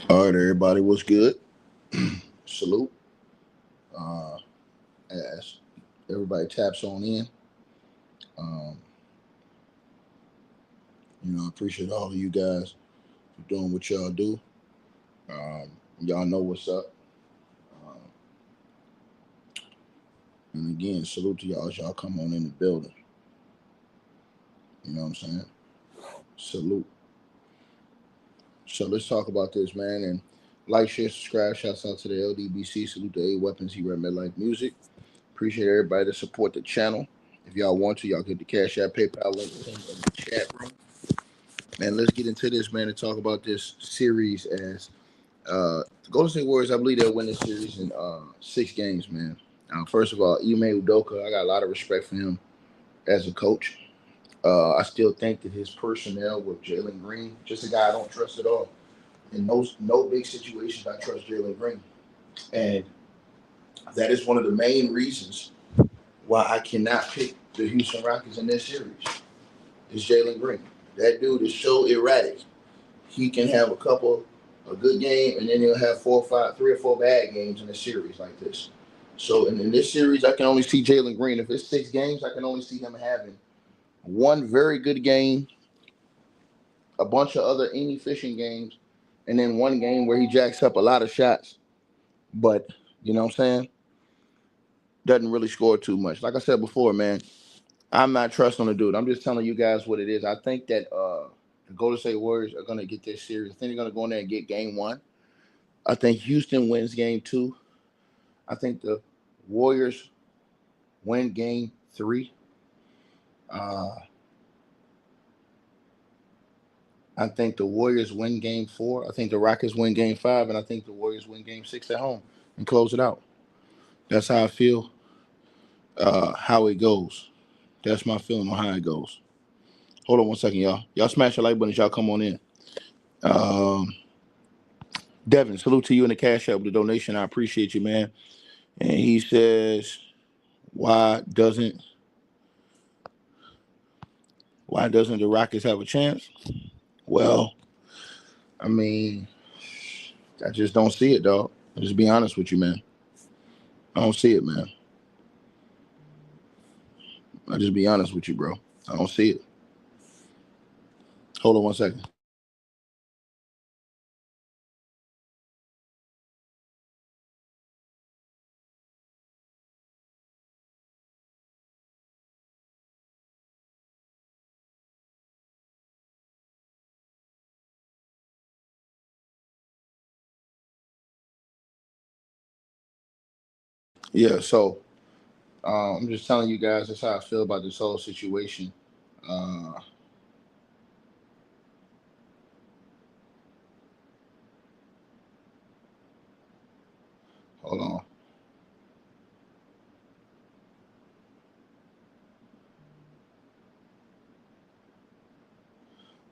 All right, everybody, what's good? Salute. Uh, as everybody taps on in, um, I appreciate all of you guys for doing what y'all do. Um, y'all know what's up. Um, and again, salute to y'all as y'all come on in the building. You know what I'm saying? Salute. So let's talk about this, man. And like, share, subscribe. Shouts out to the LDBC. Salute to A Weapons. He read Midlife Music. Appreciate everybody to support the channel. If y'all want to, y'all get the Cash App, PayPal link in the chat room. Man, let's get into this, man, and talk about this series as the Golden State Warriors. I believe they'll win this series in 6 games, man. First of all, Ime Udoka, I got a lot of respect for him as a coach. I still think that his personnel with Jalen Green, just a guy I don't trust at all. In no big situations, I trust Jalen Green, and that is one of the main reasons why I cannot pick the Houston Rockets in this series. Is Jalen Green? That dude is so erratic. He can have a good game, and then he'll have 3 or 4 bad games in a series like this. So in this series, I can only see Jalen Green. If it's 6 games, I can only see him having one very good game, a bunch of other inefficient games, and then one game where he jacks up a lot of shots, but you know what I'm saying, doesn't really score too much. Like I said before, man, I'm not trusting the dude. I'm just telling you guys what it is. I think that the Golden State Warriors are going to get this series. I think they're going to go in there and get game one. I think Houston wins game two. I think the Warriors win game three. Uh, I think the Warriors win game four. I think the Rockets win game five. And I think the Warriors win game six at home and close it out. That's how I feel, how it goes. That's my feeling on how it goes. Hold on one second, y'all. Y'all smash the like button as y'all come on in. Um, Devin, salute to you in the Cash App with the donation. I appreciate you, man. And he says, why doesn't why doesn't the Rockets have a chance? Well, I mean, I just don't see it, dog. I'll just be honest with you, man. I don't see it, man. I'll just be honest with you, bro. I don't see it. Hold on one second. Yeah, so I'm just telling you guys that's how I feel about this whole situation. Uh, Hold on.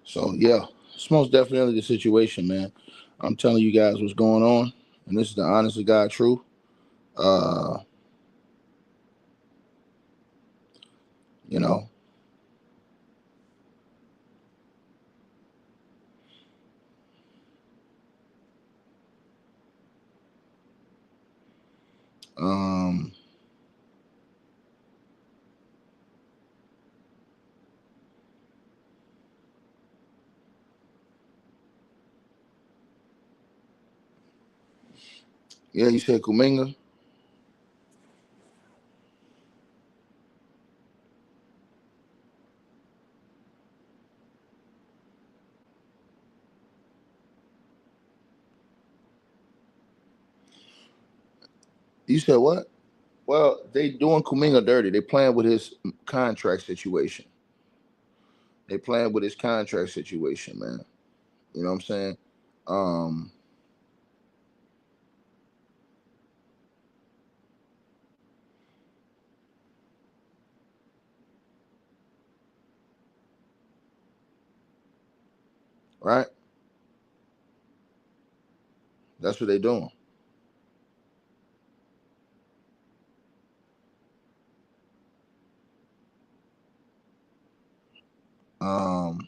So yeah, it's most definitely the situation, man. I'm telling you guys what's going on, and this is the honest to God truth. Uh, you know, um, yeah, you said Kuminga. You said what? Well, they doing Kuminga dirty. They playing with his contract situation. They playing with his contract situation, man. You know what I'm saying? Um, right? That's what they doing. Um,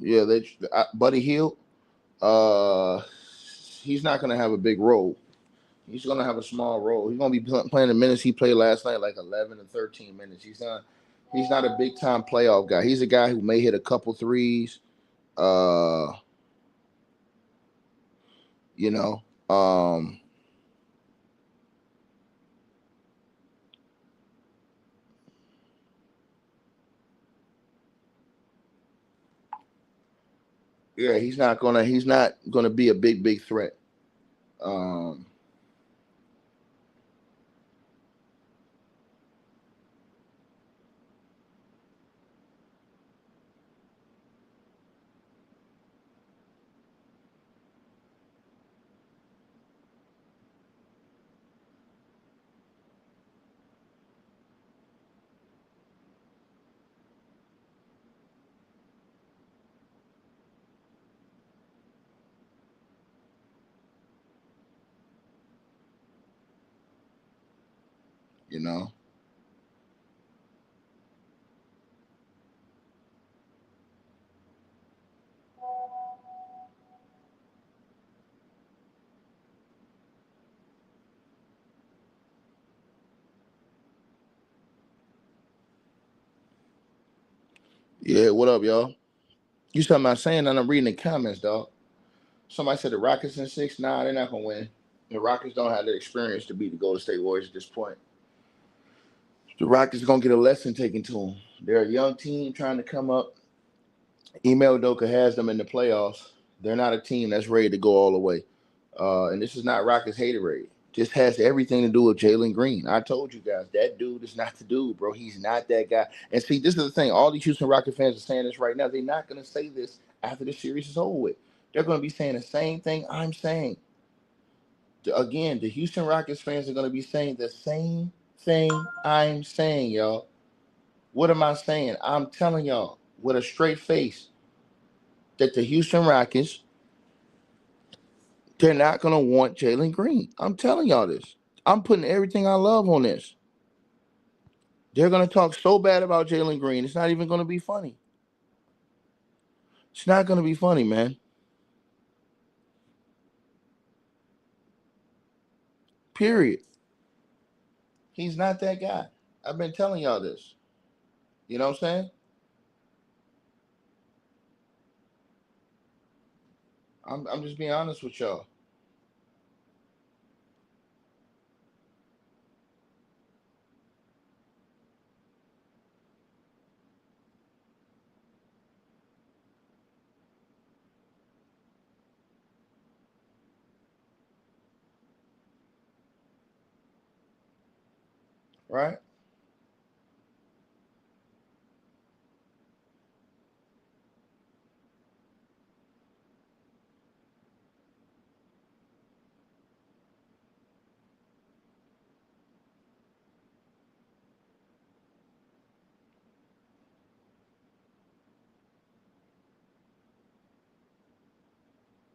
Yeah, Buddy Hield. He's not gonna have a big role. He's gonna have a small role. He's gonna be playing the minutes he played last night, like 11 and 13 minutes. He's not a big time playoff guy. He's a guy who may hit a couple threes. Uh, you know, yeah, he's not gonna be a big threat. Um, you know, yeah. What up, y'all? You talking about saying that I'm reading the comments, dog. Somebody said the Rockets in six. Nah, they're not gonna win. The Rockets don't have the experience to beat the Golden State Warriors at this point. The Rockets are gonna get a lesson taken to them. They're a young team trying to come up. Email Doka has them in the playoffs. They're not a team that's ready to go all the way. And this is not Rockets haterade. Just has everything to do with Jalen Green. I told you guys that dude is not the dude, bro. He's not that guy. And see, this is the thing. All these Houston Rocket fans are saying this right now. They're not going to say this after the series is over with. They're going to be saying the same thing I'm saying. Again, the Houston Rockets fans are going to be saying the same thing I'm saying, y'all. What am I saying? I'm telling y'all with a straight face that the Houston Rockets, they're not going to want Jalen Green. I'm telling y'all this. I'm putting everything I love on this. They're going to talk so bad about Jalen Green, it's not even going to be funny. It's not going to be funny, man. Period. He's not that guy. I've been telling y'all this. You know what I'm saying? I'm just being honest with y'all. Right?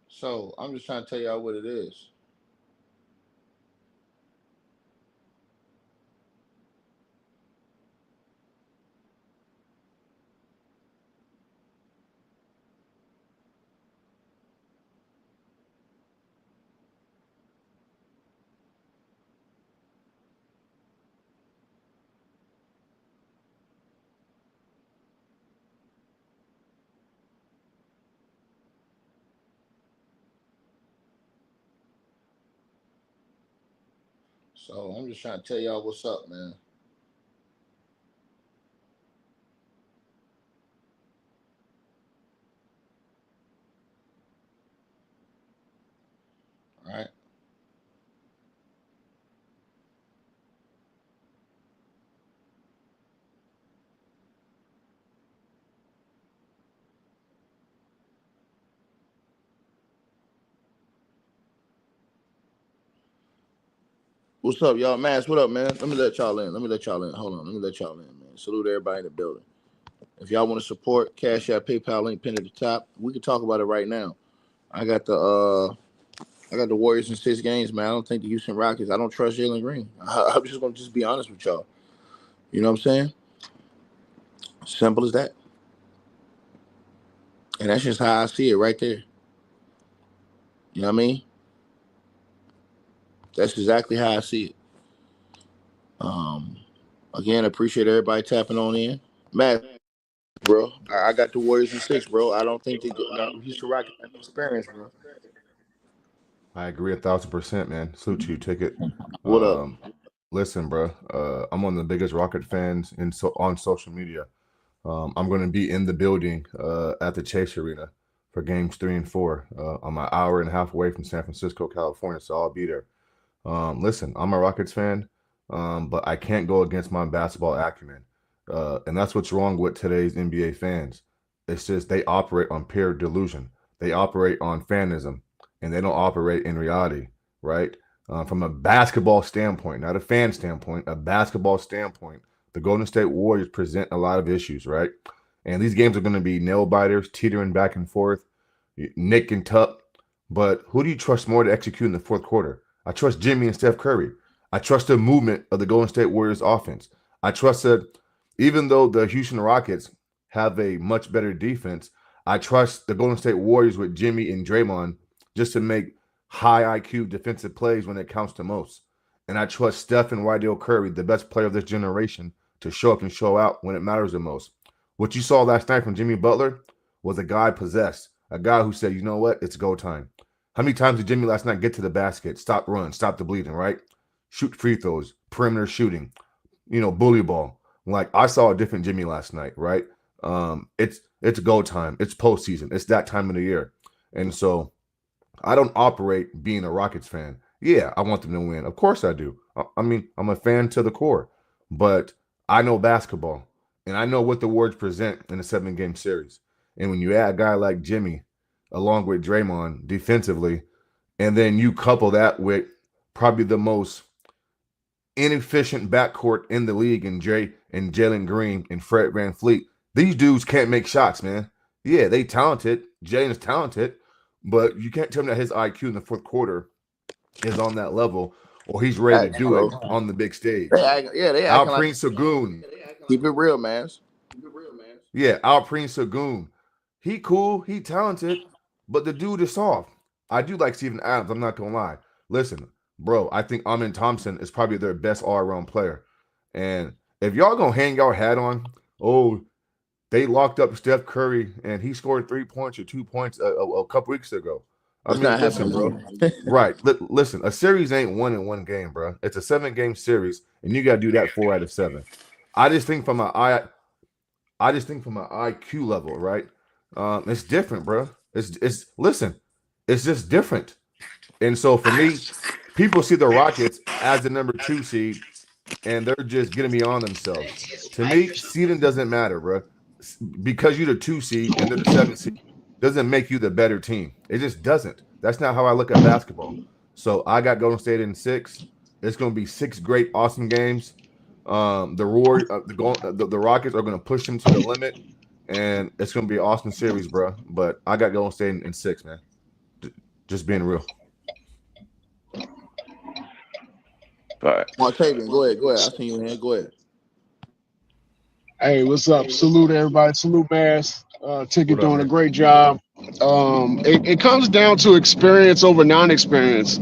So I'm just trying to tell y'all what it is. So I'm just trying to tell y'all what's up, man. All right? What's up, y'all? Mass, what up, man? Let me let y'all in. Let me let y'all in. Hold on. Let me let y'all in, man. Salute everybody in the building. If y'all want to support, Cash App, PayPal link pinned at the top. We can talk about it right now. I got the Warriors in 6 games, man. I don't think the Houston Rockets. I don't trust Jalen Green. I'm just gonna just be honest with y'all. You know what I'm saying? Simple as that. And that's just how I see it right there. You know what I mean? That's exactly how I see it. Again, appreciate everybody tapping on in. Matt, bro, I got the Warriors in 6, bro. I don't think they go. No, Houston Rockets have experience, bro. I agree 1,000%, man. Salute to you, Ticket. What up? Listen, bro. I'm one of the biggest Rocket fans on social media. I'm going to be in the building at the Chase Arena for games 3 and 4. I'm an hour and a half away from San Francisco, California, so I'll be there. Listen, I'm a Rockets fan, but I can't go against my basketball acumen. And that's what's wrong with today's NBA fans. It's just they operate on pure delusion. They operate on fanism, and they don't operate in reality, right? From a basketball standpoint, not a fan standpoint, a basketball standpoint, the Golden State Warriors present a lot of issues, right? And these games are going to be nail biters, teetering back and forth, nick and tuck. But who do you trust more to execute in the fourth quarter? I trust Jimmy and Steph Curry. I trust the movement of the Golden State Warriors offense. I trust that even though the Houston Rockets have a much better defense, I trust the Golden State Warriors with Jimmy and Draymond just to make high IQ defensive plays when it counts the most. And I trust Steph and Wydell Curry, the best player of this generation, to show up and show out when it matters the most. What you saw last night from Jimmy Butler was a guy possessed, a guy who said, you know what, it's go time. How many times did Jimmy last night get to the basket, stop run, stop the bleeding, right? Shoot free throws, perimeter shooting, bully ball. Like, I saw a different Jimmy last night, right? It's go time. It's postseason. It's that time of the year. And so I don't operate being a Rockets fan. Yeah, I want them to win. Of course I do. I mean, I'm a fan to the core. But I know basketball, and I know what the Warriors present in a 7-game series. And when you add a guy like Jimmy, along with Draymond defensively, and then you couple that with probably the most inefficient backcourt in the league in Jay and Jalen Green and Fred VanVleet, these dudes can't make shots, man. Yeah, they talented. Jalen's talented, but you can't tell me that his IQ in the fourth quarter is on that level, or he's ready to do it on the big stage. They acting like Sagoon. Keep it real, man. Yeah, Alperen Sagoon. He cool, he talented, but the dude is soft. I do like Steven Adams, I'm not going to lie. Listen, bro, I think Amen Thompson is probably their best all-around player. And if y'all going to hang your hat on, they locked up Steph Curry, and he scored 3 points or 2 points a couple weeks ago. Listen, bro. Right. Listen, a series ain't won in one game, bro. It's a 7-game series, and you got to do that 4 out of 7. I just think from an IQ level, right? It's different, bro. It's just different. And so for me, people see the Rockets as the number 2 seed, and they're just getting beyond themselves. To me, seeding doesn't matter, bro. Because you're the 2 seed and they're the 7 seed doesn't make you the better team. It just doesn't. That's not how I look at basketball. So I got Golden State in 6. It's going to be 6 great, awesome games. The Rockets are going to push them to the limit, and it's going to be an awesome series, bro. But I got Golden State in 6, man. Just being real. All right. Martavian, go ahead. I see you in here. Go ahead. Hey, what's up? Salute everybody. Salute Bears. Ticket doing a great job. It comes down to experience over non-experience.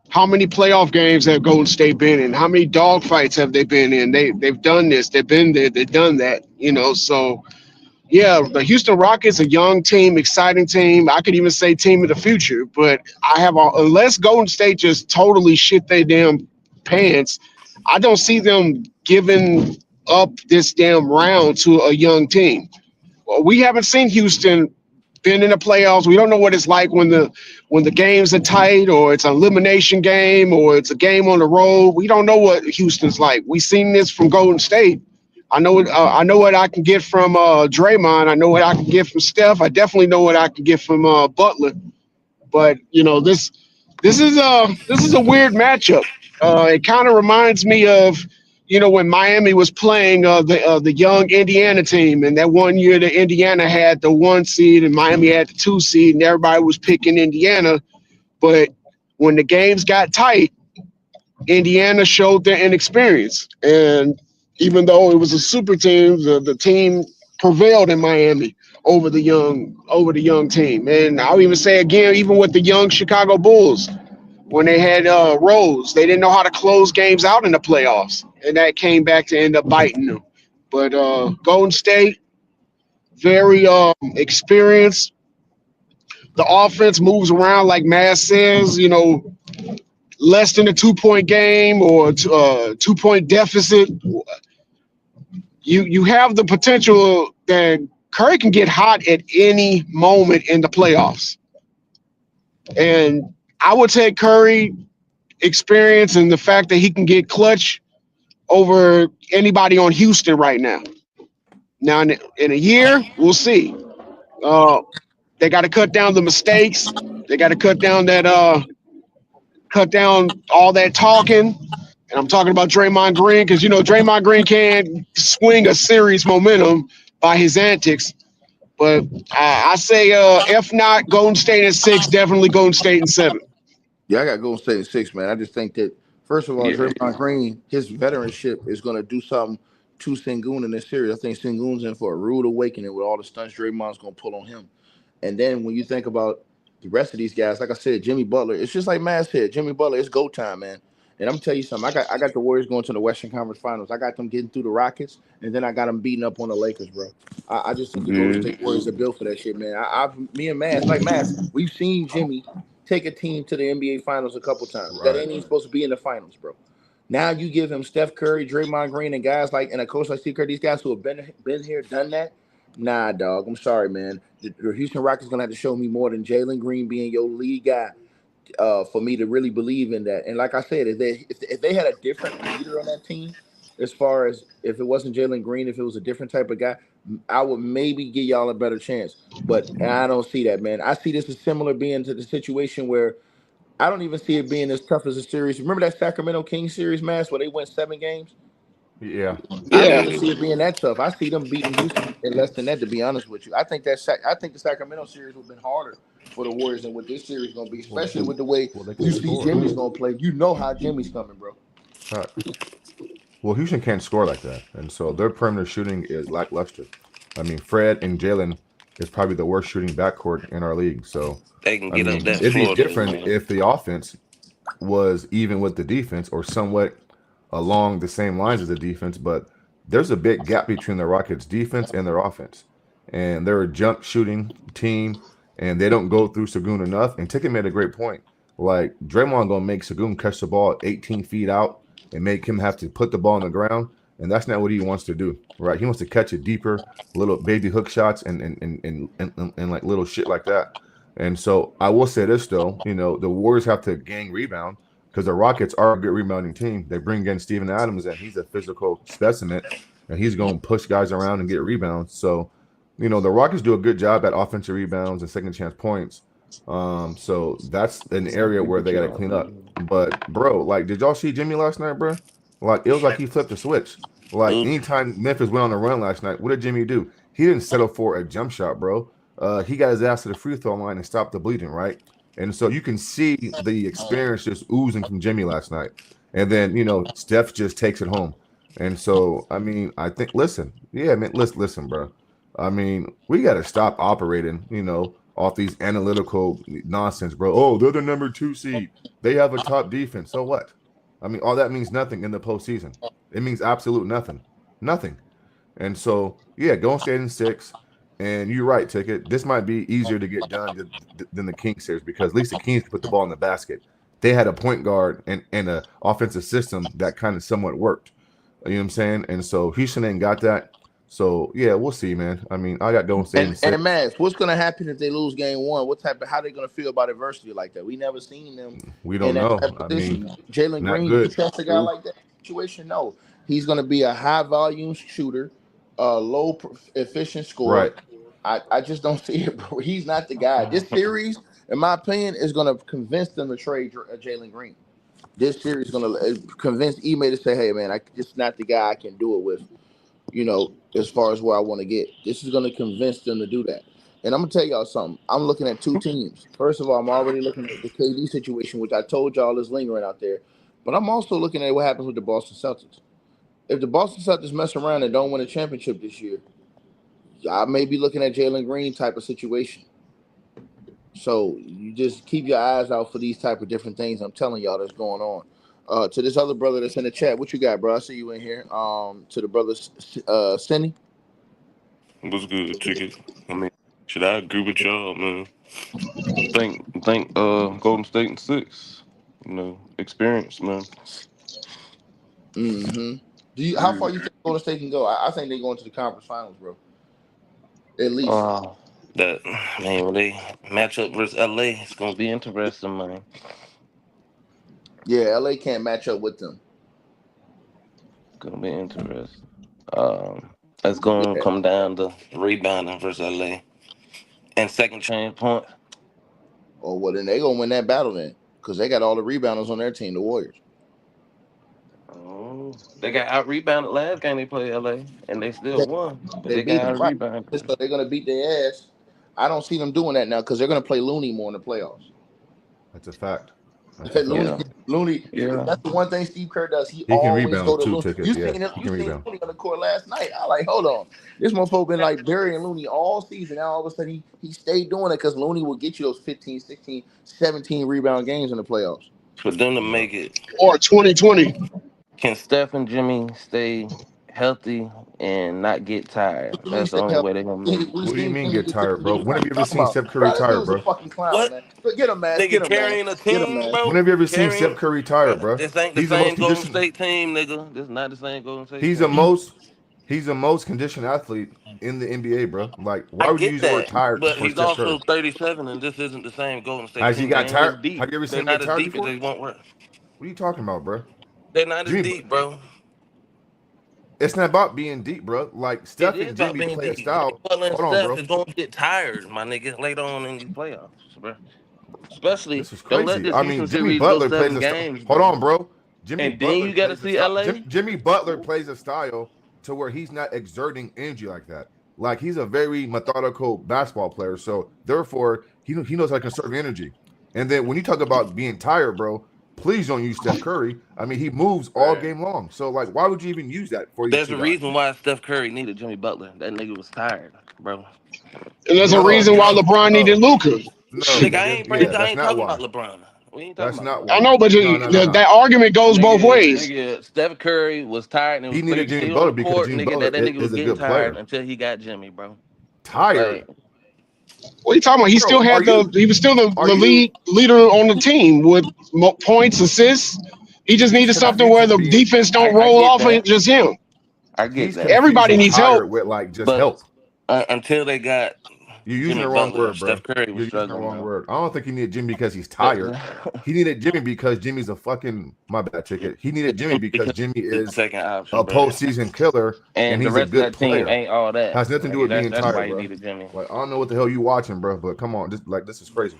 How many playoff games have Golden State been in? How many dogfights have they been in? They've done this. They've been there. They've done that. So yeah, the Houston Rockets, a young team, exciting team. I could even say team of the future. But unless Golden State just totally shit their damn pants, I don't see them giving up this damn round to a young team. Well, we haven't seen Houston been in the playoffs. We don't know what it's like when the games are tight, or it's an elimination game, or it's a game on the road. We don't know what Houston's like. We've seen this from Golden State. I know what I can get from Draymond. I know what I can get from Steph. I definitely know what I can get from Butler. But this is a weird matchup. It kind of reminds me of when Miami was playing the young Indiana team, and that one year that Indiana had the 1 seed and Miami had the 2 seed, and everybody was picking Indiana. But when the games got tight, Indiana showed their inexperience. And even though it was a super team, the team prevailed in Miami. over the young team. And I'll even say again, even with the young Chicago Bulls, when they had Rose, they didn't know how to close games out in the playoffs, and that came back to end up biting them. But Golden State, very experienced. The offense moves around like Mass says, less than a 2-point game or 2-point deficit. You have the potential that Curry can get hot at any moment in the playoffs. And I would take Curry experience and the fact that he can get clutch over anybody on Houston right now. Now, in a year, we'll see. They got to cut down the mistakes. They got to cut down all that talking. And I'm talking about Draymond Green because, Draymond Green can't swing a series momentum by his antics. But I say if not Golden State in 6, definitely Golden State in 7. Yeah, I got Golden State in 6, man. I just think that, first of all, Draymond Green, his veteranship is going to do something to Sengun in this series. I think Sengun's in for a rude awakening with all the stunts Draymond's going to pull on him. And then when you think about the rest of these guys, like I said, Jimmy Butler, it's just like Matt said, Jimmy Butler, it's go time, man. And I'm going to tell you something. I got the Warriors going to the Western Conference Finals. I got them getting through the Rockets, and then I got them beating up on the Lakers, bro. I just think the Golden State Warriors are built for that shit, man. Me and Matt, like Matt, we've seen Jimmy take a team to the NBA Finals a couple times. Right. That ain't even supposed to be in the finals, bro. Now you give him Steph Curry, Draymond Green, and guys like, and a coach like Steve Kerr, these guys who have been here, done that. Nah, dog. I'm sorry, man. The Houston Rockets gonna have to show me more than Jalen Green being your lead guy for me to really believe in that. And like I said, if they had a different leader on that team, as far as if it wasn't Jalen Green, if it was a different type of guy, I would maybe give y'all a better chance. But I don't see that, man. I see this as similar being to the situation where I don't even see it being as tough as a series. Remember that Sacramento Kings series, Mass, where they went 7 games? Yeah. I don't even see it being that tough. I see them beating Houston in less than that, to be honest with you. I think the Sacramento series would have been harder for the Warriors than what this series is going to be, especially with the way you see Jimmy's going to play. You know how Jimmy's coming, bro. Well, Houston can't score like that, and so their perimeter shooting is lackluster. I mean, Fred and Jalen is probably the worst shooting backcourt in our league. So they can get up that it'd be floor different if the offense was even with the defense or somewhat along the same lines as the defense, but there's a big gap between the Rockets' defense and their offense. And they're a jump shooting team, and they don't go through Sengun enough. And Ticket made a great point. Like, Draymond going to make Sengun catch the ball 18 feet out and make him have to put the ball on the ground. And that's not what he wants to do, right? He wants to catch it deeper, little baby hook shots and like little shit like that. And so I will say this, though, the Warriors have to gang rebound because the Rockets are a good rebounding team. They bring in Steven Adams, and he's a physical specimen, and he's going to push guys around and get rebounds. So, the Rockets do a good job at offensive rebounds and second chance points. So that's an area where they got to clean up. But, bro, like, did y'all see Jimmy last night, bro? Like, it was like he flipped the switch. Like, anytime Memphis went on a run last night, what did Jimmy do? He didn't settle for a jump shot, bro. He got his ass to the free throw line and stopped the bleeding, right? And so you can see the experience just oozing from Jimmy last night. And then, Steph just takes it home. And so, I mean, I think, listen, bro. I mean, we got to stop operating, off these analytical nonsense, bro. Oh, they're the number 2 seed. They have a top defense. So what? I mean, all that means nothing in the postseason. It means absolute nothing. Nothing. And so, yeah, Golden State in 6. And you're right, Ticket. This might be easier to get done than the Kings series because at least the Kings could put the ball in the basket. They had a point guard and an offensive system that kind of somewhat worked. You know what I'm saying? And so Houston ain't got that. So, yeah, we'll see, man. I mean, I got Golden State in 6. And Max, what's going to happen if they lose game 1? How they going to feel about adversity like that? We never seen them. We don't know. I mean, Jalen Green, you trust a guy like that situation? No. He's going to be a high-volume shooter, low efficient scorer. Right. I just don't see it, bro. He's not the guy. This series, in my opinion, is going to convince them to trade Jalen Green. This series is going to convince Ime to say, hey, man, it's not the guy I can do it with, as far as where I want to get. This is going to convince them to do that. And I'm going to tell y'all something. I'm looking at 2 teams. First of all, I'm already looking at the KD situation, which I told y'all is lingering out there. But I'm also looking at what happens with the Boston Celtics. If the Boston Celtics mess around and don't win a championship this year, I may be looking at Jalen Green type of situation. So you just keep your eyes out for these type of different things. I'm telling y'all that's going on. To this other brother that's in the chat, what you got, bro? I see you in here. To the brother, Cindy. What's good, Ticket? I mean, should I agree with y'all, man? Think Golden State in 6. Experience, man. Mm-hmm. How Yeah. far you think Golden State can go? I think they're going to the conference finals, bro. At least. Uh, that man, when they match up versus LA, it's gonna be interesting, man. Yeah, LA can't match up with them. Gonna be interesting. It's gonna Yeah. come down to rebounding versus LA and second chance point. Oh, well, then they going to win that battle then. Because they got all the rebounders on their team, the Warriors. Oh, they got out rebounded last game they played LA, and they still They, won, but they they beat got them, out right. rebounded. So they're going to beat their ass. I don't see them doing that now because they're going to play Looney more in the playoffs. That's a fact. That's a fact. Looney. Yeah. That's the one thing Steve Kerr does. He He can always go rebound to too, Looney. Ticket. You Yeah, seen he can rebound. Looney on the court last night. I like, hold on. This motherfucker been like burying Looney all season. Now all of a sudden he stayed doing it because Looney will get you those 15, 16, 17 rebound games in the playoffs. For them to make it, Or 2020. can Steph and Jimmy stay healthy and not get tired? What do you mean That's the stay only way they're gonna make healthy? it. We What do you seen mean Jimmy get get tired, bro? What When have you you ever talking seen about? Steph Curry Bro, this tired, dude's a bro? fucking clown, What? man. But get him, man. Get Nigga him, man. carrying a Get him, team, man. bro. When have you ever seen Carrying, Steph Curry tired, bro? this ain't the He's the most same Golden conditioned. State team, nigga. This not the same Golden State He's team. the most conditioned athlete in the NBA, bro. Like, I why would you get use the word that, tired but for he's Steph Curry? also 37, and this isn't the same Golden State Has he team. They got ain't as tired? deep. Have you ever They're seen him get not as tired deep as before? they won't work. What are you talking about, bro? They're not as Jimmy, deep, bro. it's not about being deep, bro. Like, It Steph is and about Jimmy being play a deep. Jimmy style. Butler and Hold on, Steph bro. is gonna get tired, my nigga, later on in these playoffs, bro. Especially, This is don't let crazy. this I mean, Houston Jimmy series go Butler plays 7 a style. games, Hold bro. on, bro. Jimmy And then Butler you got to plays a see style. LA. Jimmy Butler plays a style to where he's not exerting energy like that. Like, he's a very methodical basketball player. So therefore, he knows how to conserve energy. And then when you talk about being tired, bro, please don't use Steph Curry. I mean, he moves all Right. game long. So like, why would you even use that for these There's two a guys? reason why Steph Curry needed Jimmy Butler. That nigga was tired, bro. And there's a No, reason why LeBron needed Luca. no, Nigga, nigga. I That's ain't not talking why. about LeBron. We ain't talking That's about not LeBron. I why. know, but No. that argument goes both ways. Nigga, Steph Curry was tired and He needed was Jimmy still on Butler the because court, Jimmy nigga. Butler That nigga was is a getting good tired player. until he got Jimmy, bro. Tired. Like, What are you talking about? Bro, He was still the are you leader on the team with points, assists. He just he's needed something where confusing the being defense don't I roll get off of that. just him. I get he's that. Everybody confusing needs help. tired with like just But help. until they got You're using Jimmy the wrong Butler, word, Steph bro. Curry was You're using the struggling, wrong bro. word. I don't think he needed Jimmy because he's tired. He needed Jimmy because Jimmy's a fucking my bad ticket. He needed Jimmy because Jimmy He's the is second option, a bro. postseason killer and And the he's a rest of good that team player. ain't all that. Has nothing to do Nigga, with being that's why tired, he bro. needed Jimmy. Like I don't know what the hell you watching, bro, but come on, this is crazy.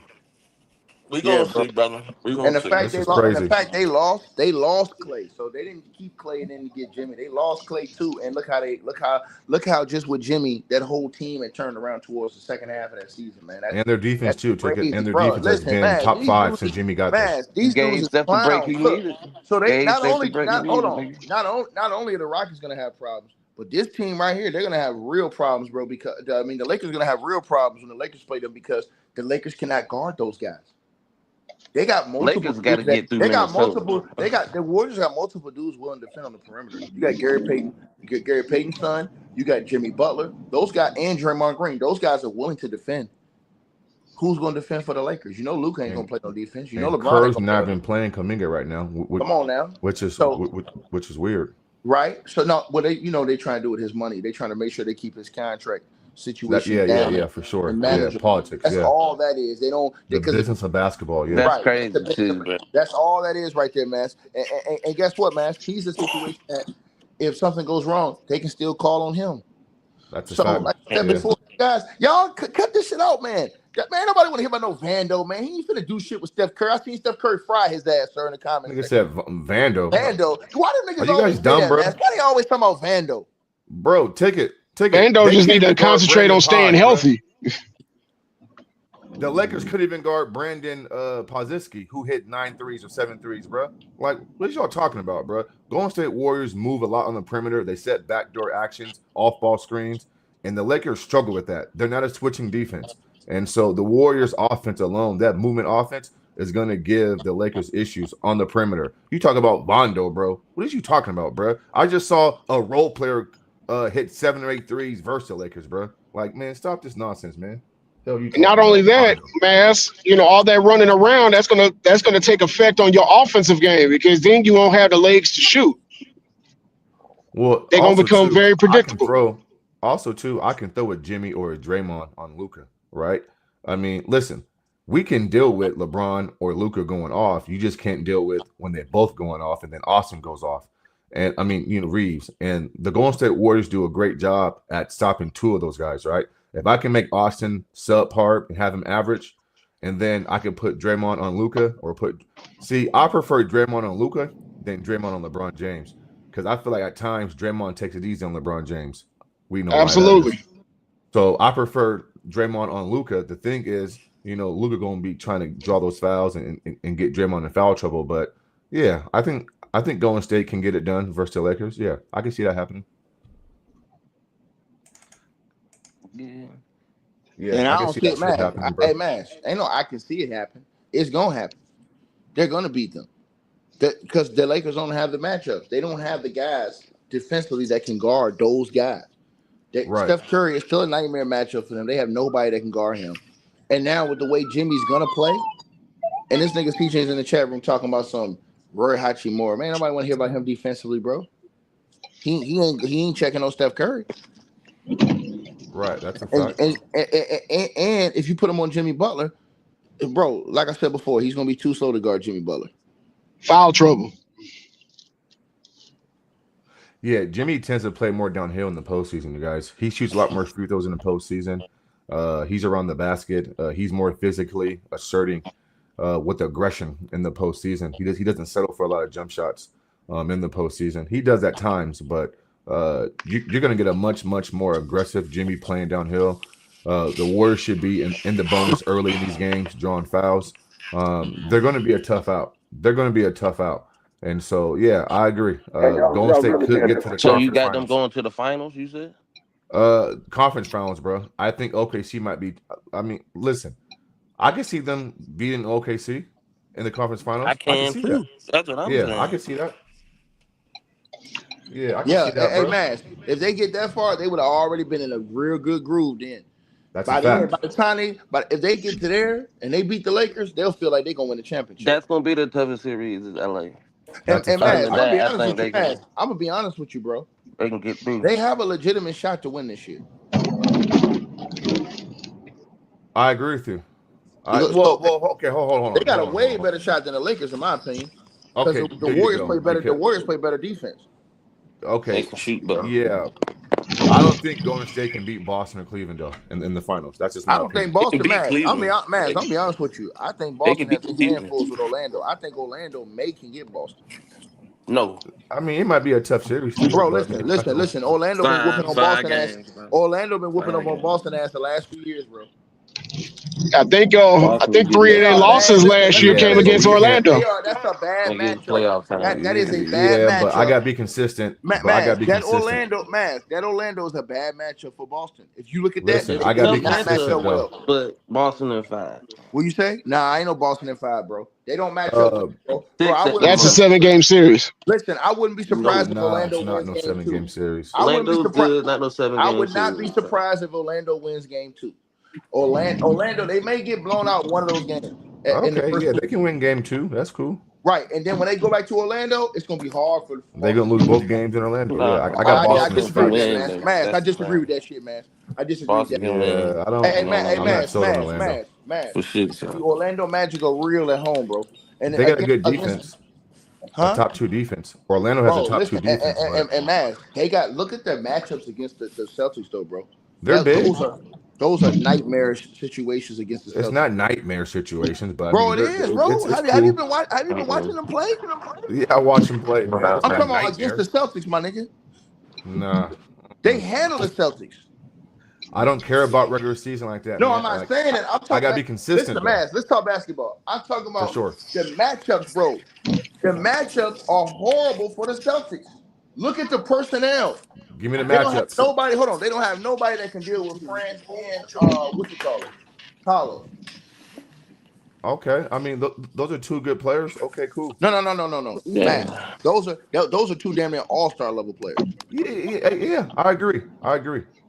We Yeah, gonna bro. see, brother. We And gonna the see. fact This is crazy. they lost Clay, so they didn't keep Clay and then to get Jimmy. They lost Clay too, and look how just with Jimmy that whole team had turned around towards the second half of that season, man. And their defense That's too, ticket. crazy, And their bro. defense has Listen, been man, top 5 since Jimmy got there. these dudes Gave is Steph the break he clowns. Look, needed. so they Gave not Steph the only break he not hold needed, on, nigga. not only are the Rockets gonna have problems, but this team right here they're gonna have real problems, bro. Because I mean the Lakers are gonna have real problems when the Lakers play them because the Lakers cannot guard those guys. They got multiple Lakers got to dudes that get through Minnesota. the Warriors got multiple dudes willing to defend on the perimeter. You got Gary Payton, Gary Payton's son, you got Jimmy Butler, those guys and Draymond Green, those guys are willing to defend. Who's going to defend for the Lakers? You know Luka ain't going to play no defense. You know And LeBron ain't Kerr's going to play not no been defense. playing Kaminga right now, Come on now. which is So weird. right. So no, what they they trying to do with his money. They trying to make sure they keep his contract situation Yeah, down for sure. and Yeah, manageable. politics. That's Yeah, all that is. They don't the because business of basketball. Yeah, That's right. crazy too, bro. That's all that is right there, Mass. And guess what, Mass? He's a situation that if something goes wrong, they can still call on him. that's a So, fact. like I said Yeah. before, guys, y'all cut this shit out, man. Man, nobody want to hear about no Vando, man. He ain't finna do shit with Steph Curry. I seen Steph Curry fry his ass, sir, in the comments. Nigga said Vando. Vando. Why do Are niggas you always guys say dumb, that, bro? man? Why they always talking about Vando? Bro, ticket. Vando They just can't need to even guard concentrate Brandon on staying Podge, healthy. The Lakers couldn't even guard Brandon Podziski, who hit 9 threes or 7 threes, bro. Like, what are y'all talking about, bro? Golden State Warriors move a lot on the perimeter. They set backdoor actions, off-ball screens. And the Lakers struggle with that. They're not a switching defense. And so the Warriors offense alone, that movement offense, is going to give the Lakers issues on the perimeter. You talk about Bondo, bro. What are you talking about, bro? I just saw a role player hit 7 or 8 threes versus the Lakers, bro. Like, man, stop this nonsense, man. Not only that, Mass, all that running around, that's gonna take effect on your offensive game because then you won't have the legs to shoot. Well, they're gonna become very predictable. I can throw a Jimmy or a Draymond on Luka, right? I mean, listen, we can deal with LeBron or Luka going off. You just can't deal with when they're both going off and then Austin goes off. And I mean, Reeves and the Golden State Warriors do a great job at stopping two of those guys, right? If I can make Austin subpar and have him average, and then I can put Draymond on Luka I prefer Draymond on Luka than Draymond on LeBron James because I feel like at times Draymond takes it easy on LeBron James. We know absolutely. So I prefer Draymond on Luka. The thing is, Luka going to be trying to draw those fouls and get Draymond in foul trouble. But yeah, I think Golden State can get it done versus the Lakers. Yeah, I can see that happening. Yeah, and I don't see it, man. Hey, man, I can see it happen. It's gonna happen. They're gonna beat them because the Lakers don't have the matchups. They don't have the guys defensively that can guard those guys. Right. Steph Curry is still a nightmare matchup for them. They have nobody that can guard him. And now with the way Jimmy's gonna play, and this nigga CJ's in the chat room talking about some Roy Hachimura. Man, nobody want to hear about him defensively, bro. He ain't checking on Steph Curry. Right, that's a fact. And if you put him on Jimmy Butler, bro, like I said before, he's gonna be too slow to guard Jimmy Butler. Foul trouble. Yeah, Jimmy tends to play more downhill in the postseason, you guys. He shoots a lot more free throws in the postseason. He's around the basket. He's more physically asserting with aggression in the postseason. He doesn't settle for a lot of jump shots in the postseason. He does at times, but you're going to get a much, much more aggressive Jimmy playing downhill. The Warriors should be in the bonus early in these games, drawing fouls. They're going to be a tough out. And so, yeah, I agree. Golden State could get to the So you got them going to the finals, you said? Conference finals, bro. I think OKC might be. I mean, listen, I can see them beating OKC in the conference finals. I can see too. that. That's what I'm saying. Yeah, I can see that. Yeah, I can see that, hey, bro. man, if they get that far, they would have already been in a real good groove then. That's a fact. But if they get to there and they beat the Lakers, they'll feel like they're going to win the championship. That's going to be the toughest series in LA. And man, I'm going to be honest with you, bro. They can get through. They have a legitimate shot to win this year. I agree with you. Okay, hold on. They got a way better shot than the Lakers, in my opinion. Because the Warriors play better. The Warriors play better defense. Okay. They can shoot better. Yeah. I don't think Golden State can beat Boston or Cleveland though in the finals. That's just my opinion. Think Boston. I'll be honest with you. I think Boston has two handfuls with Orlando. I think Orlando can get Boston. No, I mean it might be a tough series, bro. Listen. Orlando been whooping on Boston ass. Orlando been whooping up on Boston ass the last few years, bro. I think 3 of their losses last year came against Orlando. That's a bad matchup. That is a bad matchup. But I gotta be consistent. That Orlando is a bad matchup for Boston. If you look at that, I gotta be consistent. But Boston in 5. What you say? Nah, I ain't no Boston in 5, bro. They don't match up. Bro, that's a 7-game series. Listen, I wouldn't be surprised if Orlando wins no 7-game series. I wouldn't be surprised. Not no 7-game. I would not be surprised if Orlando wins game 2. Orlando, they may get blown out one of those games. They can win game 2. That's cool. Right, and then when they go back to Orlando, it's gonna be hard for. They're gonna lose both games in Orlando. I got Boston. I disagree with that, man. I disagree with that shit, man. I disagree with that. Yeah, I don't. I'm not sold on Orlando. The Orlando Magic are real at home, bro. And they got a good defense. A top 2 defense. Orlando has a top 2 defense. And man, look at their matchups against the Celtics, though, bro. They're big. Those are nightmarish situations against the Celtics. It's not nightmare situations, but bro, it is, bro. Have you been watching them play? Yeah, I watch them play. I'm talking about against the Celtics, my nigga. Nah, they handle the Celtics. I don't care about regular season like that. No, I'm not saying that. I'm talking. I gotta be consistent. Let's talk basketball. I'm talking about for sure. The matchups, bro. The matchups are horrible for the Celtics. Look at the personnel. Give me the They don't have matchups. nobody. Hold on. They don't have nobody that can deal with France and what you call it, Paolo. Okay, I mean those are two good players. Okay, cool. No. Man, Yeah. those are two damn near all-star level players. Yeah. I agree.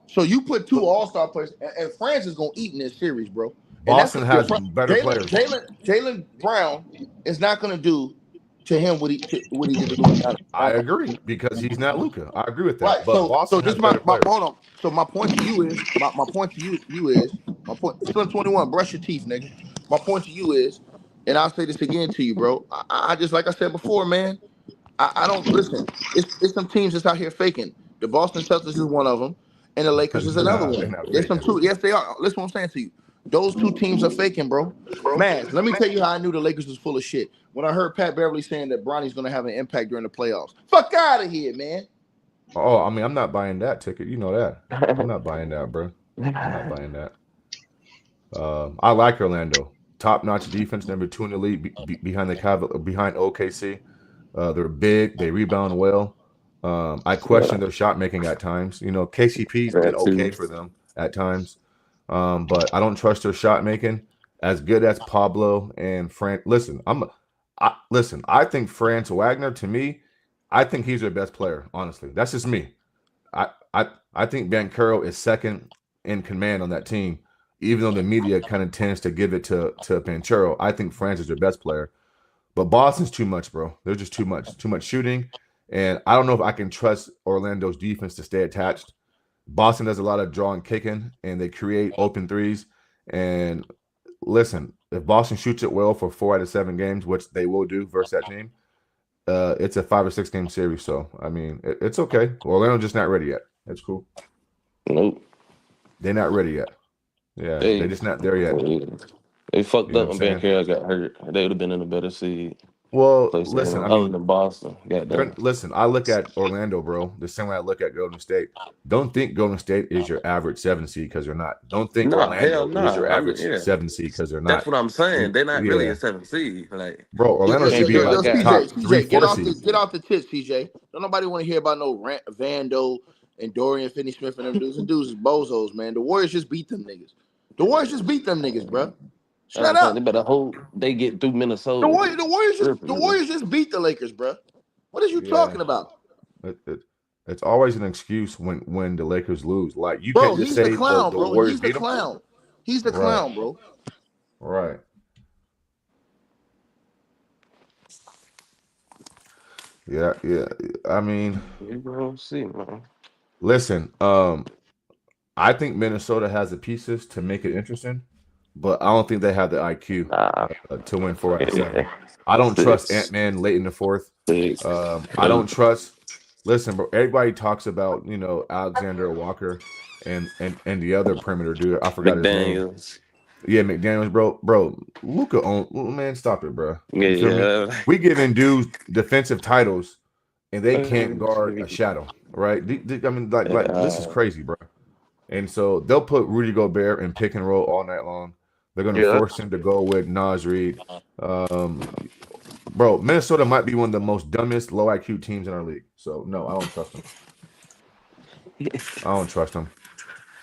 So you put two all-star players, and France is gonna eat in this series, bro. And that's Boston gonna be a has problem. better players. Jalen Brown is not gonna do to him what he did to Luka. I agree because he's not Luka. I agree with that. Right. But Boston This has is better players. hold on. So my point to you is my point. Slim 21. Brush your teeth, nigga. My point to you is, and I'll say this again to you, bro. I just like I said before, man. I don't listen. It's some teams that's out here faking. The Boston Celtics is one of them, and the Lakers is another They're one. not There's some faking. two. Yes, they are. Listen, what I'm saying to you. Those two teams are faking, bro. Man, let me tell you how I knew the Lakers was full of shit. When I heard Pat Beverly saying that Bronny's going to have an impact during the playoffs. Fuck out of here, man. Oh, I mean, I'm not buying that ticket. You know that. I'm not buying that, bro. I'm not buying that. I like Orlando. Top-notch defense, number 2 in the league, behind OKC. They're big. They rebound well. I question their shot making at times. You know, KCP's been okay for them at times, but I don't trust their shot making. As good as Pablo and Fran. Listen, I think Franz Wagner, to me, I think he's their best player. Honestly, that's just me. I think Banchero is second in command on that team, even though the media kind of tends to give it to Banchero. I think Franz is their best player. But Boston's too much, bro. They're just too much shooting. And I don't know if I can trust Orlando's defense to stay attached. Boston does a lot of drawing, kicking, and they create open threes. And listen, if Boston shoots it well for 4 out of 7 games, which they will do versus that team, it's a 5 or 6 game series. So, I mean, it's okay. Orlando's just not ready yet. It's cool. Nope. They're not ready yet. Yeah, they're just not there yet. They fucked You know up what when I'm saying? Banchero got hurt. They would have been in a better seed. Well, Place listen, I other mean, than Boston. Goddamn. listen, I look at Orlando, bro, the same way I look at Golden State. Don't think Golden State is your average 7 seed because they're not. Don't think Nah, hell Orlando is your nah. I mean, average yeah. 7 seed because they're That's not. what I'm saying. They're not really Yeah. a 7 seed. Like, Bro, Orlando should be like the top 3, 4 seed. Get off the tits, CJ. Don't nobody want to hear about no Vando and Dorian Finney-Smith and them dudes. Them dudes is bozos, man. The Warriors just beat them niggas. Bro. Shut up. they better hope they get through Minnesota. The Warriors just beat the Lakers, bro. What are you talking about? It's always an excuse when the Lakers lose. Like you Bro, can't just he's say the clown, the bro. Warriors He's the beat them. clown. He's the clown, bro. Right. Yeah. I mean, We're gonna see, man. listen, I think Minnesota has the pieces to make it interesting, but I don't think they have the IQ to win 4 out of 7. I don't trust Ant-Man late in the 4th. I don't trust. Listen, bro. Everybody talks about Alexander Walker and the other perimeter dude. I forgot his name. Yeah, McDaniels, bro. Luka man, stop it, bro. You feel me? We giving dudes defensive titles, and they can't guard a shadow, right? I mean, like this is crazy, bro. And so they'll put Rudy Gobert in pick and roll all night long. They're going to force him to go with Naz Reid. Bro, Minnesota might be one of the most dumbest low IQ teams in our league. So, no, I don't trust them. I don't trust them.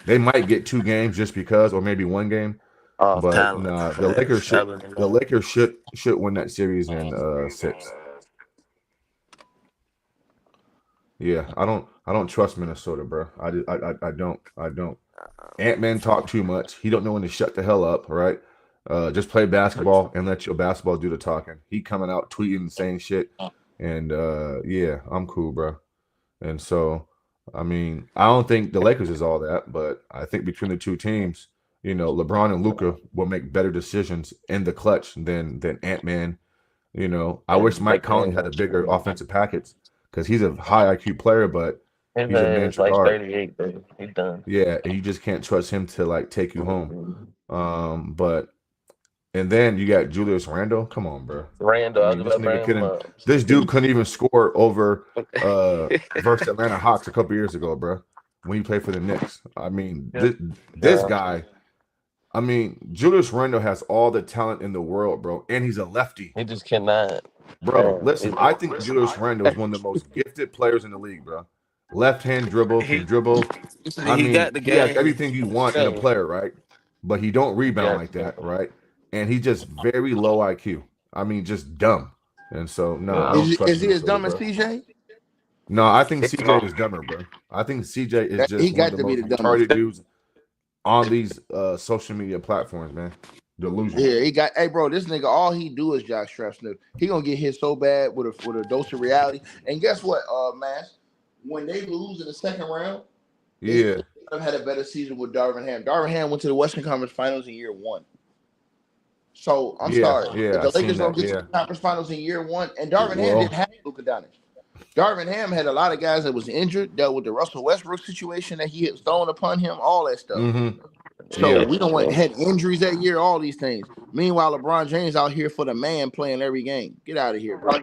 They might get 2 games just because, or maybe 1 game. But nah, the Lakers should win that series in 6. Yeah, I don't trust Minnesota, bro. I don't. Ant-Man talk too much. He don't know when to shut the hell up, right? Just play basketball and let your basketball do the talking. He coming out tweeting and saying shit, and yeah, I'm cool, bro. And so, I mean, I don't think the Lakers is all that, but I think between the two teams, LeBron and Luka will make better decisions in the clutch than Ant-Man. I wish Mike Conley had a bigger offensive package because he's a high IQ player, but he's a miniature like guard. 38, baby. He's done. Yeah, and you just can't trust him to like take you home. And then you got Julius Randle. Come on, bro. This dude couldn't even score over versus Atlanta Hawks a couple years ago, bro. When he played for the Knicks. I mean, this guy, I mean, Julius Randle has all the talent in the world, bro, and he's a lefty. He just cannot. Bro, listen, I think Julius Randle is one of the most gifted players in the league, bro. Left hand dribble, can He dribble. I he mean, got the he has game. everything you want in a Yeah. player, right? But he don't rebound Yeah. like that, right? And he's just very low IQ. I mean, just dumb. And so, no, I don't trust Is him he in as Philly, dumb as bro. CJ? No, I think CJ is dumber, bro. I think CJ is He just one of got the to be most the dumbest. retarded dudes on these social media platforms, man. Delusional. Yeah, he got. Hey, bro, this nigga, all he do is jock strap sniff. He gonna get hit so bad with a dose of reality. And guess what, Mass? When they lose in the second round, they Yeah. could have had a better season with Darvin Ham. Darvin Ham went to the Western Conference Finals in year 1. So I'm sorry, Yeah, if the I seen Lakers don't that. get to Yeah. the conference finals in year 1, and Darvin Ham Well, didn't have Luka Doncic. Darvin Ham had a lot of guys that was injured, dealt with the Russell Westbrook situation that he had thrown upon him, all that stuff. mm-hmm. So Yeah. we don't had injuries that year, all these things. Meanwhile, LeBron James out here for the man playing every game. Get out of here, bro.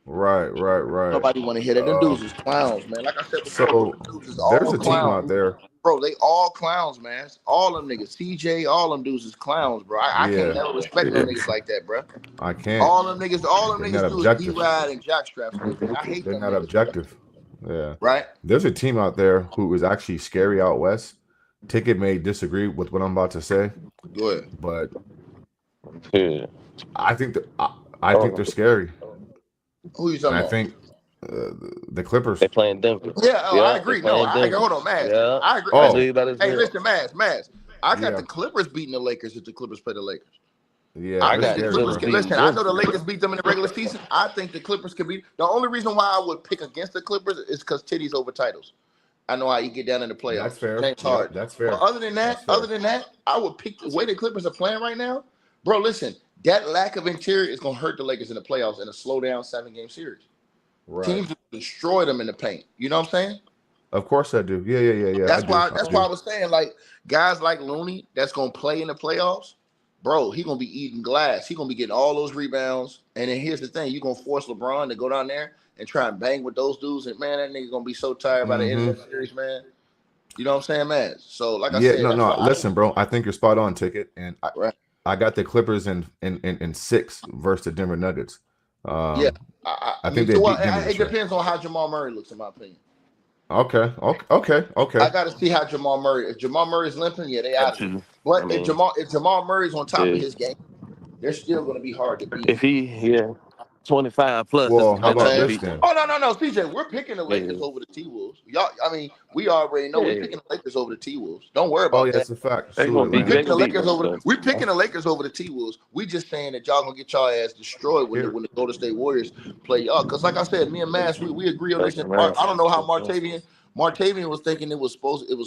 Right. Nobody want to hear that. Them dudes is clowns, man. Like I said before, So them dudes is there's all a team out clowns. there. Bro, they all clowns, man. All them niggas. CJ, all them dudes is clowns, bro. I Yeah. can't never respect no niggas like that, bro. I can't. All them niggas They're not do is objective. D-Ride and jockstrap sniff, man. I hate They're them not niggas, objective. Yeah. right? There's a team out there who is actually scary out west. Ticket may disagree with what I'm about to say, Go ahead. but Yeah. I think that I think they're scary. Who you And talking I about? think the Clippers. They playing Denver. Yeah, Yeah, I agree. they No, playing Denver. hold on, Mass. Yeah. I agree. Oh. I knew you about to Hey, say. listen, Mass. I got Yeah. the Clippers beating the Lakers if the Clippers play the Lakers. Yeah, I I they're got think the scary, Clippers bro. Denver. can listen. I know the Lakers beat them in the regular season. I think the Clippers could beat. The only reason why I would pick against the Clippers is because titties over titles. I know how you get down in the playoffs. That's fair. James Yeah, Harden. that's fair. But other than that, I would pick the way the Clippers are playing right now. Bro, listen, that lack of interior is gonna hurt the Lakers in the playoffs in a slow down 7-game series. Right. Teams will destroy them in the paint. You know what I'm saying? Of course I do. Yeah. That's why I I was saying, like, guys like Looney that's gonna play in the playoffs, bro, he gonna be eating glass. He gonna be getting all those rebounds. And then here's the thing: you're gonna force LeBron to go down there and try and bang with those dudes, and man, that nigga gonna be so tired by the end of the series, man. You know what I'm saying, man? So, like I said, no. Listen, bro. I think you're spot on, Ticket, and right. I got the Clippers in 6 versus the Denver Nuggets. I think they beat Denver. It depends on how Jamal Murray looks, in my opinion. Okay. I got to see how Jamal Murray. If Jamal Murray's limping, yeah, they out of it. But if Jamal Murray's on top of his game, they're still going to be hard to beat. If he 25 plus. Well, how about this then? Oh no, CJ, we're picking the Lakers over the T-Wolves. Y'all, I mean, we already know we're picking the Lakers over the T-Wolves. Don't worry about that. That's a fact. We're picking the Lakers over the T-Wolves. We just saying that y'all gonna get y'all ass destroyed when the Golden State Warriors play y'all. Because like I said, me and Mass, we agree on this. I don't know how Martavian was thinking it was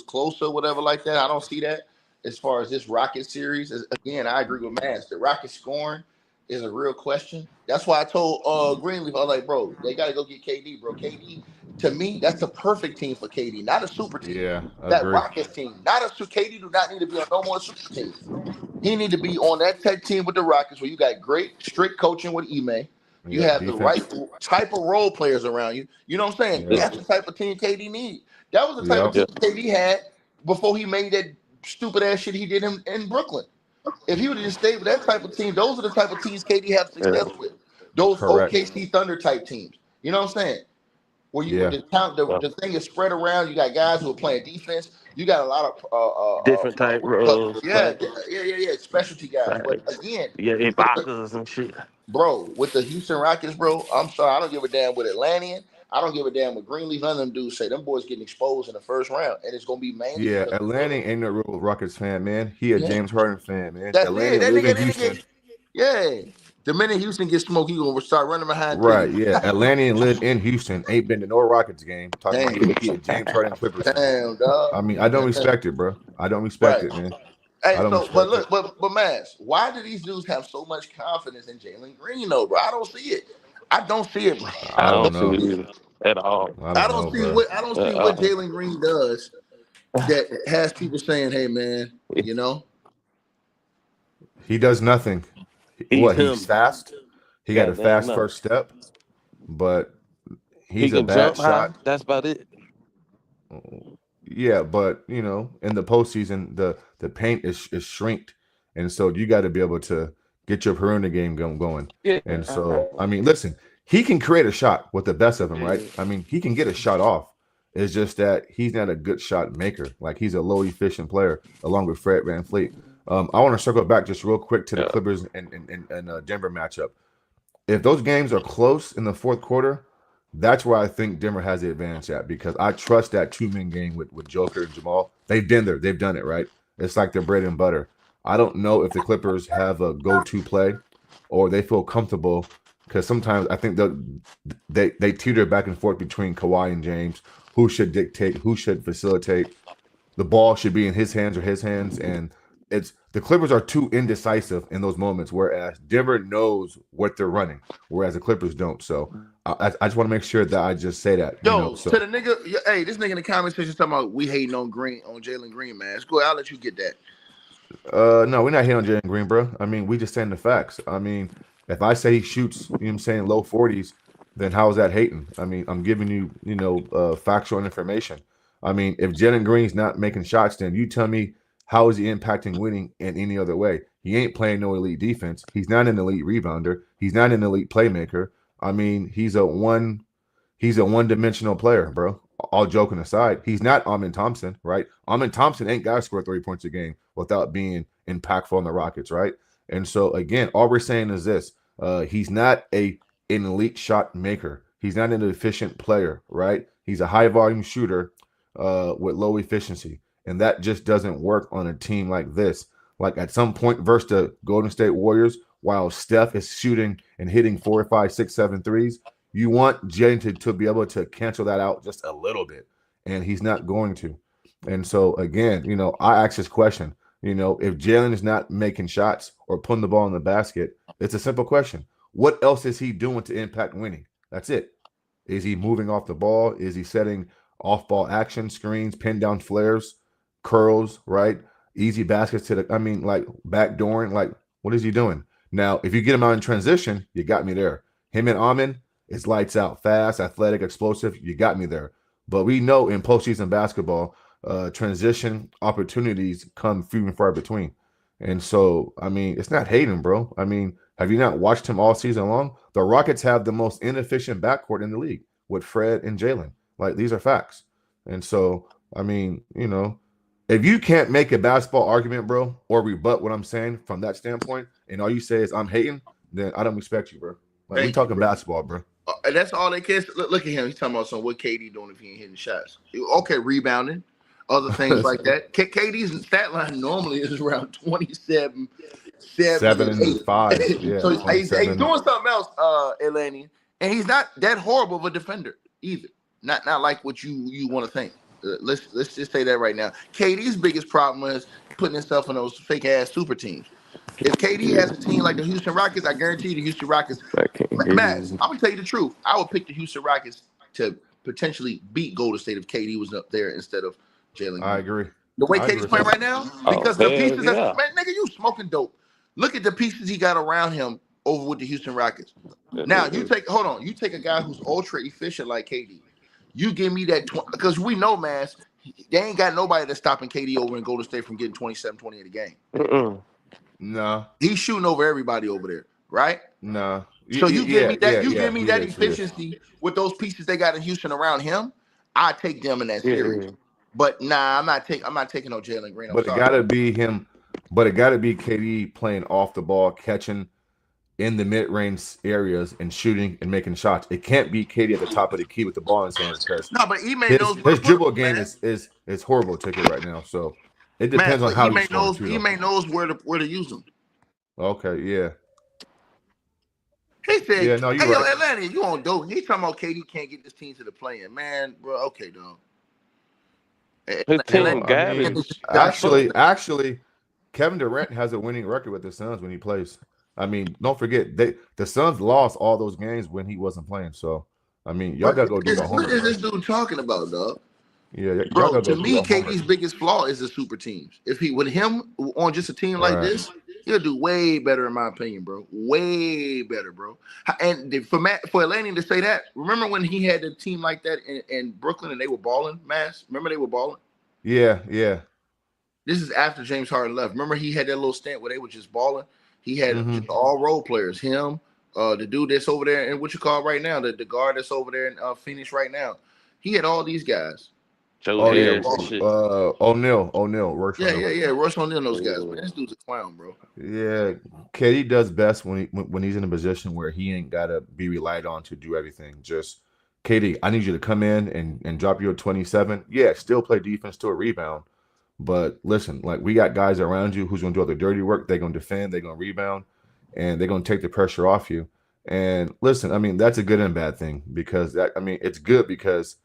close or whatever like that. I don't see that as far as this Rocket series. Again, I agree with Mass. The Rocket scoring is a real question. That's why I told Greenleaf, I was like, bro, they got to go get KD, bro. KD, to me, that's the perfect team for KD, not a super team. Yeah, that Rockets team, KD do not need to be on no more super teams. He need to be on that tech team with the Rockets where you got great strict coaching with Ime. You have defense. The right type of role players around you. You know what I'm saying? Yeah. That's the type of team KD need. That was the type of team KD had before he made that stupid ass shit he did in Brooklyn. If he would have just stayed with that type of team, those are the type of teams KD have success with. Those OKC Thunder type teams. You know what I'm saying? Where you the thing is spread around. You got guys who are playing defense. You got a lot of different type roles. Yeah. Specialty guys. But again, Ibaka's and shit. Bro, with the Houston Rockets, bro, I'm sorry, I don't give a damn with Atlantean. I don't give a damn what Greenleaf. None of them dudes say them boys getting exposed in the first round, and it's gonna be mainly. Yeah, Atlantean ain't no real Rockets fan, man. He a James Harden fan, man. That's it. That nigga. Yeah, the minute Houston gets smoked, he gonna start running behind. Right. Yeah, Atlantean lived in Houston, ain't been to no Rockets game. Talking about he a James Harden Clippers. Damn, dog. I mean, I don't respect it, bro. I don't respect it, man. Hey, but Mass, why do these dudes have so much confidence in Jalen Green, though, bro? I don't see it. Bro. I don't know it at all. I don't see what Jalen Green does that has people saying, "Hey, man, you know." He does nothing. He's fast. He got a fast first step, but he's a bad shot. That's about it. Yeah, but in the postseason, the the paint is shrinked, and so you got to be able to get your perimeter game going. Yeah. And so, I mean, listen, he can create a shot with the best of them, right? I mean, he can get a shot off. It's just that he's not a good shot maker. Like, he's a low efficient player along with Fred VanVleet. I want to circle back just real quick to the Clippers and Denver matchup. If those games are close in the fourth quarter, that's where I think Denver has the advantage at, because I trust that two-man game with Joker and Jamal. They've been there. They've done it, right? It's like their bread and butter. I don't know if the Clippers have a go-to play or they feel comfortable, because sometimes I think they teeter back and forth between Kawhi and James. Who should dictate? Who should facilitate? The ball should be in his hands or his hands, and it's the Clippers are too indecisive in those moments, whereas Denver knows what they're running, whereas the Clippers don't. So I just want to make sure that I just say that. To the nigga, hey, this nigga in the comment section talking about we hating on Jalen Green, man. Go ahead, I'll let you get that. No, we're not hitting on Jalen Green, bro. I mean, we just saying the facts. I mean, if I say he shoots, you know what I'm saying, low 40s, then how is that hating? I mean, I'm giving you, factual information. I mean, if Jalen Green's not making shots, then you tell me, how is he impacting winning in any other way? He ain't playing no elite defense. He's not an elite rebounder. He's not an elite playmaker. I mean, he's a one-dimensional player, bro. All joking aside, he's not Amin Thompson, right? Amin Thompson ain't got to score 3 points a game without being impactful on the Rockets, right? And so, again, all we're saying is this. He's not an elite shot maker. He's not an efficient player, right? He's a high-volume shooter with low efficiency. And that just doesn't work on a team like this. Like, at some point versus the Golden State Warriors, while Steph is shooting and hitting 4, 5, 6, 7 threes, you want Jalen to be able to cancel that out just a little bit. And he's not going to. And so, again, I ask this question. If Jalen is not making shots or putting the ball in the basket, it's a simple question. What else is he doing to impact winning? That's it. Is he moving off the ball? Is he setting off-ball action, screens, pin down flares, curls, right? Easy baskets backdooring. Like, what is he doing? Now, if you get him out in transition, you got me there. Him and Amin, it's lights out, fast, athletic, explosive. You got me there. But we know in postseason basketball, transition opportunities come few and far between. And so, I mean, it's not hating, bro. I mean, have you not watched him all season long? The Rockets have the most inefficient backcourt in the league with Fred and Jalen. Like, these are facts. And so, I mean, if you can't make a basketball argument, bro, or rebut what I'm saying from that standpoint, and all you say is I'm hating, then I don't respect you, bro. Like, we talking basketball, bro. And that's all they care. Look at him. He's talking about what KD doing if he ain't hitting shots. Okay, rebounding, other things like that. KD's stat line normally is around 27, 7 and 5. Yeah, so he's doing something else, Eleni, and he's not that horrible of a defender either. Not like what you want to think. Let's just say that right now. KD's biggest problem is putting himself in those fake ass super teams. If KD has a team like the Houston Rockets, I guarantee you the Houston Rockets. Matt, I'm gonna tell you the truth. I would pick the Houston Rockets to potentially beat Golden State if KD was up there instead of Jalen. I agree. The way KD's playing right now, because the pieces, man, nigga, you smoking dope. Look at the pieces he got around him over with the Houston Rockets. Now you take a guy who's ultra efficient like KD. You give me that, because we know, man, they ain't got nobody that's stopping KD over in Golden State from getting 27, 28 a game. No. He's shooting over everybody over there, right? No. So you give me that efficiency with those pieces they got in Houston around him. I take them in that series. But nah, I'm not taking no Jalen Green. But it gotta be him. But it gotta be KD playing off the ball, catching in the mid-range areas and shooting and making shots. It can't be KD at the top of the key with the ball in his hands, because but his dribble game is horrible ticket right now. So it depends on how he knows where to use them. Okay, yeah. He said, "Yeah, no, you're right. Atlanta, you on dope." He's talking about KD can't get this team to the play-in, man, bro. Okay, dog. His team garbage. Actually, Kevin Durant has a winning record with the Suns when he plays. I mean, don't forget, the Suns lost all those games when he wasn't playing. So, I mean, y'all gotta go do the homework. What is this dude talking about, dog? Yeah, bro. To me, KD's biggest flaw is the super teams. If he with him on just a team like this, he'll do way better, in my opinion, bro. Way better, bro. And for Atlanta to say that, remember when he had a team like that in Brooklyn and they were balling, Mass? Remember they were balling? Yeah, yeah. This is after James Harden left. Remember, he had that little stint where they were just balling. He had Mm-hmm. just all role players. Him, the dude that's over there, and what you call right now, the guard that's over there in Phoenix right now. He had all these guys. Joe Oh yeah, Harris and shit. O'Neal, Royce Yeah, O'Neal. Russ O'Neal and those guys. Man, this dude's a clown, bro. Yeah, KD does best when he's in a position where he ain't gotta be relied on to do everything. Just KD, I need you to come in and drop you a 27. Yeah, still play defense, still rebound. But listen, like we got guys around you who's gonna do all the dirty work. They're gonna defend, they're gonna rebound, and they're gonna take the pressure off you. And listen, I mean that's a good and bad thing because it's good because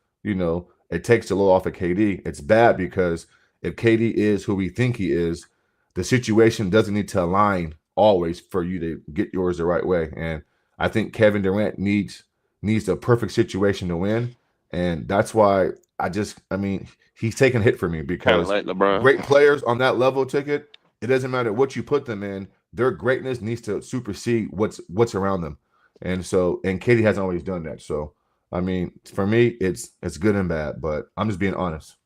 it takes a little off of KD. It's bad because if KD is who we think he is, the situation doesn't need to align always for you to get yours the right way. And I think Kevin Durant needs the perfect situation to win. And that's why he's taking a hit for me because like LeBron. Great players on that level ticket, it doesn't matter what you put them in, their greatness needs to supersede what's around them. And KD hasn't always done that. So, I mean, for me, it's good and bad, but I'm just being honest.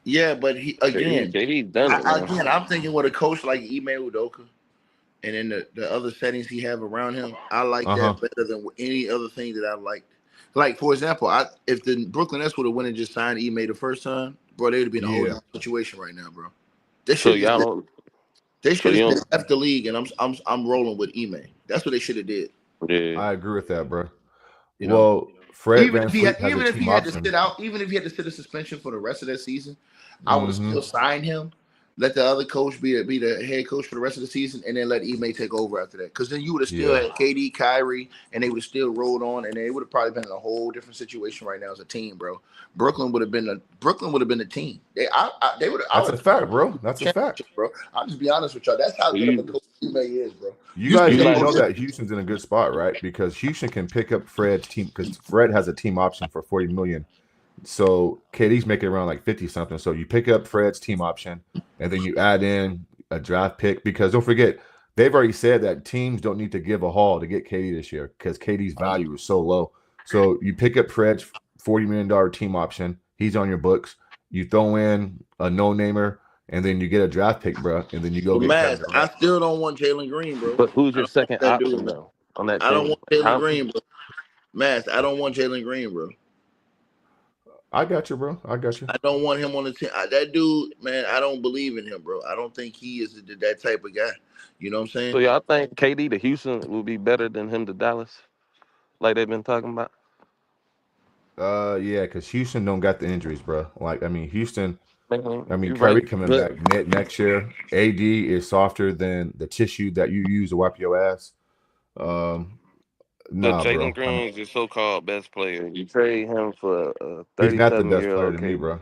Yeah, but KD done it, I'm thinking with a coach like Ime Udoka and then the other settings he have around him, I like that better than any other thing that I liked. Like, for example, if the Brooklyn Nets would have went and just signed Ime the first time, bro, they would have been in a whole different situation right now, bro. They should have left the league, and I'm rolling with Ime. That's what they should have did. Yeah. I agree with that, bro. Well, Fred even if he had to option. sit out, even if he had to sit a suspension for the rest of that season, I would still sign him. Let the other coach be the head coach for the rest of the season, and then let Ime take over after that. Because then you would have still had KD, Kyrie, and they would have still rolled on, and they would have probably been in a whole different situation right now as a team, bro. Brooklyn would have been the team. They would. That's a fact, bro. That's a fact, bro. I'll just be honest with y'all. That's how good of a coach Ime is, bro. You guys know that Houston's in a good spot, right? Because Houston can pick up Fred's team because Fred has a team option for $40 million. So KD's making around like 50 something. So you pick up Fred's team option and then you add in a draft pick because don't forget, they've already said that teams don't need to give a haul to get KD this year because KD's value is so low. So you pick up Fred's $40 million team option. He's on your books. You throw in a no-namer and then you get a draft pick, bro. And then you go get Matt, I still don't want Jalen Green, bro. But who's your second option, though, on that team? I don't want Jalen Green, bro. Matt, I don't want Jalen Green, bro. I got you, bro. I got you. I don't want him on the team. That dude, man, I don't believe in him, bro. I don't think he is that type of guy. You know what I'm saying? So y'all think KD to Houston will be better than him to Dallas, like they've been talking about? Yeah, because Houston don't got the injuries, bro. Like, I mean, Houston. Kyrie right, coming back next year. AD is softer than the tissue that you use to wipe your ass. But Jalen Green is your so-called best player. You trade him for a 37-year-old. He's not the best player to me, bro.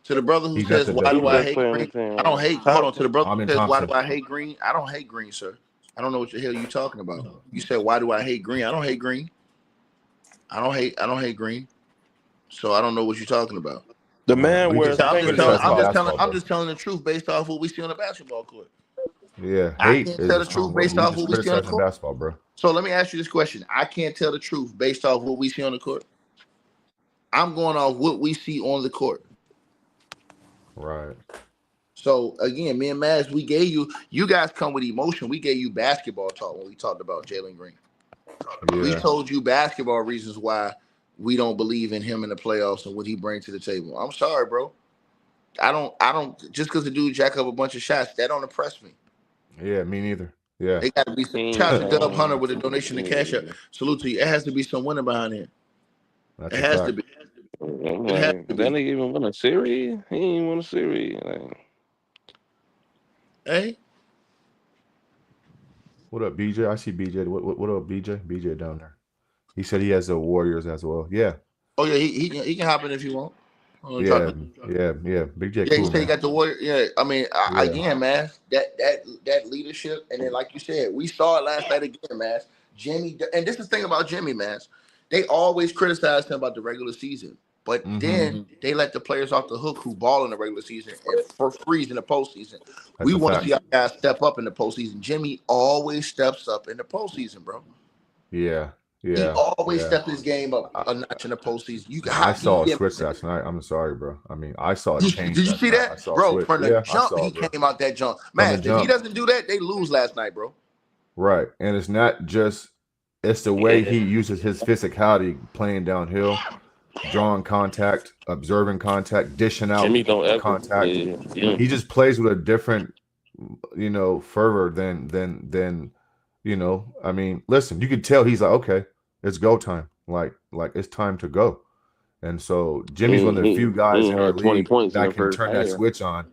To the brother who says, "Why do I hate Green?" I don't hate. Hold on. To the brother who says, "Why do I hate Green?" I don't hate Green, sir. I don't know what the hell you talking about. You said, "Why do I hate Green?" I don't hate Green. I don't hate Green. So I don't know what you're talking about. The man wears. I'm just telling the truth based off what we see on the basketball court. Yeah, I can't tell the truth based off what we see on the court. Basketball, bro. So let me ask you this question: I can't tell the truth based off what we see on the court. I'm going off what we see on the court. Right. So again, me and Maz, we gave you guys come with emotion. We gave you basketball talk when we talked about Jalen Green. Yeah. We told you basketball reasons why we don't believe in him in the playoffs and what he brings to the table. I'm sorry, bro. I don't just because the dude jack up a bunch of shots, that don't impress me. Yeah, me neither. Yeah. They got to be some shout out to Dub Hunter with a donation to Cash App. Salute to you. It has to be some winner behind it. It has to be. That nigga even won a series? He ain't won a series. Hey. What up, BJ? I see BJ. What up, BJ? BJ down there. He said he has the Warriors as well. Yeah. Oh yeah, he can hop in if you want. Yeah. Big J. Yeah, you say you got the Warrior. Yeah, I mean, again, man, that leadership, and then like you said, we saw it last night again, man. Jimmy, and this is the thing about Jimmy, man. They always criticize him about the regular season, but then they let the players off the hook who ball in the regular season and for freeze in the postseason. We want to see our guys step up in the postseason. Jimmy always steps up in the postseason, bro. Yeah. He Yeah, always yeah. stepped his game up a notch in the postseason. I saw a switch last night. I'm sorry, bro. I mean, I saw a change Did you last see night. I that, saw a bro? switch. From the Yeah, I jump, saw he it, bro. came out that jump. From the Man, if he jump. doesn't do that, they lose last night, bro. Right. And it's not just it's the way he uses his physicality playing downhill, drawing contact, observing contact, dishing out Jimmy don't ever. contact. Yeah. He just plays with a different, fervor than I mean, listen, you can tell he's like, okay, it's go time. Like it's time to go. And so Jimmy's one of the few guys in the 20 league points in that the can first turn that half. switch on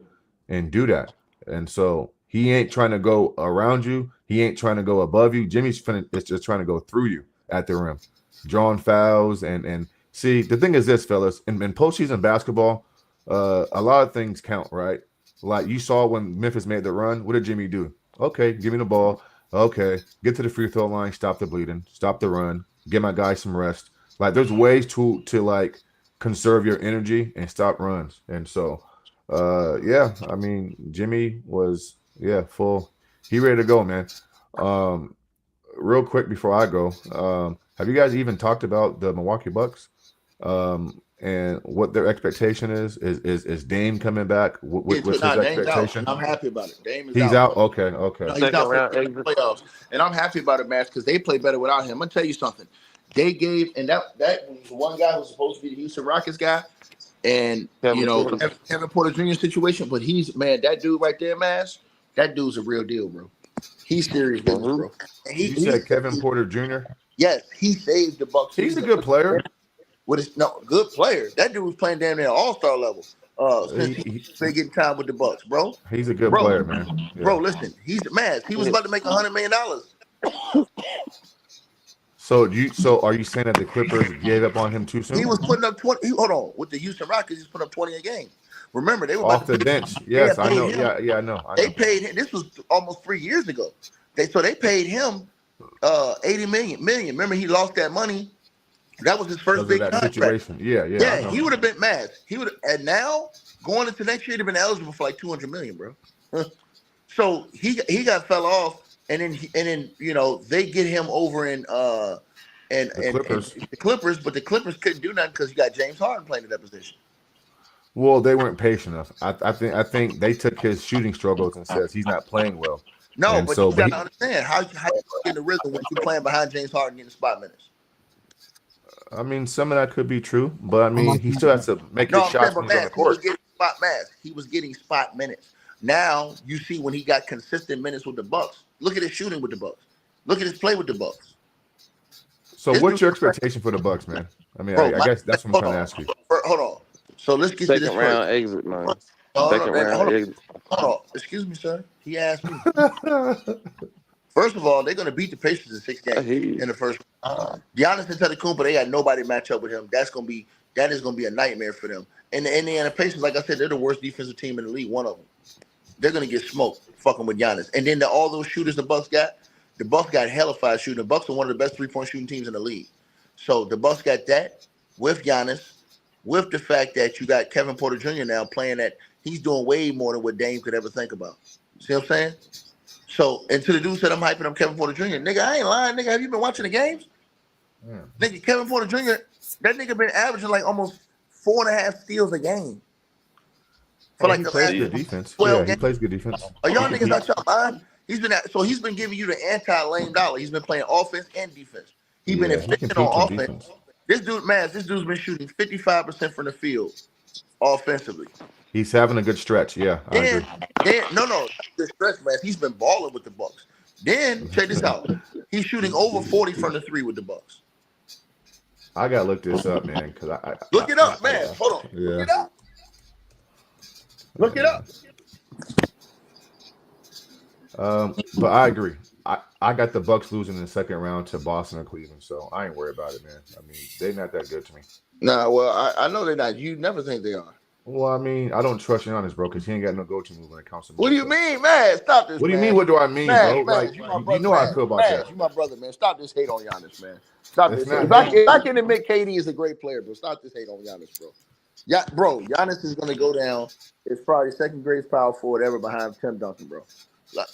and do that. And so he ain't trying to go around you. He ain't trying to go above you. Jimmy's is just trying to go through you at the rim, drawing fouls. And see, the thing is this, fellas, in postseason basketball, a lot of things count, right? Like you saw when Memphis made the run, what did Jimmy do? Okay, give me the ball. Okay, get to the free throw line, stop the bleeding, stop the run, give my guys some rest. Like there's ways to like conserve your energy and stop runs. And so yeah, I mean Jimmy was full. He ready to go, man. Real quick before I go, have you guys even talked about the Milwaukee Bucks? And what their expectation is? Is Dame coming back? What's his expectation? I'm happy about it. Dame is He's out. Okay. No, he's out for the playoffs, and I'm happy about it, man, because they play better without him. I'm gonna tell you something. They gave, and that was one guy who's supposed to be the Houston Rockets guy, and Kevin Porter Jr. situation. But that dude right there, Mass. That dude's a real deal, bro. He's serious business, bro. And you said Kevin Porter Jr.? Yes, he saved the Bucks. He's a good player. Good player. That dude was playing damn near All-Star level. Since he's been getting time with the Bucks, bro. He's a good player, man. Yeah. Bro, listen, he's mad. He was about to make $100 million. So are you saying that the Clippers gave up on him too soon? He was putting up 20. Hold on, with the Houston Rockets, he's putting up 20 a game. Remember, they were off the bench. Yes, I know. Yeah, I know. They paid him. This was almost 3 years ago. They paid him $80 million. Remember, he lost that money. That was his first big contract. Situation. Yeah. He would have been mad. And now going into next year, he'd have been eligible for like $200 million, bro. So he got fell off, and then they get him over in the Clippers, but the Clippers couldn't do nothing because you got James Harden playing in that position. Well, they weren't patient enough. I think they took his shooting struggles and says he's not playing well. No, and but you got to understand how you get in the rhythm when you're playing behind James Harden getting spot minutes. I mean, some of that could be true, but I mean, he still has to make his shots when he's on the court. He was getting spot minutes. Now you see when he got consistent minutes with the Bucks. Look at his shooting with the Bucks. Look at his play with the Bucks. So, what's your expectation for the Bucks, man? I mean, I guess that's what I'm trying to ask you. Hold on. So let's get to this round exit, man. Second round exit. Hold on. Excuse me, sir. He asked me. First of all, they're going to beat the Pacers in 6 games in the first round. Giannis Antetokounmpo, they got nobody match up with him. That is going to be a nightmare for them. And the Indiana Pacers, like I said, they're the worst defensive team in the league. One of them. They're going to get smoked fucking with Giannis. And then all those shooters the Bucks got hellified shooting. The Bucks are one of the best 3-point shooting teams in the league. So the Bucks got that with Giannis, with the fact that you got Kevin Porter Jr. now playing that he's doing way more than what Dame could ever think about. See what I'm saying? So, and to the dude said I'm hyping up Kevin Porter Jr. Nigga, I ain't lying, nigga. Have you been watching the games? Yeah. Nigga, Kevin Porter Jr., that nigga been averaging like almost 4.5 steals a game. For like he plays good defense. He plays good defense. Are y'all niggas not y'all mind? He's been giving you the anti-lame dollar. He's been playing offense and defense. He's been efficient on offense. This dude's been shooting 55% from the field offensively. He's having a good stretch. Yeah. Good stretch, man. He's been balling with the Bucks. Then check this out. He's shooting over 40 from the 3 with the Bucks. I gotta look this up, man. Because look it up, man. Hold on. Yeah. Look it up. But I agree. I got the Bucks losing in the second round to Boston or Cleveland, so I ain't worried about it, man. I mean, they're not that good to me. Nah, well, I know they're not. You never think they are. Well, I mean, I don't trust Giannis, bro, because he ain't got no go-to move when it comes to. What do you mean, man? Stop this. What do you mean? What do I mean, bro? Like, you know how I feel about that. You my brother, man. Stop this hate on Giannis, man. Stop this. If I can admit KD is a great player, bro, stop this hate on Giannis, bro. Yeah, bro. Giannis is gonna go down. It's probably second greatest power forward ever behind Tim Duncan, bro.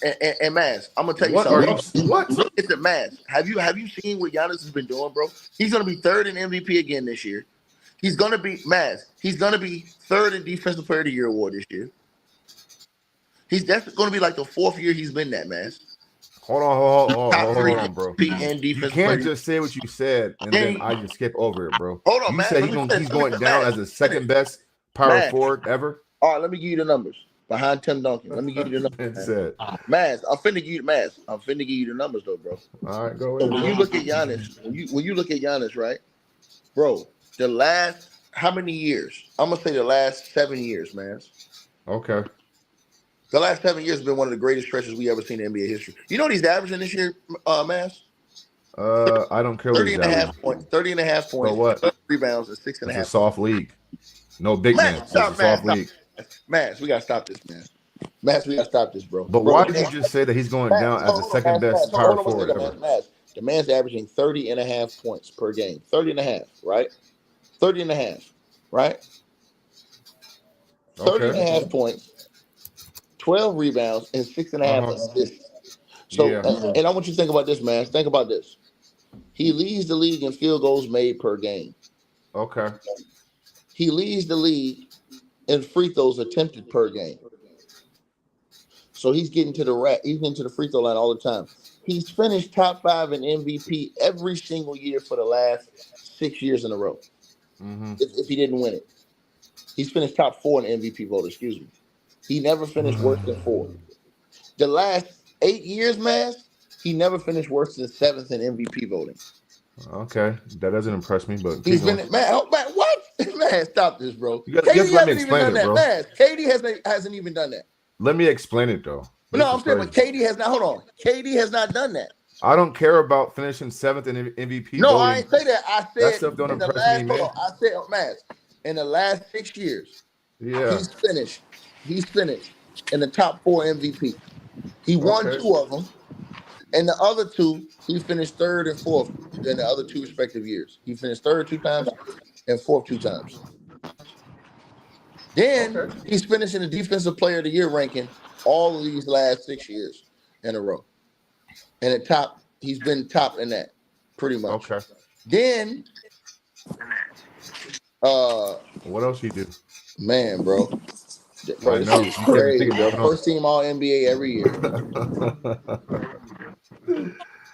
And Maz, I'm gonna tell you What are something. you? What? Look at the Maz. Have you seen what Giannis has been doing, bro? He's gonna be third in MVP again this year. He's gonna be Maz. He's gonna be third in Defensive Player of the Year award this year. That's gonna be like the fourth year he's been that, Maz. Hold on, Top three hold on, bro. MVP and You Defensive can't Player. just say what you said and then I just skip over it, bro. Hold on, you Maz. said he's going down as the second best power forward ever. All right, let me give you the numbers behind Tim Duncan. Let me give you the numbers. Maz, I'm finna give you the numbers though, bro. All right, go So ahead. when you look at Giannis, when you look at Giannis, right, bro, the last how many years? I'm gonna say the last 7 years, man. Okay. The last 7 years has been one of the greatest stretches we ever seen in NBA history. You know what he's averaging this year, Maz? I don't care what he's averaging. 30 and a half points, So what? rebounds, and 6.5. It's a soft league. No big man. It's a soft league. Maz, we gotta stop this, man. Maz, we gotta stop this, bro. But why did you just say that he's going down as the second best power forward ever? Maz, the man's averaging 30 and a half points per game. 30 and a half, right? 30 and a half, right? 30 and a half points, 12 rebounds, and 6.5 assists. So, and I want you to think about this, man. Think about this. He leads the league in field goals made per game. Okay. He leads the league in free throws attempted per game. So he's getting to the free throw line all the time. He's finished top 5 in MVP every single year for the last 6 years in a row. If he didn't win it. He's finished top 4 in MVP vote, excuse me. He never finished worse than 4. The last 8 years, man, he never finished worse than 7th in MVP voting. Okay, that doesn't impress me, but he's been what? Man, stop this, bro. You have to let me explain it, bro. Man, KD hasn't even done that. Let me explain it though. No, I'm saying, but KD has not. Hold on, KD has not done that. I don't care about finishing 7th in MVP. No, voting. I ain't say that. I said that stuff don't impress me, man. I said, man, in the last 6 years, he's finished in the top 4 MVP. He won 2 of them. And the other 2, he finished 3rd and 4th in the other 2 respective years. He finished 3rd 2 times and 4th 2 times. Then he's finishing the Defensive Player of the Year ranking all of these last 6 years in a row. And at top, he's been top in that pretty much. Okay. Then, what else he do? Man, bro. Crazy, bro. First team All NBA every year.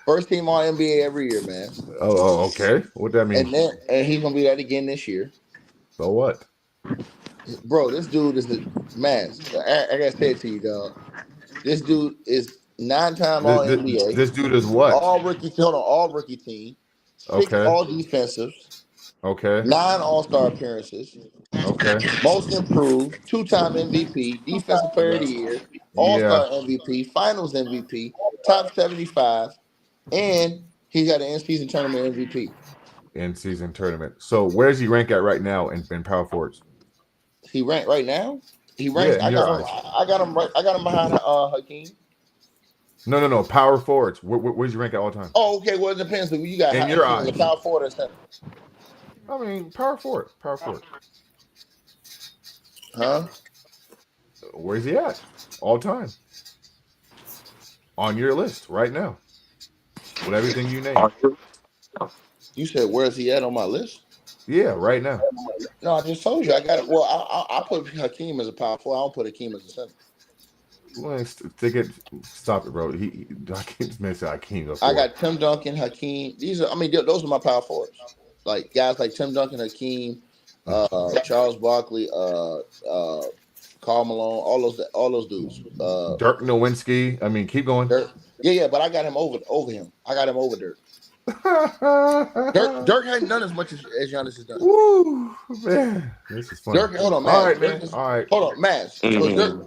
First team All NBA every year, man. Oh, okay. What that mean? And he's gonna be that again this year. So what? Bro, this dude is man. I gotta say it to you, dog. This dude is 9-time All NBA. This dude is what? All rookie team. 6 all defensives. Okay. 9 All-Star appearances. Okay. Most improved, 2-time MVP, Defensive Player of the Year, All-Star MVP, Finals MVP, top 75, and he got an in-season tournament MVP. In-season tournament. So where's he rank at right now in power forwards? He ranked right now? He ranks. Yeah, I got him behind Hakeem. No. Power forwards. Where's he rank at all time? Oh, okay. Well, it depends. You got in your eyes. The power forward or center. I mean, power forward. Huh? Where's he at? All time. On your list right now. With everything you name. You said where's he at on my list? Yeah, right now. No, I just told you. I got it. Well, I put Hakeem as a power forward. I don't put Hakeem as a center. Well, stop it, bro. Hakeem. I got Tim Duncan, Hakeem. Those are my power forwards. Like guys like Tim Duncan, Hakeem, Charles Barkley, Karl Malone, all those dudes. Dirk Nowitzki. I mean, keep going. Dirk. Yeah, but I got him over him. I got him over Dirk. Dirk hasn't done as much as Giannis has done. Woo, man. This is funny. Dirk, hold on, Maz. All right, man. All right. Hold on, Maz.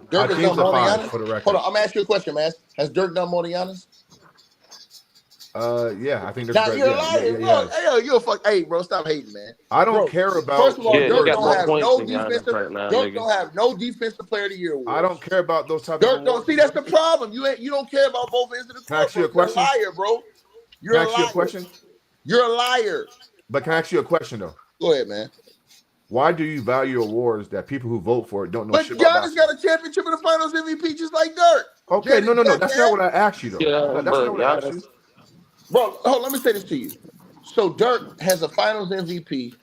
Dirk has done more than Giannis? For the record. Hold on, I'm going to ask you a question, Maz. Has Dirk done more than Giannis? Yeah, I think that's right. You're a liar, bro. Hey, you're a fuck. Hey, bro, stop hating, man. I don't care about. First of all, Dirk don't have no defensive. Dirk don't have no defensive player of the year award. I don't care about those type Dirk of don't see that's the problem. You don't care about both ends of the court. Can I ask you a question? You're a liar, bro. You're a liar. Can I ask you a question? You're a liar. But can I ask you a question though? Go ahead, man. Why do you value awards that people who vote for it don't know But shit about Giannis basketball? got a championship in the Finals MVP just like Dirk. Okay, no. Dirk That's had- not what I asked you, though. Yeah, That's but not what I asked you. Bro, hold on, let me say this to you. So Dirk has a Finals MVP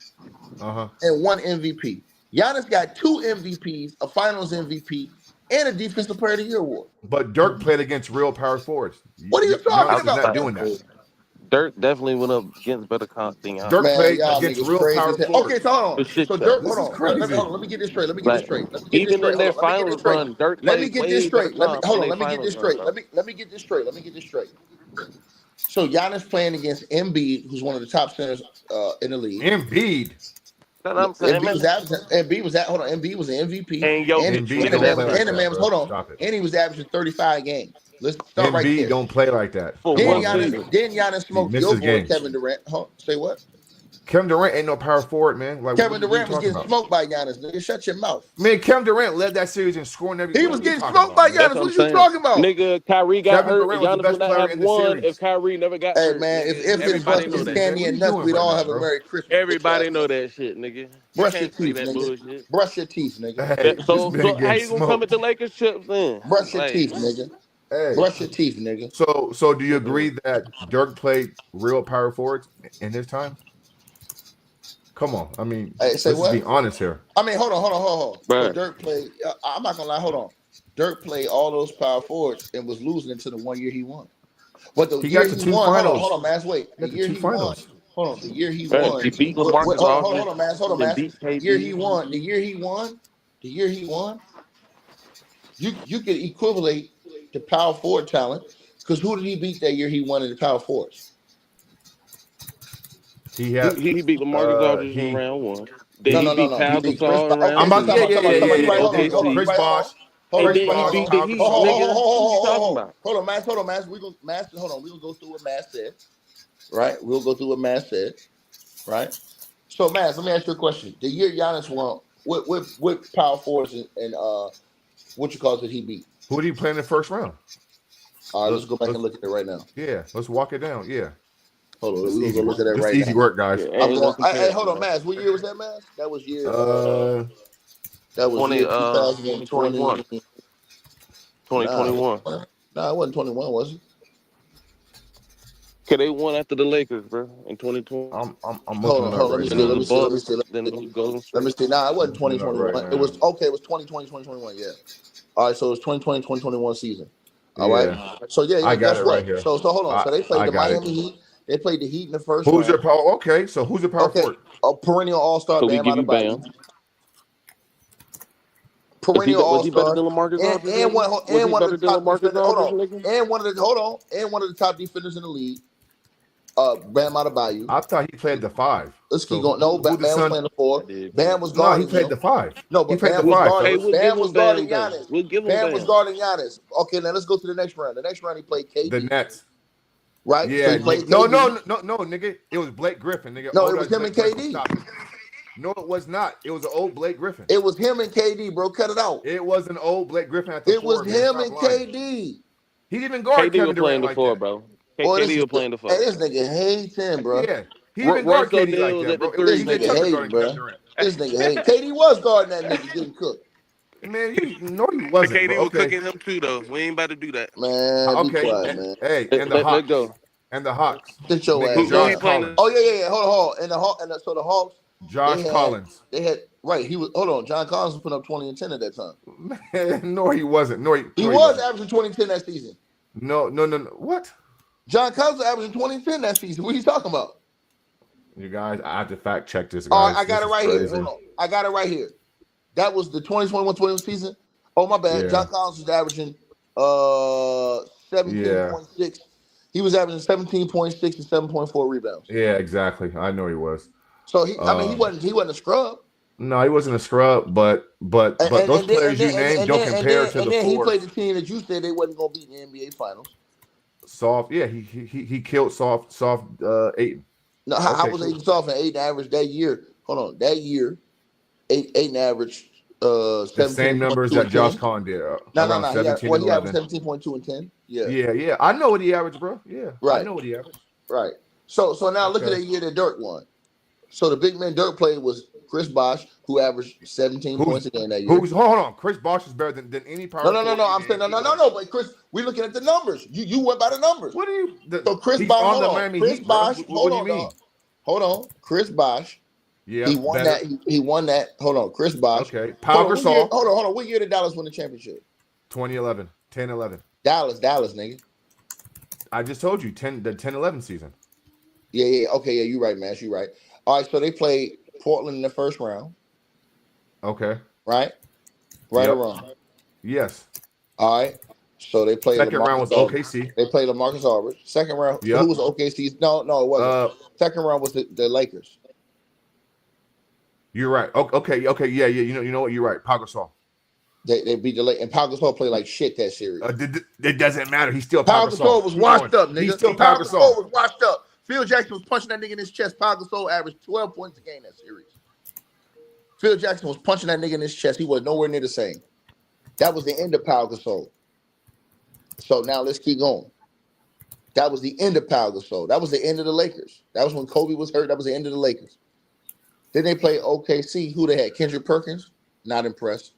and one MVP. Giannis got 2 MVPs, a Finals MVP, and a Defensive Player of the Year award. But Dirk played against real power forwards. What are you talking Giannis about? is not doing that. Dirk definitely went up against better comp than Giannis. Dirk Man, played y'all against niggas real crazy power as hell. forwards. Okay, so hold on. The shit So show. Dirk, This hold is on. crazy. Let me get this straight. Let me get this Like, straight. Let me get this even straight. in their Hold on. Let me get this finals straight. run, Dirk Let me played get way this better straight. Let me comp hold in on. their Let me get finals this run, straight. bro. Let me get this straight. Let me get this straight. So Giannis playing against Embiid, who's one of the top centers in the league. Embiid. That's what I'm saying, man. Embiid was hold on. Embiid was an MVP. And Jokic, And Embiid the don't man play was, like and the that, man was bro. hold on. Stop it. And he was averaging 35 games. Let's start right Embiid there. don't play like that. For Come Then on, one man. season. Giannis smoked your misses boy games. Kevin Durant. Say what? Kevin Durant ain't no power forward, man. Like, Kevin what are you Durant was talking getting about? smoked by Giannis. Nigga, shut your mouth. Man, Kevin Durant led that series in scoring every. He What was are you getting talking smoked about, by man? Giannis. That's what What I'm are you saying. talking about? Nigga, Kyrie got Kevin hurt, Durant and was the Giannis best would not player have in the won series. if Kyrie never got Hey hurt. man, Nigga. if it was Everybody busting know his that. candy What are and you nuts, doing we'd right all now, have a bro? Merry Christmas. Bitch Everybody ass know nigga. that shit, nigga. You Brush your can't say teeth, that nigga. bullshit. Brush your teeth, nigga. Hey, this So man how getting you gonna come at smoked. the Lakers chips then? Brush your Like, teeth, nigga. Hey, Brush your teeth, nigga. so do you agree that Dirk played real power forwards in his time? Come on, I mean, Hey, say let's just be what? honest here. I mean, hold on. So bruh. Dirk played. I'm not gonna lie. Hold on. Dirk played all those power forwards and was losing until the 1 year he won. But the He year got the he 2 won, finals. hold on, man. Wait. He The got the year 2 he won, finals. hold on. The year he Bruh, won. he beat Hold LaMarcus Aldridge. on, man. Hold on, Then man. beat The year he KD. won. The year he won. You could equivalent the power forward talent because who did he beat that year he won in the power forwards? He had He beat LaMarcus Aldridge in he. round one. Then he beat No. He Pau beat Chris. Gasol in Okay, I'm round so about two somebody, yeah. right? Hold on, OKC. Chris everybody, hold on. Bosh, And Chris then he Bosh, beat the Pau Heat, Gasol. nigga. What you talking about? Hold on, Mass. We gonna Mass. Hold on. We gonna go through what Mass said. Right. We'll go through what Mass said. Right. So, Mass, let me ask you a question. The year Giannis won, what power forwards and what you call did he beat? Who did he play in the first round? All right, let's go back and look at it right now. Let's walk it down. Yeah, Hold on, this is we're gonna easy go look work. at that This is right easy now. work, guys. Yeah, I'm ain't no going. Hey, comparison, hold on, bro. Mass. What year was that, Mass? That was year. 20 year 2020. 2021. Nah, 2021. it wasn't 21, was it? Cause they won after the Lakers, bro, in 2020. I'm Hold looking on, it up Let right me Then see. it was now. the Bucks. Then it was Golden Let me State. see. Nah, it wasn't I'm looking it up right 2021. It now. was okay. It was 2020, 2021. Yeah. All right. So it was 2020, 2021 season. All right. Yeah, So I got Guess it right what? here. So hold on. So they played I the got it. Miami Heat. They played the Heat in the first Who's your round. power? Okay, so who's your power Okay. forward? A perennial All-Star, So we Bam give you Adebayo. Bam. Perennial Was he better All-Star, than LaMarcus Aldridge, and nigga? Was he one of better the than top LaMarcus defenders. Hold Aldridge, on. nigga? And one of the top defenders in the league. Bam Adebayo. I thought he played the 5. Let's keep So going. No, who Bam the was son? playing the 4. I did play Bam the was No, he guarding played him. the 5. No, He but played the Bam was 5, Hey, bro. guarding. we'll Bam give was him guarding Bam though. Giannis. We'll give him Bam was Bam. guarding Giannis. Okay, now let's go to the next round. The next round he played The KD. Nets. Right? So Yeah, he played no, KD. nigga. It was Blake Griffin, nigga. No, it Old was ass him and Blake Griffin. KD. Stop it. No, it was not. It was an old Blake Griffin. It was him and KD, bro. Cut it out. It was an old Blake Griffin at the It was 4, man. him Stop and lying. KD. He didn't even guard KD was Kevin playing Durant the like four, that. bro. Boy, KD was playing the four. this nigga hates him, bro. Yeah, he didn't even Royce guard KD like O'Neal was that, at the bro. This three, PJ nigga nigga. Tucker hating, guarding Kevin bro. Durant. This nigga hate. KD was guarding that nigga getting cooked. Man, no, he wasn't, bro. KD was Okay, cooking him too, though. We ain't about to do that. Man, be okay. quiet, man. Hey, and the Let Hawks, go. nigga, Sit your ass Who he Josh down. playing? Oh Collins, yeah. Hold on. So the Hawks, Josh Collins. they had right. He was hold on. John Collins was putting up 20 and 10 at that time. Man, no, he wasn't. He was wasn't. averaging 20 and 10 that season. No. What? John Collins was averaging 20 and 10 that season. What are you talking about? You guys, I have to fact check this, guys. All right, I got This it right is here. crazy. Hold on. I got it right here. That was the 2021-22 season. Oh, my bad. Yeah. John Collins was averaging 17.6. He was averaging 17.6 and 7.4 rebounds. Yeah, exactly. I know he was. So he wasn't a scrub. No, he wasn't a scrub, but those players you named don't compare to the then he played fours. the team that you said they wasn't gonna beat in the NBA finals. Soft, yeah, he killed soft Ayton. No, I was 8 soft and 8 average that year. Hold on, that year, 8 and average. The same numbers that Josh Collins did. No. 17 and He averaged 11. 17.2 and 10. Yeah. Yeah. I know what he averaged, bro. Yeah, Right. I know what he averaged. Right. So now look at that year that Dirk won. So the big man Dirk played was Chris Bosh, who averaged 17 points a game that year. Hold on. Chris Bosh is better than any power. No. I'm saying no. But Chris, we're looking at the numbers. You went by the numbers. What do you? So Chris Bosh, on the Miami Chris Heat, Bosh, what do you mean? Hold on. Chris Bosh. Yeah, he won that. He won that. Hold on, Chris Bosh. Okay, Pau Gasol. Hold on. What year did Dallas win the championship? 2011, 10-11. Dallas, nigga. I just told you 10-11 season. Yeah. Okay, yeah, you're right, man. You're right. All right, so they played Portland in the first round. Okay. Right or wrong? Yes. All right. So they played. Second round was OKC. They played LaMarcus Aldridge. Second round, who was OKC? No, it wasn't. Second round was the Lakers. You're right. Okay. Yeah. You know what? You're right. Pau Gasol. They beat the Lakers, and Pau Gasol played like shit that series. It doesn't matter. He's still Pau Gasol was washed up, nigga. He's still Pau Gasol. Was washed up. Phil Jackson was punching that nigga in his chest. Pau Gasol averaged 12 points a game that series. Phil Jackson was punching that nigga in his chest. He was nowhere near the same. That was the end of Pau Gasol. So now let's keep going. That was the end of Pau Gasol. That was the end of the Lakers. That was when Kobe was hurt. That was the end of the Lakers. Then they played OKC. Who they had? Kendrick Perkins. Not impressed.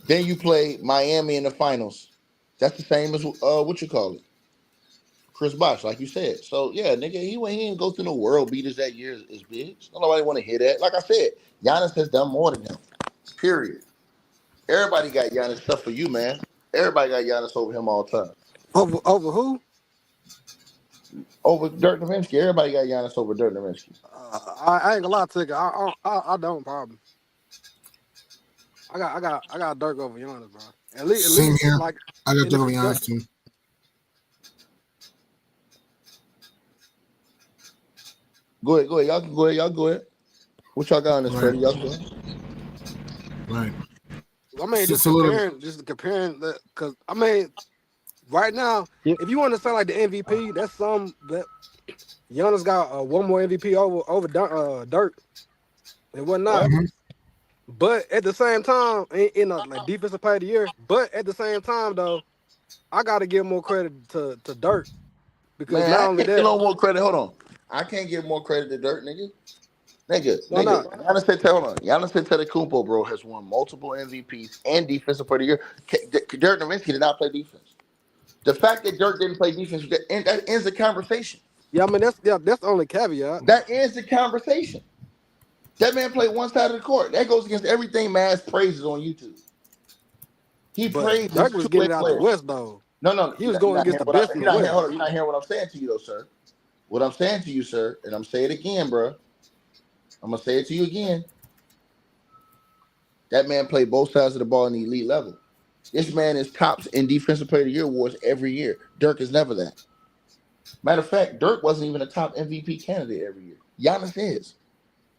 Then you play Miami in the finals. That's the same as what you call it, Chris Bosh, like you said. So yeah, nigga, he didn't go through no world beaters that year as big. So nobody want to hear that. Like I said, Giannis has done more than him. Period. Everybody got Giannis stuff for you, man. Everybody got Giannis over him all the time. Over who? Over Dirk Nowitzki. Everybody got Giannis over Dirk Nowitzki. I ain't gonna lie to you. I don't probably. I got Dirk over Giannis, bro. At least here. like I got Dirk over Giannis too. Go ahead. Y'all go ahead. What y'all got on this, Freddie? Y'all go ahead. Right. I mean, just comparing that, because I mean, right now, if you want to say like the MVP, that's some that Giannis got one more MVP over Dirk and whatnot. Mm-hmm. But at the same time, in like defensive player of the year. But at the same time, though, I gotta give more credit to Dirk because Man, not only that, more credit. Hold on, I can't give more credit to Dirk, nigga. Why not? Giannis Antetokounmpo, bro, has won multiple MVPs and defensive player of the year. Dirk Nowitzki did not play defense. The fact that Dirk didn't play defense, that ends the conversation. Yeah, I mean that's the only caveat. That ends the conversation. That man played one side of the court. That goes against everything Maz praises on YouTube. Praised Dirk was getting out the West though. No. He was going against the best in the West. Hold on, you're not hearing what I'm saying to you though, sir. What I'm saying to you, sir, and I'm saying it again, bro. I'm gonna say it to you again. That man played both sides of the ball in the elite level. This man is tops in defensive player of the year awards every year. Dirk is never that. Matter of fact, Dirk wasn't even a top MVP candidate every year. Giannis is.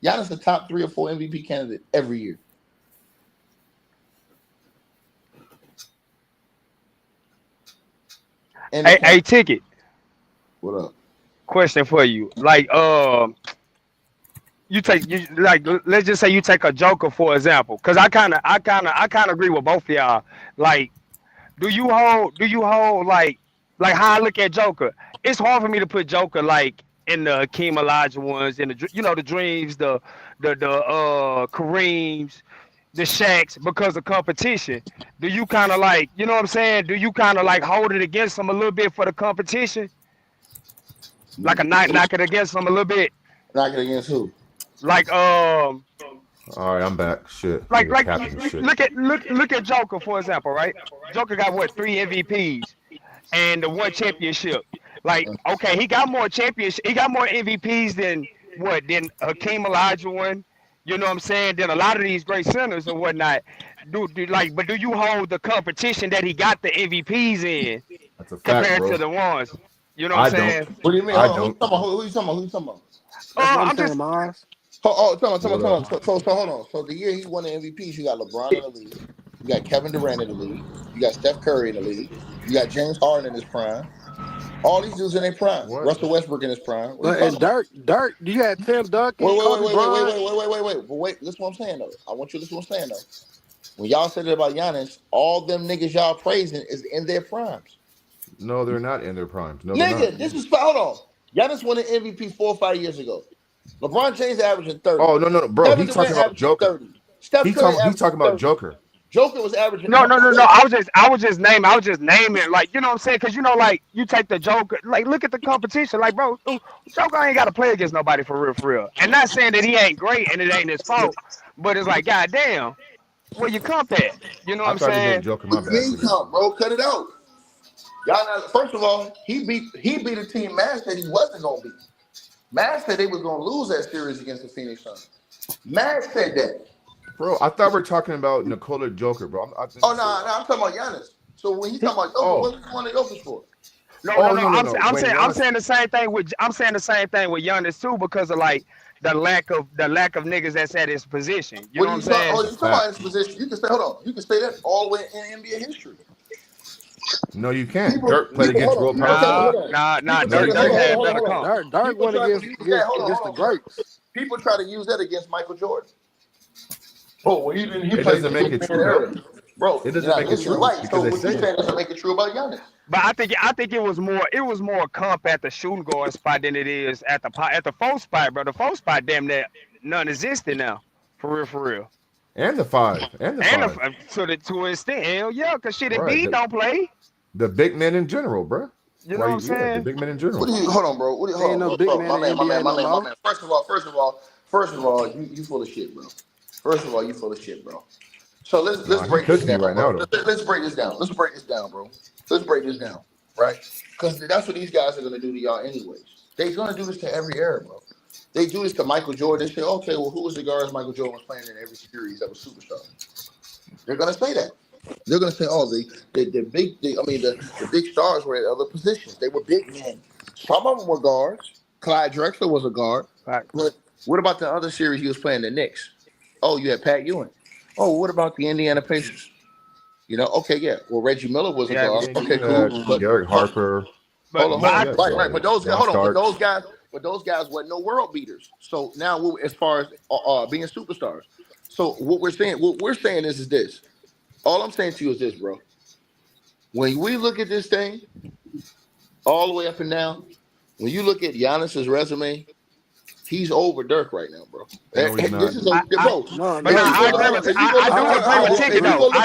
Giannis the top 3 or 4 MVP candidate every year. Hey, Ticket. What up? Question for you. Like, let's just say you take a Joker for example, because I kind of agree with both of y'all. Like, do you hold like how I look at Joker? It's hard for me to put Joker like in the Hakeem Olajuwons, in the the Dreams, the Kareems, the Shaqs, because of competition. Do you kind of like, you know what I'm saying? Do you kind of like hold it against them a little bit for the competition? Like knock it against them a little bit. Knock it against who? Like All right, I'm back. Shit. Like look at Joker for example, right? Joker got what, 3 MVPs and the 1 championship. Like, okay, he got more MVPs than Hakeem Olajuwon. You know what I'm saying? Than a lot of these great centers and whatnot. But do you hold the competition that he got the MVPs in? That's a fact, compared bro. to the ones? You know what I'm saying? What do you mean? I Who don't. you talking about? I'm just Mars. Hold on. So hold on. So the year he won the MVPs, you got LeBron in the league. You got Kevin Durant in the league. You got Steph Curry in the league. You got James Harden in his prime. All these dudes in their prime. What? Russell Westbrook in his prime. But and Dirk, you had Tim Duncan. Wait. Bryant. Listen what I'm saying though. I want you to listen what I'm saying though. When y'all said it about Giannis, all them niggas y'all praising is in their primes. No, they're not in their primes. No, Nigga, this is hold on. Giannis won an MVP 4 or 5 years ago. LeBron James averaging 30. Oh no, bro. Kevin He's talking Durant about Joker. 30. Steph Curry He's talking about 30. Joker. Joker was averaging. No. I was just naming, like, you know what I'm saying? Because, you know, like, you take the Joker, like, look at the competition. Like, bro, Joker ain't got to play against nobody for real. And not saying that he ain't great and it ain't his fault, but it's like, goddamn, where you comp at? You know what I'm I tried to make saying? Joker, my bad. Mean comp, bro. Cut it out. Y'all not, first of all, he beat a team Matt said he wasn't gonna beat. Matt said they was gonna lose that series against the Phoenix Suns. Matt said that. Bro, I thought we were talking about Nikola Joker, bro. I'm talking about Giannis. So when he talking about Joker, what do you want the Joker for? No. I'm saying the same thing with Giannis too, because of like the lack of niggas that's at his position. You know what I'm saying? You talking about his position? You can say, hold on. You can say that all the way in NBA history. No, you can't. Dirk played against Will Powell. Nah. Dirk had better comp. Dirk went against the greats. People try to use that against Michael Jordan. Oh, he it doesn't make it true, bro. It doesn't make it true. Right. So what you're saying doesn't make it true about Giannis. But I think it was more comp at the shooting guard spot than it is at the 4 spot, bro. The 4 spot damn near non-existent now. For real. And the 5. And the 5. To an extent, hell yeah, because shit, Embiid don't play. The big men in general, bro. You know what I'm saying? The big men in general. Hold on, bro. Hold on, my man. First of all, you full of shit, bro. You full of shit, bro. So let's break this down right now. Let's break this down. Let's break this down, bro. Let's break this down, right? Because that's what these guys are gonna do to y'all anyways. They're gonna do this to every era, bro. They do this to Michael Jordan. They say, okay, well, who was the guards Michael Jordan was playing in every series that was superstar? They're gonna say that. They're gonna say, oh, the big stars were at other positions. They were big men. Some of them were guards. Clyde Drexler was a guard. Right. But what about the other series he was playing, the Knicks? Oh, you had Pat Ewing. Oh, what about the Indiana Pacers? You know, okay, yeah. Well, Reggie Miller was a guard. Okay, cool. But Derek Harper. Right. But those guys weren't no world beaters. So now, as far as being superstars, so what we're saying is this. All I'm saying to you is this, bro. When we look at this thing, all the way up and down, when you look at Giannis's resume, he's over Dirk right now, bro. No, he's not. I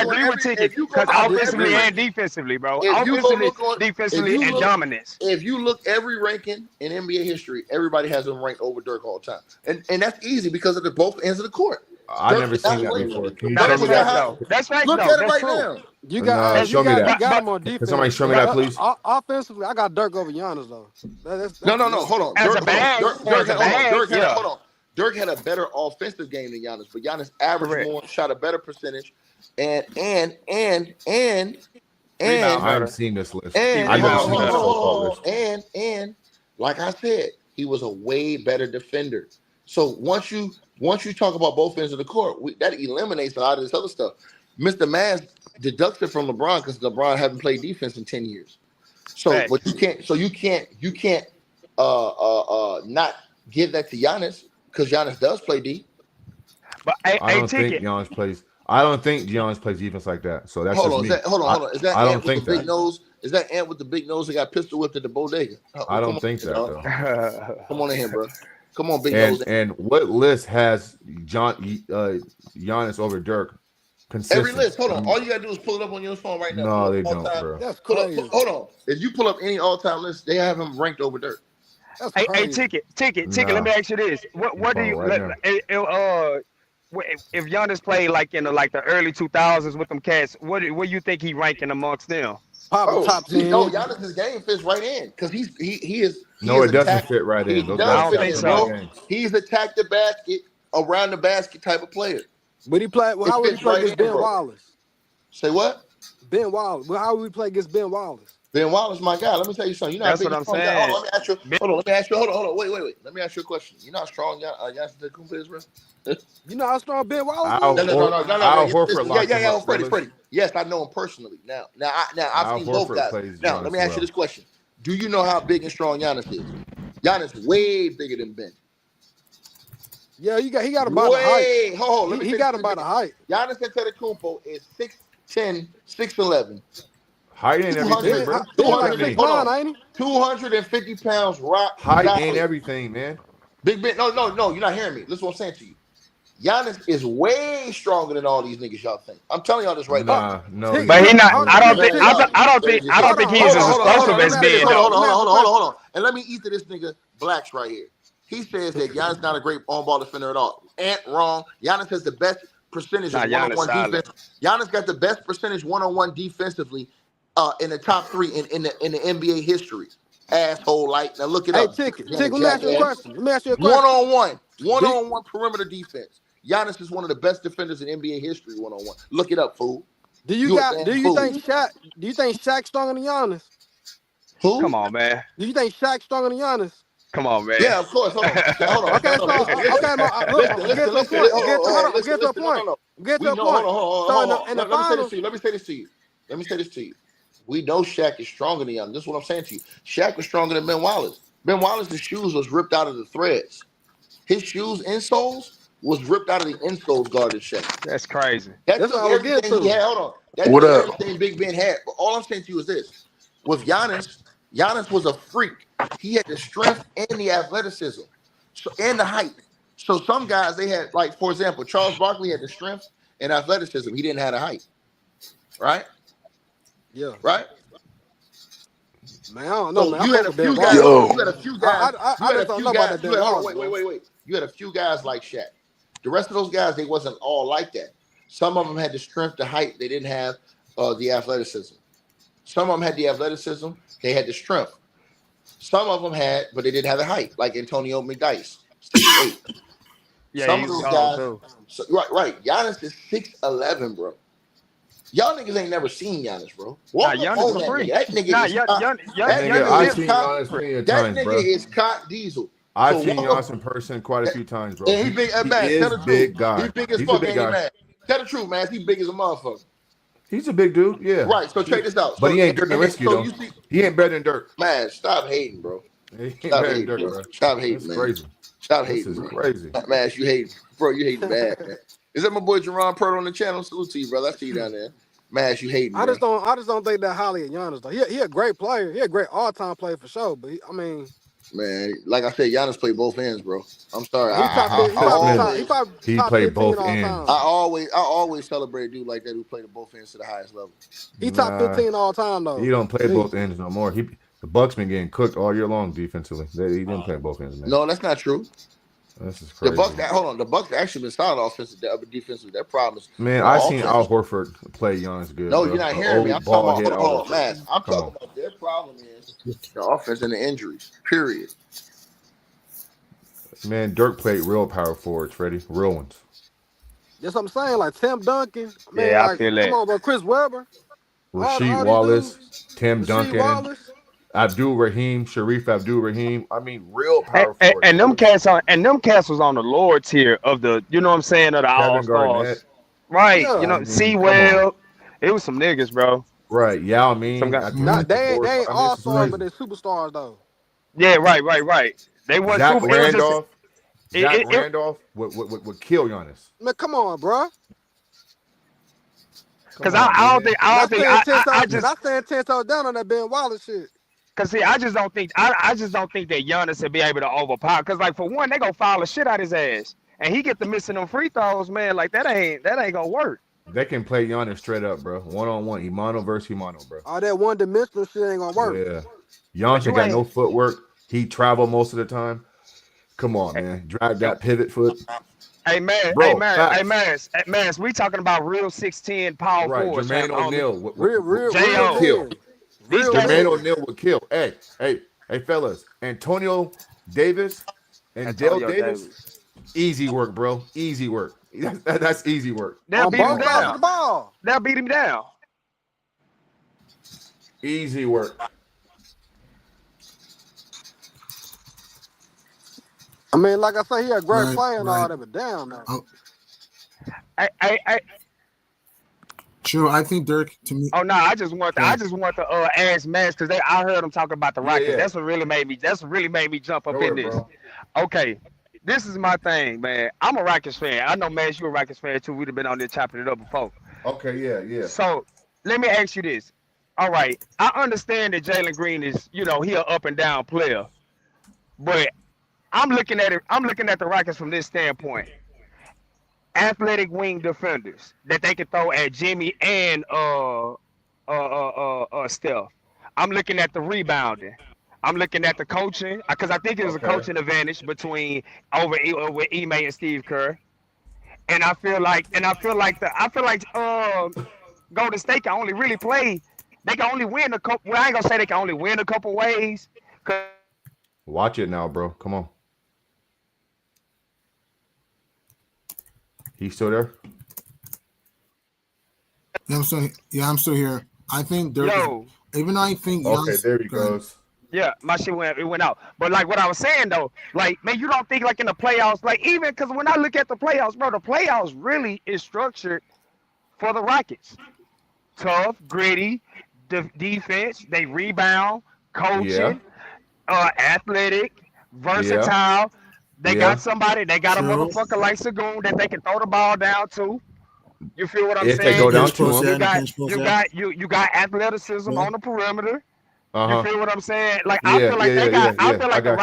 agree with Ticket because offensively and defensively, bro. Defensively, and dominance. If you look every ranking in NBA history, everybody has him ranked over Dirk all the time, and that's easy because of the both ends of the court. I never seen that before. That's right. Look at it right now. You got show me that. You got him on defense. Can somebody show me that, please? Offensively, I got Dirk over Giannis though. No. Hold on. Dirk had a better offensive game than Giannis, but Giannis averaged more, shot a better percentage, and I haven't seen this list. I never seen that so-called list. And like I said, he was a way better defender. So once you talk about both ends of the court, that eliminates a lot of this other stuff. Mr. Maz deducts it from LeBron because LeBron hasn't played defense in 10 years. So, but you can't not give that to Giannis because Giannis does play D. But I don't think Giannis plays defense like that. So that's hold on. Is that I don't Ant think with the big nose? Is that Ant with the big nose that got pistol whipped at the bodega? I don't think that though. Come on in here, bro. Come on, big nose. And what list has Giannis over Dirk? Consistent. Every list. Hold on. All you gotta do is pull it up on your phone right now. No, they don't, bro. That's crazy. Hold on. If you pull up any all-time list, they have him ranked over Dirk. Hey, Ticket. Let me ask you this: What do you if Giannis played like in the early 2000s with them cats? Where do you think he ranking amongst them? Probably top 10. No, Giannis's game fits right in because he is. No, it doesn't fit right in. I don't think so. He's attack the basket, around the basket type of player. But he played. Well, how would he play against Ben Wallace? Say what? Ben Wallace. Well, how would we play against Ben Wallace? Ben Wallace, my guy. Let me tell you something. That's what I'm saying. Let me ask you. Hold on. Wait. Let me ask you a question. You know how strong Giannis Antetokounmpo is, bro? You know how strong Ben Wallace is? No. Freddie. Yes, I know him personally. Now, I've seen both guys. Now, let me ask you this question. Do you know how big and strong Giannis is? Giannis is way bigger than Ben. Yeah, he got about a height. Hold on. He got about a height. Giannis Antetokounmpo is 6'10", 6'11". Height ain't everything, bro. 250 pounds. Height ain't everything, man. Big Ben. No, you're not hearing me. Listen to what I'm saying to you. Giannis is way stronger than all these niggas y'all think. I'm telling y'all this right now. No. But he not. Hold I on, don't think. Tiggy. I don't think he is as explosive as Ben though. Hold on. And let me eat to this nigga Blacks right here. He says that Giannis not a great on-ball defender at all. Wrong. Giannis has the best percentage of one-on-one defense. Giannis got the best percentage one-on-one defensively in the top 3 in the NBA history. Asshole, like now look it up. Hey, Tick, let me ask you a question. One-on-one perimeter defense. Giannis is one of the best defenders in NBA history. One-on-one. Look it up, fool. Do you think Shaq stronger than Giannis? Who? Come on, man. Do you think Shaq stronger than Giannis? Come on, man. Yeah, of course. Hold on. Okay, so get to a point. So in the finals, let me say this to you. We know Shaq is stronger than Giannis. This is what I'm saying to you. Shaq was stronger than Ben Wallace. Ben Wallace's shoes was ripped out of the threads. His shoes insoles was ripped out of the insoles guarded Shaq. That's crazy. That's all we get to. He had. Hold on. That's everything Big Ben had. But all I'm saying to you is this. With Giannis was a freak. He had the strength and the athleticism, and the height. So some guys, they had, like, for example, Charles Barkley had the strength and athleticism. He didn't have the height. Right? Yeah. Right? Man, I don't know, man. You had a few guys. You had a few guys. I just don't know about that. Wait. You had a few guys like Shaq. The rest of those guys, they wasn't all like that. Some of them had the strength, the height. They didn't have the athleticism. Some of them had the athleticism. They had the strength. Some of them had, but they didn't have the height, like Antonio McDyess, 6'8". Yeah, some of those guys. Right. Giannis is 6'11", bro. Y'all niggas ain't never seen Giannis, bro. Giannis is a freak. That nigga is Cot Diesel. I've seen Giannis in person quite a few times, bro. And he big, man. He Tell the is big truth. guy. He big as fuck, ain't he, man? Tell the truth, man. He big as a motherfucker. He's a big dude, yeah. Right. So check this out. But he ain't Dirk Nowitzki, though. He ain't better than Dirk. Man, stop hating, bro. He ain't better than Dirk, bro. Stop hating, man. Crazy. Stop hating. This is crazy. Man, you hate, bro. You hating bad, man. Is that my boy Jerron Purtle on the channel? Salute to you, brother. I see you down there. Man, you hating. I just don't think that highly of Giannis though. He a great player. He a great all-time player for sure. But man, like I said, Giannis played both ends, bro. I'm sorry. He played both ends. I always celebrate a dude like that who played both ends to the highest level. He top 15 all time though. He don't play both ends no more. The Bucks been getting cooked all year long defensively. He didn't play both ends, man. No, that's not true. This is crazy. The Bucks actually been solid offensively, defensively. Their problem is. Man, I seen Al Horford play Giannis good. No, bro. you're not hearing me. I'm talking about I'm talking about their problem is the offense and the injuries. Period. Man, Dirk played real power forwards, Freddie. Real ones. That's what I'm saying. Like Tim Duncan. Man, yeah, I feel that. Come on, bro. Chris Webber. Rasheed Wallace. Tim Duncan. Abdul Rahim, Sharif Abdul Rahim. I mean, real power forwards. And them cats was on the lower tier of the, you know what I'm saying, of the All-Stars. Right. Yeah. You know, Sewell. It was some niggas, bro. Right. Yao Ming. They ain't all-stars, but they're superstars though. Yeah, right. They weren't Zach super. Randolph. Zach Randolph would kill Giannis. Man, come on, bro. Because I stand 10 toes down on that Ben Wallace shit. Cause see, I just don't think that Giannis will be able to overpower. Cause like for one, they gonna foul the shit out his ass, and he get to missing them free throws, man. Like that ain't gonna work. They can play Giannis straight up, bro. 1-on-1, Imano versus Imano, bro. All that one-dimensional shit ain't gonna work. Yeah, Giannis ain't got no footwork. He travel most of the time. Come on, man. Drag that pivot foot. Hey man, we talking about real 6'10" power forwards. Jermaine O'Neal. Real kill. Jermaine O'Neal would kill. Hey, fellas. Antonio Davis and Dale Davis. Easy work, bro. Easy work. That's easy work. They'll beat him down. They'll beat him down. Easy work. I mean, like I say, he a great player and all that, but damn, man. True, I think Dirk to me. Oh no, I just want to ask Max because I heard him talking about the Rockets. Yeah. That's what really made me jump up in this. Bro. Okay, this is my thing, man. I'm a Rockets fan. I know, Max, you a Rockets fan too. We'd have been on there chopping it up before. Okay, yeah. So let me ask you this. All right, I understand that Jalen Green is, he an up and down player, but I'm looking at it. I'm looking at the Rockets from this standpoint. Athletic wing defenders that they can throw at Jimmy and Steph. I'm looking at the rebounding. I'm looking at the coaching because I think there's a Okay. coaching advantage between over Ime and Steve Kerr. And I feel like Golden State can only really play. They can only win a couple. Well, I ain't gonna say they can only win a couple ways. Watch it now, bro. Come on. He's still there? Yeah, I'm still here. I think Dirk. Even though I think. Okay, there he goes. Yeah, my shit went out. But like what I was saying though, like man, you don't think like in the playoffs, like even because when I look at the playoffs, bro, the playoffs really is structured for the Rockets. Tough, gritty, defense. They rebound, coaching, athletic, versatile. Yeah. They got somebody. They got a motherfucker like Sagoon that they can throw the ball down to. You feel what I'm saying? If they go down to him, you got athleticism on the perimeter. Uh-huh. You feel what I'm saying? Like I feel like the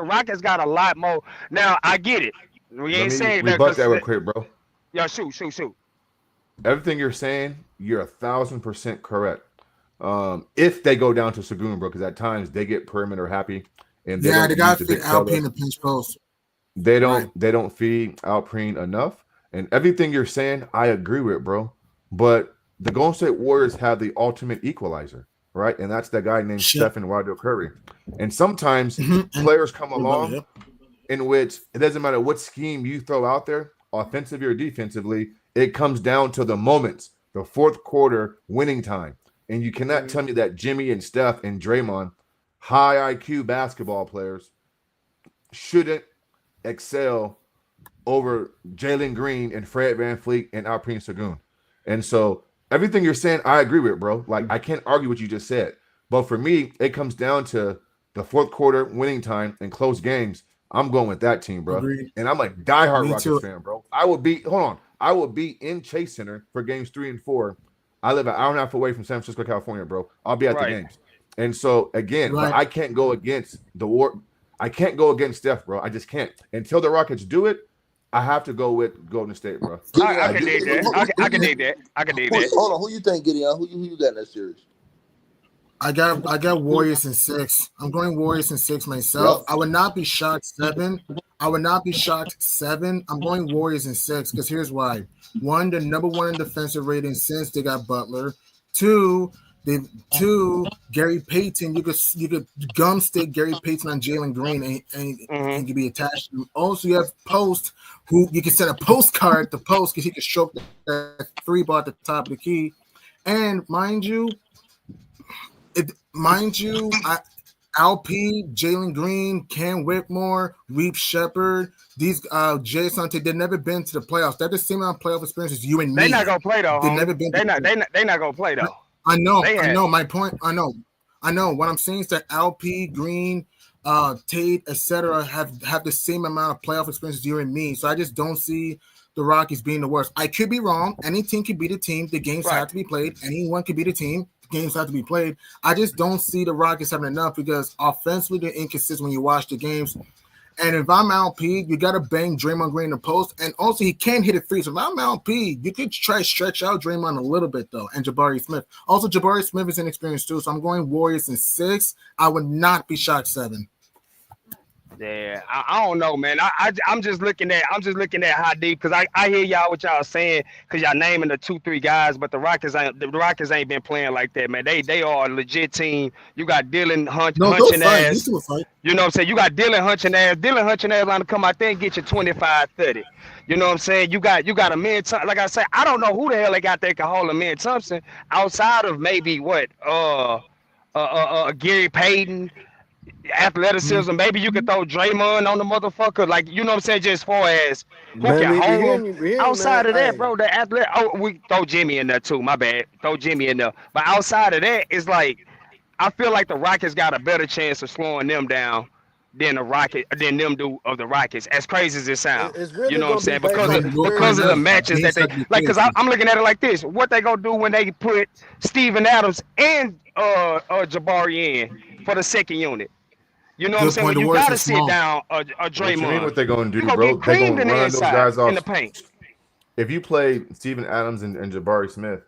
Rockets got a lot more. Now I get it. We ain't saying that. Rebut that real quick, bro. Yeah, shoot. Everything you're saying, you're 1,000% correct. If they go down to Sagoon, bro, because at times they get perimeter happy, and they got to fit Alpine the pinch post. They don't feed Alpine enough, and everything you're saying, I agree with, bro. But the Golden State Warriors have the ultimate equalizer, right? And that's that guy named Stephen Wardell Curry. And sometimes players come along in which it doesn't matter what scheme you throw out there, offensively or defensively. It comes down to the moments, the fourth quarter winning time. And you cannot tell me that Jimmy and Steph and Draymond, high IQ basketball players, shouldn't excel over Jalen Green and Fred VanVleet and Alperen Sengun. And so everything you're saying, I agree with, bro. Like, I can't argue what you just said. But for me, it comes down to the fourth quarter winning time and close games. I'm going with that team, bro. Agreed. And I'm a diehard Rockets too. fan, bro. I will be in Chase Center for games 3 and 4. I live an hour and a half away from San Francisco, California, bro. I'll be at the games. And so, again, but I can't go against the war. I can't go against Steph, bro. I just can't. Until the Rockets do it, I have to go with Golden State, bro. I can dig that. I can dig that. Hold on. Who you think, Gideon? Who you got in that series? I got Warriors in 6. I'm going Warriors in 6 myself. Yep. I would not be shocked 7. I'm going Warriors in 6 because here's why. 1, they're number 1 in defensive rating since they got Butler. 2, Gary Payton. You could gum stick Gary Payton on Jalen Green and could be attached to him. Also, you have Post, who you can send a postcard to Post because he can stroke that 3 ball at the top of the key. And mind you, Alp, Jalen Green, Cam Whitmore, Reep Shepard, these Jason, they've never been to the playoffs. They're the same amount of playoff experience as you and me. They're not gonna play though. They've never been. They're not gonna play though. I know. My point. I know. What I'm saying is that Alp, Green, Tate, etc. have the same amount of playoff experience as you and me. So I just don't see the Rockies being the worst. I could be wrong. Any team could beat a team. The games have to be played. Anyone could beat a team. Games have to be played. I just don't see the Rockets having enough because offensively they're inconsistent when you watch the games. And if I'm LP, you got to bang Draymond Green in the post. And also, he can't hit a free. So if I'm LP, you could try to stretch out Draymond a little bit, though, and Jabari Smith. Also, Jabari Smith is inexperienced, too. So I'm going Warriors in 6. I would not be shocked 7. Yeah, I don't know, man. I'm just looking at how deep because I hear y'all what y'all saying because y'all naming the 2-3 guys, but the Rockets ain't been playing like that, man. They are a legit team. You got Dylan hunching ass. You know what I'm saying? You got Dylan hunching ass. Dylan hunching ass going to come out there and get you 25-30. You know what I'm saying? You got a man. Like I said, I don't know who the hell they got there can hold a man Thompson outside of maybe Gary Payton. Athleticism, maybe you could throw Draymond on the motherfucker, like you know what I'm saying. Just as far as who can hold him. Outside of that, bro, the athlete. Oh, we throw Jimmy in there too. My bad, throw Jimmy in there. But outside of that, it's like I feel like the Rockets got a better chance of slowing them down than the Rockets. As crazy as it sounds, really you know what I'm saying? Because of the matches that they like. Because I'm looking at it like this: what they gonna do when they put Steven Adams and Jabari in for the second unit? You know what I'm Good saying? point. When The you Warriors gotta are sit small. down a What you mean? Draymond, What they gonna you do, gonna bro? get They creamed gonna in the run those inside guys in the off. paint. If you play Steven Adams and Jabari Smith,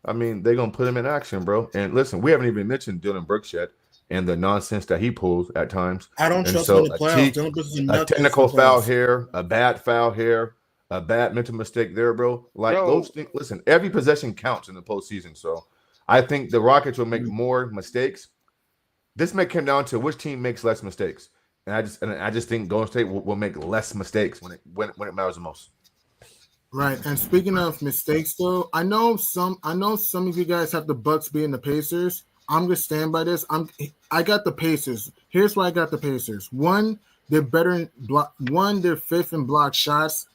I mean, they're gonna put him in action, bro. And listen, we haven't even mentioned Dylan Brooks yet and the nonsense that he pulls at times. I don't And trust him so in the playoffs. Dylan Brooks is a a nutcase in technical the foul playoffs. here, a bad foul here, a bad mental mistake there, bro. Like Yo. those things. Listen, every possession counts in the postseason. So I think the Rockets will make more mistakes. This may come down to which team makes less mistakes. And I just think Golden State will make less mistakes when it matters the most. Right. And speaking of mistakes, though, I know some of you guys have the Bucks being the Pacers. I'm gonna stand by this. I got the Pacers. Here's why I got the Pacers. One, they're better in block. One, they're fifth in block shots.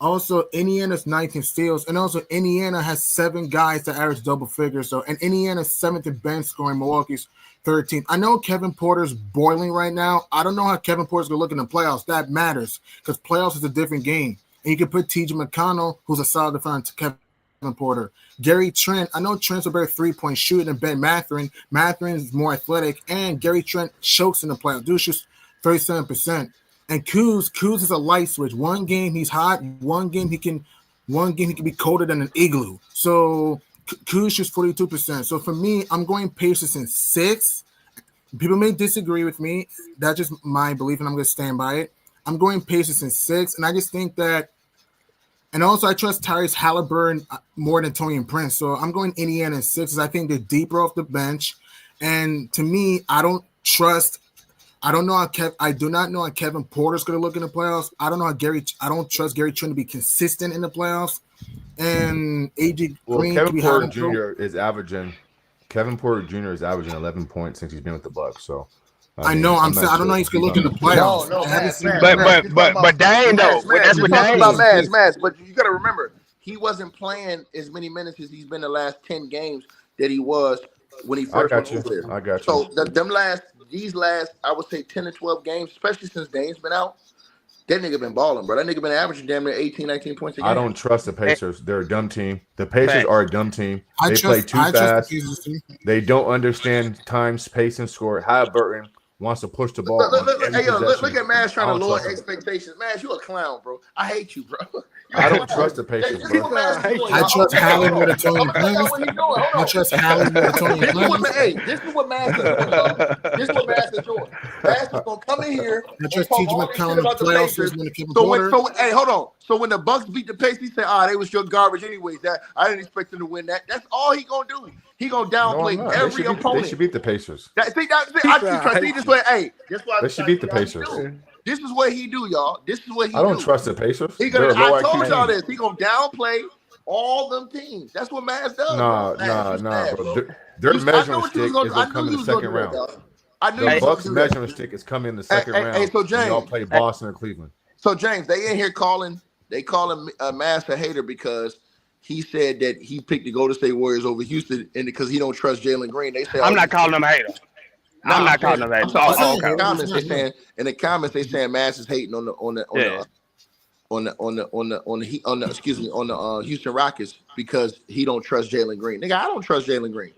Also, Indiana's ninth in steals, and also Indiana has 7 guys that average double figures. So, and Indiana's 7th in bench scoring. Milwaukee's 13th. I know Kevin Porter's boiling right now. I don't know how Kevin Porter's gonna look in the playoffs. That matters because playoffs is a different game. And you can put T.J. McConnell, who's a solid defender, to Kevin Porter. Gary Trent, I know Trent's a better three-point shooter than Ben Mathurin. Mathurin is more athletic, and Gary Trent chokes in the playoffs. Dude shoots 37%. And Kuz is a light switch. One game he's hot, one game he can be colder than an igloo. So Kuz shoots 42%. So for me, I'm going Pacers in 6. People may disagree with me. That's just my belief, and I'm going to stand by it. I'm going Pacers in 6, and I just think that. And also, I trust Tyrese Halliburton more than Taurean Prince. So I'm going Indiana in 6 because I think they're deeper off the bench. And to me, I do not know how Kevin Porter's going to look in the playoffs. I don't trust Gary Trent to be consistent in the playoffs. And AJ Green Kevin Porter Jr. is averaging 11 points since he's been with the Bucks. So I know. I don't know how he's going to look in the playoffs. No, but Dane though. That's what Dane about Maz. But you got to remember, he wasn't playing as many minutes as he's been the last 10 games that he was when he first went over there. I got you. So these last, I would say 10 to 12 games, especially since Dane's been out, that nigga been balling, bro. That nigga been averaging damn near 18, 19 points a game. I don't trust the Pacers. They're a dumb team. The Pacers are a dumb team. They play too fast. They don't understand time, space, and score. Halliburton wants to push the ball. Look at Maz trying to lower expectations. Maz, you a clown, bro. I hate you, bro. I don't trust the Pacers, bro. I trust Hallie more than Taurean Prince. I trust Hallie more than Taurean Prince. This is what Maz is doing. This is what Maz is doing. Maz is going to come in here. I trust T.J. McConnell in the playoffs. Hey, hold on. So when the Bucks beat the Pacers, he said, they was your garbage anyways. That I didn't expect them to win that. That's all he going to do. He going to downplay every opponent. They should beat the Pacers. I see this way. Hey, they should beat the Pacers. This is what he do, y'all. This is what he do. I don't trust the Pacers. I told y'all this. He gonna downplay all them teams. That's what Maz does. Nah, bro. Their measuring stick is gonna come in the second round. The Bucks measuring stick is coming in the second round. Hey, so James, y'all play Boston or Cleveland. So James, they in here calling Maz a hater because he said that he picked the Golden State Warriors over Houston, and because he don't trust Jalen Green. They say I'm not calling him a hater. I'm not calling him that. In the comments, they saying Maz is hating on the Houston Rockets because he don't trust Jalen Green. Nigga, I don't trust Jalen Green.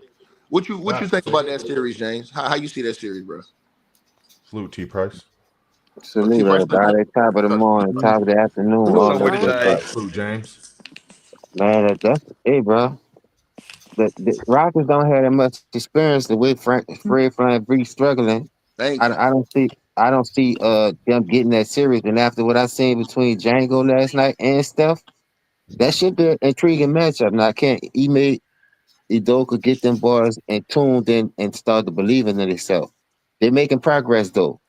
What you think about that series, James? How you see that series, bro? Salute T Price. Salute everybody. Top of the morning, top of the afternoon. Salute James. Man, hey, bro. The Rockets don't have that much experience the way Fred VanVleet struggling. I don't see them getting that serious. And after what I seen between Django last night and Steph, that should be an intriguing matchup. Now Ime Udoka get them boys and tuned in and start to believe in themselves. They're making progress though.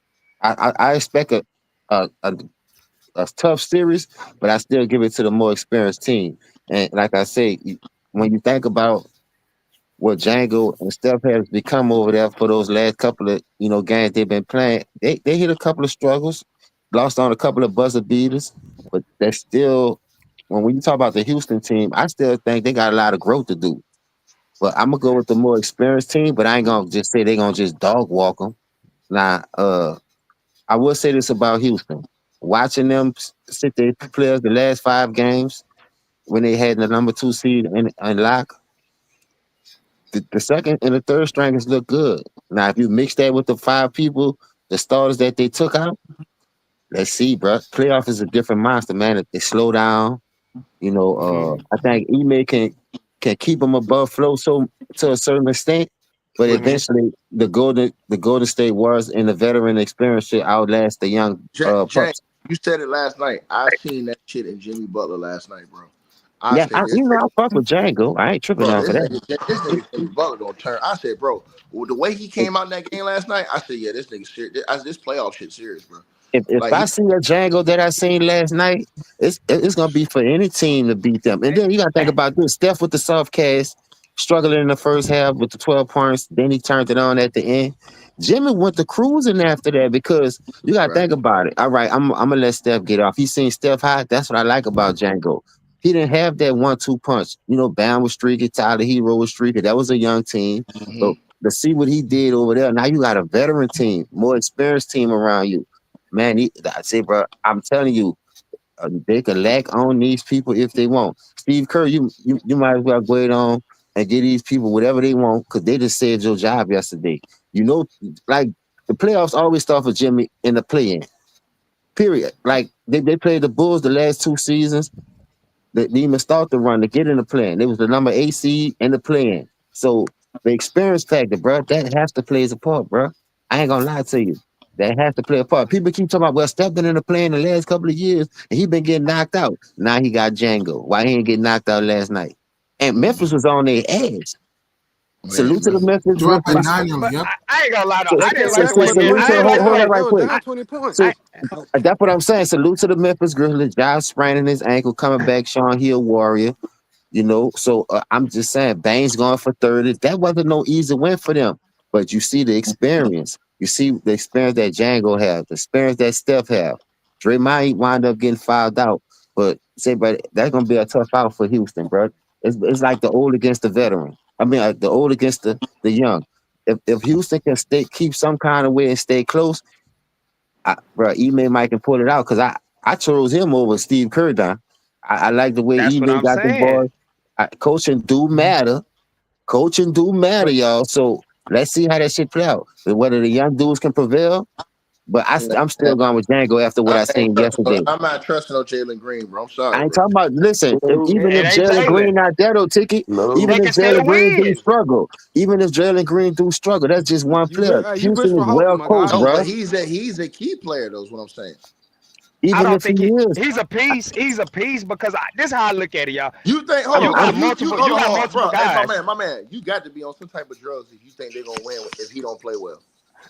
I expect a tough series, but I still give it to the more experienced team. And like I say, when you think about what Django and Steph has become over there for those last couple of games they've been playing, they hit a couple of struggles, lost on a couple of buzzer beaters, but they're still. When you talk about the Houston team, I still think they got a lot of growth to do. But I'm gonna go with the more experienced team, but I ain't gonna just say they're gonna just dog walk them. Now, I will say this about Houston: watching them sit their players the last 5 games when they had the number 2 seed in lock. The second and the third stringers look good. Now, if you mix that with the 5 people the starters that they took out. Let's see, bro. Playoff is a different monster, man. If they slow down, I think Ime can keep them above flow so to a certain extent, but eventually the Golden State Warriors and the veteran experience should outlast the young James, pups. you said it last night. I seen that shit in Jimmy Butler last night, bro. I fuck with Django. I ain't tripping off of that. This nigga Jimmy Butler gonna turn. I said, bro, the way he came out in that game last night, I said, yeah, this nigga serious. This playoff shit serious, bro. If I see a Django that I seen last night, it's gonna be for any team to beat them. And then you gotta think about this: Steph with the soft cast, struggling in the first half with the 12 points. Then he turned it on at the end. Jimmy went to cruising after that because you gotta think about it. All right, I'm gonna let Steph get off. He's seen Steph high. That's what I like about Django. He didn't have that 1-2 punch. Bam was streaky, Tyler Hero was streaky. That was a young team. But to see what he did over there, now you got a veteran team, more experienced team around you. Man, I say, bro, I'm telling you, they can lack on these people if they want. Steve Kerr, you might as well go ahead on and get these people whatever they want because they just saved your job yesterday. Like the playoffs always start for Jimmy in the play-in. Period. Like they played the Bulls the last 2 seasons. They didn't even start the run to get in the play-in. It was the number 8 seed in the play-in. So the experience factor, bro, that has to play a part, bro. I ain't gonna lie to you. That has to play a part. People keep talking about, well, Steph been in the play in the last couple of years, and he been getting knocked out. Now he got Django. Why he ain't get knocked out last night? And Memphis was on their ass. Salute to the Memphis. I ain't gonna lie to you. I didn't like hold on right quick. 20 points. So that's what I'm saying. Salute to the Memphis Grizzlies. Josh spraining his ankle, coming back. Sean Hill Warrior. So I'm just saying, Baines going for 30. That wasn't no easy win for them. But you see the experience. You see the experience that Django have, the experience that Steph have. Dre might wind up getting fouled out, but that's gonna be a tough out for Houston, bro. It's like the old against the veteran. I mean, like the old against the young. If Houston can keep some kind of way and stay close, bro, Ime might can pull it out because I chose him over Steve Kerr. I like the way Ime got the ball. Coaching do matter. Y'all. So let's see how that shit play out. Whether the young dudes can prevail, but I'm still going with Django after what I seen yesterday. I'm not trusting no Jalen Green, bro. I'm sorry. I ain't talking about. Listen, even if Jalen Green not that old ticket, even if Jalen Green do struggle, that's just one player. Houston is well coached, bro. But he's a key player, though. Is what I'm saying. I don't think he's a piece. He's a piece because this is how I look at it, y'all. You think? You got multiple guys. Hey, my man, you got to be on some type of drugs if you think they're gonna win if he don't play well.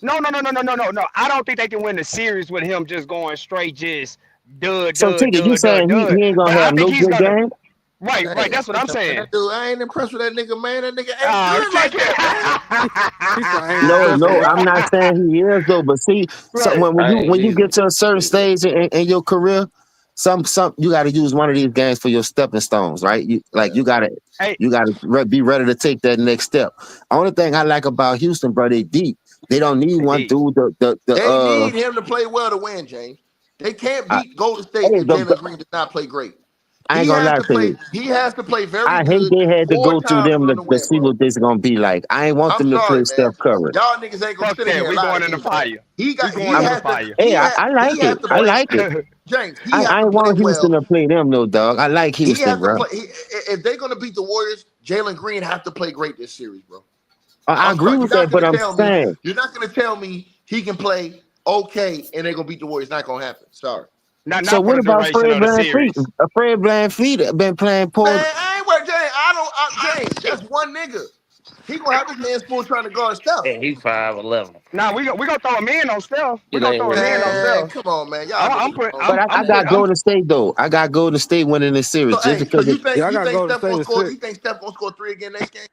No. I don't think they can win the series with him just going straight, just dud. So, Tigger, you saying he ain't gonna have no good game? Right. That's what I'm saying. Dude, I ain't impressed with that nigga, man. That nigga ain't good like that. No, I'm not saying he is though. But see, so when you get to a certain stage in your career, some you got to use one of these games for your stepping stones, right? You got to be ready to take that next step. Only thing I like about Houston, bro, they deep. They don't need one dude. They need him to play well to win, James. They can't beat Golden State and Jalen Green does not play great. I ain't gonna lie to you. He has to play very good. I hate they had to go through them to see what this is gonna be like. I ain't want them to play Steph Curry. Y'all niggas ain't gonna sit in here. We going in the fire. He has to. Hey, I like it. I like it. James, I ain't want Houston to play them, no dog. I like Houston, bro. If they're gonna beat the Warriors, Jalen Green have to play great this series, bro. I agree with that, but I'm saying you're not gonna tell me he can play okay and they're gonna beat the Warriors. Not gonna happen. Sorry. So what about Fred VanVleet? Fred VanVleet been playing poor. Man, I ain't worried, James. That's one nigga. He gonna have his hands full trying to guard Steph. Yeah, he's 5'11". Nah, we gonna throw him in on Steph. We gonna throw him in on Steph. Come on, man. I got Golden State though. I got Golden State winning this series just because. You think Steph gonna score 3 again next game?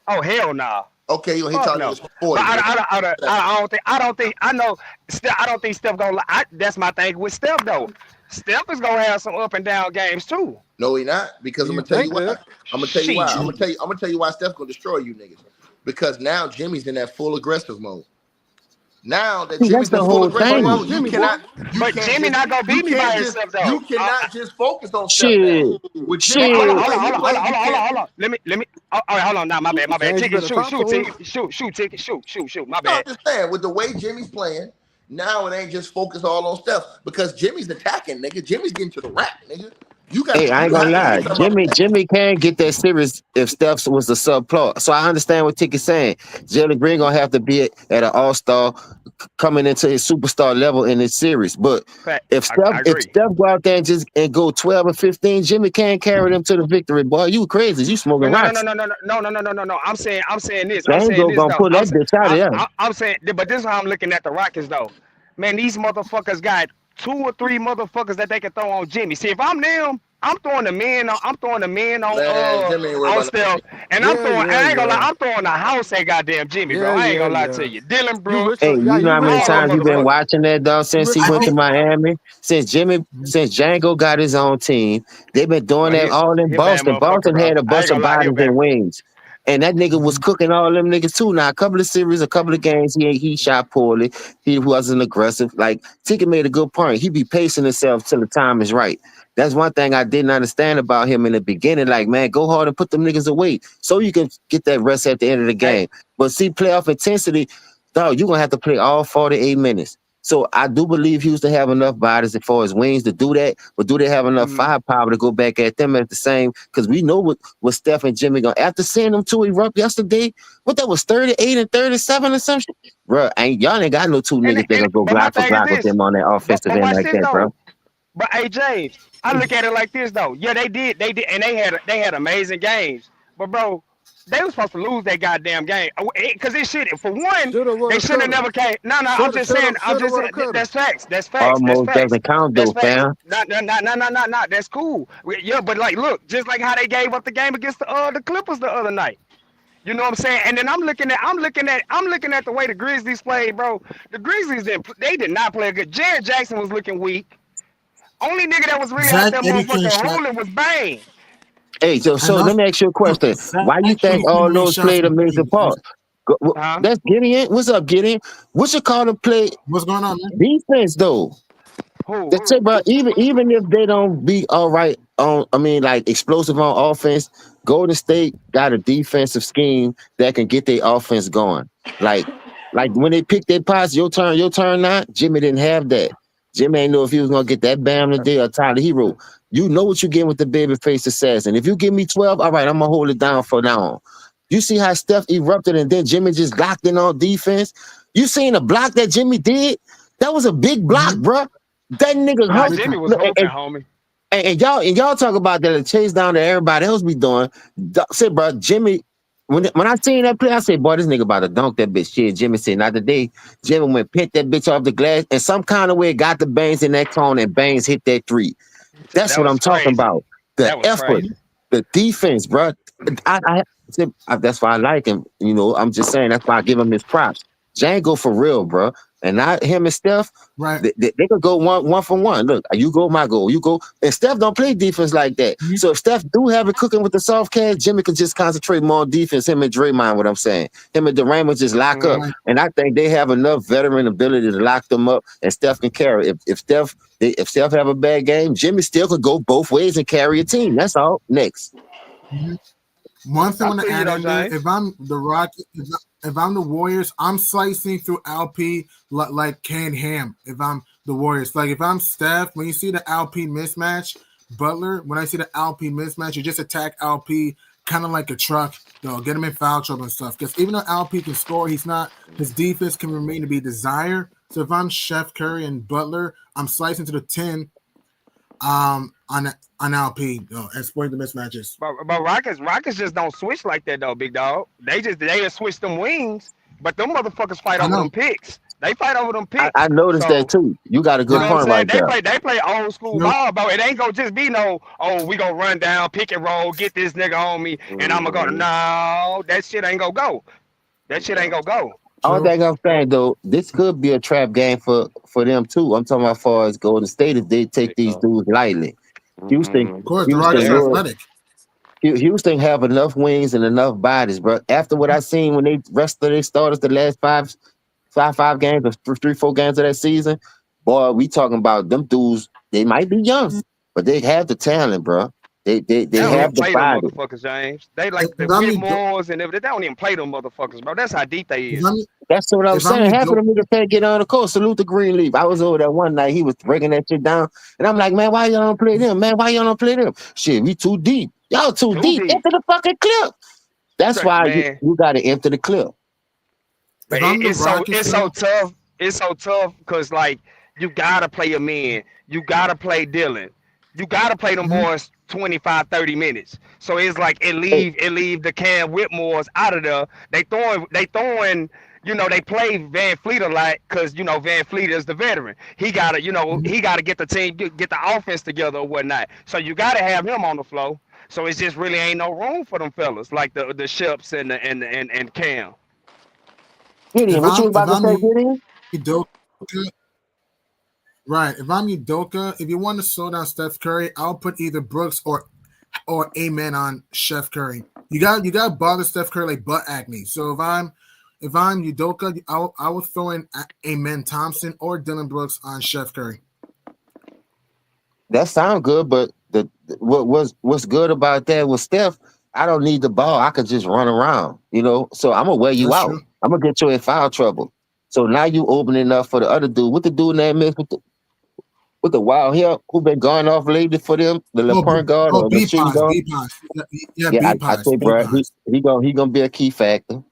Oh hell nah. Okay, he talking no. 40. I don't think Steph gonna. That's my thing with Steph though. Steph is gonna have some up and down games too. No, he not. Because I'm gonna tell you why. I'm gonna tell you why Steph's gonna destroy you niggas. Because now Jimmy's in that full aggressive mode. Now that Jimmy's in full aggressive mode, Jimmy not gonna beat me by himself though. You cannot just focus on Steph. Hold on. Let me. All right, hold on. Now, my bad. Ticket, shoot. My bad. I'm just saying, with the way Jimmy's playing, Now it ain't just focused all on Steph because Jimmy's attacking, nigga. Jimmy's getting to the rack, nigga. You got Hey, to, I ain't you gonna have to lie. get some other Jimmy can get that series if Steph was the subplot. So I understand what Tick is saying. Jalen Green gonna have to be at an all-star coming into his superstar level in this series. But Fact. if I Steph agree. go out there and go 12 or 15, Jimmy can carry them to the victory. Boy, you crazy. You smoking But rocks. no. I'm saying this. I'm saying Django this gonna though. pull that bitch out of there. I'm saying, but this is how I'm looking at the Rockets though. Man, these motherfuckers got 2 or 3 motherfuckers that they can throw on Jimmy. See, if I'm them, I'm throwing the men on. I'm throwing the men man. Jimmy ain't worried on about Steph, and I'm Yeah, throwing. yeah, I ain't gonna lie. yeah. I'm throwing the house at goddamn Jimmy, bro. Yeah, I ain't yeah, gonna lie to yeah. you. Dylan You Brooks, rich Hey, on, yeah, you know you how many rich all on them times you've been motherfuckers. watching that dog since he I went to think Miami? Since Django got his own team, they've been doing Well, that all in he a bad Boston. motherfucker, Boston bro. had a I ain't bunch of gonna lie. He a bodies bad. and wings. And that nigga was cooking all them niggas too. Now, a couple of series, a couple of games, he shot poorly. He wasn't aggressive. Like, Tiki made a good point. He be pacing himself till the time is right. That's one thing I didn't understand about him in the beginning. Like, man, go hard and put them niggas away so you can get that rest at the end of the Hey, game. But see, playoff intensity, dog, you're going to have to play all 48 minutes. So I do believe Houston have enough bodies as far as wings to do that, but do they have enough firepower to go back at them at the same? Because we know what Steph and Jimmy going after seeing them two erupt yesterday. What that was 38 and 37 or something, bro. Y'all ain't got no two niggas that gonna go but my block for thing is block with this. them on that offensive But end watch like this that, bro. though. But hey James, I look at it like this though. Yeah, they did, and they had amazing games. But bro, they was supposed to lose that goddamn game because it should. For one, Shoulda, they woulda, should have coulda. never came. No, I'm Shoulda, just shoulda, saying. shoulda, woulda, coulda. That's facts. That's facts. That's Almost facts. doesn't count That's though, facts. fam. That's cool. Yeah, but like, look, just like how they gave up the game against the Clippers the other night. You know what I'm saying? And then I'm looking at the way the Grizzlies played, bro. The Grizzlies did not play good. Jared Jackson was looking weak. Only nigga that was really out Zach there Edey couldn't motherfucking shot. holding was Bane. Hey, And so let me ask you a question. Zach Why you think Edey all couldn't make those shots played a from major three. part? Huh? That's Gideon. What's up, Gideon? What you call them play What's going on, man? defense though? Who? That's it, bro. Even if they don't be all right on, I mean, like explosive on offense, Golden State got a defensive scheme that can get their offense going. Like, like when they pick their pots, your turn now. Jimmy didn't have that. Jimmy ain't know if he was gonna get that Bam today or Tyler Hero. You know what you get with the baby face assassin. If you give me 12, all right, I'm gonna hold it down for now on. You see how Steph erupted and then Jimmy just locked in on defense. You seen the block that Jimmy did? That was a big block, bro. That nigga Nah, hope. Jimmy was Look, hooping, homie. y'all talk about that chase down that everybody else be doing. Said, bro, Jimmy. When I seen that play, I said, boy, this nigga about to dunk that bitch. Shit, Jimmy said, not today. Jimmy went picked that bitch off the glass and some kind of way got the Bangs in that cone and Bangs hit that three. That's That what was I'm talking crazy. about. The That was effort, crazy. the defense, bro. That's why I like him. You know, I'm just saying that's why I give him his props. Django for real, bro. And not him and Steph. Right. They could go one for one. Look, you go, my goal. You go. And Steph don't play defense like that. So if Steph do have it cooking with the soft cash, Jimmy can just concentrate more on defense. Him and Draymond, what I'm saying. Him and Durant would just lock up. And I think they have enough veteran ability to lock them up. And Steph can carry. If Steph have a bad game, Jimmy still could go both ways and carry a team. That's all. Next. One thing I I want to feel you add though, in there, James. if I'm the Rockets, if I'm the Warriors, I'm slicing through LP like Kane Ham. If I'm the Warriors, like if I'm Steph, when you see the LP mismatch, Butler, when I see the LP mismatch, you just attack LP kind of like a truck, though, get him in foul trouble and stuff. Because even though LP can score, his defense can remain to be desired. So if I'm Chef Curry and Butler, I'm slicing to the 10 on LP exploiting the mismatches. But Rockets just don't switch like that though, big dog. They just switch them wings, but them motherfuckers fight I over know. them picks. They fight over them picks. I noticed that So too. You got a you good know what I'm point saying? right there. They play old school ball, bro. It ain't gonna just be no, oh, we gonna run down, pick and roll, get this nigga on me, and I'm gonna go. No, that shit ain't gonna go. That shit ain't gonna go. All that I'm saying though, this could be a trap game for them too. I'm talking about as far as Golden State if they take these dudes lightly. Houston, Of course, the Houston, Rockets are will- athletic. Houston have enough wings and enough bodies, bro. After what I seen when they rested their starters the last five games or 3-4 games of that season, boy, we talking about them dudes. They might be young, but they have the talent, bro. They They don't even have play them divided. motherfuckers, James. They like the if I'm you, Whitmores and everything. They don't even play them motherfuckers, bro. That's how deep they if is. I'm That's what I'm if I'm saying. you, Half of them niggas can't get on the court. Salute the Greenleaf. I was over there one night. He was breaking that shit down. And I'm like, man, why y'all don't play them? Man, why y'all don't play them? Shit, we too deep. Y'all too Too deep. deep. Empty the fucking clip. That's why Man, you got to empty the clip. but if I'm the it's so Rockets, though, tough. It's so tough because like you gotta play a man. You gotta play Dylan. You gotta play them mhm, boys 25, 30 minutes. So it's like Hey, it leave the Cam Whitmores out of there. They throwing. They play Van Fleet a lot because Van Fleet is the veteran. He gotta mhm. he gotta get the team get the offense together or whatnot. So you gotta have him on the floor. So it's just really ain't no room for them fellas like the Ships and Cam. Gideon, what you was if about to I'm say, Gideon? Udoka, right? If I'm Udoka, if you want to slow down Steph Curry, I'll put either Brooks or Amen on Chef Curry. You got to bother Steph Curry like butt acne. So if I'm Udoka, I will throw in Amen Thompson or Dylan Brooks on Chef Curry. That sound good, but what's good about that with Steph? I don't need the ball. I could just run around, So I'm gonna wear you That's out. true. I'm gonna get you in foul trouble. So now you opening up for the other dude. What the dude name is with the wild hair who been going off lately for them, the Oh, point guard or the B shooting pause, guard? B pause. Yeah, Yeah, B I pause, say, B bro, pause. he gonna be a key factor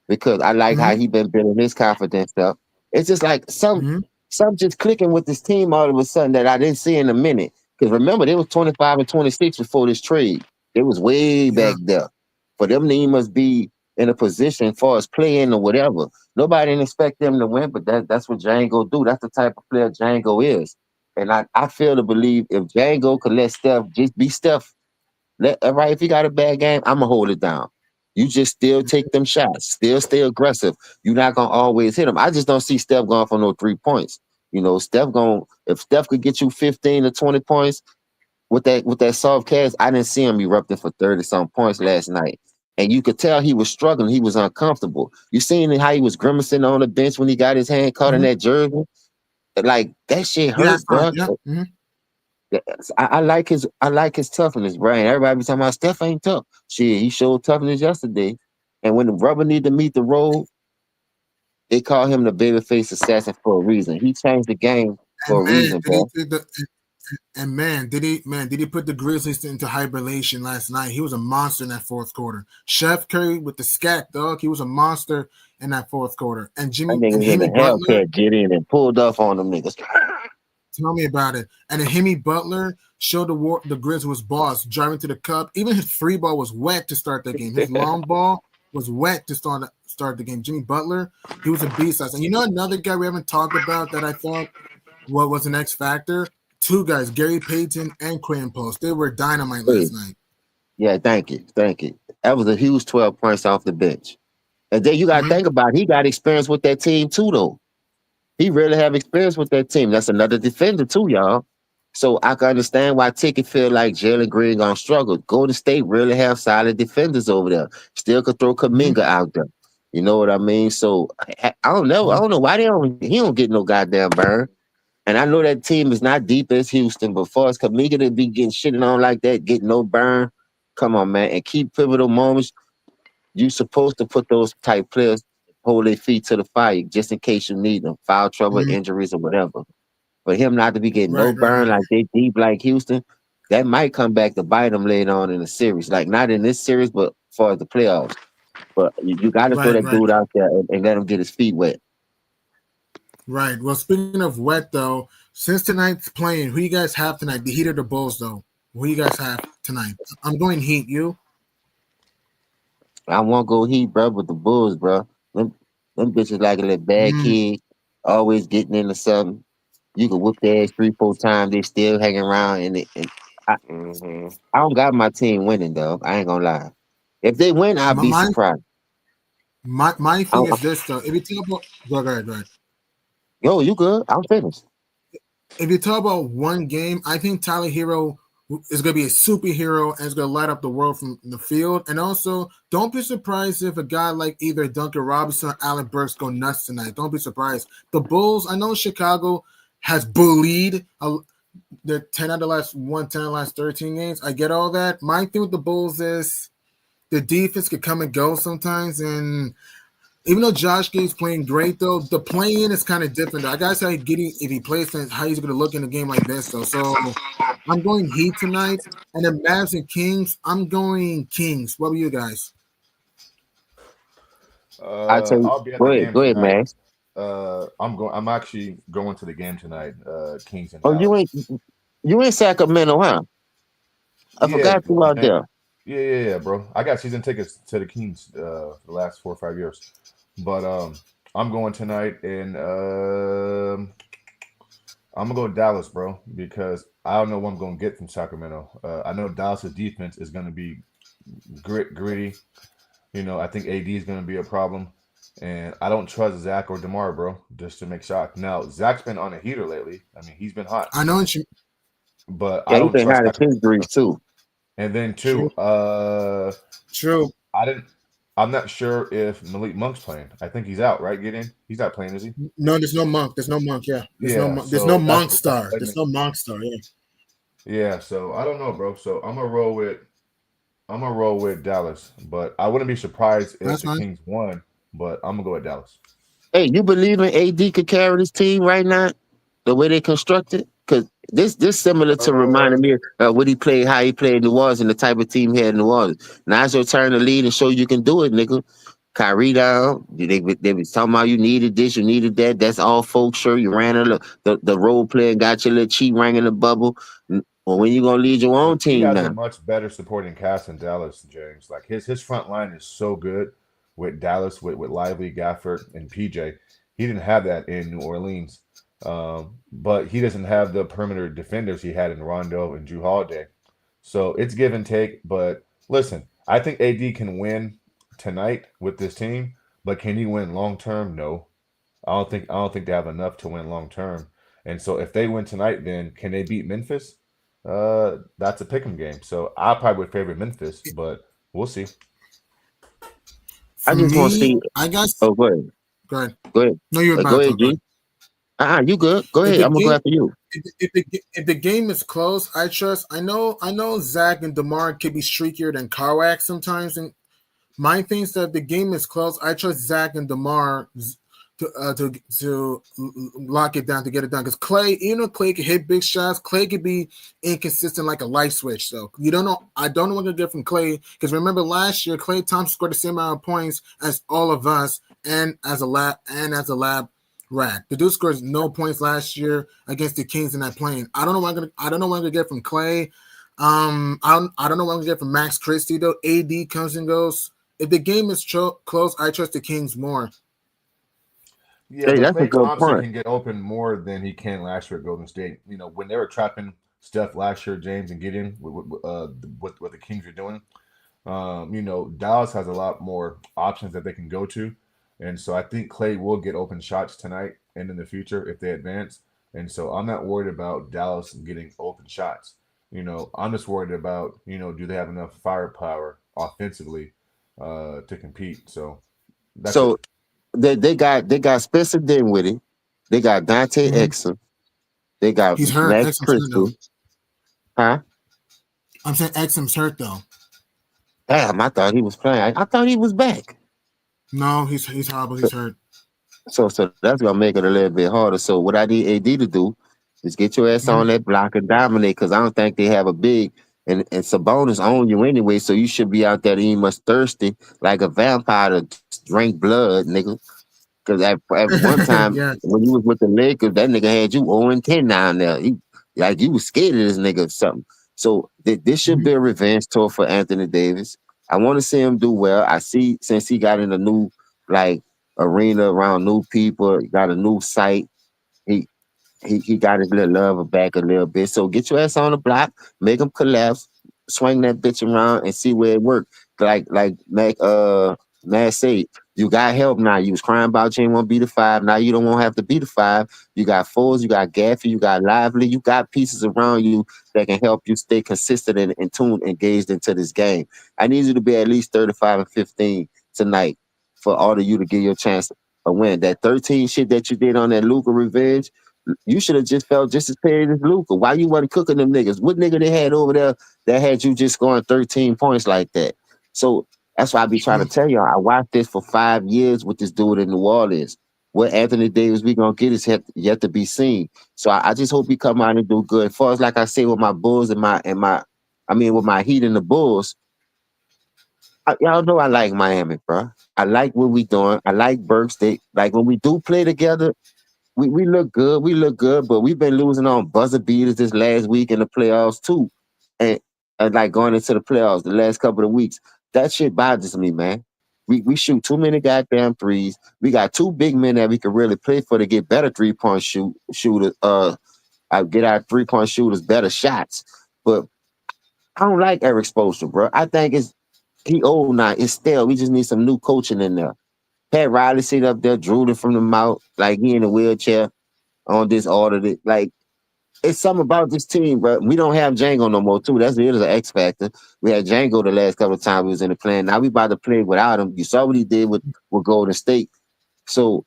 because I like how Mm-hmm, he been building his confidence stuff. It's just like mm-hmm, some just clicking with this team all of a sudden that I didn't see in a minute. Because remember, they was 25 and 26 before this trade. It was way yeah. back there. For them, they must be in a position for us playing or whatever. Nobody didn't expect them to win, but that's what Django do. That's the type of player Django is. And I feel to believe if Django could let Steph just be Steph, all right, if he got a bad game, I'm gonna hold it down. You just still take them shots, still stay aggressive. You're not gonna always hit him. I just don't see Steph going for no 3 points. If Steph could get you 15 to 20 points with that soft cast, I didn't see him erupting for 30 some points last night. And you could tell he was struggling, he was uncomfortable. You seen how he was grimacing on the bench when he got his hand caught in Mm-hmm. that jersey? Like that shit Yeah, hurt, bro. yeah. Mm-hmm. Yes, I like his toughness, bro. And everybody be talking about Steph ain't tough. Shit, he showed toughness yesterday. And when the rubber need to meet the road, they call him the babyface assassin for a reason. He changed the game for And a man, reason, bro. did he put the Grizzlies into hibernation last night? He was a monster in that fourth quarter. Chef Curry with the scat dog, he was a monster in that fourth quarter. And That Jimmy and niggas in the Himmy Butler, Hellcat get in and pulled off on them niggas. tell me about it. And then Himmy Butler showed the Grizzlies was boss, driving to the cup. Even his free ball was wet to start the game. His long ball was wet to start the game. Jimmy Butler, he was a beast. And another guy we haven't talked about that I thought what was an X factor? Two guys, Gary Payton and Quinn Post. They were dynamite Hey, last night. yeah, thank you. That was a huge 12 points off the bench. And then you got to Mm-hmm. think about it, he got experience with that team too, though. He really have experience with that team. That's another defender too, y'all. So I can understand why Ticket feel like Jalen Green gonna struggle. Golden State really have solid defenders over there. Still could throw Mm-hmm. Kaminga out there. You know what I mean? So I don't know. I don't know why he don't get no goddamn burn. And I know that team is not deep as Houston, but for us Kaminga to be getting shitted on like that, get no burn. Come on, man, and keep pivotal moments. You supposed to put those type players hold their feet to the fire just in case you need them, foul trouble, Mm-hmm. injuries, or whatever. For him not to be getting no burn Right. like they deep like Houston, that might come back to bite him later on in the series. Like not in this series, but for the playoffs. But you got to throw that Right. dude out there and let him get his feet wet. Right. Well, speaking of wet, though, since tonight's playing, who you guys have tonight? The Heat or the Bulls, though? Who you guys have tonight? I'm going Heat. You? I won't go Heat, bro, with the Bulls, bro. Them bitches like a little bad kid, always getting into something. You can whoop their ass 3-4 times, they still hanging around. And I, Hmm. I don't got my team winning, though. I ain't gonna lie. If they win, I'll be My surprised. my I, thing is this, though. If you talk about go ahead. yo, you good? I'm finished. If you talk about one game, I think Tyler Hero is going to be a superhero and is going to light up the world from the field. And also, don't be surprised if a guy like either Duncan Robinson or Allen Burks go nuts tonight. Don't be surprised. The Bulls, I know Chicago has bullied they're 10 out of the last 10 of the last 13 games. I get all that. My thing with the Bulls is the defense could come and go sometimes, and even though Josh Giddey's playing great, though, the playing is kind of different. I gotta say, Giddey, if he plays, how he's going to look in a game like this, though. So I'm going Heat tonight, and then Mavs and Kings. I'm going Kings. What about you guys? I tell you, I'll be at go the ahead, game tonight. Max. I'm actually going to the game tonight. Kings and Oh, Dallas. you in Sacramento, huh? I forgot you out there. Yeah, bro. I got season tickets to the Kings for the last 4 or 5 years. But I'm going tonight, and I'm gonna go to Dallas, bro, because I don't know what I'm gonna get from Sacramento. I know Dallas' defense is gonna be gritty. I think AD is gonna be a problem, and I don't trust Zach or DeMar, bro, just to make shots. Now Zach's been on a heater lately. I mean, he's been hot. I know what you. But Yeah, I don't he's been trust hot at injuries too. And then True. I'm not sure if Malik Monk's playing. I think he's out, right? He's not playing, is he? No, there's no Monk. There's no Monk. Yeah, there's no Monk star. There's no Monk star. Yeah. Yeah. So I don't know, bro. So I'm gonna roll with Dallas, but I wouldn't be surprised if the Kings won. But I'm gonna go with Dallas. Hey, you believe in AD could carry this team right now? The way they constructed? Because this similar to reminding me of what he played, how he played in New Orleans, and the type of team he had in New Orleans. Now it's your turn to lead and show you can do it, nigga. Kyrie down. They was talking about you needed this, you needed that. That's all folks sure. You ran the role play and got your little cheat ring in the bubble. Well, when you gonna lead your own team now? He has a much better supporting cast in Dallas, James. Like his front line is so good with Dallas, with Lively, Gafford, and PJ. He didn't have that in New Orleans. But he doesn't have the perimeter defenders he had in Rondo and Jrue Holiday. So it's give and take. But listen, I think AD can win tonight with this team, but can he win long term? No. I don't think they have enough to win long term. And so if they win tonight, then can they beat Memphis? That's a pick'em game. So I probably would favor Memphis, but we'll see. I just want to see. I guess. Oh, go ahead. Go ahead. No, you're about to. Go ahead, you good. Go ahead. I'm gonna go after you. If the game is close, I know Zach and DeMar could be streakier than Kawak sometimes. And my thing is that if the game is close, I trust Zach and DeMar to lock it down, to get it done. Because Clay, Clay can hit big shots. Clay could be inconsistent like a light switch. So you don't know. I don't know what to get from Clay. Because remember last year, Clay Thompson scored the same amount of points as all of us, and as a lab rat. The dude scores no points last year against the Kings in that plane. I don't know what I'm gonna get from Clay. I don't know what I'm gonna get from Max Christie though. AD comes and goes. If the game is close, I trust the Kings more. Yeah, hey, that's Clay Thompson can get open more than he can last year at Golden State. When they were trapping Steph last year, James and Gideon, with what the Kings are doing. Dallas has a lot more options that they can go to. And so I think Clay will get open shots tonight and in the future if they advance. And so I'm not worried about Dallas getting open shots. I'm just worried about, do they have enough firepower offensively to compete? So they got Spencer Dinwiddie. They got Dante Exum. They got Max Christie. Huh? I'm saying Exum's hurt though. Damn, I thought he was playing. I thought he was back. No, he's horrible. He's hurt. So that's gonna make it a little bit harder. So what I need AD to do is get your ass on that block and dominate, because I don't think they have a big and Sabonis on you anyway. So you should be out there eating much thirsty like a vampire to drink blood, nigga. Because at one time when you was with the Lakers, that nigga had you 0-10 down there. You was scared of this nigga or something. So this should be a revenge tour for Anthony Davis. I want to see him do well. I see, since he got in a new arena around new people, got a new site, he got his little lover back a little bit. So get your ass on the block, make him collapse, swing that bitch around, and see where it works. Like Matt said, you got help now. You was crying about you ain't want to be the 5. Now you don't want to have to be the 5. You got Foles, you got Gaffey, you got Lively, you got pieces around you that can help you stay consistent and tuned, engaged into this game. I need you to be at least 35 and 15 tonight for all of you to get your chance to win. That 13 shit that you did on that Luka revenge, You should have just felt just as paid as Luka. Why you wasn't cooking them niggas? What nigga they had over there that had you just scoring 13 points like that? So that's why I be trying to tell y'all. I watched this for 5 years with this dude in New Orleans. What Anthony Davis we gonna get is yet to be seen. So I just hope he come out and do good. As far as like I say with my Bulls and with my Heat and the Bulls, y'all know I like Miami, bro. I like what we doing. I like Burks. Like when we do play together, we look good. We look good, but we've been losing on buzzer beaters this last week in the playoffs too, and like going into the playoffs the last couple of weeks. That shit bothers me, man. We shoot too many goddamn threes. We got two big men that we can really play for to get better 3-point shooters. Get our 3-point shooters better shots. But I don't like Eric Spoelstra, bro. I think he old now. It's stale. We just need some new coaching in there. Pat Riley sit up there drooling from the mouth like he in a wheelchair on this order. Like, it's something about this team, bro. We don't have Django no more, too. That's an X factor. We had Django the last couple of times we was in the plan. Now we about to play without him. You saw what he did with Golden State. So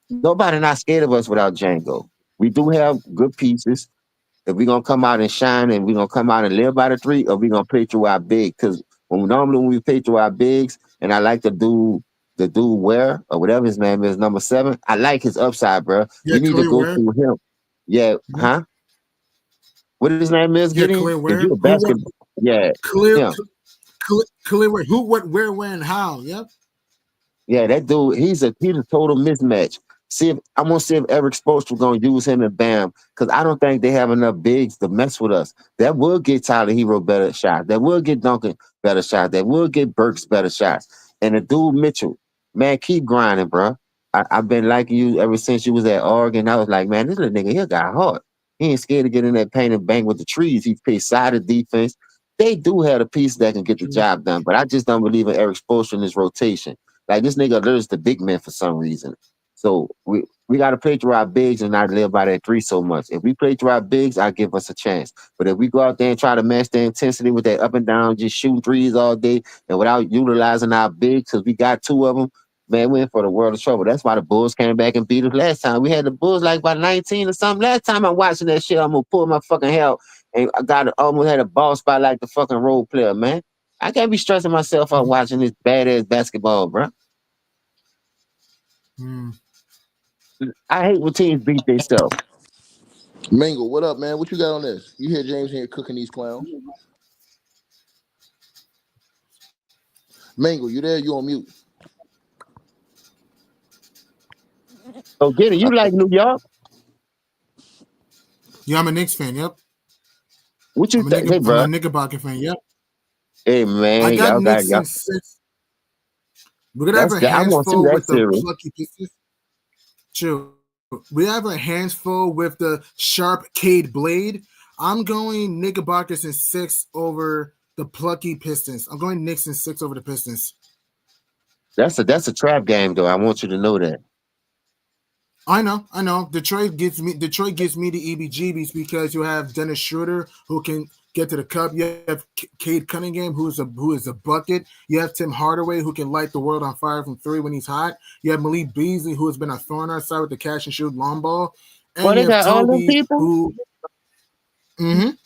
nobody not scared of us without Django. We do have good pieces. If we're going to come out and shine and we're going to come out and live by the three, or we're going to play through our big. Because normally when we play through our bigs, and I like the dude Ware, or whatever his name is, number 7, I like his upside, bro. Yeah, We need to go through him. Yeah, huh? What his name is? Yeah, Getting? Khalil Ware. You a basketball? Yeah, Khalil Ware. Who, what, where, when, and how? Yep. Yeah, that dude, he's a total mismatch. I'm gonna see if Eric Spoelstra gonna use him and Bam, because I don't think they have enough bigs to mess with us. That will get Tyler Hero better shots. That will get Duncan better shots. That will get Burks better shots. And the dude Mitchell, man, keep grinding, bro. I've been liking you ever since you was at Oregon. I was like, man, this little nigga here got hard. He ain't scared to get in that paint and bang with the trees. He plays sided defense. They do have a piece that can get the job done, but I just don't believe in Eric Spoelstra in this rotation. Like, this nigga lives the big man for some reason. So we got to play through our bigs and not live by that 3 so much. If we play through our bigs, I give us a chance. But if we go out there and try to match the intensity with that up and down, just shooting threes all day and without utilizing our bigs, because we got 2 of them, man, we're in for the world of trouble. That's why the Bulls came back and beat us last time. We had the Bulls like by 19 or something. Last time I'm watching that shit, I'm going to pull my fucking hair out. And I almost had a ball spot like the fucking role player, man. I can't be stressing myself out watching this badass basketball, bro. I hate when teams beat themselves. Mingle, what up, man? What you got on this? You hear James here cooking these clowns? Mingle, you there? You on mute? So get it. You like New York? Yeah, I'm a Knicks fan. Yep. What you think, hey, bro? I'm a Knickerbocker fan. Yep. Hey, man, I got Knicks y'all. in 6. We're gonna have a handful with the plucky pieces. True. We have a handful with the sharp Cade blade. I'm going Knickerbockers in 6 over the plucky Pistons. I'm going Knicks in 6 over the Pistons. That's a trap game, though. I want you to know that. I know. Detroit gives me the EBGBs because you have Dennis Schroeder who can get to the cup. You have Cade Cunningham who is a bucket. You have Tim Hardaway who can light the world on fire from 3 when he's hot. You have Malik Beasley who has been a thorn on our side with the catch and shoot long ball. And you have Toby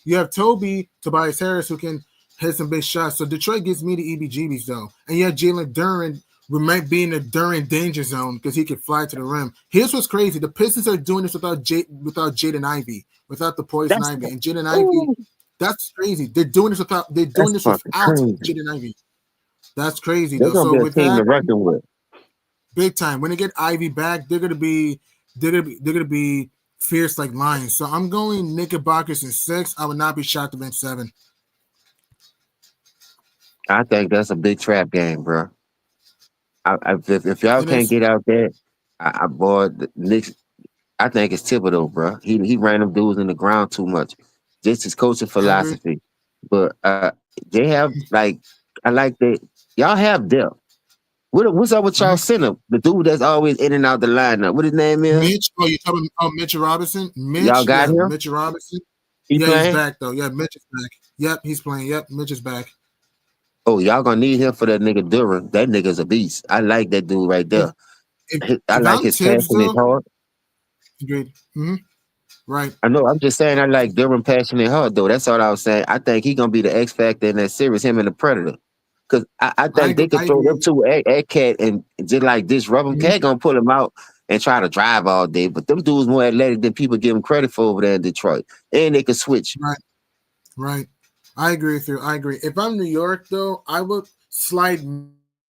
you have Tobias Harris who can hit some big shots. So Detroit gives me the EBGBs though. And you have Jalen Duren. We might be in the Duren danger zone because he could fly to the rim. Here's what's crazy: the Pistons are doing this without Jaden Ivey, without the poison Ivy, and Jaden Ivey. That's crazy. They're doing this without Jaden Ivey. That's crazy. They're though. Gonna so be a with team that, to reckon with. Big time. When they get Ivy back, they're gonna be fierce like lions. So I'm going Knickerbockers in 6. I would not be shocked if it's 7. I think that's a big trap game, bro. If y'all can't get out there, boy, the Knicks. I think it's Thibodeau, bro. He ran them dudes in the ground too much. Just his coaching philosophy. But they have I like that. Y'all have depth. What's up with y'all center? The dude that's always in and out the lineup. What his name is? Mitch. Oh, you talking about Mitch Robinson? Y'all got him? Mitch Robinson. He's back though. Yeah, Mitch is back. Yep, he's playing. Yep, Mitch is back. Oh, y'all gonna need him for that nigga Duren. That nigga's a beast. I like that dude right there. I like his passing his heart. Agreed. Right. I know. I'm just saying I like Durham passionate hard though. That's all I was saying. I think he gonna be the X factor in that series. Him and the Predator. Because I think they could I throw them agree. two at Cat and just like disrupt him. Mhm. Cat gonna pull him out and try to drive all day. But them dudes more athletic than people give them credit for over there in Detroit. And they can switch. Right. Right. I agree with you. I agree. If I'm New York, though, I would slide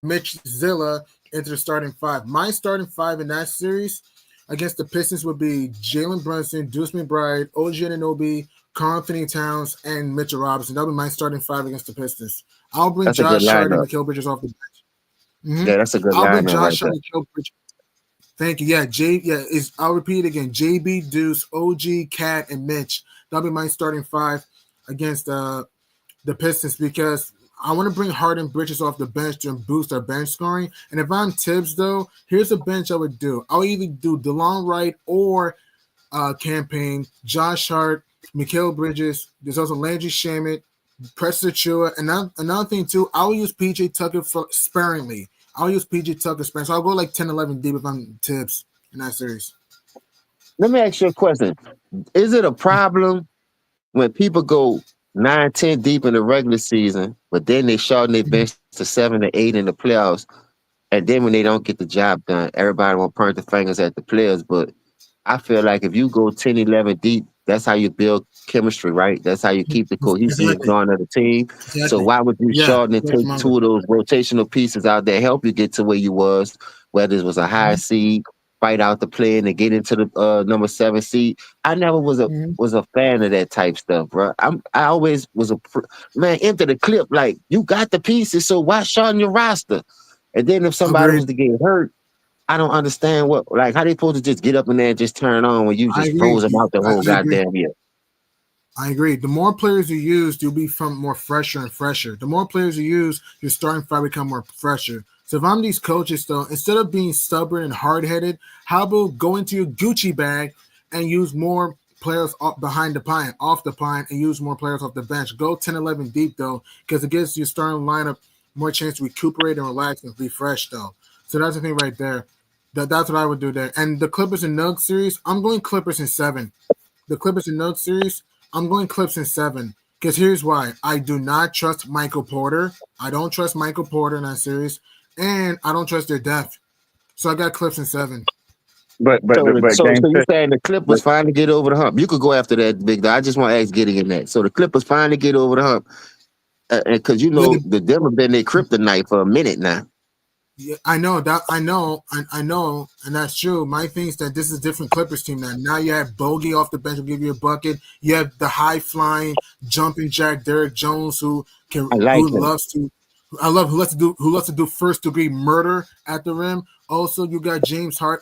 Mitch Zilla into the starting five. My starting five in that series against the Pistons would be Jalen Brunson, Deuce McBride, OG Anunoby, Karl Anthony Towns, and Mitchell Robinson. That would be my starting five against the Pistons. I'll bring That's a good Josh Hart and lineup. Mikal Bridges off the bench. Yeah, that's a good I'll bring lineup right Josh there. Hart and Mikal Bridges. Thank you. Yeah, I'll repeat it again. JB, Deuce, OG, Cat, and Mitch. That'll be my starting five against the Pistons because I want to bring Harden Bridges off the bench to boost our bench scoring. And if I'm Tibbs, though, here's a bench I would do. I'll either do DeLon Wright or campaign, Josh Hart, Mikal Bridges. There's also Landry Shamet, Preston Chua. And another thing, too, I'll use PJ Tucker sparingly. I'll use PJ Tucker sparingly. So I'll go like 10, 11 deep if I'm Tibbs in that series. Let me ask you a question. Is it a problem when people go 9, 10 deep in the regular season, but then they shorten their bench to 7 to 8 in the playoffs, and then when they don't get the job done, everybody will point the fingers at the players. But I feel like if you go 10, 11 deep, that's how you build chemistry, right? That's how you keep the cohesiveness going of the team. Exactly. So why would you shorten and take two of those rotational pieces out there, help you get to where you was, whether it was a high seed, fight out the play and get into the number 7 seed. I never was a fan of that type stuff, bro. I always was man into the clip. Like you got the pieces, so why shorten your roster? And then if somebody was to get hurt, I don't understand how they supposed to just get up in there and just turn on when you just froze them out the whole goddamn year. I agree. The more players you use, you'll be more fresher and fresher. The more players you use, your starting five become more fresher. So if I'm these coaches, though, instead of being stubborn and hard-headed, how about go into your Gucci bag and use more players off the pine, and use more players off the bench. Go 10, 11 deep, though, because it gives your starting lineup more chance to recuperate and relax and be fresh, though. So that's the thing right there. That's what I would do there. And the Clippers and Nuggets series, I'm going Clippers in 7. The Clippers and Nuggets series, I'm going Clips in 7. Because here's why. I do not trust Michael Porter. I don't trust Michael Porter in that series. And I don't trust their depth. So I got Clips in 7. So you're saying the Clippers finally get over the hump. You could go after that, Big Dog. I just want to ask Gideon in that. So the Clippers finally get over the hump. Because the Denver been their kryptonite for a minute now. Yeah, I know, and that's true. My thing is that this is a different Clippers team now. Now you have Bogey off the bench will give you a bucket. You have the high flying, jumping Jack Derrick Jones who loves to do first degree murder at the rim. Also, you got James Harden.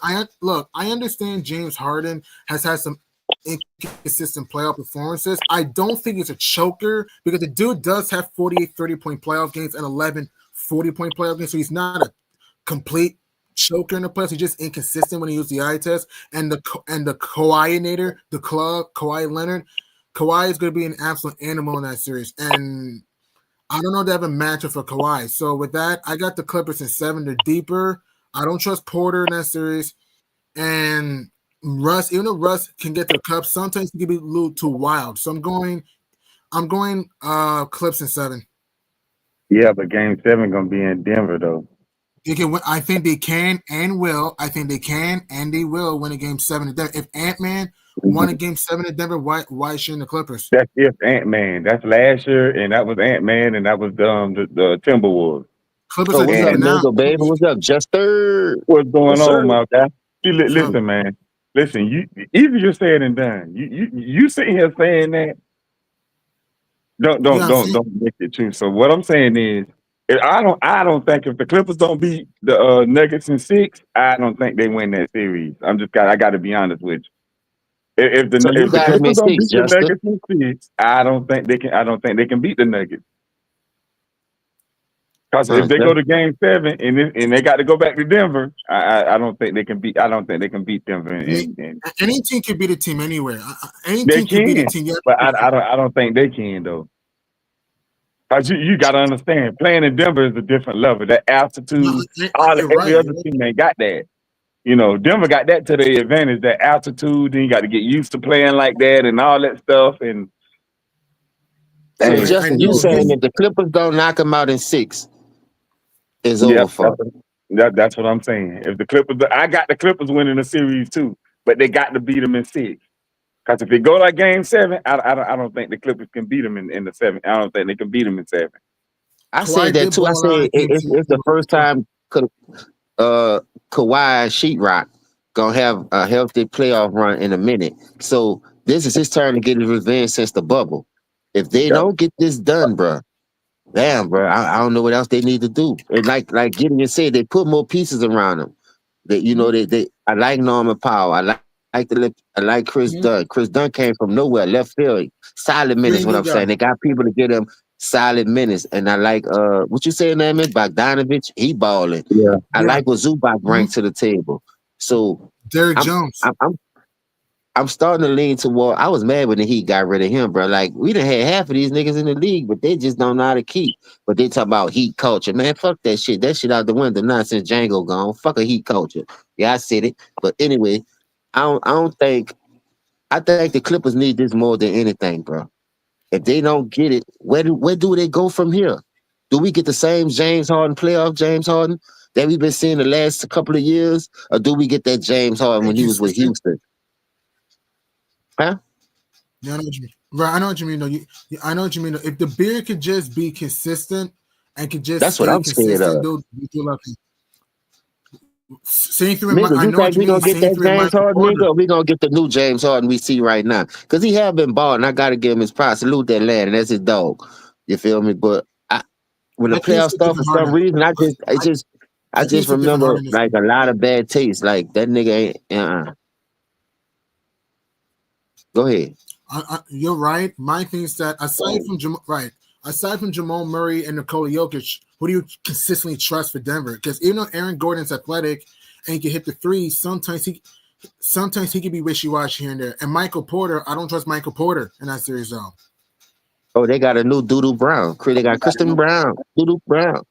I understand James Harden has had some inconsistent playoff performances. I don't think it's a choker because the dude does have 48 30-point playoff games and 11 40-point playoff games, so he's not a complete choker in the playoffs. He's just inconsistent when he uses the eye test. And the Kawhi-nator, the club, Kawhi Leonard, Kawhi is going to be an absolute animal in that series. And I don't know if they have a matchup for Kawhi. So with that, I got the Clippers in 7. They're deeper. I don't trust Porter in that series. And Russ, even though Russ can get to the cup, sometimes he can be a little too wild. So I'm going Clips in 7. Yeah, but Game 7 gonna be in Denver though. They can win. I think they can and will. I think they can and they will win a Game 7 in Denver. If Ant-Man won a Game 7 in Denver, why shouldn't the Clippers? That's if Ant-Man. That's last year, and that was Ant-Man, and that was the Timberwolves. Clippers what's up, nigga, baby? What's up, Jester? What's going on, my guy? Listen, man. Listen, you easier said than done. You sitting here saying that. Don't make it true. So what I'm saying is, I don't think if the Clippers don't beat the Nuggets in 6, I don't think they win that series. I got to be honest with you. If the Clippers don't beat the Nuggets in 6, I don't think they can beat the Nuggets. Because if they go to Game 7 and they got to go back to Denver, I don't think they can beat. I don't think they can beat Denver. Any team can beat a team anywhere. Any they team can beat a team. But I don't think they can though. Because you got to understand, playing in Denver is a different level. That altitude, every other team ain't got that. You know, Denver got that to their advantage, that altitude. Then you got to get used to playing like that and all that stuff. And So hey, I Justin, you know saying his if the Clippers don't knock them out in 6, it's yeah, over for them. that's what I'm saying. If the Clippers, I got the Clippers winning the series too, but they got to beat them in 6. Because if they go like Game 7, I don't think the Clippers can beat them in the 7. I don't think they can beat them in 7. I said Kawhi that did too. I ball out said in game it's the first time Kawhi Sheetrock gonna have a healthy playoff run in a minute. So this is his turn to get his revenge since the bubble. If they Yep. don't get this done, bro, damn, bro, I don't know what else they need to do. And like Gideon said, they put more pieces around them. That you know they I like Norman Powell. I like Chris Mhm. Dunn. Chris Dunn came from nowhere, left field, solid minutes. Really What good I'm saying, guy. they got people to get him solid minutes. And I like what you saying, name is Bogdanovich. He balling. Yeah. I Yeah. like what Zubac Mhm. brings to the table. So Derrick I'm Jones. I'm starting to lean toward. I was mad when the Heat got rid of him, bro. Like we done had half of these niggas in the league, but they just don't know how to keep. But they talk about Heat culture, man. Fuck that shit. That shit out the window. Nonsense. Django gone. Fuck a Heat culture. Yeah, I said it. But anyway, I don't think. I think the Clippers need this more than anything, bro. If they don't get it, where do they go from here? Do we get the same James Harden playoff James Harden that we've been seeing the last couple of years, or do we get that James Harden when he was with Inconsistent. Houston? Huh? Yeah, I know what you mean. Right, I know what you mean. Though. I know what you mean. Though. If the beard could just be consistent and could just That's what stay I'm scared consistent, of. dude, you do lucky. Same thing with Nigga, I you know what think you we mean. gonna get Same that thing with James Michael Harden, Porter. nigga, or we gonna get the new James Harden we see right now? Because he have been balling. I gotta give him his props. Salute that lad, and that's his dog. You feel me? But when the I can't playoffs say start for Kevin some Harden. reason, I I can't just say Kevin remember Harden is. like a lot of bad taste. Like that nigga ain't. Go ahead. You're right. My thing is that aside from Jamal Murray and Nikola Jokic, who do you consistently trust for Denver? Because even though Aaron Gordon's athletic and he can hit the three, sometimes he can be wishy-washy here and there. And Michael Porter, I don't trust Michael Porter in that series though. Oh, they got a new Doodoo Brown. They got Christian Brown. Doodoo Brown.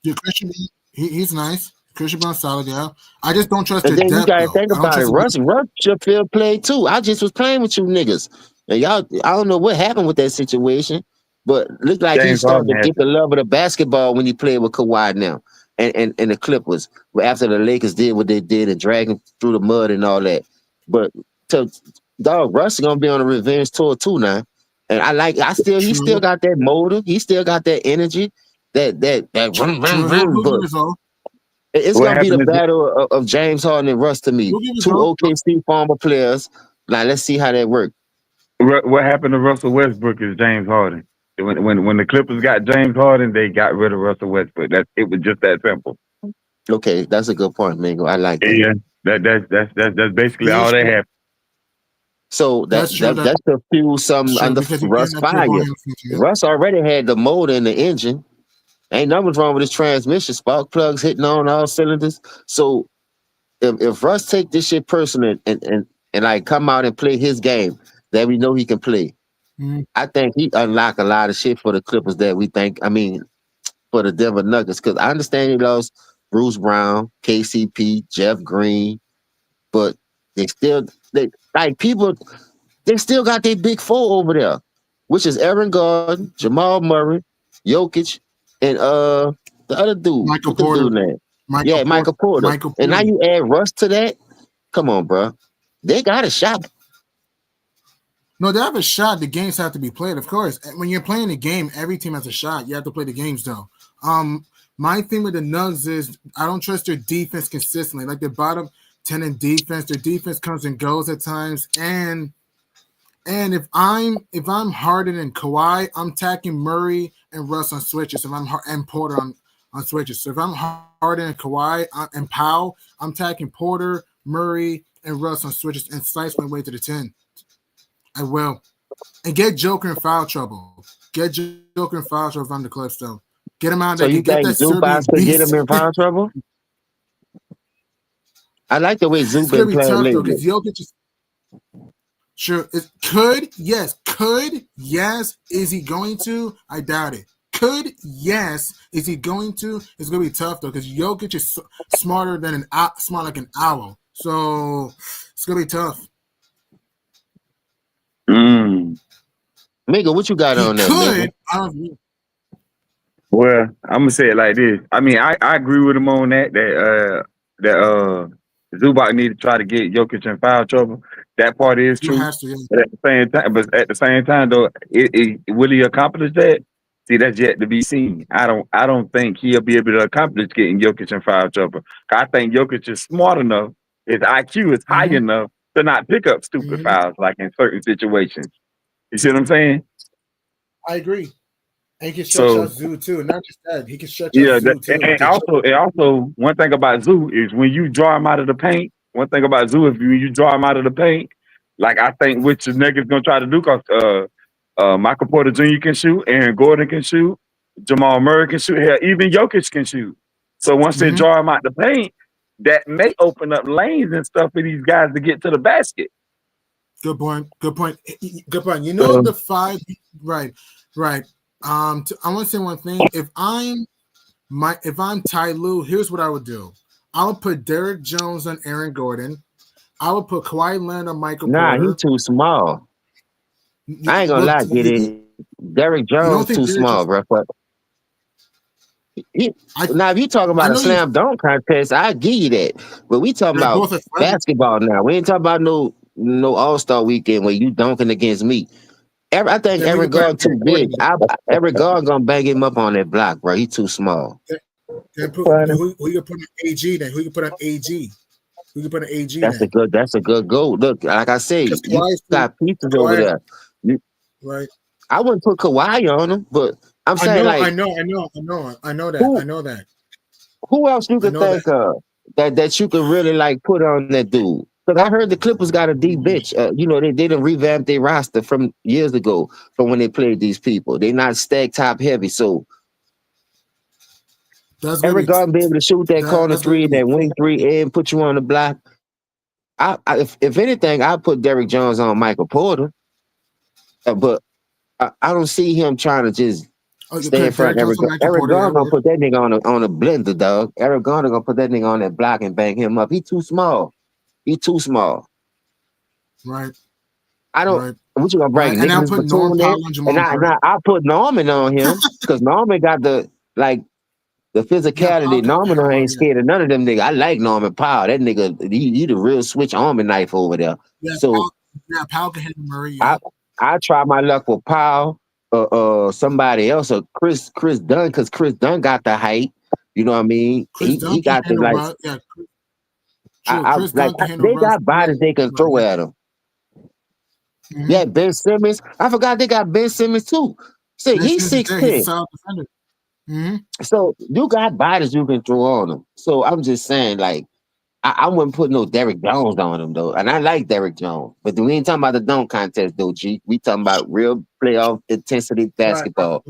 Yeah, Christian, he's nice. Christian Brown's solid, yeah. I just don't trust And their then you depth gotta though. think I don't about it. trust Russ should feel play too. I just was playing with you niggas. And y'all, I don't know what happened with that situation, but looked like he's James starting Harden to has get the love of the basketball when he played with Kawhi now. And the Clippers. After the Lakers did what they did and dragged him through the mud and all that. But Russ is gonna be on a revenge tour too now. And he still got that motive, he still got that energy, that He'll give but his all. it's what gonna be the happened is battle of James Harden and Russ to me. He'll give his Two all. OKC former players. Now let's see how that works. what happened to Russell Westbrook is James Harden. When the Clippers got James Harden, they got rid of Russell Westbrook. It was just that simple. Okay, that's a good point, Mingo. I like that. Yeah, that's basically Yeah, all they sure. have. So That's true. that's to fuel some Sure, under because you Russ can't have your ball fire. in the future. Russ already had the motor in the engine. Ain't nothing wrong with his transmission. Spark plugs hitting on all cylinders. So if Russ take this shit personal and like come out and play his game that we know he can play, I think he unlock a lot of shit for the Clippers that we think. I mean, for the Denver Nuggets, because I understand he lost Bruce Brown, KCP, Jeff Green, but they still they still got their big four over there, which is Aaron Gordon, Jamal Murray, Jokic, and the other dude. Michael What the Porter. dude name? Michael Michael Porter. Michael And now Porter. you add Russ to that. Come on, bro. They got a shot. No, they have a shot. The games have to be played, of course. When you're playing the game, every team has a shot. You have to play the games, though. My thing with the Nugs is I don't trust their defense consistently. Like their bottom 10 in defense, their defense comes and goes at times. And if I'm Harden and Kawhi, I'm tacking Murray and Russ on switches. And Porter on switches. So if I'm Harden and Kawhi and Powell, I'm tacking Porter, Murray, and Russ on switches and slice my way to the 10. I will. And get Joker in foul trouble. Get Joker in foul trouble on the Clips, though. Get him out So there. you Get think that Serbian Zubac could get beast. him in foul trouble? I like the way It's Zub going been to be playing tough, though, lately. because Jokic is... Sure. Could? Yes. Could? Yes. Is he going to? I doubt it. could, yes. Is he going to? It's going to be tough though because Jokic is smarter than smart like an owl. So it's going to be tough. Mega, what you got He on there, could. Mega? I don't know. Well, I'm gonna say it like this. I mean, I agree with him on that. Zubac need to try to get Jokic in foul trouble. That part is He true. has to. Yeah. But at the same time, though, will he accomplish that? See, that's yet to be seen. I don't think he'll be able to accomplish getting Jokic in foul trouble. I think Jokic is smart enough. His IQ is high enough to not pick up stupid fouls like in certain situations. You see what I'm saying? I agree. And he can stretch out Zoo too. Not just that, he can stretch Yeah, out Zoo too. and also one thing about Zoo is when you draw him out of the paint. One thing about Zoo is when you draw him out of the paint, like I think which the niggas gonna try to do, cause Michael Porter Jr. can shoot, Aaron Gordon can shoot, Jamal Murray can shoot, hell, even Jokic can shoot. So once they draw him out the paint, that may open up lanes and stuff for these guys to get to the basket. Good point. Good point. Good point. You know the five, right. I want to say one thing. If I'm Ty Lue, here's what I would do. I would put Derek Jones on Aaron Gordon. I would put Kawhi Leonard on Michael Porter. He's too small. I ain't gonna lie, get it. Derek Jones too small, bro. But now, if you talking about a slam dunk contest, I give you that. But we talking about basketball now. We ain't talking about no All-Star weekend where you dunking against me. I think Aaron Gordon too big. Aaron Gordon gonna bang him up on that block, bro. He too small. Who you put on AG then? Who you put on AG? Who you put on AG? That's a good goal. Look, like I say, you got pieces over there. Right. I wouldn't put Kawhi on him, but I'm saying I know that. Who else you could think of that you could really like put on that dude? Because I heard the Clippers got a deep bench. They didn't revamp their roster from years ago from when they played these people. They're not stack top heavy, so Eric Gordon be able to shoot that corner three, that wing three, and put you on the block. If anything, I'll put Derek Jones on Michael Porter, but I don't see him trying to just stay in front of Eric Gordon. Eric Gordon gonna put that nigga on a blender, dog. Eric Gordon gonna put that nigga on that block and bang him up. He too small. He's too small. Right. I don't. Right. What you gonna bring? And I'll put Norman Powell on Jamal Murray. I put Norman on him because Norman got the physicality. Norman ain't scared of none of them niggas. I like Norman Powell. That nigga, he the real switch army knife over there. Yeah, so Powell can hit Murray. Yeah. I try my luck with Powell, somebody else, or Chris Dunn, because Chris Dunn got the height. You know what I mean? He got the like. Yeah. They got bodies they can throw at him. Yeah, Ben Simmons. I forgot they got Ben Simmons too. See, he's 6'10". So you got bodies you can throw on them. So I'm just saying, like, I wouldn't put no Derek Jones on him though, and I like Derek Jones. But we ain't talking about the dunk contest though, G. We talking about real playoff intensity basketball.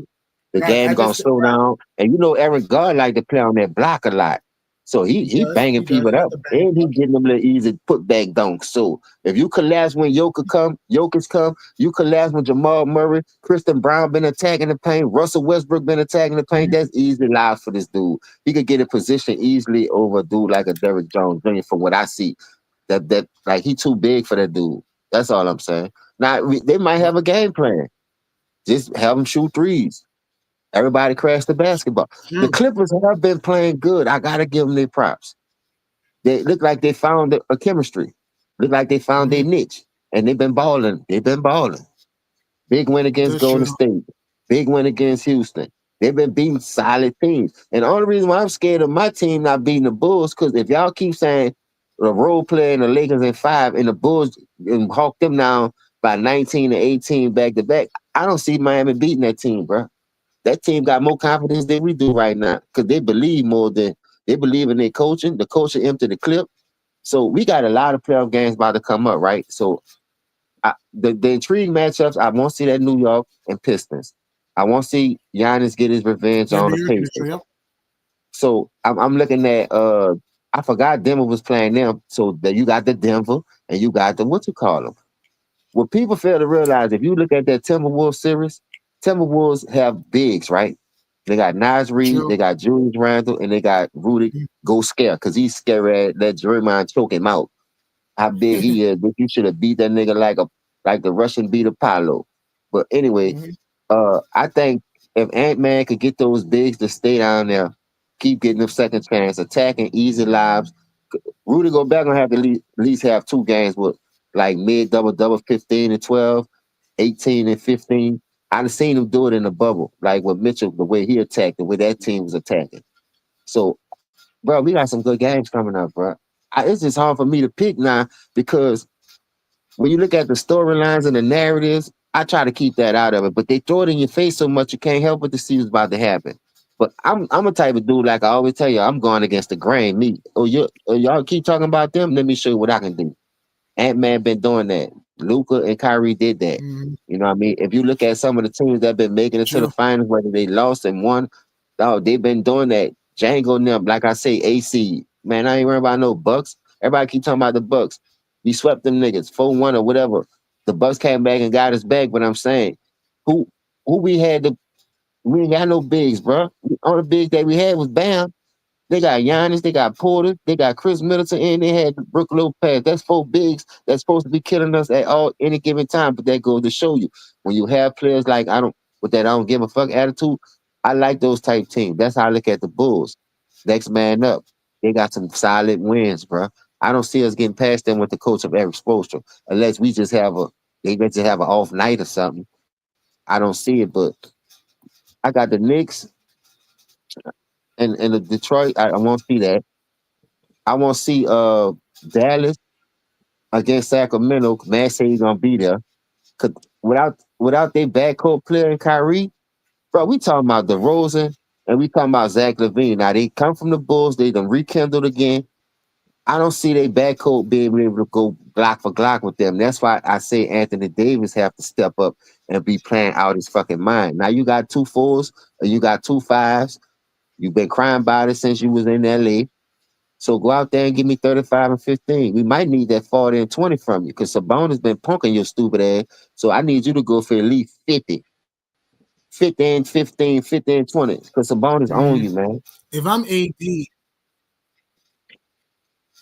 The game gonna slow down, and Aaron Gordon like to play on that block a lot. So he banging people up, and he getting them little easy putback dunks. So if you collapse when Jokic come, you collapse when Jamal Murray, Christian Brown been attacking the paint, Russell Westbrook been attacking the paint. That's easy lives for this dude. He could get in position easily over a dude like a Derrick Jones Jr. From what I see, that like he too big for that dude. That's all I'm saying. Now they might have a game plan. Just have them shoot threes. Everybody crashed the basketball. The Clippers have been playing good. I gotta give them their props. They look like they found a chemistry. Look like they found their niche, and they've been balling. Big win against Golden State. Big win against Houston. They've been beating solid teams. And the only reason why I'm scared of my team not beating the Bulls, because if y'all keep saying the role playing the Lakers in 5 and the Bulls and hawk them down by 19 and 18 back to back, I don't see Miami beating that team, bro. That team got more confidence than we do right now because they believe in their coaching. The coaching empty the clip. So we got a lot of playoff games about to come up, right? So the intriguing matchups, I want to see that New York and Pistons. I want to see Giannis get his revenge on the Pacers. So I'm looking at I forgot Denver was playing them. So you got the Denver and you got the what people fail to realize, if you look at that Timberwolves series, Timberwolves have bigs, right? They got Nas Reed, they got Julius Randle, and they got Rudy Gobert because he's scared that Draymond choke him out. How big he is, but you should have beat that nigga like the Russian beat Apollo. But anyway, I think if Ant-Man could get those bigs to stay down there, keep getting them second chance, attacking easy lives, Rudy Gobert gonna have to at least have 2 games with like mid double 15 and 12, 18 and 15. I've seen him do it in the bubble, like with Mitchell, the way he attacked, the way that team was attacking. So, bro, we got some good games coming up, bro. It's just hard for me to pick now because when you look at the storylines and the narratives, I try to keep that out of it. But they throw it in your face so much you can't help but to see what's about to happen. But I'm a type of dude, like I always tell you, I'm going against the grain. Y'all keep talking about them. Let me show you what I can do. Ant-Man been doing that. Luka and Kyrie did that. You know what I mean? If you look at some of the teams that have been making it to the finals, whether they lost and won, they've been doing that. Django and them, like I say, AC. Man, I ain't worried about no Bucks. Everybody keep talking about the Bucks. We swept them niggas 4-1 or whatever. The Bucks came back and got us back. But I'm saying, who we had we ain't got no bigs, bro. The only big that we had was Bam. They got Giannis, they got Porter, they got Chris Middleton, and they had Brook Lopez. That's 4 bigs that's supposed to be killing us at any given time. But that goes to show you when you have players like I don't give a fuck attitude. I like those type teams. That's how I look at the Bulls. Next man up. They got some solid wins, bro. I don't see us getting past them with the coach of Eric Spoelstra, unless we just have they just have an off night or something. I don't see it, but I got the Knicks and the Detroit. I won't see that. I want to see Dallas against Sacramento. Man say he's gonna be there. Cause without their backcourt player in Kyrie, bro, we talking about DeRozan and we talking about Zach LaVine. Now they come from the Bulls, they done rekindled again. I don't see their backcourt being able to go block for block with them. That's why I say Anthony Davis have to step up and be playing out his fucking mind. Now you got 2 4s or you got 2 5s. You've been crying about it since you was in LA. So go out there and give me 35 and 15. We might need that 40 and 20 from you because Sabonis been punking your stupid ass. So I need you to go for at least 50. 50 and 15, 50 and 20. Because Sabonis own you, man. If I'm AD,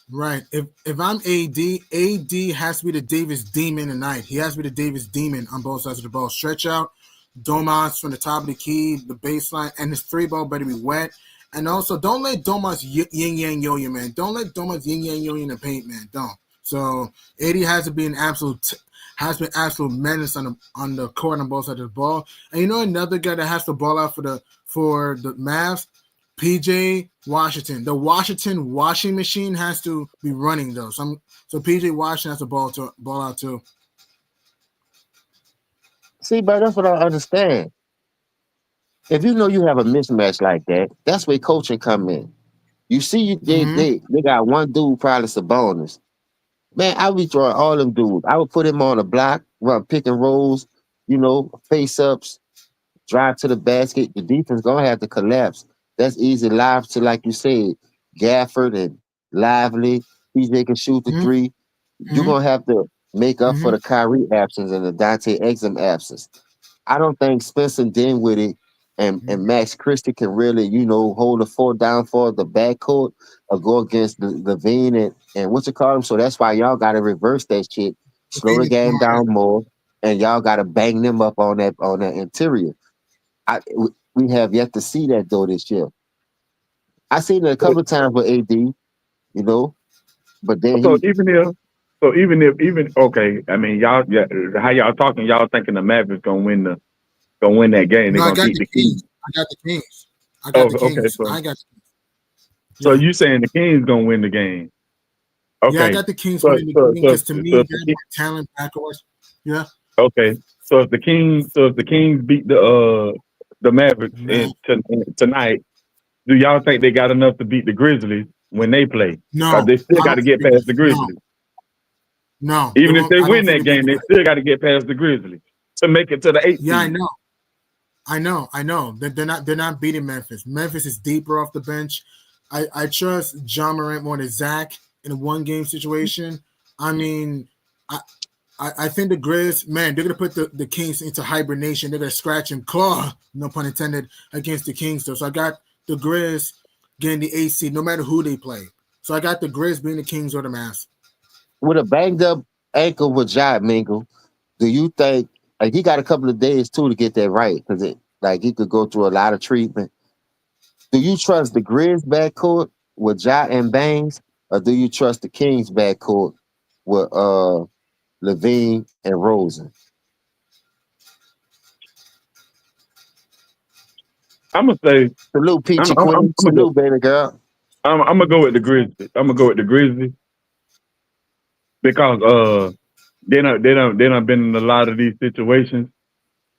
right. If I'm AD has to be the Davis demon tonight. He has to be the Davis demon on both sides of the ball. Stretch out, Domas from the top of the key, the baseline, and his 3-ball better be wet. And also, don't let Domas yin-yang yo-yo, man. Don't let Domas yin-yang yo-yo in the paint, man. Don't. So, AD has to be an absolute menace on the court on both sides of the ball. And you know another guy that has to ball out for the Mavs? PJ Washington. The Washington washing machine has to be running, though. So PJ Washington has to ball out, too. See, but that's what I understand. If you know you have a mismatch like that, that's where coaching come in. You see, they got one dude, probably Sabonis. Man, I would be throwing all them dudes. I would put him on the block, run pick and rolls, face ups, drive to the basket. The defense gonna have to collapse. That's easy live to, like you said, Gafford and Lively. PJ can shoot the 3. You're gonna have to make up for the Kyrie absence and the Dante Exum absence. I don't think Spencer Dinwiddie and Max Christie can really, hold the 4 down for the backcourt or go against the Levine and what's it called? So that's why y'all got to reverse that shit, slow the game down more, and y'all got to bang them up on that interior. We have yet to see that though this year. I seen it a couple of times with AD, but then okay, I mean y'all, how y'all talking? Y'all thinking the Mavericks gonna win that game? No, They're gonna beat the Kings. I got the Kings. I got the Kings. Okay, so, I got. So you saying the Kings gonna win the game? Okay. Yeah, I got the Kings winning the game because to me they're more talent backwards. Yeah. Okay. So if the Kings beat the Mavericks tonight, do y'all think they got enough to beat the Grizzlies when they play? No. They still got to get past the Grizzlies. No. Even if they win that game, they still got to get past the Grizzlies to make it to the 8th. Yeah, I know. They're not beating Memphis. Memphis is deeper off the bench. I trust John Morant more than Zach in a 1-game situation. I mean, I think the Grizz, man, they're gonna put the Kings into hibernation. They're gonna scratch and claw, no pun intended, against the Kings. Though, so I got the Grizz getting the AC, no matter who they play. So I got the Grizz being the Kings or the Mavs. With a banged up ankle with Jai Mingle, do you think he got a couple of days too to get that right? Because he could go through a lot of treatment. Do you trust the Grizz backcourt with Ja and Bangs, or do you trust the Kings backcourt with Levine and Rosen? I'm gonna say Salute Peachy Queen. Salute, baby girl. I'm gonna go with the Grizzlies. I'm gonna go with the Grizzlies because they done been in a lot of these situations,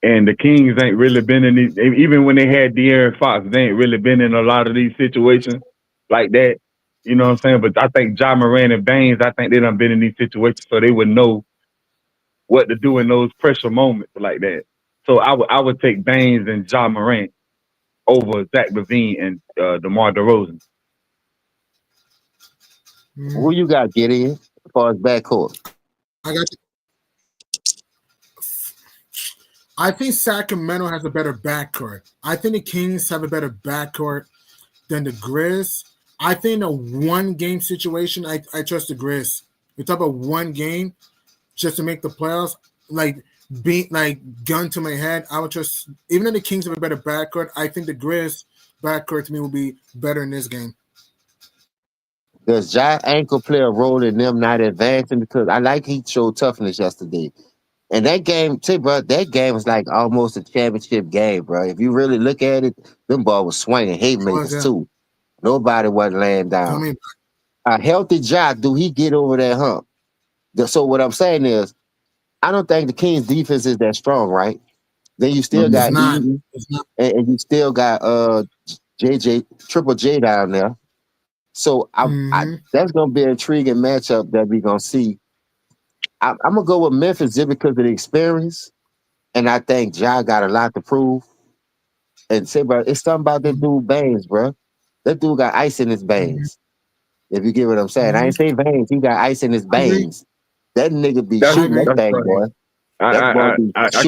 and the Kings ain't really been in these. Even when they had De'Aaron Fox, they ain't really been in a lot of these situations like that. You know what I'm saying? But I think Ja Morant and Baines, I think they done been in these situations, so they would know what to do in those pressure moments like that. So I would take Baines and Ja Morant over Zach LaVine and DeMar DeRozan. Who you got, Gideon, as far as backcourt? I think Sacramento has a better backcourt. I think the Kings have a better backcourt than the Grizz. I think in a one-game situation, I trust the Grizz. We talk about one game just to make the playoffs, gun to my head. I would trust, even though the Kings have a better backcourt, I think the Grizz backcourt to me will be better in this game. Does Ja ankle play a role in them not advancing? Because I like he showed toughness yesterday. And that game, bro, that game was like almost a championship game, bro. If you really look at it, them ball was swinging haymakers too. Nobody wasn't laying down. A healthy Ja, do he get over that hump? So what I'm saying is, I don't think the Kings defense is that strong, right? Then you still got Eden, and you still got Triple J down there. So that's gonna be an intriguing matchup that we're gonna see. I'm gonna go with Memphis just because of the experience, and I think Ja got a lot to prove. And say, bro, it's something about that dude Baines, bro. That dude got ice in his veins. If you get what I'm saying, I ain't say veins. He got ice in his veins. That nigga be shooting that thing, boy. I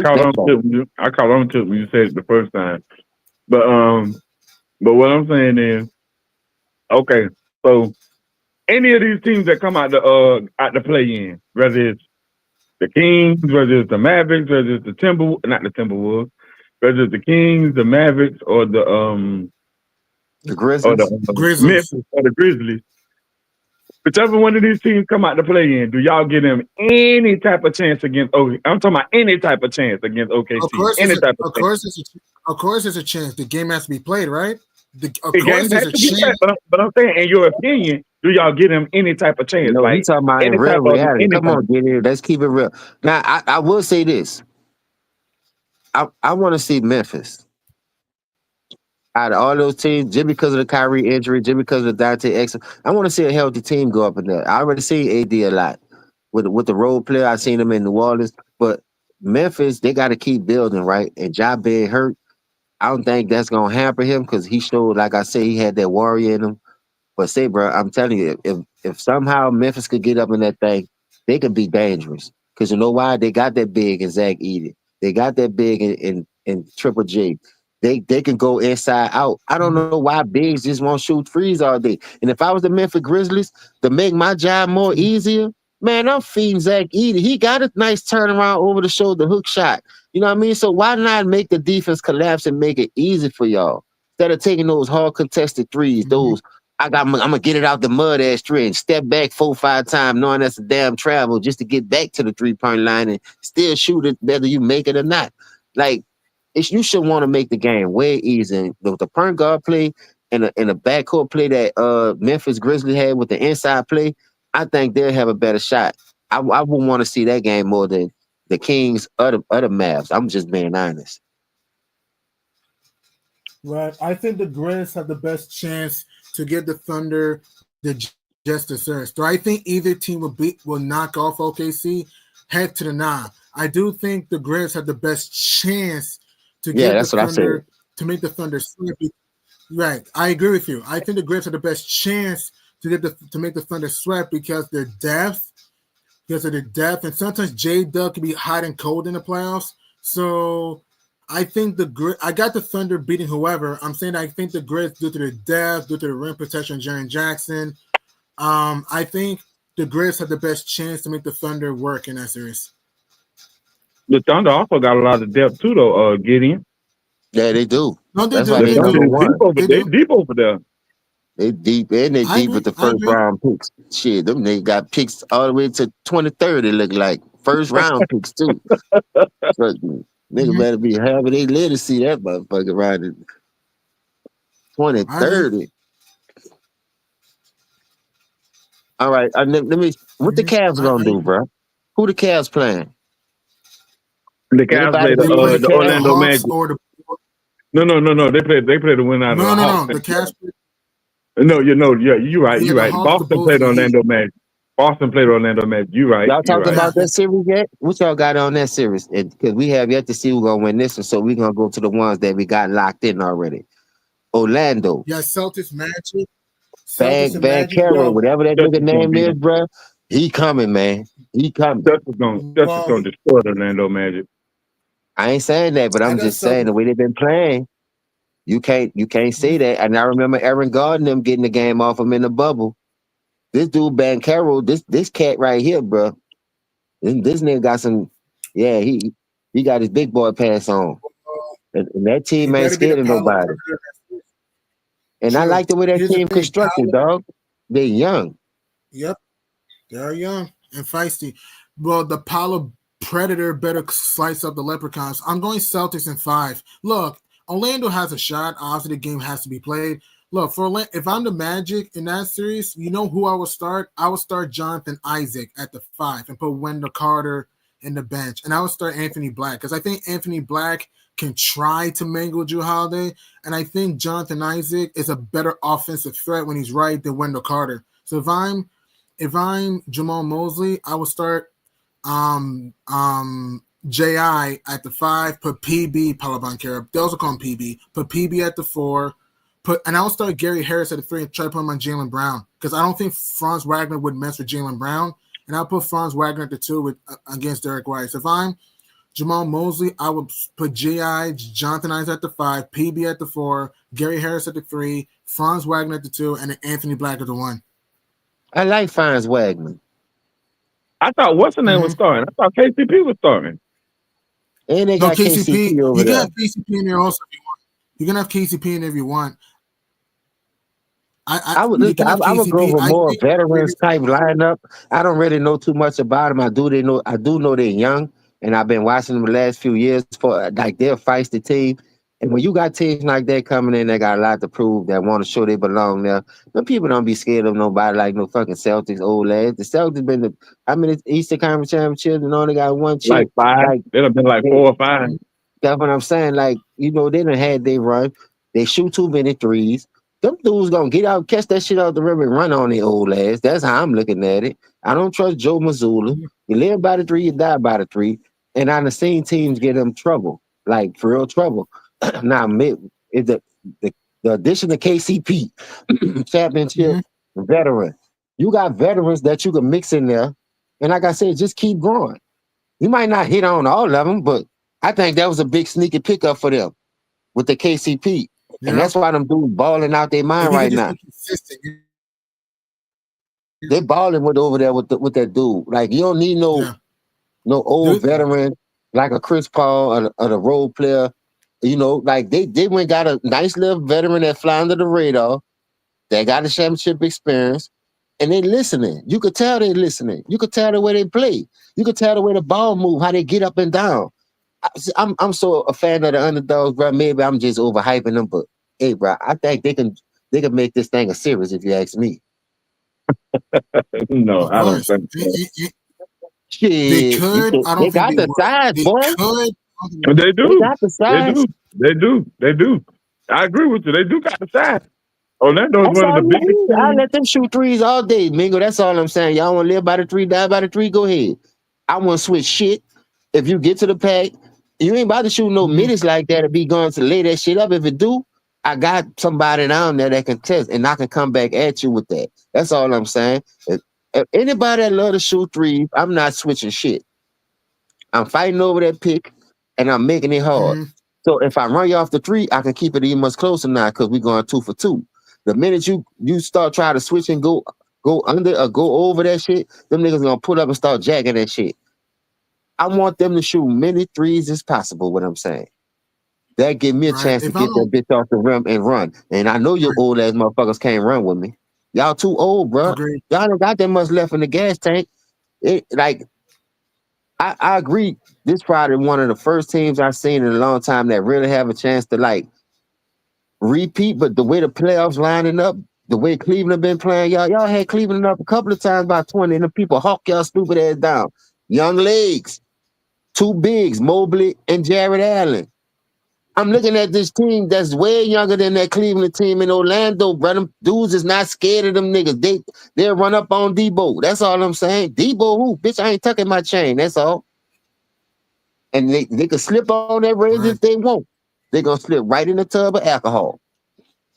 caught on to it when you said it the first time. But what I'm saying is, okay, so any of these teams that come out the play-in, whether it's the Kings, whether it's the Mavericks, whether it's the Timberwolves, whether it's the Kings, the Mavericks, or the Grizzlies, or the Memphis or the Grizzlies, whichever one of these teams come out to play in, do y'all give them any type of chance against OKC? I'm talking about any type of chance against OKC. Of course, there's a chance. The game has to be played, right? But I'm saying, in your opinion, do y'all give them any type of chance? No, like, he's talking about in real reality. Come on, get it. Let's keep it real. Now, I will say this. I want to see Memphis. Out of all those teams, just because of the Kyrie injury, just because of the Dante Exum, I want to see a healthy team go up in there. I already seen AD a lot with the role player. I seen him in New Orleans, but Memphis, they got to keep building, right? And Ja being hurt, I don't think that's gonna hamper him because he showed, like I said, he had that warrior in him. But say, bro, I'm telling you, if somehow Memphis could get up in that thing, they could be dangerous. Because you know why? They got that big in Zach Edey. They got that big in Triple J. They can go inside out. I don't know why bigs just won't shoot threes all day. And if I was the Memphis Grizzlies, to make my job more easier, man, I'm feeding Zach Edey. He got a nice turnaround over the shoulder hook shot. You know what I mean? So why not make the defense collapse and make it easy for y'all? Instead of taking those hard contested threes, those I'm gonna get it out the mud ass three and step back 4-5 times, knowing that's a damn travel just to get back to the 3-point line and still shoot it, whether you make it or not. Like, you should want to make the game way easier. With the point guard play and the backcourt play that Memphis Grizzlies had with the inside play, I think they'll have a better shot. I would want to see that game more than the Kings or the Mavs. I'm just being honest. Right. I think the Grizz have the best chance to get the Thunder the just deserves. Do I think either team will knock off OKC? Head to the nah. I do think the Grizz have the best chance to get the Thunder to make the Thunder sweep. Right. I agree with you. I think the Grizz have the best chance to make the Thunder sweat because their depth because of the depth, and sometimes J-Dub can be hot and cold in the playoffs. So I think I got the Thunder beating whoever. I'm saying I think the Grizz, due to the depth, due to the rim protection, Jaren Jackson, I think the Grizz have the best chance to make the Thunder work in that series. The Thunder also got a lot of depth too, though. Gideon. Yeah, they do. No, they That's do. why They they number do. one. They deep over there. They deep, and they I deep agree. with the I first agree. round picks. Shit, them they got picks all the way to 2030. Look like first round picks too. Trust me. Nigga better be happy they live to see that motherfucker around in I agree. 2030. All right, let me. What the Cavs gonna do, bro? Who the Cavs playing? The Cavs Anybody play They believe in play the the the Cavs? Orlando Hawks Magic. or the No. They play the win out of the Hawks. no. The Cavs. No, yeah, you're right. Yeah, You're the right. Hawks, the Boston Bulls, played and the Heat. Orlando Magic. Boston played Orlando Magic. You're right. Y'all You're talked right. Yeah. about that series yet? What y'all got on that series? Because we have yet to see who's gonna win this one, so we're gonna go to the ones that we got locked in already. Orlando, Yeah, Celtics-Magic. Celtics and Van Magic. Carroll, Well, whatever that nigga Celtics gonna name beat is, them. bro. He coming, man. He coming. Celtics gonna destroy the Orlando Magic. I ain't saying that, but I I'm got just saying the Celtics. way they've been playing, you can't say that. And I remember Aaron Gordon them getting the game off him in the bubble. This dude, Van Carroll, this cat right here, bro. This nigga got some. Yeah, he got his big boy pass on, and that He team ain't better be the scared of power nobody. predator. And I True. like the way that Here's the team thing. constructed, dog. They young. Yep. They are young and feisty. Well, the power predator better slice up the leprechauns. I'm going Celtics in 5. Look, Orlando has a shot. Obviously, the game has to be played. Look, if I'm the Magic in that series, you know who I would start? I would start Jonathan Isaac at the 5 and put Wendell Carter in the bench. And I would start Anthony Black because I think Anthony Black can try to mangle Jrue Holiday. And I think Jonathan Isaac is a better offensive threat when he's right than Wendell Carter. So if I'm Jamal Mosley, I would start J.I. at the 5, put PB, Paolo Banchero. They also call him PB. Put PB at the 4. And I'll start Gary Harris at the 3 and try to put him on Jaylen Brown because I don't think Franz Wagner would mess with Jaylen Brown. And I'll put Franz Wagner at the 2 against Derek White. So if I'm Jamal Mosley, I would put J.I., Jonathan Isaac at the 5, PB at the 4, Gary Harris at the 3, Franz Wagner at the 2, and then Anthony Black at the 1. I like Franz Wagner. I thought what's the name was starting. I thought KCP was starting. And they got KCP over you there. can have KCP in there also if you want. You can have KCP in there if you want. I would go for more veterans type lineup. I don't really know too much about them. I do know they're young, and I've been watching them the last few years for like they're a feisty team. And when you got teams like that coming in, they got a lot to prove that want to show they belong there. But people don't be scared of nobody like no fucking Celtics old lads. The Celtics been the Eastern Conference championships and only got one chip. Like 5. They'd have been like 4 or 5. That's what I'm saying. Like, they done had they run. They shoot too many threes. Them dudes gonna get out, catch that shit out the river and run on their old ass. That's how I'm looking at it. I don't trust Joe Mazzulla. You live by the 3, you die by the 3. And I've seen teams get them trouble, like for real trouble. Now, the addition of KCP, championship veteran. You got veterans that you can mix in there. And like I said, just keep growing. You might not hit on all of them, but I think that was a big sneaky pickup for them with the KCP. Yeah. And that's why them dudes balling out their mind right now. They balling over there with that dude. Like, you don't need no old veteran like a Chris Paul or the role player. Like they went got a nice little veteran that fly under the radar. They got a championship experience. And they listening. You could tell they listening. You could tell the way they play. You could tell the way the ball move, how they get up and down. I'm so a fan of the underdogs, bro. Maybe I'm just overhyping them, but hey, bro, I think they can make this thing a series if you ask me. No, I don't think so. They could. I don't they got the size, boy. They do. They got the size. They do. I agree with you. They do got the size. Orlando is one of the biggest teams. I let them shoot threes all day, Mingo. That's all I'm saying. Y'all want to live by the 3, die by the 3? Go ahead. I want to switch shit. If you get to the pack, you ain't about to shoot no minutes like that to be going to lay that shit up. If it do, I got somebody down there that can test, and I can come back at you with that. That's all I'm saying. If anybody that love to shoot threes, I'm not switching shit. I'm fighting over that pick, and I'm making it hard. So if I run you off the three, I can keep it even much closer now because we're going 2 for 2. The minute you start trying to switch and go under or go over that shit, them niggas gonna put up and start jacking that shit. I want them to shoot many threes as possible. What I'm saying. That give me a chance to get that bitch off the rim and run. And I know your old ass motherfuckers can't run with me. Y'all too old, bro. Y'all don't got that much left in the gas tank. I agree. This probably one of the first teams I've seen in a long time that really have a chance to like repeat. But the way the playoffs lining up, the way Cleveland been playing, y'all had Cleveland up a couple of times by 20, and the people hawk y'all stupid ass down. Young legs, 2 bigs, Mobley and Jared Allen. I'm looking at this team that's way younger than that Cleveland team in Orlando, bro. Them dudes is not scared of them niggas. They'll run up on Debo. That's all I'm saying. Debo who? Bitch, I ain't tucking my chain. That's all. And they can slip on that razor if they want. They're going to slip right in the tub of alcohol.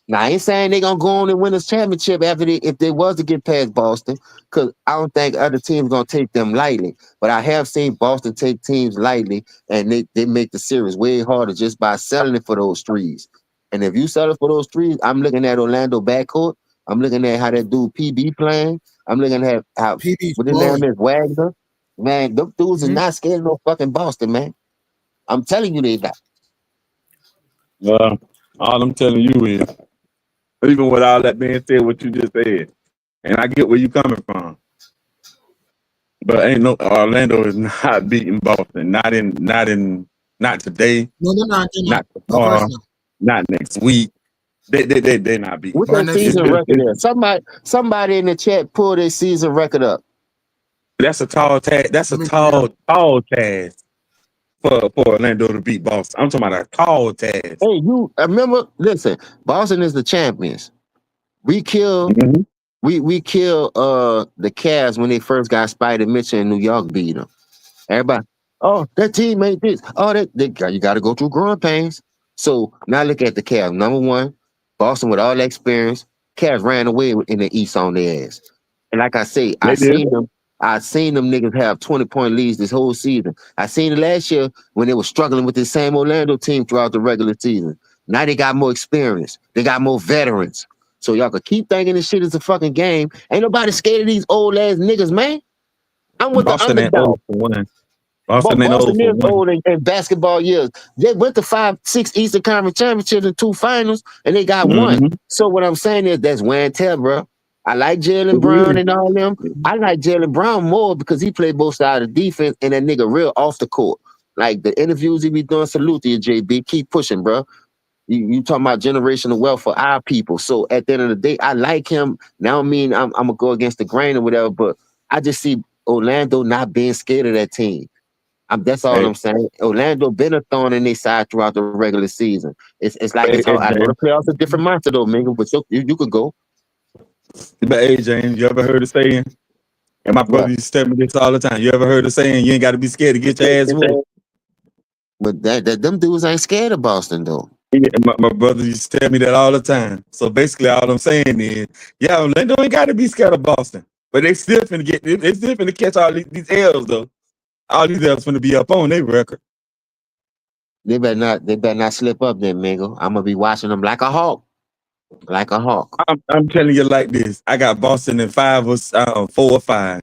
Now, I ain't saying they're going to go on and win this championship if they was to get past Boston, because I don't think other teams going to take them lightly. But I have seen Boston take teams lightly, and they make the series way harder just by selling it for those threes. And if you sell it for those threes, I'm looking at Orlando backcourt. I'm looking at how that dude PB playing. I'm looking at how what his name is, Wagner. Man, them dudes is not scared of no fucking Boston, man. I'm telling you they not. Well, all I'm telling you is, even with all that being said, what you just said, and I get where you coming from, but ain't no Orlando is not beating Boston. Not today. No, they're not. Not tomorrow. Not next week. They're not beating. What's their season record there? Somebody in the chat pull their season record up. That's a tall task. That's a tall task for Orlando to beat Boston. I'm talking about a tall task. Hey, you remember? Listen, Boston is the champions. We kill the Cavs when they first got Spider Mitchell in New York beat them. Everybody, that team ain't this. You got to go through growing pains. So now look at the Cavs. Number one, Boston with all that experience. Cavs ran away in the East on their ass. And like I say, I seen them niggas have 20-point leads this whole season. I seen it last year when they were struggling with the same Orlando team throughout the regular season. Now they got more experience. They got more veterans. So y'all could keep thinking this shit is a fucking game. Ain't nobody scared of these old ass niggas, man. I'm with Boston the underdog. Boston is old in basketball years. They went to 5-6 Eastern Conference championships and 2 finals, and they got 1. So what I'm saying is that's wear and tear, bro. I like Jaylen Brown and all them. I like Jaylen Brown more because he played both sides of the defense and that nigga real off the court. Like the interviews he be doing, salute to you, JB. Keep pushing, bro. You talking about generational wealth for our people. So at the end of the day, I like him. Now I mean I'm gonna go against the grain or whatever, but I just see Orlando not being scared of that team. That's all I'm saying. Orlando been a thorn in their side throughout the regular season. It's like I know the playoffs a different monster though, Mingo, but you could go. But hey, James, you ever heard the saying? And my brother used to tell me this all the time. You ever heard the saying? You ain't got to be scared to get your ass whooped. But them dudes ain't scared of Boston though. Yeah, my brother used to tell me that all the time. So basically, all I'm saying is, Orlando ain't got to be scared of Boston, but they still finna catch all these L's though. All these L's finna be up on their record. They better not slip up then, Mingo. I'm gonna be watching them like a hawk. Like a hawk. I'm telling you like this. I got Boston in 4 or 5.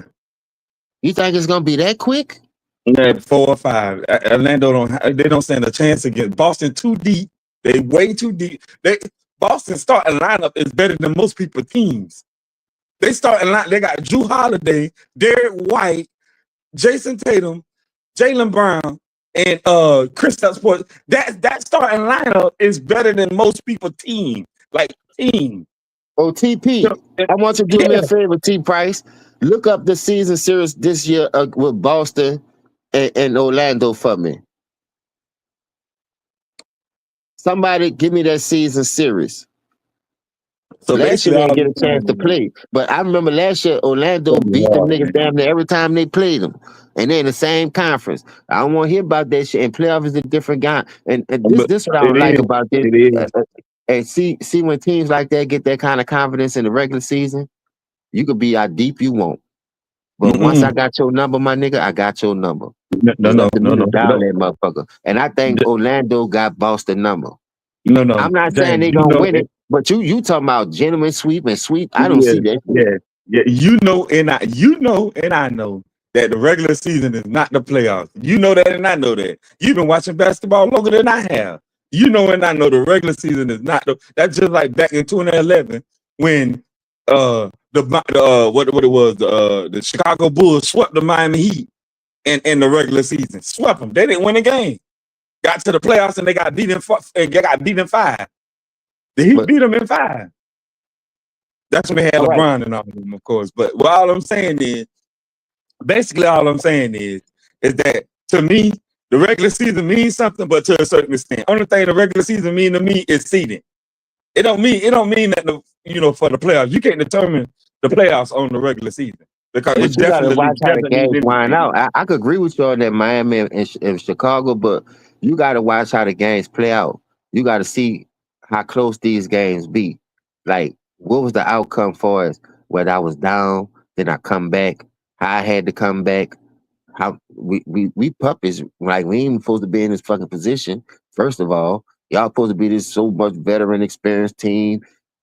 You think it's gonna be that quick? Yeah, 4 or 5. Orlando don't stand a chance against Boston. Too deep. They way too deep. Boston starting lineup is better than most people's teams. They starting line. They got Drew Holiday, Derek White, Jason Tatum, Jaylen Brown, and Kristaps Porzingis. That starting lineup is better than most people's team. Like team. Oh, TP, I want you to do me a favor, T Price. Look up the season series this year with Boston and Orlando for me. Somebody give me that season series. So last year they didn't get a chance to play. But I remember last year Orlando beat them niggas damn near every time they played them. And they're in the same conference. I don't want to hear about that shit. And playoff is a different guy. And this is what I don't like about this. And see when teams like that get that kind of confidence in the regular season, you could be how deep you want. But once I got your number, my nigga, I got your number. It's up to me to dial that motherfucker. And I think Orlando got Boston number. No, I'm not saying they gonna win it, but you talking about gentleman sweep and sweep. I don't see that. Yeah. You know, and I know that the regular season is not the playoffs. You know that, and I know that. You've been watching basketball longer than I have. You know, and I know the regular season is not the. That's just like back in 2011 when the Chicago Bulls swept the Miami Heat in the regular season. Swept them. They didn't win a game. Got to the playoffs and they got beat in 5. The Heat beat them in 5. That's when they had LeBron and all of them, of course. But all I'm saying is, basically all I'm saying is that to me, the regular season means something, but to a certain extent. Only thing the regular season mean to me is seeding. It don't mean that for the playoffs. You can't determine the playoffs on the regular season. Because But you gotta watch how the games wind out. I could agree with you on that Miami and Chicago, but you gotta watch how the games play out. You gotta see how close these games be. Like, what was the outcome for us? Whether I was down, then I come back, how I had to come back, how we puppies, like we ain't supposed to be in this fucking position. First of all, y'all supposed to be this so much veteran experienced team.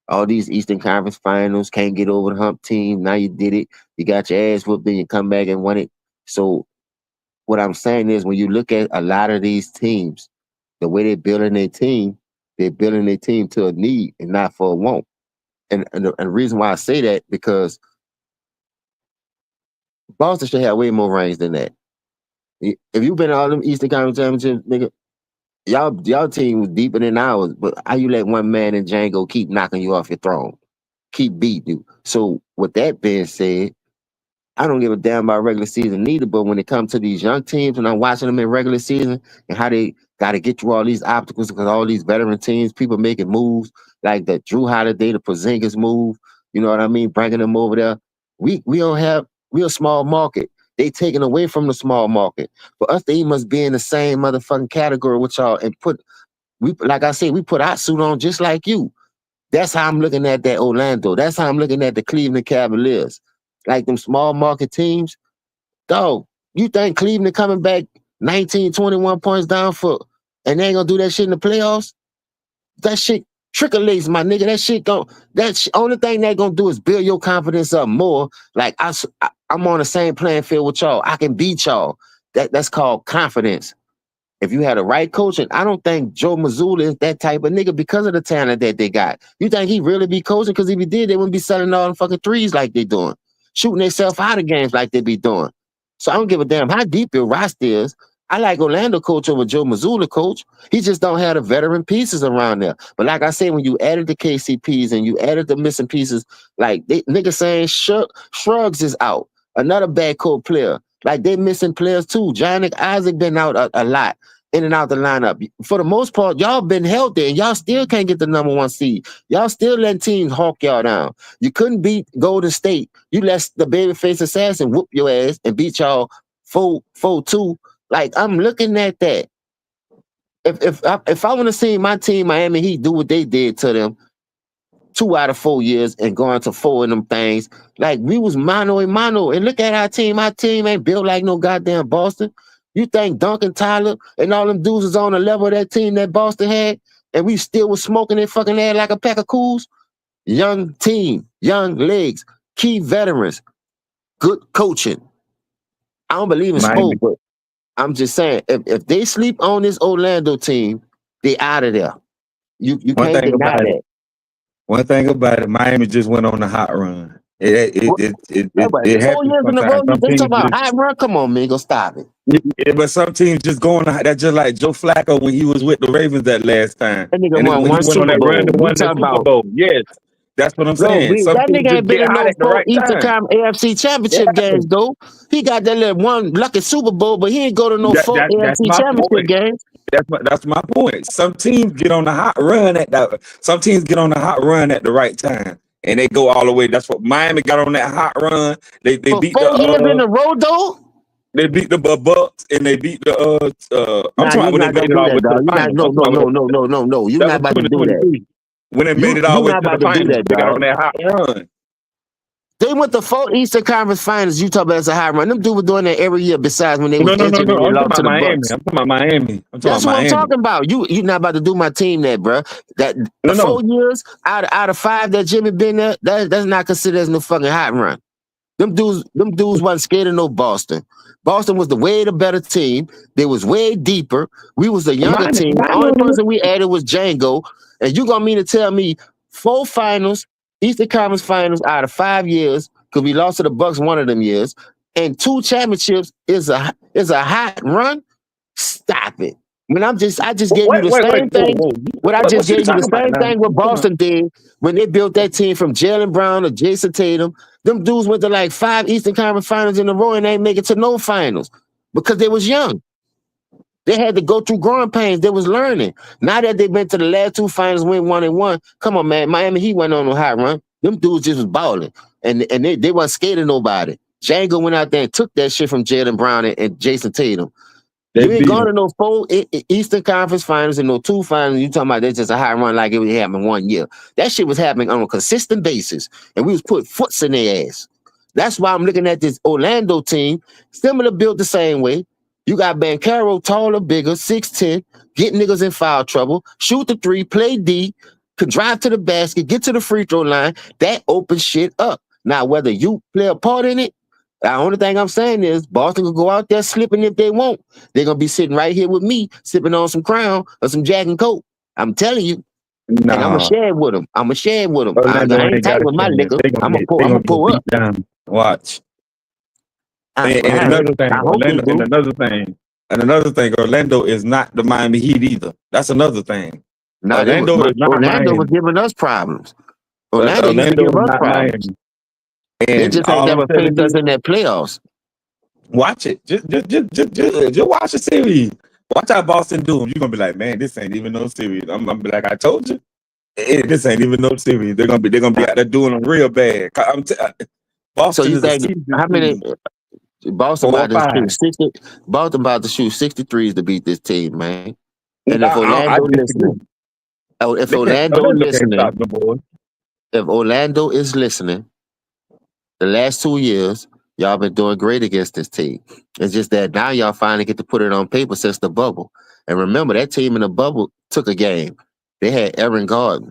All these Eastern Conference Finals, can't get over the hump team. Now you did it. You got your ass whooped, then you come back and won it. So what I'm saying is when you look at a lot of these teams, the way they're building their team to a need and not for a want. And the reason why I say that, because Boston should have way more rings than that. If you've been to all them Eastern Conference Championships, nigga, y'all team was deeper than ours, but how you let one man in Django keep knocking you off your throne? Keep beating you. So with that being said, I don't give a damn about regular season neither, but when it comes to these young teams, when I'm watching them in regular season and how they got to get through all these obstacles because all these veteran teams, people making moves like the Drew Holiday, the Porzingis move, you know what I mean, bringing them over there. We a small market. They taking away from the small market. For us, they must be in the same motherfucking category with y'all and like I said, we put our suit on just like you. That's how I'm looking at that Orlando. That's how I'm looking at the Cleveland Cavaliers. Like them small market teams. Dog, you think Cleveland coming back 19, 21 points down and they ain't gonna do that shit in the playoffs? That shit trickles, my nigga. That shit only thing they gonna do is build your confidence up more. Like I'm on the same playing field with y'all. I can beat y'all. That's called confidence. If you had a right coach, and I don't think Joe Mazzulla is that type of nigga because of the talent that they got. You think he really be coaching? Because if he did, they wouldn't be selling all them fucking threes like they doing. Shooting themselves out of games like they be doing. So I don't give a damn how deep your roster is. I like Orlando coach over Joe Mazzulla coach. He just don't have the veteran pieces around there. But like I said, when you added the KCPs and you added the missing pieces, like niggas saying Shrugs is out. Another backcourt player. Like they missing players too. Jonik Isaac been out a lot. In and out the lineup. For the most part, y'all been healthy and y'all still can't get the number 1 seed. Y'all still letting teams hawk y'all down. You couldn't beat Golden State. You let the babyface assassin whoop your ass and beat y'all 4-2. Like, I'm looking at that. If I want to see my team, Miami Heat, do what they did to them 2 out of 4 years and going to 4 of them things, like we was mano a mano. And look at our team. Our team ain't built like no goddamn Boston. You think Duncan Tyler and all them dudes is on the level of that team that Boston had, and we still was smoking their fucking head like a pack of cools? Young team, young legs, key veterans, good coaching. I don't believe in sport, but I'm just saying, if they sleep on this Orlando team, they out of there. You can't deny that. One thing about it, Miami just went on a hot run. It 4 years in a row, you talking about hot run? Come on, man, go stop it. Yeah, but some teams just going on. That's just like Joe Flacco when he was with the Ravens that last time. That nigga won one Super Bowl. Yes, that's what I'm saying. That nigga ain't been in no 4 Eastern Conference AFC Championship games, though. He got that little one lucky Super Bowl, but he ain't go to no 4 AFC Championship games. That's my point. Some teams get on a hot run at that. Some teams get on a hot run at the right time, and they go all the way. That's what Miami got on that hot run. They beat 4 years in a row, though. They beat the Bucks and they beat the. I'm talking when they made it all with the finals. No. You're not about to do that. When they made it all with the finals, they got on that hot run. They went to 4 Eastern Conference Finals. You talk about as a high run. Them dudes were doing that every year. Besides when they was injured and they I'm talking lost to about the Miami. Bucks. I'm talking about Miami. That's what I'm talking about. You not about to do my team that, bro. That 4 years out of 5 that Jimmy been there, that's not considered as no fucking hot run. Them dudes wasn't scared of no Boston. Boston was the better team. They was way deeper. We was the younger team. The only person we added was Django. And you gonna mean to tell me 4 finals, Eastern Conference Finals out of 5 years, because we lost to the Bucks one of them years, and 2 championships is a hot run? Stop it. When I just gave you the same thing. What I just gave you the same thing what Boston did when they built that team from Jaylen Brown to Jason Tatum. Them dudes went to like 5 Eastern Conference Finals in a row and they ain't make it to no finals because they was young. They had to go through growing pains. They was learning. Now that they've been to the last 2 finals, win 1-1. Come on, man. Miami Heat went on a hot run. Them dudes just was balling. And they wasn't scared of nobody. Django went out there and took that shit from Jaylen Brown and Jason Tatum. You ain't going to no 4 Eastern Conference Finals and no 2 finals. You talking about that's just a high run like it was happening 1 year. That shit was happening on a consistent basis, and we was put foots in their ass. That's why I'm looking at this Orlando team, similar built the same way. You got Banchero, taller, bigger, 6'10", get niggas in foul trouble, shoot the 3, play D, could drive to the basket, get to the free throw line. That opens shit up. Now, whether you play a part in it, the only thing I'm saying is Boston will go out there slipping if they want. They're going to be sitting right here with me, sipping on some Crown or some Jack and Coke. I'm telling you. Nah. And I'm going to share it with them. I ain't tight with my liquor. I'm going to pull up. Down. Watch. And another thing, Orlando is not the Miami Heat either. That's another thing. No, Orlando was giving us problems. Orlando used to give us problems. They just ain't never faced us in their playoffs. Watch it. Just watch the series. Watch how Boston do them. You're gonna be like, man, this ain't even no series. I'm gonna be like, I told you, this ain't even no series. They're gonna be out there doing them real bad. Boston. So you think how many? Boston about to shoot 60. Boston about to shoot 63s to beat this team, man. And if Orlando is listening, the last 2 years, y'all been doing great against this team. It's just that now y'all finally get to put it on paper since the bubble. And remember, that team in the bubble took a game. They had Aaron Gordon.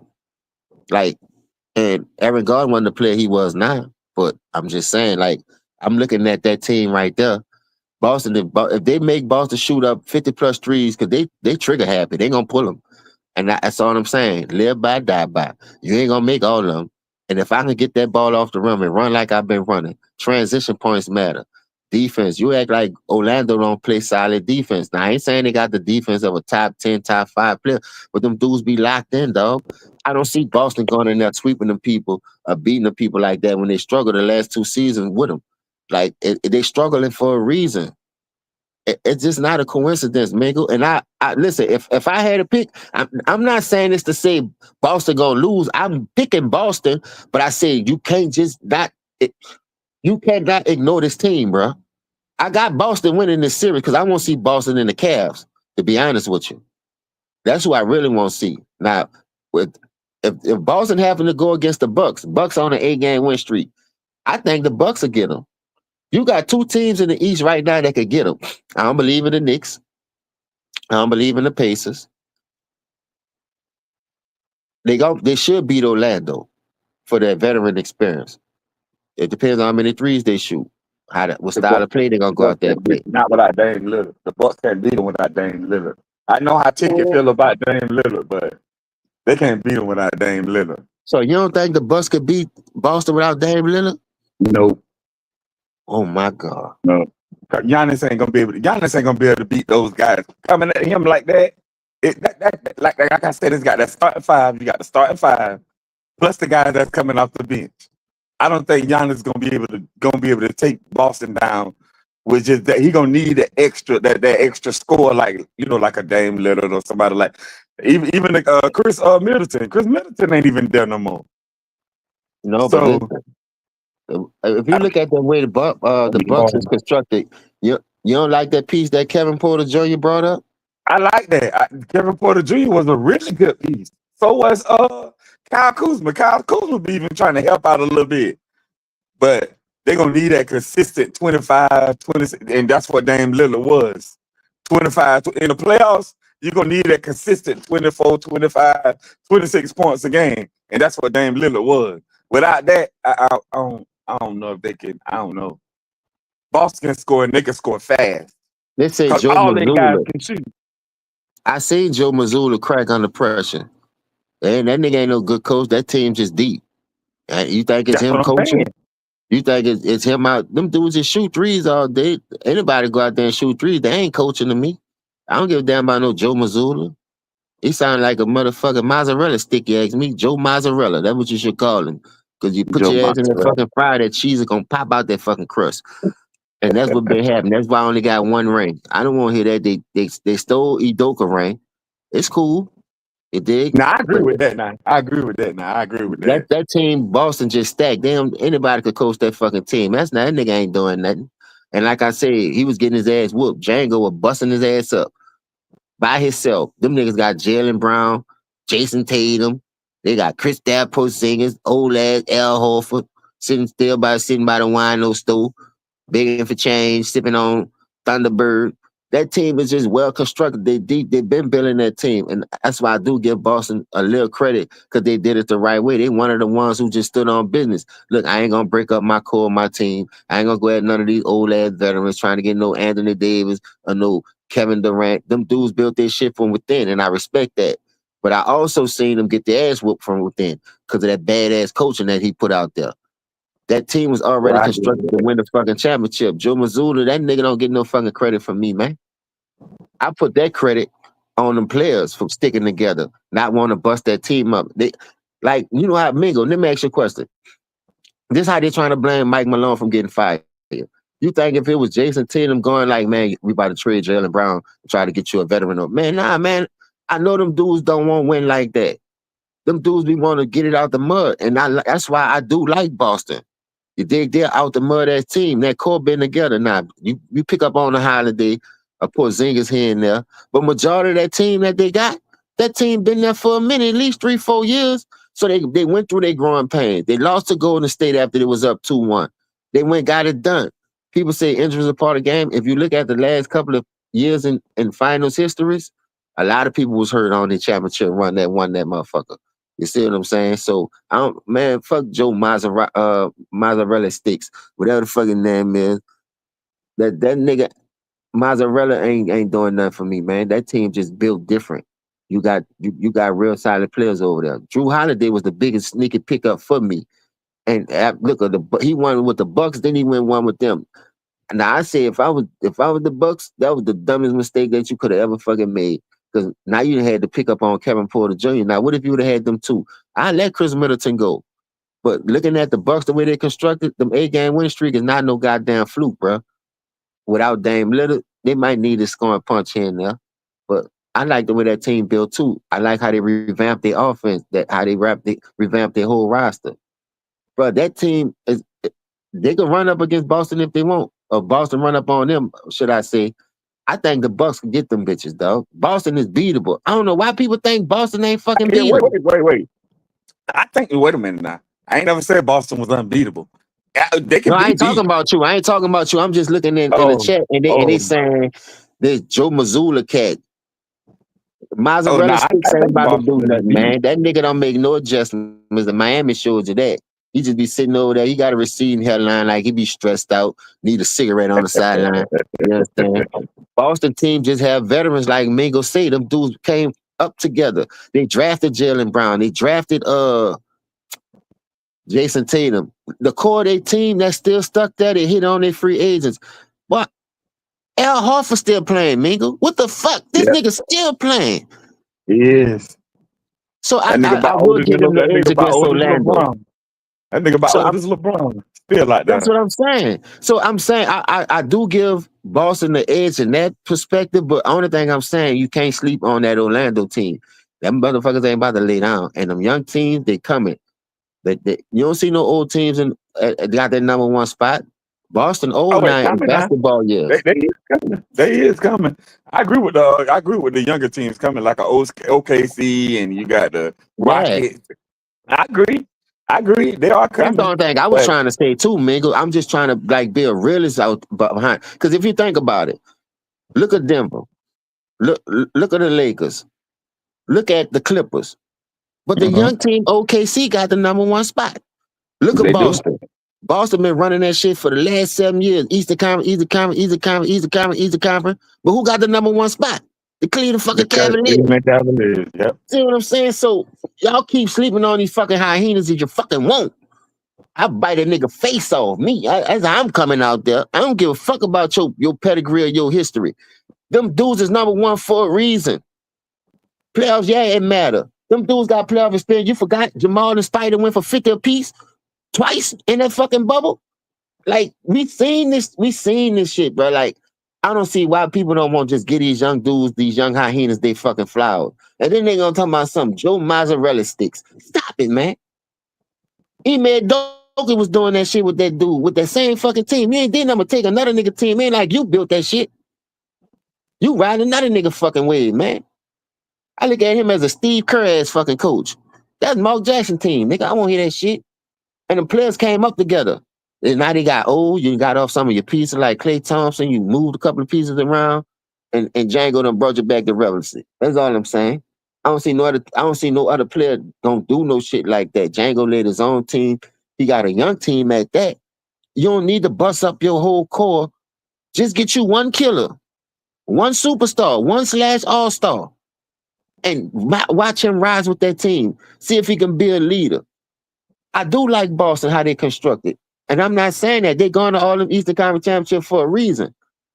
And Aaron Gordon wasn't the player he was now. But I'm just saying, I'm looking at that team right there. Boston, if they make Boston shoot up 50-plus threes, because they trigger happy, they going to pull them. And that's all I'm saying. Live by, die by. You ain't going to make all of them. And if I can get that ball off the rim and run like I've been running, transition points matter. Defense, you act like Orlando don't play solid defense. Now, I ain't saying they got the defense of a top 10, top 5 player, but them dudes be locked in, dog. I don't see Boston going in there sweeping them people or beating the people like that when they struggle the last 2 seasons with them. They struggling for a reason. It's just not a coincidence, Mingle. And I listen, if I had to pick, I'm not saying this to say Boston gonna lose. I'm picking Boston, but I say you can't you cannot ignore this team, bro. I got Boston winning this series because I want to see Boston in the Cavs, to be honest with you. That's who I really want to see. Now, if Boston happen to go against the Bucks on an 8-game win streak, I think the Bucks will get them. You got 2 teams in the East right now that could get them. I don't believe in the Knicks. I don't believe in the Pacers. They should beat Orlando for their veteran experience. It depends on how many threes they shoot. What style of play they're going to go out there and play. Not without Dame Lillard. The Bucks can't beat them without Dame Lillard. I know how Ticket feel about Dame Lillard, but they can't beat them without Dame Lillard. So you don't think the Bucks could beat Boston without Dame Lillard? No. Oh my God. No. Giannis ain't gonna be able to beat those guys. Coming at him like that, like I said, it's got that starting 5. You got the starting 5, plus the guy that's coming off the bench. I don't think Giannis gonna be able to take Boston down. With just that, he gonna need that extra score, like a Dame Lillard or somebody like even Chris Middleton. Chris Middleton ain't even there no more. No, so, but if you look at the way the Bucks is constructed, you don't like that piece that Kevin Porter Jr. brought up? I like that. Kevin Porter Jr. was a really good piece. So was Kyle Kuzma. Kyle Kuzma be even trying to help out a little bit. but they're gonna need that consistent 25, 26, and that's what Dame Lillard was. 25 in the playoffs, you're gonna need that consistent 24, 25, 26 points a game. And that's what Dame Lillard was. Without that, I don't know if they can. I don't know. Boston can score and they can score fast. They say Because Joe all they guys Mazzulla. can shoot. I seen Joe Mazzulla crack under pressure. And that nigga ain't no good coach. That team just deep. You think it's That's him what I'm coaching? saying. You think it's him out? Them dudes just shoot threes all day. Anybody go out there and shoot threes, they ain't coaching to me. I don't give a damn about no Joe Mazzulla. He sound like a motherfucking mozzarella stick, you ask me. Joe Mozzarella. That's what you should call him. Because you put Joe your ass in that Mozzarella. fucking fire, that cheese is going to pop out that fucking crust. And that's what been happening. That's why I only got one ring. I don't want to hear that they stole Udoka ring. It's cool. It did. Nah, I agree with that now. I agree with that. That team, Boston just stacked. Damn, anybody could coach that fucking team. That nigga ain't doing nothing. And like I said, he was getting his ass whooped. Django was busting his ass up by himself. Them niggas got Jaylen Brown, Jason Tatum. They got Chris Porzingis, old ass Al Horford, sitting by the wino stove, begging for change, sipping on Thunderbird. That team is just well constructed. They deep. They've been building that team, and that's why I do give Boston a little credit because they did it the right way. They one of the ones who just stood on business. Look, I ain't gonna break up my core, my team. I ain't gonna go at none of these old ass veterans trying to get no Anthony Davis or no Kevin Durant. Them dudes built their shit from within, and I respect that. But I also seen them get their ass whooped from within because of that badass coaching that he put out there. That team was already constructed to win the fucking championship. Joe Mazzulla, that nigga don't get no fucking credit from me, man. I put that credit on them players for sticking together, not want to bust that team up. They, like, you know how Mingo, let me ask you a question. This how they trying to blame Mike Malone from getting fired. You think if it was Jason Tatum going like, man, we about to trade Jaylen Brown and try to get you a veteran up. Man, nah, man. I know them dudes don't want to win like that. Them dudes be want to get it out the mud. And that's why I do like Boston. You dig? They're out the mud as team. That core been together. Now, you pick up on the Holiday, of course, Zingas here and there. But majority of that team that they got, that team been there for a minute, at least 3-4 years. So they went through their growing pains. They lost to Golden State after it was up 2-1. They went got it done. People say injuries are part of the game. If you look at the last couple of years in finals histories, a lot of people was hurt on the championship run that won that motherfucker. You see what I'm saying? So fuck Joe Mozzarella sticks, whatever the fucking name is. That nigga Mozzarella ain't doing nothing for me, man. That team just built different. You got real solid players over there. Drew Holiday was the biggest sneaky pickup for me. And look at he won with the Bucks, then he went one with them. Now I say if I was the Bucks, that was the dumbest mistake that you could have ever fucking made. Because now you had to pick up on Kevin Porter Jr. Now, what if you would have had them two? I let Chris Middleton go. But looking at the Bucks, the way they constructed, them 8-game winning streak is not no goddamn fluke, bro. Without Dame Lillard, they might need a scoring punch here and there. But I like the way that team built too. I like how they revamped their offense, how they revamped their whole roster. But that team they can run up against Boston if they want, or Boston run up on them, should I say. I think the Bucks can get them bitches, dog. Boston is beatable. I don't know why people think Boston ain't fucking beatable. Wait. Wait a minute now. I ain't never said Boston was unbeatable. They can I ain't talking about you. I'm just looking in the chat, and they saying this Joe Mazzulla cat. Mozzarella sticks ain't about to do nothing, man. That nigga don't make no adjustments. The Miami showed you that. He just be sitting over there. He got a receiving headline like he be stressed out, need a cigarette on the sideline. You understand? Boston team just have veterans like Mingo say. Them dudes came up together. They drafted Jaylen Brown. They drafted Jason Tatum. The core of their team that's still stuck there, they hit on their free agents. What? Al Horford still playing, Mingo. What the fuck? This nigga still playing. He is. So I will give him the edge against Orlando. That nigga about old as LeBron. Still like that. That's what I'm saying. So I'm saying I do give Boston the edge in that perspective, but only thing I'm saying, you can't sleep on that Orlando team. Them motherfuckers ain't about to lay down. And them young teams, they coming. You don't see no old teams got that number one spot. Boston old now in basketball years. They is coming. I agree with the younger teams coming, like a OKC, and you got the Rockets. I agree. I agree. They are That's the coming. only thing I was trying to say too, Mingo. I'm just trying to like be a realist out behind. Because if you think about it, look at Denver, look at the Lakers, look at the Clippers. But the young team OKC got the #1 spot. Look at They do. Boston. Boston been running that shit for the last 7 years. Eastern Conference, Eastern Conference, Eastern Conference, Eastern Conference, Eastern Conference. But who got the #1 spot? The Cleveland fucking Cavaliers. Yep. See what I'm saying? So y'all keep sleeping on these fucking hyenas if you fucking won't. I bite a nigga face off. As I'm coming out there, I don't give a fuck about your pedigree or your history. Them dudes is #1 for a reason. Playoffs, yeah, it matter. Them dudes got playoff experience. You forgot Jamal and Spider went for 50 apiece twice in that fucking bubble. Like, we seen this shit, bro. Like, I don't see why people don't want to just get these young dudes, these young hyenas, they fucking flower. And then they gonna talk about some Joe Mazzarella sticks. Stop it, man. Ime Doka was doing that shit with that dude, with that same fucking team. You ain't then I'm gonna take another nigga team. Ain't like you built that shit. You riding another nigga fucking wave, man. I look at him as a Steve Kerr ass fucking coach. That's Mark Jackson team, nigga. I won't hear that shit. And the players came up together. And now they got old. You got off some of your pieces like Klay Thompson. You moved a couple of pieces around, and Django done brought you back to relevancy. That's all I'm saying. I don't see no other player don't do no shit like that. Django led his own team. He got a young team at that. You don't need to bust up your whole core. Just get you one killer, one superstar, one / all-star, and watch him rise with that team. See if he can be a leader. I do like Boston, how they constructed. And I'm not saying that they're going to all them Eastern Conference Championship for a reason.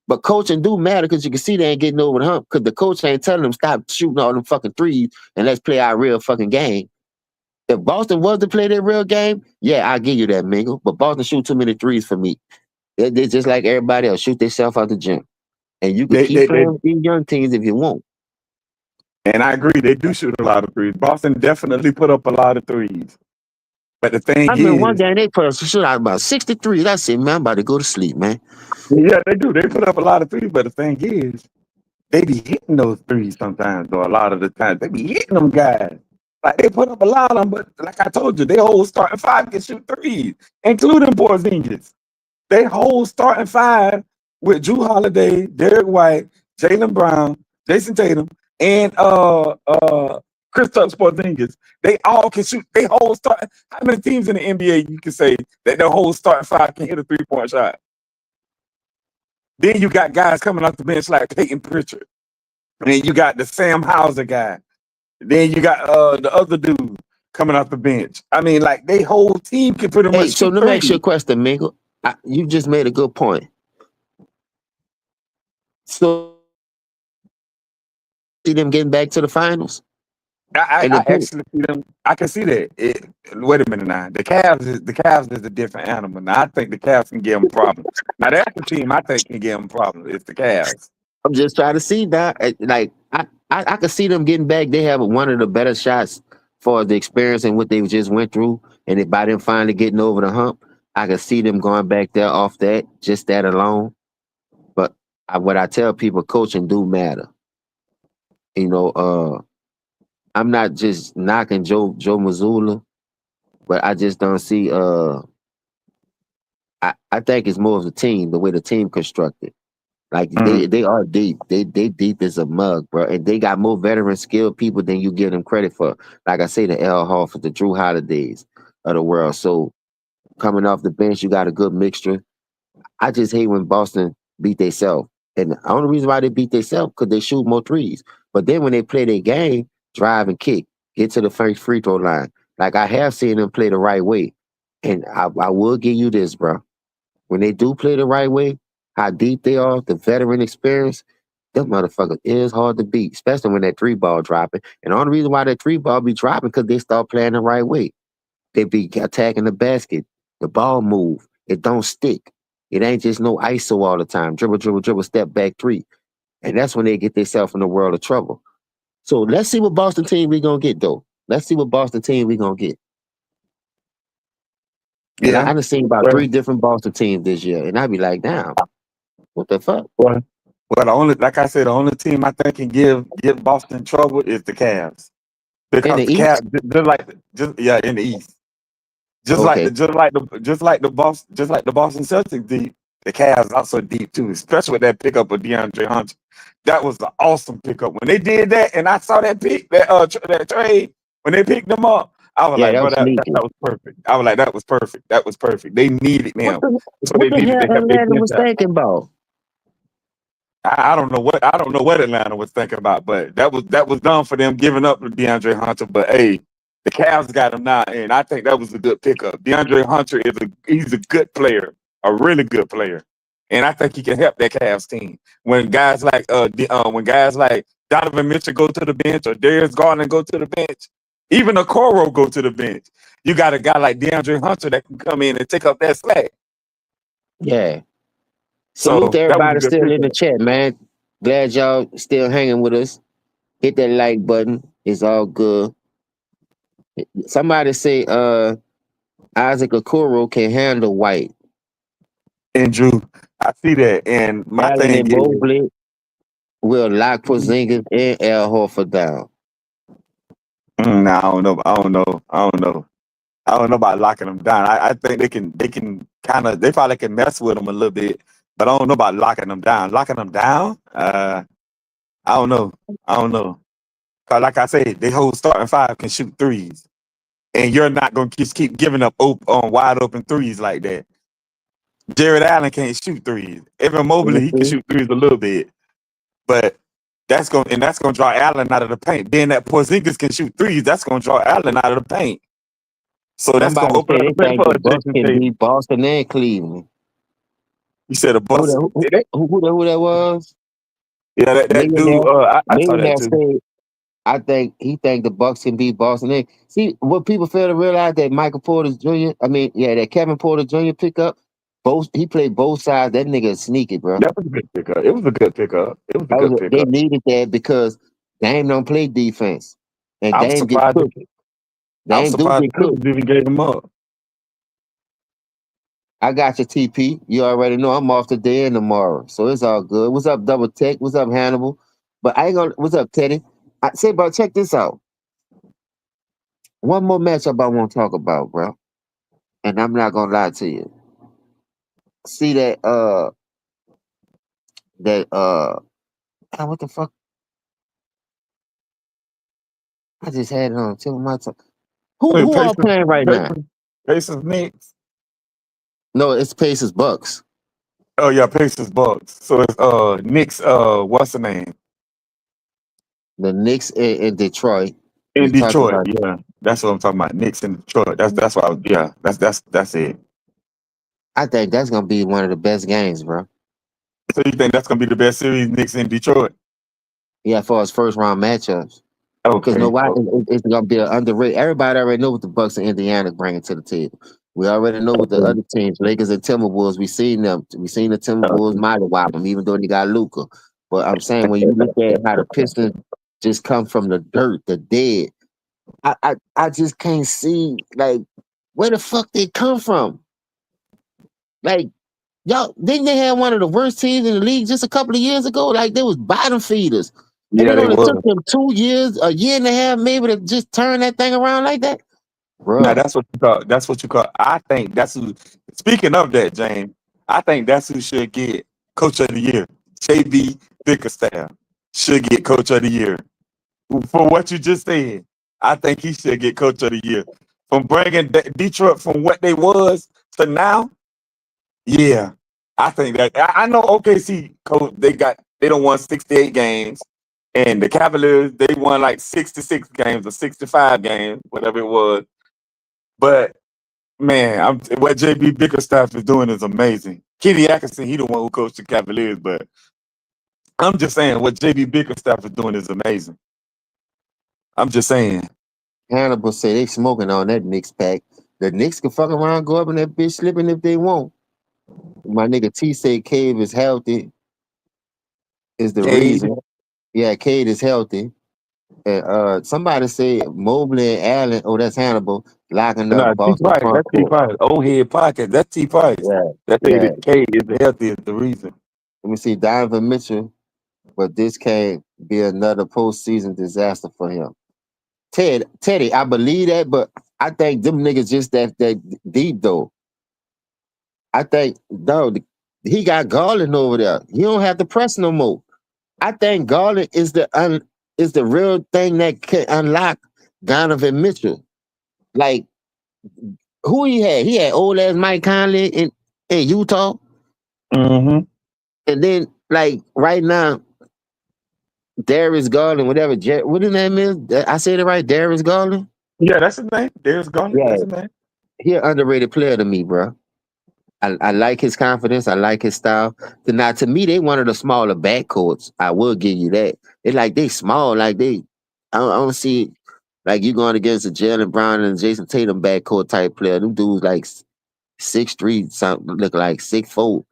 But coaching do matter because you can see they ain't getting over the hump because the coach ain't telling them stop shooting all them fucking threes and let's play our real fucking game. If Boston was to play their real game, yeah, I'll give you that, Mingle. But Boston shoot too many threes for me. They're just like everybody else, shoot themselves out the gym. And you can keep playing with these young teams if you want. And I agree, they do shoot a lot of threes. Boston definitely put up a lot of threes. But the thing I is, remember one game they put us shoot out about 63. That's it, man. I'm about to go to sleep, man. Yeah, they do. They put up a lot of threes, but the thing is, they be hitting those threes sometimes, or a lot of the times. They be hitting them guys. Like, they put up a lot of them, but like I told you, they whole starting five can shoot threes, including Porzingis. They whole starting five with Drew Holiday, Derek White, Jaylen Brown, Jason Tatum, and Kristaps Porzingis. They all can shoot. They whole start. How many teams in the NBA you can say that their whole starting five can hit a 3-point shot? Then you got guys coming off the bench like Peyton Pritchard. And then you got the Sam Hauser guy. Then you got the other dude coming off the bench. I mean, like, they whole team can pretty much. So let me ask you a question, Mingo. You just made a good point. So see them getting back to the finals? I actually see them. I can see that. Wait a minute now. The Cavs is a different animal. Now I think the Cavs can give them problems. Now that's the team I think can give them problems. It's the Cavs. I'm just trying to see that. Like I can see them getting back. They have one of the better shots for the experience and what they just went through. And by them finally getting over the hump, I can see them going back there off that, just that alone. But what I tell people, coaching do matter. You know, I'm not just knocking Joe Mazzulla, but I just don't see. I think it's more of the team, the way the team constructed. Like they are deep. They deep as a mug, bro. And they got more veteran skilled people than you give them credit for. Like I say, the Al Horford, the Drew Holidays of the world. So coming off the bench, you got a good mixture. I just hate when Boston beat themselves. And the only reason why they beat themselves because they shoot more threes. But then when they play their game, drive and kick, get to the first free throw line. Like I have seen them play the right way. And I will give you this, bro. When they do play the right way, how deep they are, the veteran experience, them motherfuckers is hard to beat, especially when that 3-ball dropping. And the only reason why that 3-ball be dropping because they start playing the right way. They be attacking the basket. The ball move. It don't stick. It ain't just no ISO all the time. Dribble, step back 3. And that's when they get themselves in the world of trouble. So let's see what Boston team we gonna get, though. Let's see what Boston team we gonna get. And Yeah. I done seen about 3 different Boston teams this year. And I be like, damn, what the fuck? Well, the only team I think can give Boston trouble is the Cavs. Because In the the Cavs, in the East. Just like Okay. the Boston Celtics deep, the Cavs also deep too, especially with that pickup of DeAndre Hunter. That was an awesome pickup. When they did that, and I saw that pick, that trade, when they picked them up, I was Yeah, like, that bro, was that sneaky. was perfect. I was like, that was perfect. That was perfect. They needed him. So What they the needed hell to help their Atlanta bench was out. thinking about? I don't know what Atlanta was thinking about, but that was done for them giving up to DeAndre Hunter. But hey, the Cavs got him now, and I think that was a good pickup. DeAndre Hunter he's a good player, a really good player, and I think he can help that Cavs team. When guys like Donovan Mitchell go to the bench or Darius Garland go to the bench, even a Coro go to the bench, you got a guy like DeAndre Hunter that can come in and take up that slack. Yeah. So Salute to that was a everybody good still in the pickup. chat, man. Glad y'all still hanging with us. Hit that like button. It's all good. Somebody say Isaac Okoro can handle White. And Drew, I see that. And my Allen thing and is, Mobley will lock Porzingis and Al Horford down. I don't know. I don't know about locking them down. I think they can they probably can mess with them a little bit, but I don't know about locking them down. Locking them down? I don't know. I don't know. 'Cause like I said, they whole starting five can shoot threes. And you're not gonna just keep giving up wide open threes like that. Jared Allen can't shoot threes. Evan Mobley, he can shoot threes a little bit. But that's gonna draw Allen out of the paint. Then that Porzingis can shoot threes. That's gonna draw Allen out of the paint. So that's gonna Somebody open say up they the paint think for the Bucks Jason can Tatum. beat Boston and Cleveland. You said a bus. Who that was? Yeah, that dude. Millionaire. I saw that Millionaire too. said he think the Bucks can beat Boston. And see what people fail to realize that Michael Porter Jr. That Kevin Porter Jr. pickup. He played both sides. That nigga is sneaky, bro. That was a good pickup. It was a good pickup. It was a good They pickup. needed that because Dame don't play defense, and I was Dame get surprised. cooked. I was Dame do surprised the get cooked. Clippers even gave him up. I got your TP. You already know I'm off today and tomorrow, so it's all good. What's up, Double Tech? What's up, Hannibal? But I ain't gonna. What's up, Teddy? Bro, check this out. One more matchup I want to talk about, bro. And I'm not gonna lie to you. See what the fuck? I just had it on tip of my tongue. Who all playing right now? Pacers Knicks. No, it's Pacers Bucks. Oh yeah, Pacers Bucks. So it's Knicks. What's the name? The Knicks in Detroit. In Detroit, yeah, that's what I'm talking about. Knicks in Detroit. That's what I was. Yeah, that's it. I think that's gonna be one of the best games, bro. So you think that's gonna be the best series, Knicks in Detroit? Yeah, for us first round matchups. Because Okay. It's gonna be an underrated. Everybody already know what the Bucks and Indiana bringing to the table. We already know what the other teams, Lakers and Timberwolves. We seen them. We seen the Timberwolves mighty whop them, even though they got Luka. But I'm saying when you look at how the Pistons just come from the dirt, the dead, I just can't see like where the fuck they come from. Like y'all, didn't they have one of the worst teams in the league just a couple of years ago? Like they was bottom feeders. And Yeah, it they only was. took them 2 years, a year and a half, maybe to just turn that thing around like that. Bro. Now that's what you call. That's what you call. I think that's who. Speaking of that, James, I think that's who should get Coach of the Year. JB Bickerstaff should get Coach of the Year for what you just said. I think he should get Coach of the Year from bringing Detroit from what they was to now. Yeah, I think that. I know OKC coach. They don't won 68 games, and the Cavaliers they won like 66 games or 65 games, whatever it was. But man, what JB Bickerstaff is doing is amazing. Kenny Atkinson, he the one who coached the Cavaliers, but I'm just saying what JB Bickerstaff is doing is amazing. I'm just saying. Hannibal say they smoking on that Knicks pack. The Knicks can fuck around, go up in that bitch slipping if they want. My nigga T say Cave is healthy. Is the reason. Yeah, Cade is healthy. And somebody say Mobley and Allen. Oh, that's Hannibal locking up No, T Boston Price, front that's T court. Price. Old head pocket, that's T Price. Yeah, That say the K is the healthy is the reason. Let me see Donovan Mitchell, but this can't be another postseason disaster for him. Teddy, I believe that, but I think them niggas just that deep though. I think he got Garland over there. You don't have to press no more. I think Garland is the real thing that can unlock Donovan Mitchell. Like who he had? He had old ass Mike Conley in Utah. Mm-hmm. And then like right now, Darius Garland, whatever. What his name is? I said it right, Darius Garland. Yeah, that's his name. Darius Garland. Yeah, That's his name. he an underrated player to me, bro. I like his confidence. I like his style. Now, to me, they one of the smaller backcourts. I will give you that. It's like they small. Like I don't see like you going against a Jalen Brown and Jason Tatum backcourt type player. Them dudes like 6'3", something look like 6'4".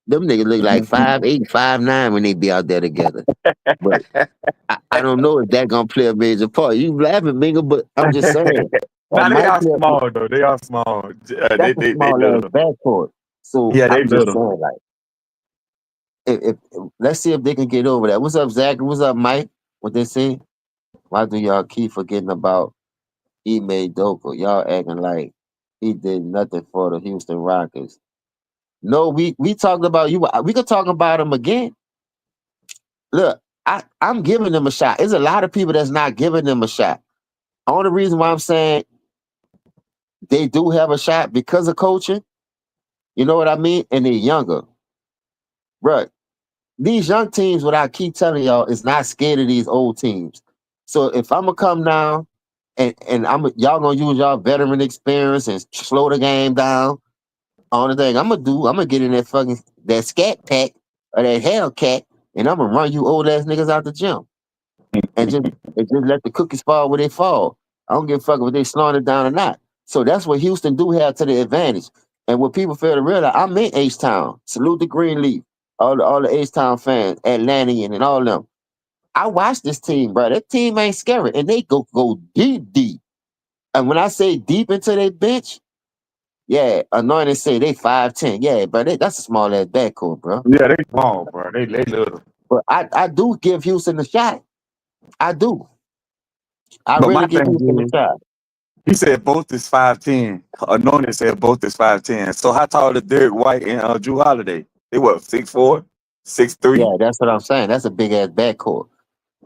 Them niggas look like 5'8", 5'9" when they be out there together. But I don't know if that gonna play a major part. You laughing, Minga, but I'm just saying. Nah, they are small though. They are small. That's a small ass backcourt. So yeah, they I'm just little. saying, like, if let's see if they can get over that. What's up, Zach? What's up, Mike? What they say? Why do y'all keep forgetting about Ime Doka? Y'all acting like he did nothing for the Houston Rockets. No, we talked about you. We could talk about him again. Look, I'm giving them a shot. There's a lot of people that's not giving them a shot. Only reason why I'm saying they do have a shot because of coaching. You know what I mean? And they're younger. Right. These young teams, what I keep telling y'all, is not scared of these old teams. So if I'm gonna come now and y'all gonna use y'all veteran experience and slow the game down, only thing I'm gonna get in that scat pack or that Hellcat, and I'm gonna run you old ass niggas out the gym. And just let the cookies fall where they fall. I don't give a fuck if they slowing it down or not. So that's what Houston do have to the advantage. And what people fail to realize, I'm in H-Town. Salute the Greenleaf. All the H-Town fans, Atlantean and all them. I watch this team, bro. That team ain't scary. And they go deep. And when I say deep into their bench, yeah, Anointed say they 5'10". Yeah, but that's a small ass backcourt, bro. Yeah, they small, bro. They little. But I do give Houston a shot. I do. I But really my give thing Houston a is, shot. he said both is 5'10". Anointed said both is 5'10". So how tall is Derek White and Drew Holiday? They what, 6'4", 6'3"? Yeah, that's what I'm saying. That's a big ass backcourt.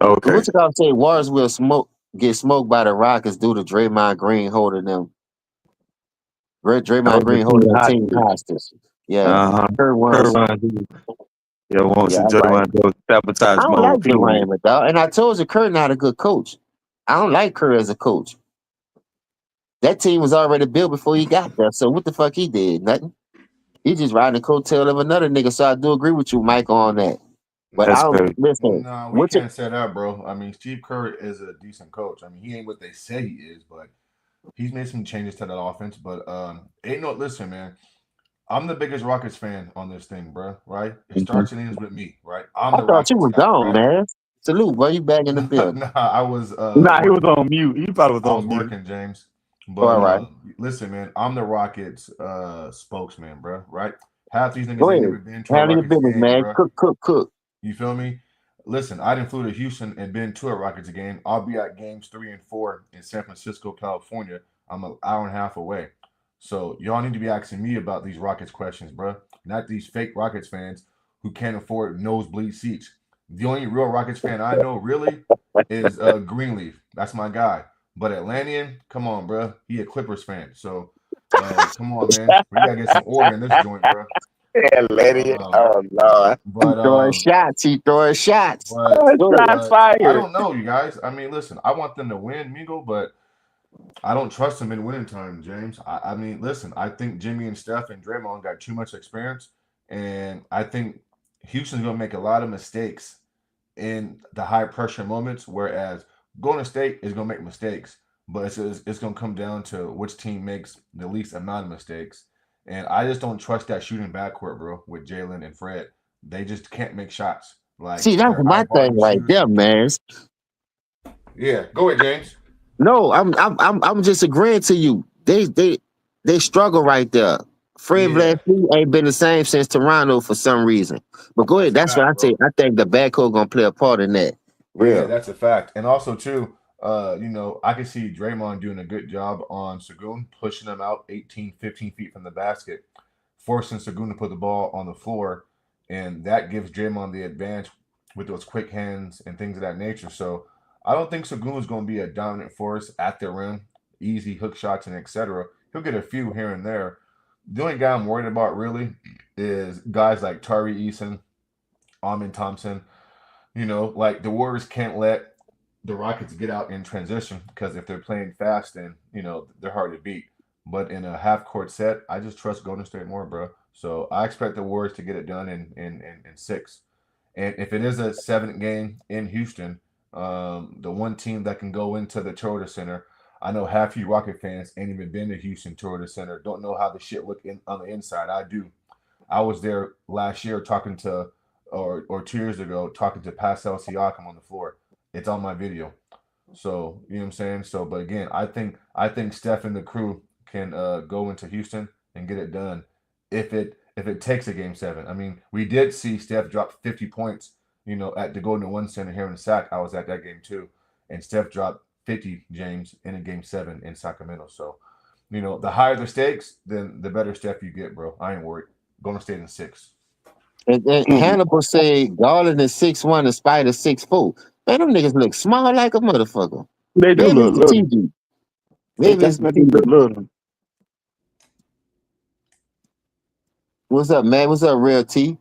Okay. What you gotta say? Warriors will get smoked by the Rockets due to Draymond Green holding them. Draymond Green holding the team hostage. Yeah. Kurt wants Jody want to sabotage I don't like Durant, dog. And I told you Kurt not a good coach. I don't like Kurt as a coach. That team was already built before he got there. So what the fuck he did? Nothing. He just riding the coattail of another nigga. So I do agree with you, Mike, on that. But I don't listen. No, we can't say that, bro. I mean, Steve Kerr is a decent coach. I mean, he ain't what they say he is, but he's made some changes to that offense. But listen, man. I'm the biggest Rockets fan on this thing, bro. Right? It starts and ends with me, right? I thought you was gone, man. Salute, boy. You back in the building? I was. he was on mute. He probably was on mute. Working, James. But all right. Listen, man. I'm the Rockets spokesman, bro. Right? Half these niggas Go ain't ahead. never been to a Handle your Rockets business, game, man. bro. Cook. You feel me? Listen, I done flew to Houston and been to a Rockets game. I'll be at games 3 and 4 in San Francisco, California. I'm an hour and a half away. So y'all need to be asking me about these Rockets questions, bro. Not these fake Rockets fans who can't afford nosebleed seats. The only real Rockets fan I know really is Greenleaf. That's my guy. But Atlantean, come on, bro. He a Clippers fan. So come on, man. We gotta get some order in this joint, bro. Atlantean. Oh Lord. But He throwing shots. Shots fired. I don't know, you guys. I mean, listen, I want them to win, Migo, but I don't trust them in winning time, James. I mean, listen, I think Jimmy and Steph and Draymond got too much experience, and I think Houston's going to make a lot of mistakes in the high pressure moments, whereas Golden State is going to make mistakes, but it's going to come down to which team makes the least amount of mistakes. And I just don't trust that shooting backcourt, bro, with Jalen and Fred. They just can't make shots. Like, see, that's my thing right there, man. Yeah, go ahead, James. No, I'm just agreeing to you. They struggle right there. Fred VanVleet ain't been the same since Toronto for some reason. But go ahead. That's what I say. I think the backcourt gonna play a part in that. Yeah, that's a fact. And also too, I can see Draymond doing a good job on Sagoon, pushing him out 18, 15 feet from the basket, forcing Sagoon to put the ball on the floor, and that gives Draymond the advantage with those quick hands and things of that nature. So I don't think Sagoon is going to be a dominant force at the rim, easy hook shots and etc. He'll get a few here and there. The only guy I'm worried about really is guys like Tari Eason, Amin Thompson. Like the Warriors can't let the Rockets get out in transition because if they're playing fast, then they're hard to beat. But in a half court set, I just trust Golden State more, bro. So I expect the Warriors to get it done in 6. And if it is a 7th game in Houston, the one team that can go into the Toyota Center, I know half you Rocket fans ain't even been to Houston Toyota Center, don't know how the shit look on the inside. I do. I was there last year talking to, or 2 years ago, talking to Pascal Siakam on the floor. It's on my video. So, you know what I'm saying? So, but again, I think Steph and the crew can go into Houston and get it done if it takes a game 7. I mean, we did see Steph drop 50 points, at the Golden One Center here in SAC. I was at that game too. And Steph dropped 50, James, in a game 7 in Sacramento. So, the higher the stakes, then the better Steph you get, bro. I ain't worried. Going to stay in 6. And Hannibal said Garland is 6'1" and Spider 6'4". Man, them niggas look small like a motherfucker. They do Maybe look it's the little. TV. They Maybe it's the definitely look TV. little. What's up, man? What's up, Real T?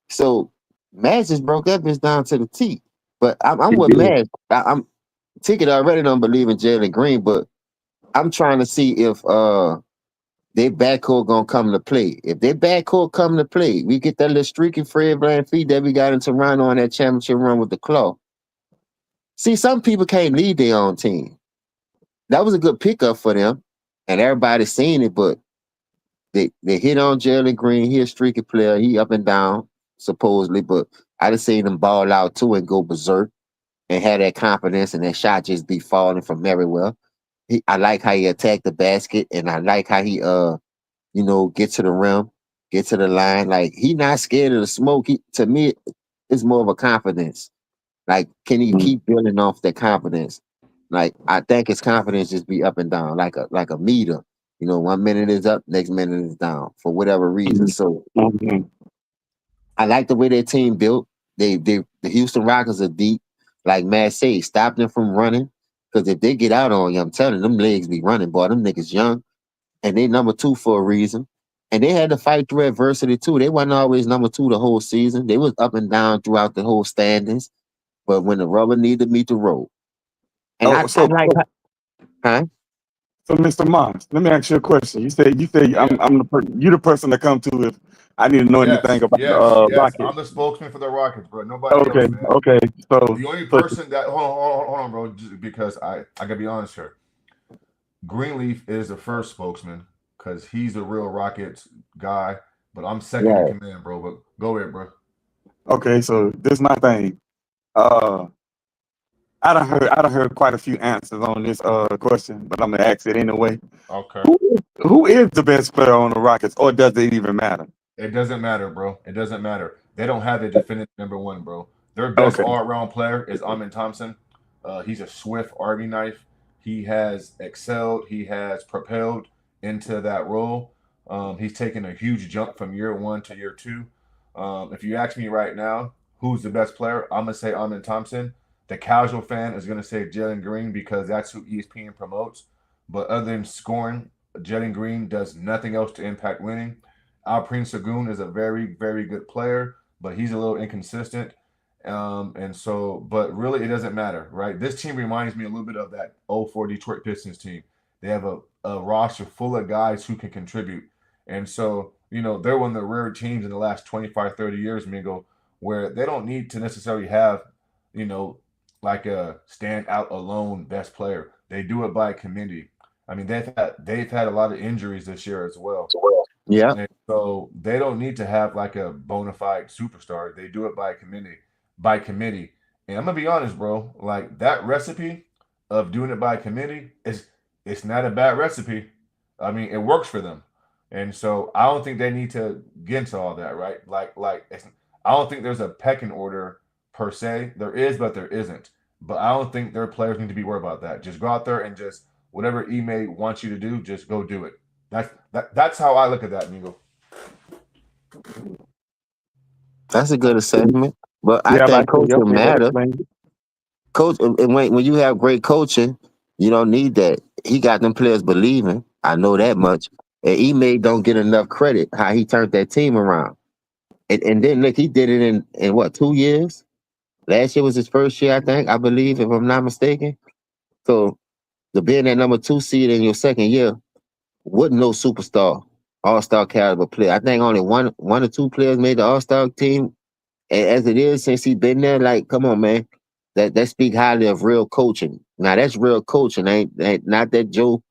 So Maz just broke that bitch down to the T. But I'm with Maz. I'm Ticket already don't believe in Jalen Green, but I'm trying to see if their backcourt gonna come to play. If their backcourt come to play, we get that little streaky Fred VanVleet that we got in Toronto on that championship run with the Claw. See, some people can't lead their own team. That was a good pickup for them, and everybody's seen it, but they hit on Jalen Green. He a streaky player. He up and down, supposedly, but I just seen him ball out too and go berserk and have that confidence and that shot just be falling from everywhere. I like how he attacked the basket, and I like how he get to the rim, get to the line. Like he not scared of the smoke. To me, it's more of a confidence. Like, can he keep building off that confidence? Like, I think his confidence just be up and down, like a meter. 1 minute is up, next minute is down for whatever reason. So I like the way their team built. The Houston Rockets are deep. Like Matt say, stop them from running. Because if they get out on you, I'm telling them legs be running, boy. Them niggas young. And they number 2 for a reason. And they had to fight through adversity too. They wasn't always number 2 the whole season. They was up and down throughout the whole standings. But when the rubber needed to meet the road. And I like huh? So, Mr. Mons, let me ask you a question. You say Yeah. you the person to come to if I need to know anything about the Rockets. I'm the spokesman for the Rockets, bro. Nobody else, man. Okay. So the only person that hold on, bro, just because I gotta be honest here. Greenleaf is the first spokesman because he's the real Rockets guy, but I'm second in command, bro. But go ahead, bro. Okay, so this is my thing. I done heard quite a few answers on this question, but I'm gonna ask it anyway. Okay. Who is the best player on the Rockets, or does it even matter? It doesn't matter, bro. It doesn't matter. They don't have the definitive number 1, bro. Their best all-around player is Amin Thompson. He's a swift Army knife. He has excelled. He has propelled into that role. He's taken a huge jump from year 1 to year 2. If you ask me right now, who's the best player, I'm gonna say Amin Thompson. The casual fan is gonna say Jalen Green because that's who ESPN promotes. But other than scoring, Jalen Green does nothing else to impact winning. Alperen Sengun is a very, very good player, but he's a little inconsistent. But really, it doesn't matter, right? This team reminds me a little bit of that 04 Detroit Pistons team. They have a roster full of guys who can contribute. And so, they're one of the rare teams in the last 25, 30 years, Mingo, where they don't need to necessarily have, like a stand out alone best player. They do it by committee. I mean, they've had a lot of injuries this year as well. Yeah. And so they don't need to have like a bona fide superstar. They do it by committee. And I'm gonna be honest, bro. Like that recipe of doing it by committee it's not a bad recipe. I mean, it works for them. And so I don't think they need to get into all that, right? I don't think there's a pecking order per se. There is, but there isn't. but I don't think their players need to be worried about that. Just go out there and just whatever Ime wants you to do, just go do it. That's how I look at that, Mingo. That's a good assessment. But I Yeah, think like coaching that matter. explains. Coach, and when you have great coaching, you don't need that. He got them players believing. I know that much. And Ime don't get enough credit how he turned that team around. And then look, he did it in what, 2 years? Last year was his first year, I think, I believe, if I'm not mistaken. So to be in that number 2 seed in your second year, wasn't no superstar, all-star caliber player. I think only one or two players made the all-star team. And as it is, since he been there, like, come on, man. That speak highly of real coaching. Now that's real coaching, ain't not that Joe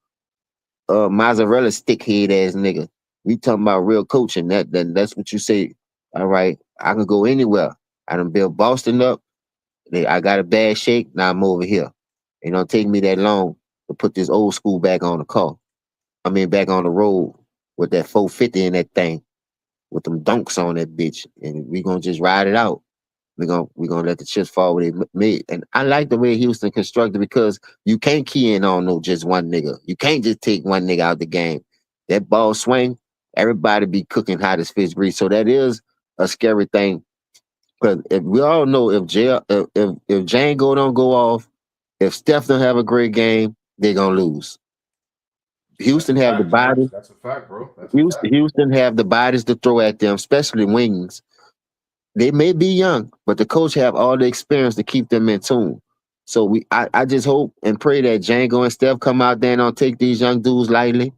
Mozzarella stickhead ass nigga. We talking about real coaching. That's what you say. All right, I can go anywhere. I done built Boston up. I got a bad shake. Now I'm over here. It don't take me that long to put this old school back on the car. I mean, back on the road with that 450 in that thing, with them dunks on that bitch, and we gonna just ride it out. We're gonna let the chips fall where they made. And I like the way Houston constructed because you can't key in on no just one nigga. You can't just take one nigga out the game. That ball swing, everybody be cooking hot as fish grease. So that is a scary thing. Because if we all know if Django don't go off, if Steph don't have a great game, they're gonna lose. That's a Houston have the fact, George. body. That's a fact, bro. That's a fact. Houston have the bodies to throw at them, especially wings. They may be young, but the coach have all the experience to keep them in tune. So I just hope and pray that Django and Steph come out there and don't take these young dudes lightly.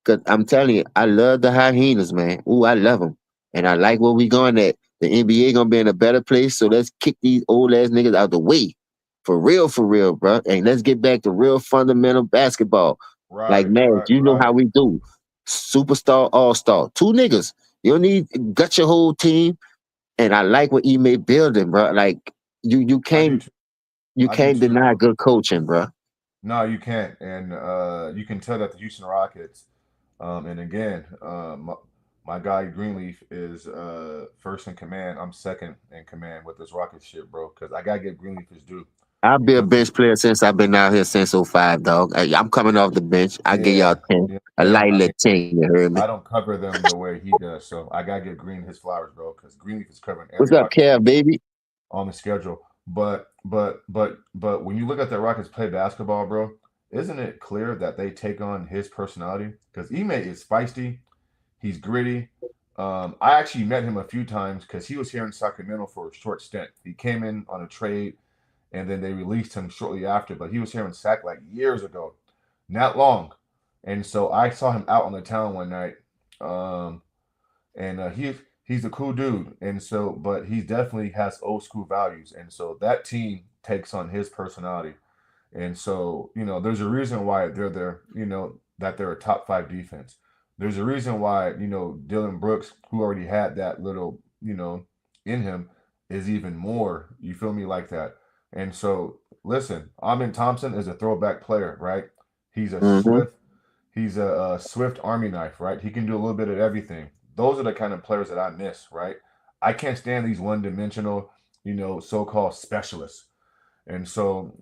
Cause I'm telling you, I love the hyenas, man. Ooh, I love them, and I like where we going at. The NBA gonna be in a better place, so let's kick these old ass niggas out the way, for real, bro. And let's get back to real fundamental basketball. Like, man, you know how we do. Superstar, all-star, two niggas. You don't need gut your whole team. And I like what Ime building, bro. Like you can't deny good coaching, bro. No, you can't, and you can tell that the Houston Rockets, and again, my guy Greenleaf is first in command. I'm second in command with this Rocket shit, bro. Because I gotta give Greenleaf his due. I'll be a bench player since I've been out here since '05, dog. I'm coming off the bench. I give y'all 10, a light lit 10. You heard me? I don't cover them the way he does, so I gotta give Green his flowers, bro. Because Greenleaf is covering every. What's up, Kev, baby? On the schedule, but when you look at the Rockets play basketball, bro, isn't it clear that they take on his personality? Because Ime is feisty, he's gritty. I actually met him a few times because he was here in Sacramento for a short stint. He came in on a trade, and then they released him shortly after. But he was here in Sac like years ago, not long. And so I saw him out on the town one night, and he's a cool dude. And so, but he definitely has old school values, and so that team takes on his personality. And so, there's a reason why they're there. That they're a top 5 defense. There's a reason why Dylan Brooks, who already had that little in him, is even more. You feel me, like that. And so, listen, Amin Thompson is a throwback player, right? He's a swift army knife, right? He can do a little bit of everything. Those are the kind of players that I miss, right? I can't stand these one-dimensional, so-called specialists. And so,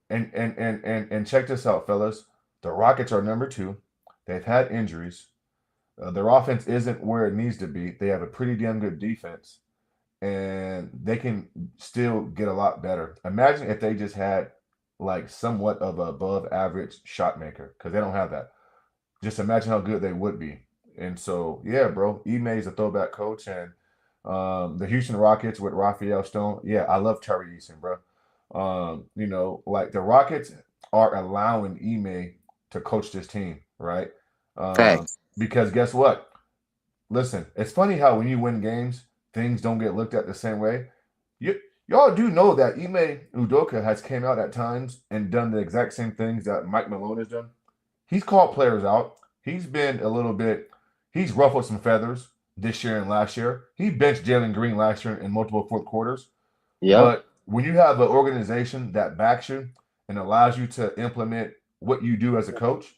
and check this out, fellas. The Rockets are number 2. They've had injuries. Their offense isn't where it needs to be. They have a pretty damn good defense, and they can still get a lot better. Imagine if they just had like somewhat of a above average shot maker, because they don't have that. Just imagine how good they would be. And so, yeah, bro, Ime is a throwback coach, and the Houston Rockets with Raphael Stone. Yeah, I love Terry Eason, bro. Like the Rockets are allowing Ime to coach this team, right? Because guess what? Listen, it's funny how when you win games, things don't get looked at the same way. Y'all do know that Ime Udoka has came out at times and done the exact same things that Mike Malone has done. He's called players out. He's been a little bit. He's ruffled some feathers this year and last year. He benched Jalen Green last year in multiple fourth quarters. Yeah. But when you have an organization that backs you and allows you to implement what you do as a coach,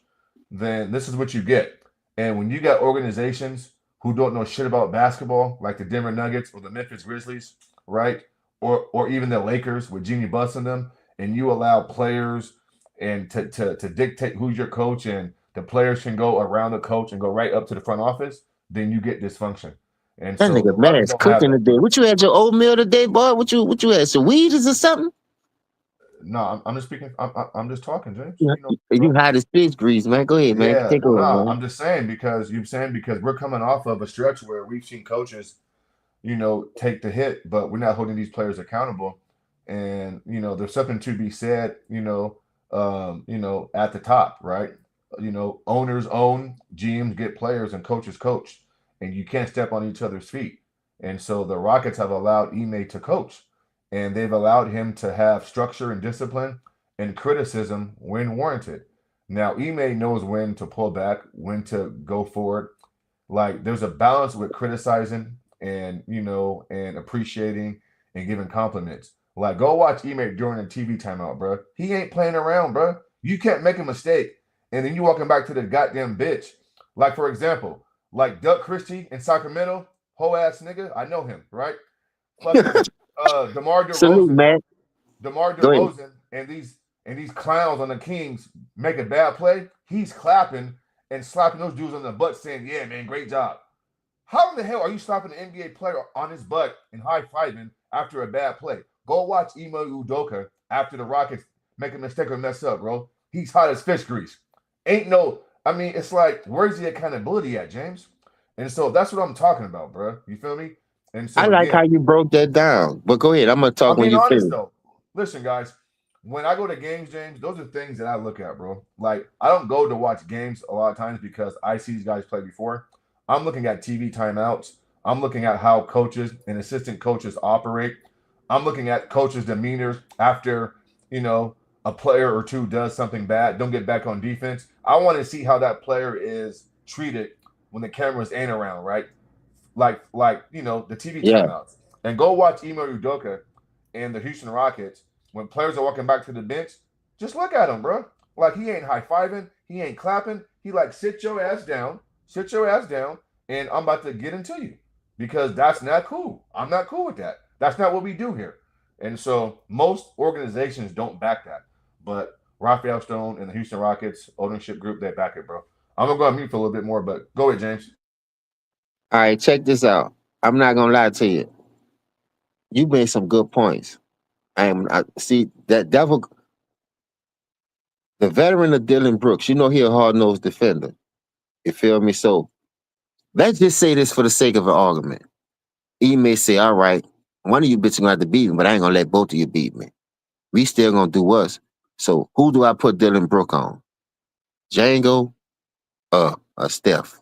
then this is what you get. And when you got organizations who don't know shit about basketball, like the Denver Nuggets or the Memphis Grizzlies, right? or even the Lakers with Jeannie Buss in them, and you allow players and to dictate who's your coach, and the players can go around the coach and go right up to the front office, then you get dysfunction. And That so the nigga man Rockets is don't have cooking that. today. What you had your oatmeal today, boy? What you had? Some weed or something? No, I'm just speaking. I'm just talking, James. You, You know, you bro. hot as fish grease, man. Go ahead, man. Yeah, Take over, no, man. I'm just saying because we're coming off of a stretch where we've seen coaches, take the hit, but we're not holding these players accountable. And there's something to be said, at the top, right? Owners own, GMs get players, and coaches coach, and you can't step on each other's feet. And so the Rockets have allowed Ime to coach, and they've allowed him to have structure and discipline and criticism when warranted. Now, Ime knows when to pull back, when to go forward. Like there's a balance with criticizing and appreciating and giving compliments. Like go watch Ime during a TV timeout, bro. He ain't playing around, bro. You can't make a mistake and then you walking back to the goddamn bitch. Like for example, like Doug Christie in Sacramento, whole ass nigga. I know him, right? Fucking DeMar Salute, DeRozan, man. DeMar Go ahead. DeRozan, and these clowns on the Kings make a bad play. He's clapping and slapping those dudes on the butt, saying, "Yeah, man, great job." How in the hell are you slapping an NBA player on his butt and high-fiving after a bad play? Go watch Ime Udoka after the Rockets make a mistake or mess up, bro. He's hot as fish grease. It's like, where's the accountability at, James? And so that's what I'm talking about, bro. You feel me? And I so like how again, you broke that down. But go ahead. I'm gonna talk I'm when being you honest finish. though. Listen, guys, when I go to games, James, those are things that I look at, bro. Like I don't go to watch games a lot of times because I see these guys play before. I'm looking at TV timeouts. I'm looking at how coaches and assistant coaches operate. I'm looking at coaches' demeanors after, a player or two does something bad, don't get back on defense. I want to see how that player is treated when the cameras ain't around, right? The TV Yeah. timeouts. And go watch Ime Udoka and the Houston Rockets when players are walking back to the bench. Just look at him, bro. Like he ain't high-fiving, he ain't clapping. He like sit your ass down, and I'm about to get into you because that's not cool. I'm not cool with that. That's not what we do here. And so most organizations don't back that, but Raphael Stone and the Houston Rockets ownership group, they back it, bro. I'm gonna go on mute for a little bit more, but go ahead, James. All right, check this out. I'm not gonna lie to you. You made some good points. I see that devil, the veteran of Dylan Brooks. You know he a hard nosed defender. You feel me? So let's just say this for the sake of an argument. He may say, "All right, one of you bitches gonna have to beat me, but I ain't gonna let both of you beat me. We still gonna do us." So who do I put Dylan Brooks on? Django or Steph?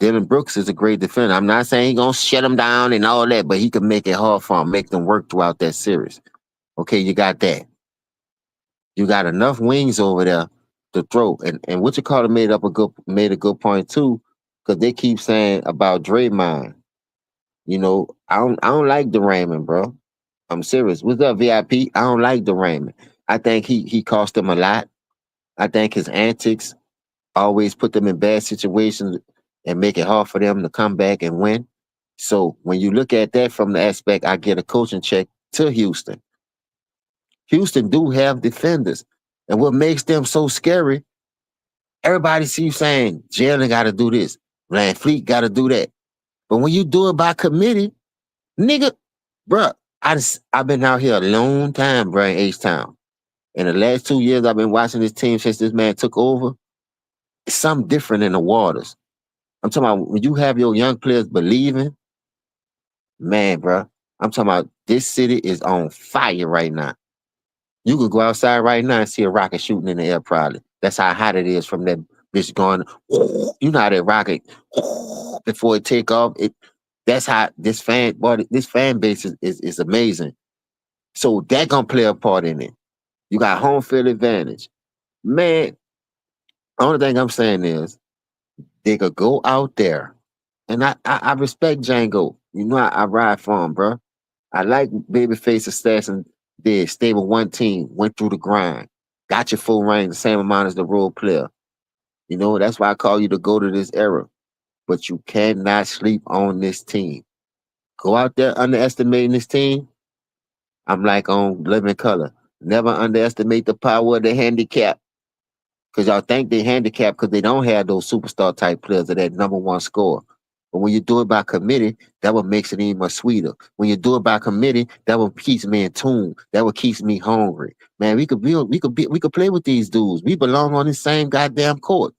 Dylan Brooks is a great defender. I'm not saying he gonna shut him down and all that, but he can make it hard for him, make them work throughout that series. Okay, you got that. You got enough wings over there to throw. And what you call it made a good point too, because they keep saying about Draymond. I don't like the Raymond, bro. I'm serious. What's up, VIP? I don't like the Raymond. I think he cost them a lot. I think his antics always put them in bad situations and make it hard for them to come back and win. So when you look at that from the aspect, I get a coaching check to Houston. Houston do have defenders. And what makes them so scary, everybody seems saying Jalen got to do this, Van Fleet got to do that. But when you do it by committee, nigga, bruh, I've been out here a long time, bruh, in H-Town. In the last 2 years, I've been watching this team since this man took over. It's something different in the waters. I'm talking about when you have your young players believing, man, bruh, I'm talking about this city is on fire right now. You could go outside right now and see a rocket shooting in the air, probably. That's how hot it is from that bitch going. You know how that rocket before it take off. That's how this fan base is amazing. So that gonna play a part in it. You got home field advantage, man. Only thing I'm saying is they could go out there, and I respect Django. You know I ride for him, bro. I like Babyface Assassin did. Stay with one team, went through the grind, got your full range, the same amount as the role player. That's why I call you to go to this era. But you cannot sleep on this team. Go out there underestimating this team. I'm like on living color. Never underestimate the power of the handicap. Because y'all think they handicap because they don't have those superstar type players or that number one scorer. But when you do it by committee, that what makes it even much sweeter. When you do it by committee, that what keeps me in tune. That what keeps me hungry. Man, we could play with these dudes. We belong on the same goddamn court.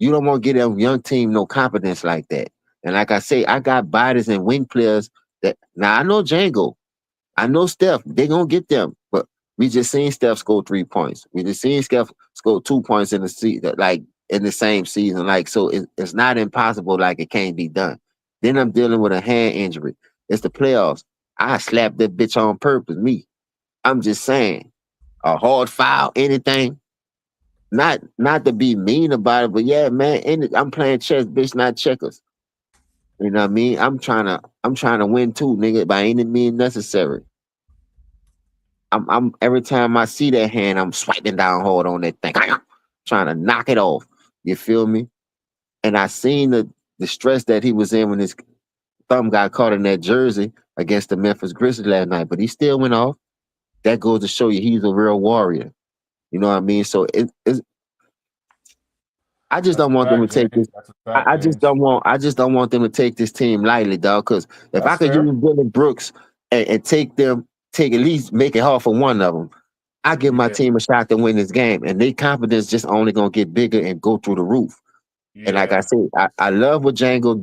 You don't want to get a young team no confidence like that. And like I say, I got bodies and wing players that now I know Django. I know Steph, they gonna get them, but we just seen Steph score 3 points. We just seen Steph score 2 points in the season, like in the same season. Like, so it's not impossible, like it can't be done. Then I'm dealing with a hand injury. It's the playoffs. I slapped that bitch on purpose. Me. I'm just saying. A hard foul, anything. Not to be mean about it, but yeah, man, I'm playing chess, bitch, not checkers. You know what I mean? I'm trying to win too, nigga, by any means necessary. I'm every time I see that hand, I'm swiping down hard on that thing, trying to knock it off. You feel me? And I seen the stress that he was in when his thumb got caught in that jersey against the Memphis Grizzlies last night, but he still went off. That goes to show you he's a real warrior. You know what I mean? So it's I just That's don't a want them to fact, take James. this. That's a fact, James. I just don't want them to take this team lightly, dog. Because if I That's could use fair. Dylan Brooks and take at least make it hard for one of them, I give my Yeah, team a shot to win this game, and their confidence just only gonna get bigger and go through the roof. And like I yeah. said, I love what Django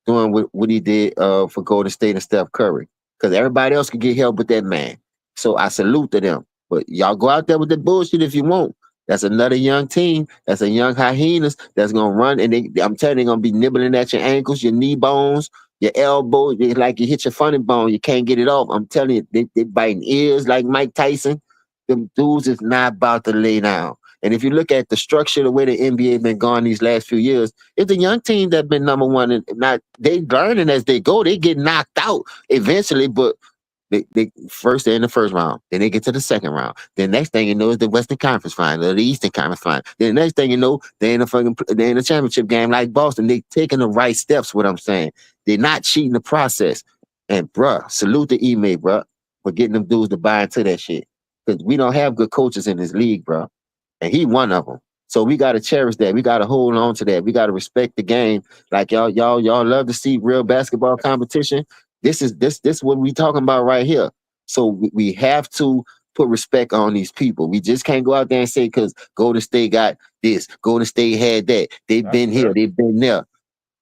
doing what he did for Golden State and Steph Curry. Because everybody else could get help with that man. So I salute to them. But y'all go out there with the bullshit if you want. That's another young team. That's a young hyenas that's gonna run and I'm telling you, they're gonna be nibbling at your ankles, your knee bones, your elbow. Like you hit your funny bone, you can't get it off. I'm telling you, they biting ears like Mike Tyson. Them dudes is not about to lay down. And if you look at the structure, the way the NBA been going these last few years, it's a young team that been number one. And not they learning as they go. They get knocked out eventually, but they first they're in the first round. Then they get to the second round. Then next thing you know is the Western Conference final or the Eastern Conference final. Then the next thing you know, they're in a championship game like Boston. They taking the right steps. What I'm saying, they're not cheating the process. And bruh, salute to Ime, bruh, for getting them dudes to buy into that shit. Because we don't have good coaches in this league, bruh, and he one of them. So we got to cherish that. We got to hold on to that. We got to respect the game. Like y'all love to see real basketball competition. This what we talking about right here. So we have to put respect on these people. We just can't go out there and say because Golden State got this, Golden State had that. They've That's been here, fair. they've been there.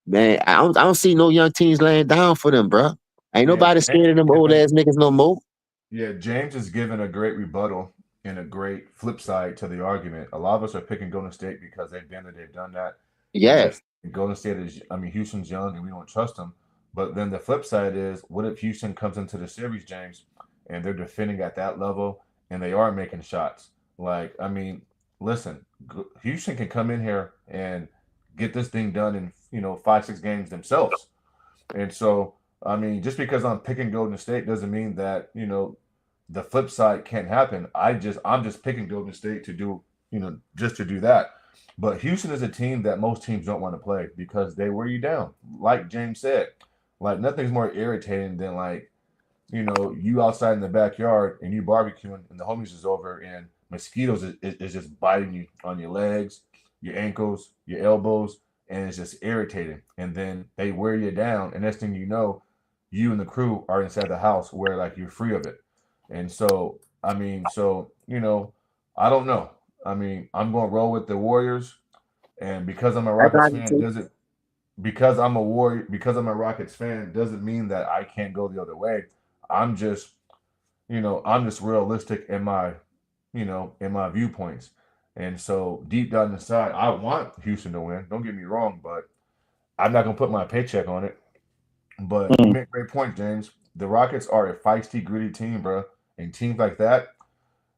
Man, I don't see no young teams laying down for them, bro. Ain't Yeah, nobody James scared of them is old giving. ass niggas no more. Yeah, James is giving a great rebuttal and a great flip side to the argument. A lot of us are picking Golden State because they've been there, they've done that, and Yeah, yes, Golden State is. I mean, Houston's young and we don't trust them. But then the flip side is, what if Houston comes into the series, James, and they're defending at that level and they are making shots? Like, I mean, listen, Houston can come in here and get this thing done in 5 6 games themselves. And so, I mean, just because I'm picking Golden State doesn't mean that, the flip side can't happen. I'm just picking Golden State to do, just to do that. But Houston is a team that most teams don't want to play because they wear you down. Like James said, like nothing's more irritating than like, you outside in the backyard and you barbecuing and the homies is over and mosquitoes is just biting you on your legs, your ankles, your elbows, and it's just irritating. And then they wear you down, and next thing you know, you and the crew are inside the house where like you're free of it. And so, I mean, I don't know. I mean, I'm going to roll with the Warriors, and because I'm a I Rockets got you fan, too. doesn't because I'm a Warrior because I'm a Rockets fan doesn't mean that I can't go the other way. I'm just, I'm just realistic in my viewpoints. And so deep down inside, I want Houston to win. Don't get me wrong, but I'm not gonna put my paycheck on it. But you Mm. make a great point, James. The Rockets are a feisty, gritty team, bro. And teams like that,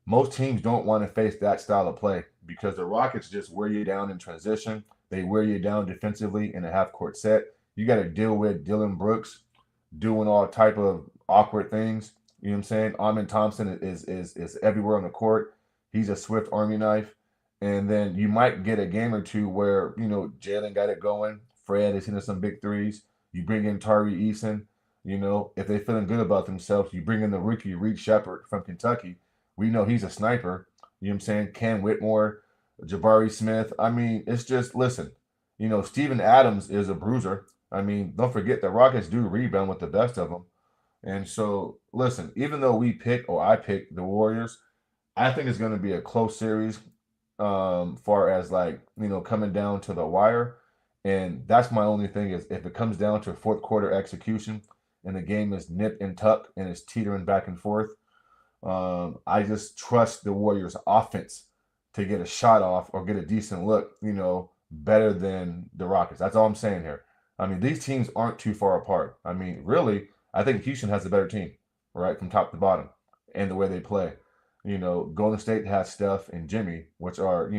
most teams don't want to face that style of play because the Rockets just wear you down in transition. They wear you down defensively in a half court set. You got to deal with Dylan Brooks doing all type of awkward things. You know what I'm saying? Armin Thompson is everywhere on the court. He's a swift army knife. And then you might get a game or two where, Jalen got it going. Fred is hitting some big threes. You bring in Tari Eason. If they're feeling good about themselves, you bring in the rookie Reed Shepard from Kentucky. We know he's a sniper. You know what I'm saying? Cam Whitmore, Jabari Smith. I mean, it's just listen. Steven Adams is a bruiser. I mean, don't forget the Rockets do rebound with the best of them. And so, listen, even though I pick the Warriors, I think it's going to be a close series, far as coming down to the wire. And that's my only thing is if it comes down to fourth quarter execution and the game is nip and tuck and it's teetering back and forth, I just trust the Warriors offense to get a shot off or get a decent look, better than the Rockets. That's all I'm saying here. I mean, these teams aren't too far apart. I mean, really, I think Houston has a better team, right, from top to bottom, and the way they play. Golden State has Steph and Jimmy, which are,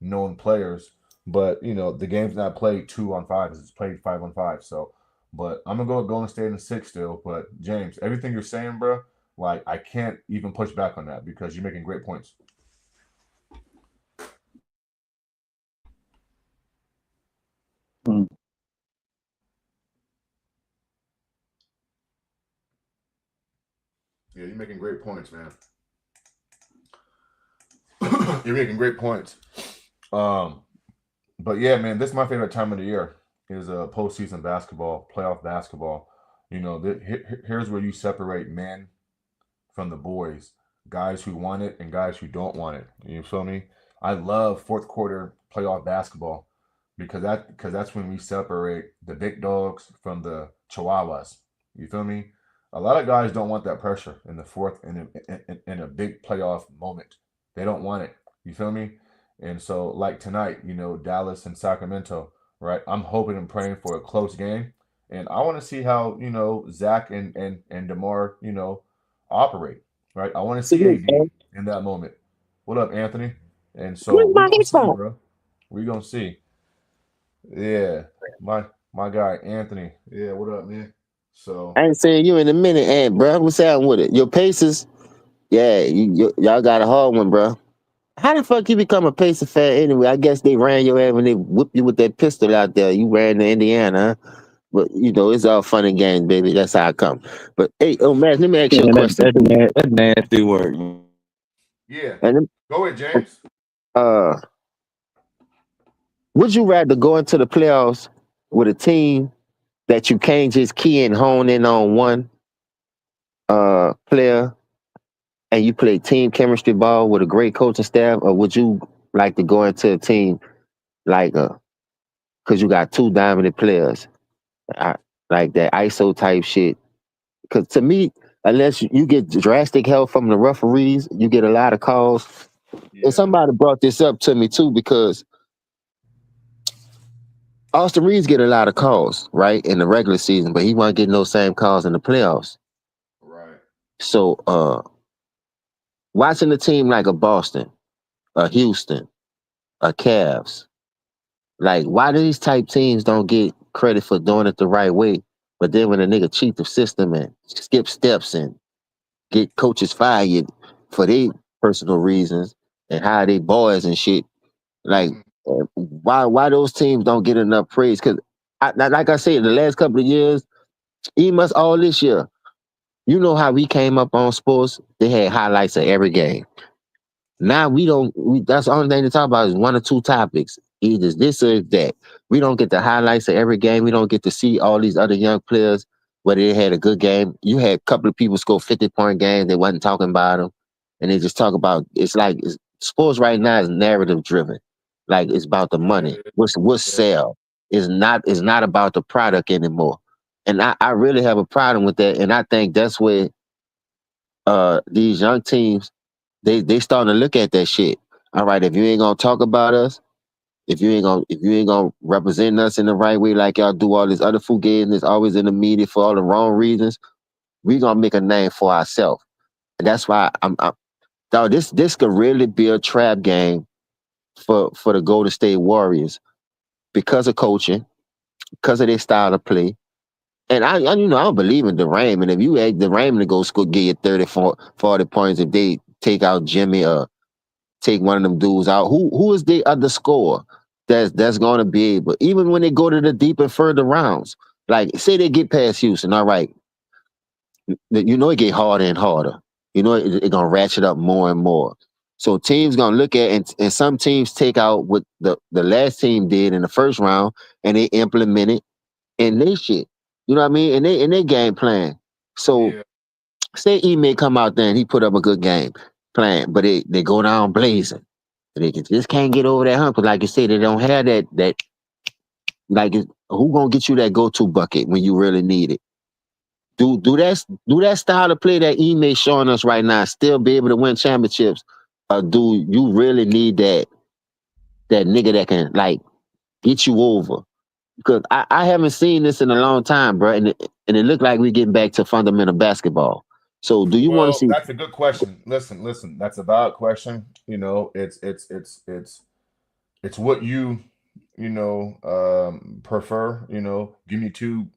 known players, but, the game's not played 2-on-5, it's played 5-on-5. So, but I'm going to go with Golden State in 6 still. But, James, everything you're saying, bro, I can't even push back on that because you're making great points. Yeah, you're making great points, man. You're making great points. But yeah, man, this is my favorite time of the year is postseason basketball, playoff basketball. Here's where you separate men from the boys, guys who want it and guys who don't want it. You feel me? I love fourth quarter playoff basketball because that's when we separate the big dogs from the chihuahuas. You feel me? A lot of guys don't want that pressure in the fourth in a big playoff moment. They don't want it. You feel me? And so, like tonight, Dallas and Sacramento, right? I'm hoping and praying for a close game, and I want to see how Zach and DeMar, operate, right? I want to see AD in that moment. What up, Anthony? And so we're gonna see, bro. We're gonna see. Yeah, my guy Anthony. Yeah, what up, man? So I ain't saying you in a minute, Ant, bro. What's happening with it? Your Pacers, yeah, y'all got a hard one, bro. How the fuck you become a Pacer fan anyway? I guess they ran your ass when they whipped you with that pistol out there. You ran to Indiana, huh? But it's all fun and games, baby. That's how I come. But hey, man, let me ask you a question. That's nasty work. Yeah. And go ahead, James. Would you rather go into the playoffs with a team that you can't just key and hone in on one player and you play team chemistry ball with a great coaching staff, or would you like to go into a team like because you got two dominant players, like that ISO type shit? Because to me, unless you get drastic help from the referees, you get a lot of calls. Yeah. And somebody brought this up to me too, because Austin Reeves get a lot of calls, right, in the regular season, but he won't get no same calls in the playoffs. Right. So watching a team like a Boston, a Houston, a Cavs, like why do these type teams don't get credit for doing it the right way? But then when a nigga cheat the system and skip steps and get coaches fired for their personal reasons and hire they boys and shit, like why those teams don't get enough praise? Because like I said, the last couple of years, even us all this year, you know how we came up on sports? They had highlights of every game. Now that's the only thing to talk about is one or two topics. Either this or that. We don't get the highlights of every game. We don't get to see all these other young players where they had a good game. You had a couple of people score 50-point games. They wasn't talking about them. And they just talk about, sports right now is narrative driven. Like it's about the money. What's sell? It's not about the product anymore. And I really have a problem with that. And I think that's where these young teams, they starting to look at that shit. All right, if you ain't gonna talk about us, if you ain't gonna represent us in the right way, like y'all do all this other fugazi, always in the media for all the wrong reasons, we gonna make a name for ourselves. And that's why this could really be a trap game for the Golden State Warriors because of coaching, because of their style of play. And I don't believe in Durant. And if you ask Durant to go score, get you 30, 40 points if they take out Jimmy or take one of them dudes out, who is the other scorer that's going to be able, even when they go to the deep and further rounds, like say they get past Houston, all right, it get harder and harder. It gonna ratchet up more and more. So teams gonna look at and some teams take out what the last team did in the first round and they implement it in their shit. You know what I mean? In their game plan. So Yeah. say E may come out there and he put up a good game plan, but they go down blazing. And just can't get over that hump. 'Cause like you said, they don't have that who gonna get you that go-to bucket when you really need it? Do that style of play that Ime showing us right now, still be able to win championships, or do you really need that nigga that can like get you over? Because I haven't seen this in a long time, bro, and it looked like we getting back to fundamental basketball. So do you want to Well, see? that's a good question. Listen. That's a valid question. It's what you prefer. Give me two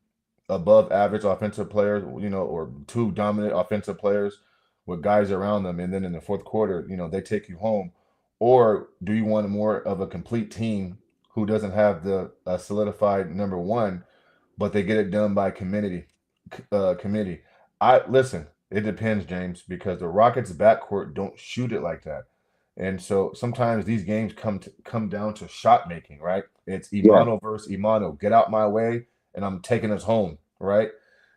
above average offensive players, or two dominant offensive players with guys around them, and then in the fourth quarter, they take you home. Or do you want more of a complete team who doesn't have the solidified number one, but they get it done by committee? I listen. It depends, James, because the Rockets' backcourt don't shoot it like that. And so sometimes these games come down to shot making, right? It's Yeah, Imano versus Imano. Get out my way, and I'm taking us home, right?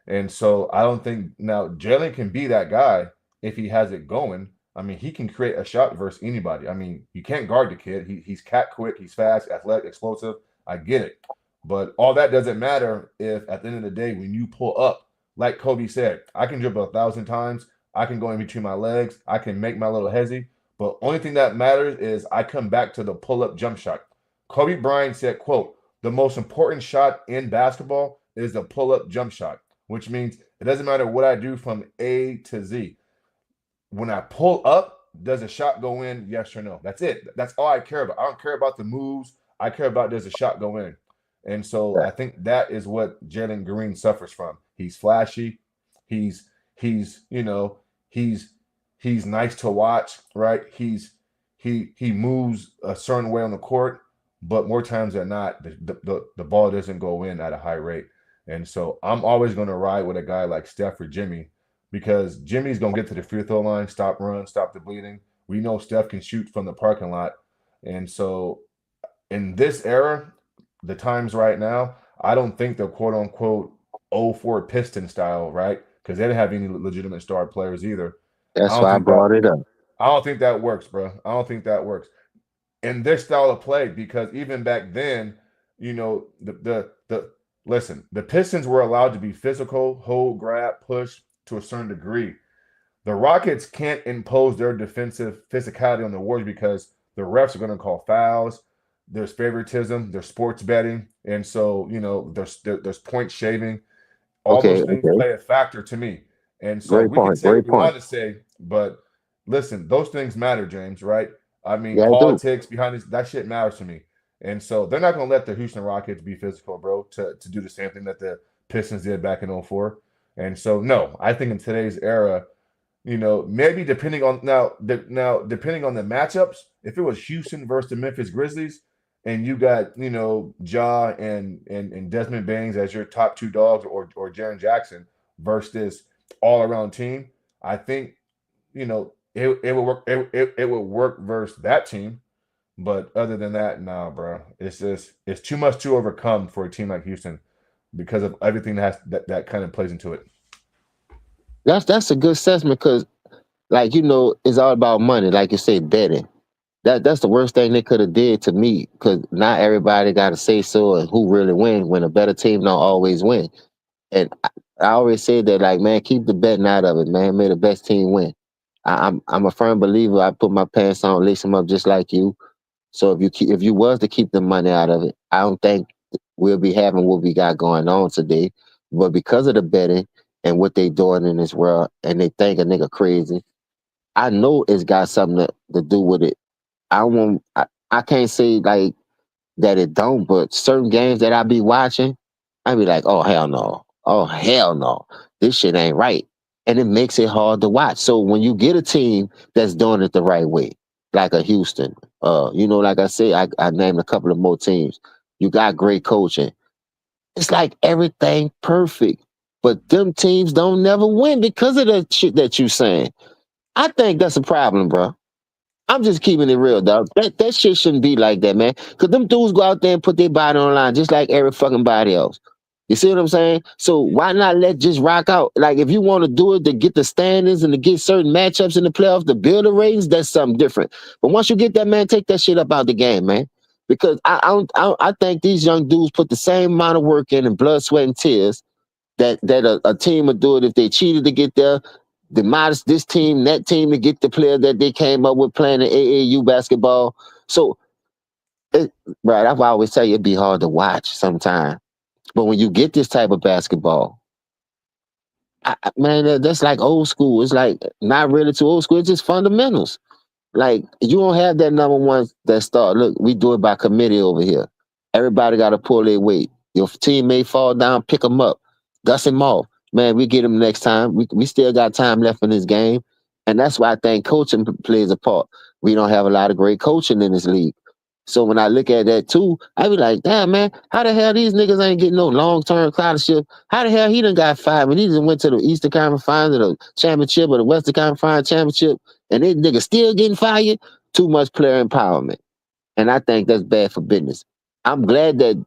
And so I don't think now Jalen can be that guy if he has it going. I mean, he can create a shot versus anybody. I mean, you can't guard the kid. He's cat quick, he's fast, athletic, explosive. I get it. But all that doesn't matter if at the end of the day, when you pull up, like Kobe said, I can dribble 1,000 times. I can go in between my legs. I can make my little hezzy. But only thing that matters is I come back to the pull-up jump shot. Kobe Bryant said, quote, the most important shot in basketball is the pull-up jump shot, which means it doesn't matter what I do from A to Z. When I pull up, does a shot go in? Yes or no? That's it. That's all I care about. I don't care about the moves. I care about does a shot go in. And so yeah, I think that is what Jalen Green suffers from. He's flashy. He's he's nice to watch, right? He moves a certain way on the court, but more times than not, the ball doesn't go in at a high rate. And so I'm always going to ride with a guy like Steph or Jimmy because Jimmy's going to get to the free throw line, stop run, stop the bleeding. We know Steph can shoot from the parking lot. And so in this era, the times right now, I don't think the quote unquote '04 Piston style, right? Because they didn't have any legitimate star players either. I that's don't why I think that brought it up. I don't think that works, bro. I don't think that works in this style of play because even back then, the listen, the Pistons were allowed to be physical, hold, grab, push to a certain degree. The Rockets can't impose their defensive physicality on the Warriors because the refs are going to call fouls. There's favoritism. There's sports betting, and so there's point shaving. All those Okay, things okay, play a factor to me. And so great we can point, say what great we point. want to say, but listen, those things matter, James, right? I mean, Yeah, I do. politics behind this, that shit matters to me. And so they're not going to let the Houston Rockets be physical, bro, to do the same thing that the Pistons did back in '04. And so, no, I think in today's era, maybe depending on depending on the matchups, if it was Houston versus the Memphis Grizzlies, and you got Ja and Desmond Baines as your top two dogs, or Jaren Jackson versus this all around team, I think it would work. It would work versus that team. But other than that, nah, bro, it's too much to overcome for a team like Houston because of everything that kind of plays into it. That's a good assessment because, like it's all about money. Like you say, betting. That's the worst thing they could have did to me because not everybody got to say so and who really win when a better team don't always win. And I always said that, like, man, keep the betting out of it, man. May the best team win. I'm a firm believer. I put my pants on, lace them up just like you. So if you was to keep the money out of it, I don't think we'll be having what we got going on today. But because of the betting and what they doing in this world, and they think a nigga crazy, I know it's got something to do with it. I can't say like that it don't, but certain games that I be watching, I be like, oh hell no. Oh hell no. This shit ain't right. And it makes it hard to watch. So when you get a team that's doing it the right way, like a Houston, like I say, I named a couple of more teams. You got great coaching. It's like everything perfect. but them teams don't never win because of the shit that you saying. I think that's a problem, bro. I'm just keeping it real, dog. That shit shouldn't be like that, man. Cause them dudes go out there and put their body on the line just like every fucking body else. You see what I'm saying? So why not let just rock out? Like if you want to do it to get the standings and to get certain matchups in the playoffs, to build the ratings, that's something different. But once you get that, man, take that shit up out the game, man. Because I think these young dudes put the same amount of work in and blood, sweat, and tears that a team would do it if they cheated to get there. Demolish this team, that team to get the player that they came up with playing the AAU basketball. So, right, that's why I always tell you it'd be hard to watch sometimes. But when you get this type of basketball, man, that's like old school. It's like not really too old school. It's just fundamentals. Like you don't have that number one that start. Look, we do it by committee over here. Everybody got to pull their weight. Your team may fall down, pick them up, dust them off. Man, we get them next time. We still got time left in this game, and that's why I think coaching plays a part. We don't have a lot of great coaching in this league. So when I look at that too, I be like, damn, man, how the hell these niggas ain't getting no long-term scholarship? How the hell he done got fired when he just went to the Eastern Conference Finals, or the championship, or the Western Conference Finals championship, and these niggas still getting fired? Too much player empowerment. And I think that's bad for business. I'm glad that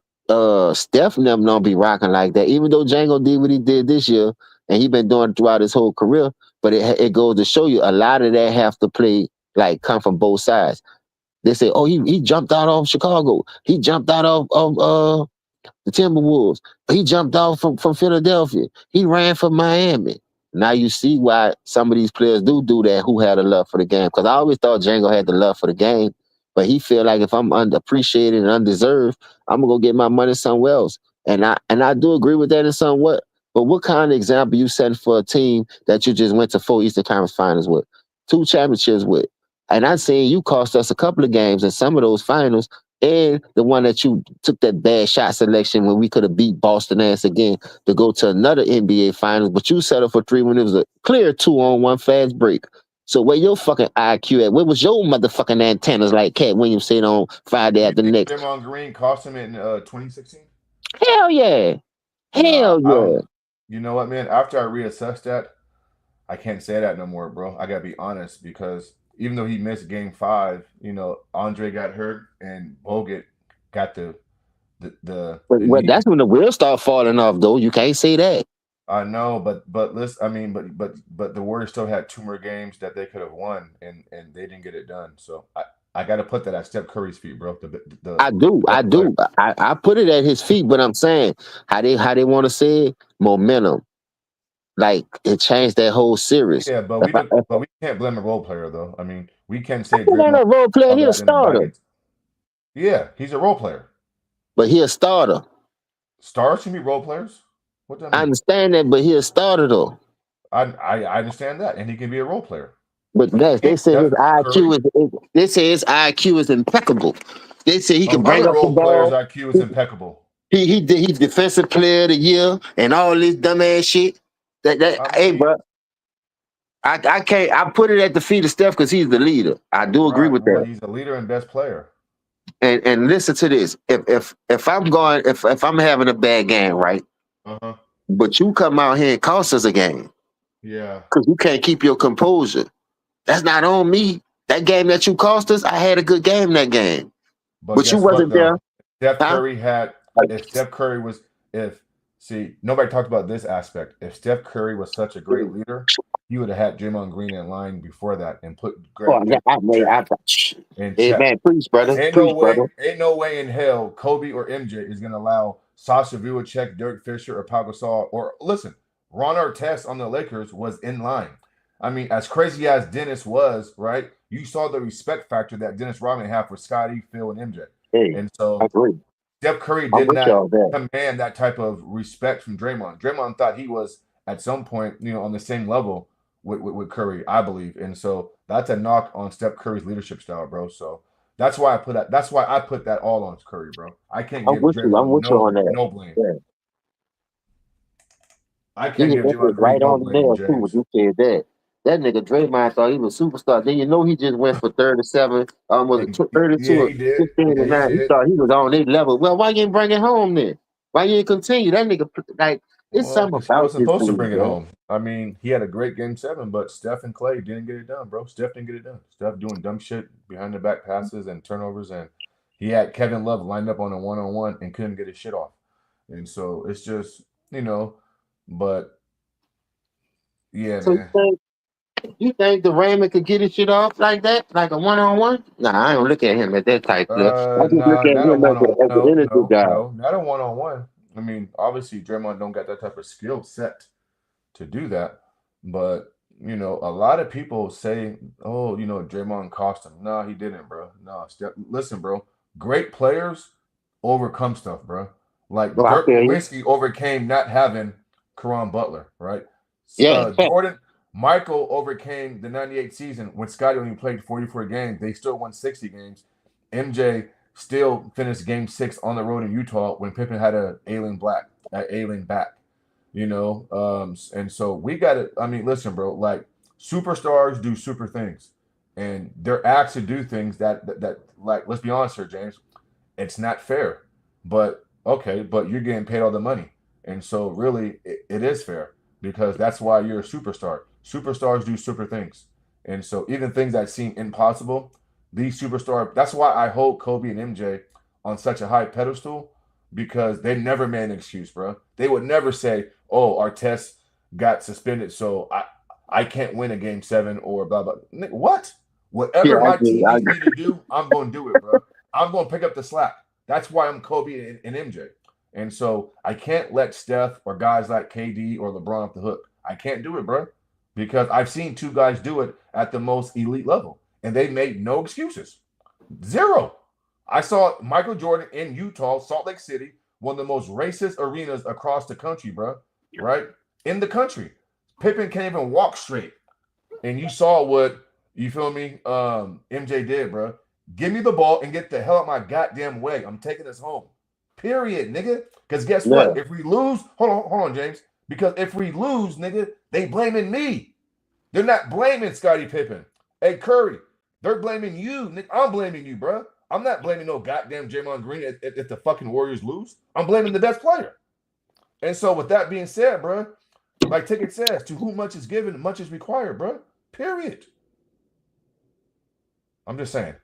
Steph and them don't be rocking like that, even though Django did what he did this year, and he been doing it throughout his whole career. But it goes to show you a lot of that have to play, like, come from both sides. They say, oh, he jumped out of Chicago. He jumped out of the Timberwolves. He jumped off from Philadelphia. He ran for Miami. Now you see why some of these players do that who had a love for the game. Because I always thought Django had the love for the game, but he feel like if I'm underappreciated and undeserved, I'm gonna go get my money somewhere else. And I do agree with that in somewhat. But what kind of example you set for a team that you just went to 4 Eastern Conference Finals with, 2 championships with? And I seen you cost us a couple of games in some of those finals, and the one that you took that bad shot selection when we could have beat Boston ass again to go to another NBA finals, but you settled for 3 when it was a clear 2-on-1 fast break. So where your fucking IQ at? Where was your motherfucking antennas like Cat Williams said on Friday after the Knicks? Draymond Green cost him in 2016? Hell yeah. Hell yeah. You know what, man? After I reassessed that, I can't say that no more, bro. I gotta be honest, because even though he missed game 5, Andre got hurt and Bogut got the Well, that's when the wheels start falling off, though. You can't say that. I know, but listen, I mean, but the Warriors still had 2 more games that they could have won, and they didn't get it done. So I got to put that at Steph Curry's feet, bro. I do. I put it at his feet, but I'm saying how they want to say it, momentum. Like it changed that whole series. Yeah, but we can't blame a role player though. I mean, we can say he's a role player. He's a starter. Yeah, he's a role player. But he's a starter. Stars can be role players. What does that mean? I understand that, but he's a starter though. I understand that, and he can be a role player. But they say his IQ is impeccable. They say he can bring up the ball. Players' IQ is impeccable. He's defensive player of the year and all this dumbass shit. Hey, bro. I can't. I put it at the feet of Steph because he's the leader. I do agree with that. He's the leader and best player. And listen to this. If I'm having a bad game, right? But you come out here and cost us a game. Yeah. Because you can't keep your composure. That's not on me. That game that you cost us, I had a good game that game. But you wasn't there. Steph Curry had. If Steph Curry was, nobody talked about this aspect. If Steph Curry was such a great leader, he would have had Draymond Green in line before that and put man, please, brother. Ain't no way in hell Kobe or MJ is going to allow Sasha Vujacic, Dirk Fisher, or Pau Gasol, or listen, Ron Artest on the Lakers was in line. I mean, as crazy as Dennis was, right? You saw the respect factor that Dennis Rodman had for Scottie, Phil, and MJ. And so I agree. Steph Curry did not command that type of respect from Draymond. Draymond thought he was at some point, on the same level with Curry, I believe. And so that's a knock on Steph Curry's leadership style, bro. So that's why I put that all on Curry, bro. I can't give Draymond no blame. Yeah. I can't give Draymond right no on the nail too when you said that. That nigga Draymond thought he was a superstar. Then he just went for 37, almost 32, 15 and 9. He thought he was on their level. Well, why you ain't bring it home then? Why you ain't continue? That nigga, like, It's Well, something he about was this supposed to dude, bring it bro. home. I mean, he had a great game 7, but Steph and Clay didn't get it done, bro. Steph didn't get it done. Steph doing dumb shit behind the back passes and turnovers, and he had Kevin Love lined up on a 1-on-1 and couldn't get his shit off. And so it's just, but yeah, So man. you think the Raymond could get his shit off like that, like a 1-on-1? Nah, I don't look at him as that type player. I just look Nah, at not a him one on. as an No, energy no, guy. no, not a 1-on-1. I mean, obviously Draymond don't got that type of skill set to do that. But a lot of people say, "Oh, Draymond cost him." No, he didn't, bro. No, listen, bro. Great players overcome stuff, bro. Like Well, I Dirk feel you. Nowitzki overcame not having Karan Butler, right? Yeah, Jordan Michael overcame the '98 season when Scottie only played 44 games. They still won 60 games. MJ still finished Game 6 on the road in Utah when Pippen had an alien back. And so we got to. I mean, listen, bro. Like superstars do super things, and they're asked to do things that like. Let's be honest here, James. It's not fair, but okay. But you're getting paid all the money, and so really, it is fair because that's why you're a superstar. Superstars do super things, and so even things that seem impossible, these superstars. That's why I hold Kobe and MJ on such a high pedestal because they never made an excuse, bro. They would never say, "Oh, our test got suspended, so I can't win a game 7 or blah blah." What? Whatever my team needs me to do, I'm going to do it, bro. I'm going to pick up the slack. That's why I'm Kobe and MJ. And so I can't let Steph or guys like KD or LeBron off the hook. I can't do it, bro, because I've seen two guys do it at the most elite level, and they made no excuses. Zero. I saw Michael Jordan in Utah, Salt Lake City, one of the most racist arenas across the country, bro. Right? In the country. Pippen can't even walk straight. And you saw what, you feel me, MJ did, bro. Give me the ball and get the hell out my goddamn way. I'm taking this home. Period, nigga. Because guess what? If we lose, hold on, James. Because if we lose, nigga, they blaming me. They're not blaming Scottie Pippen. Hey, Curry, they're blaming you, nigga. I'm blaming you, bro. I'm not blaming no goddamn Draymond Green if the fucking Warriors lose. I'm blaming the best player. And so with that being said, bro, like Ticket says, to whom much is given, much is required, bro. Period. I'm just saying.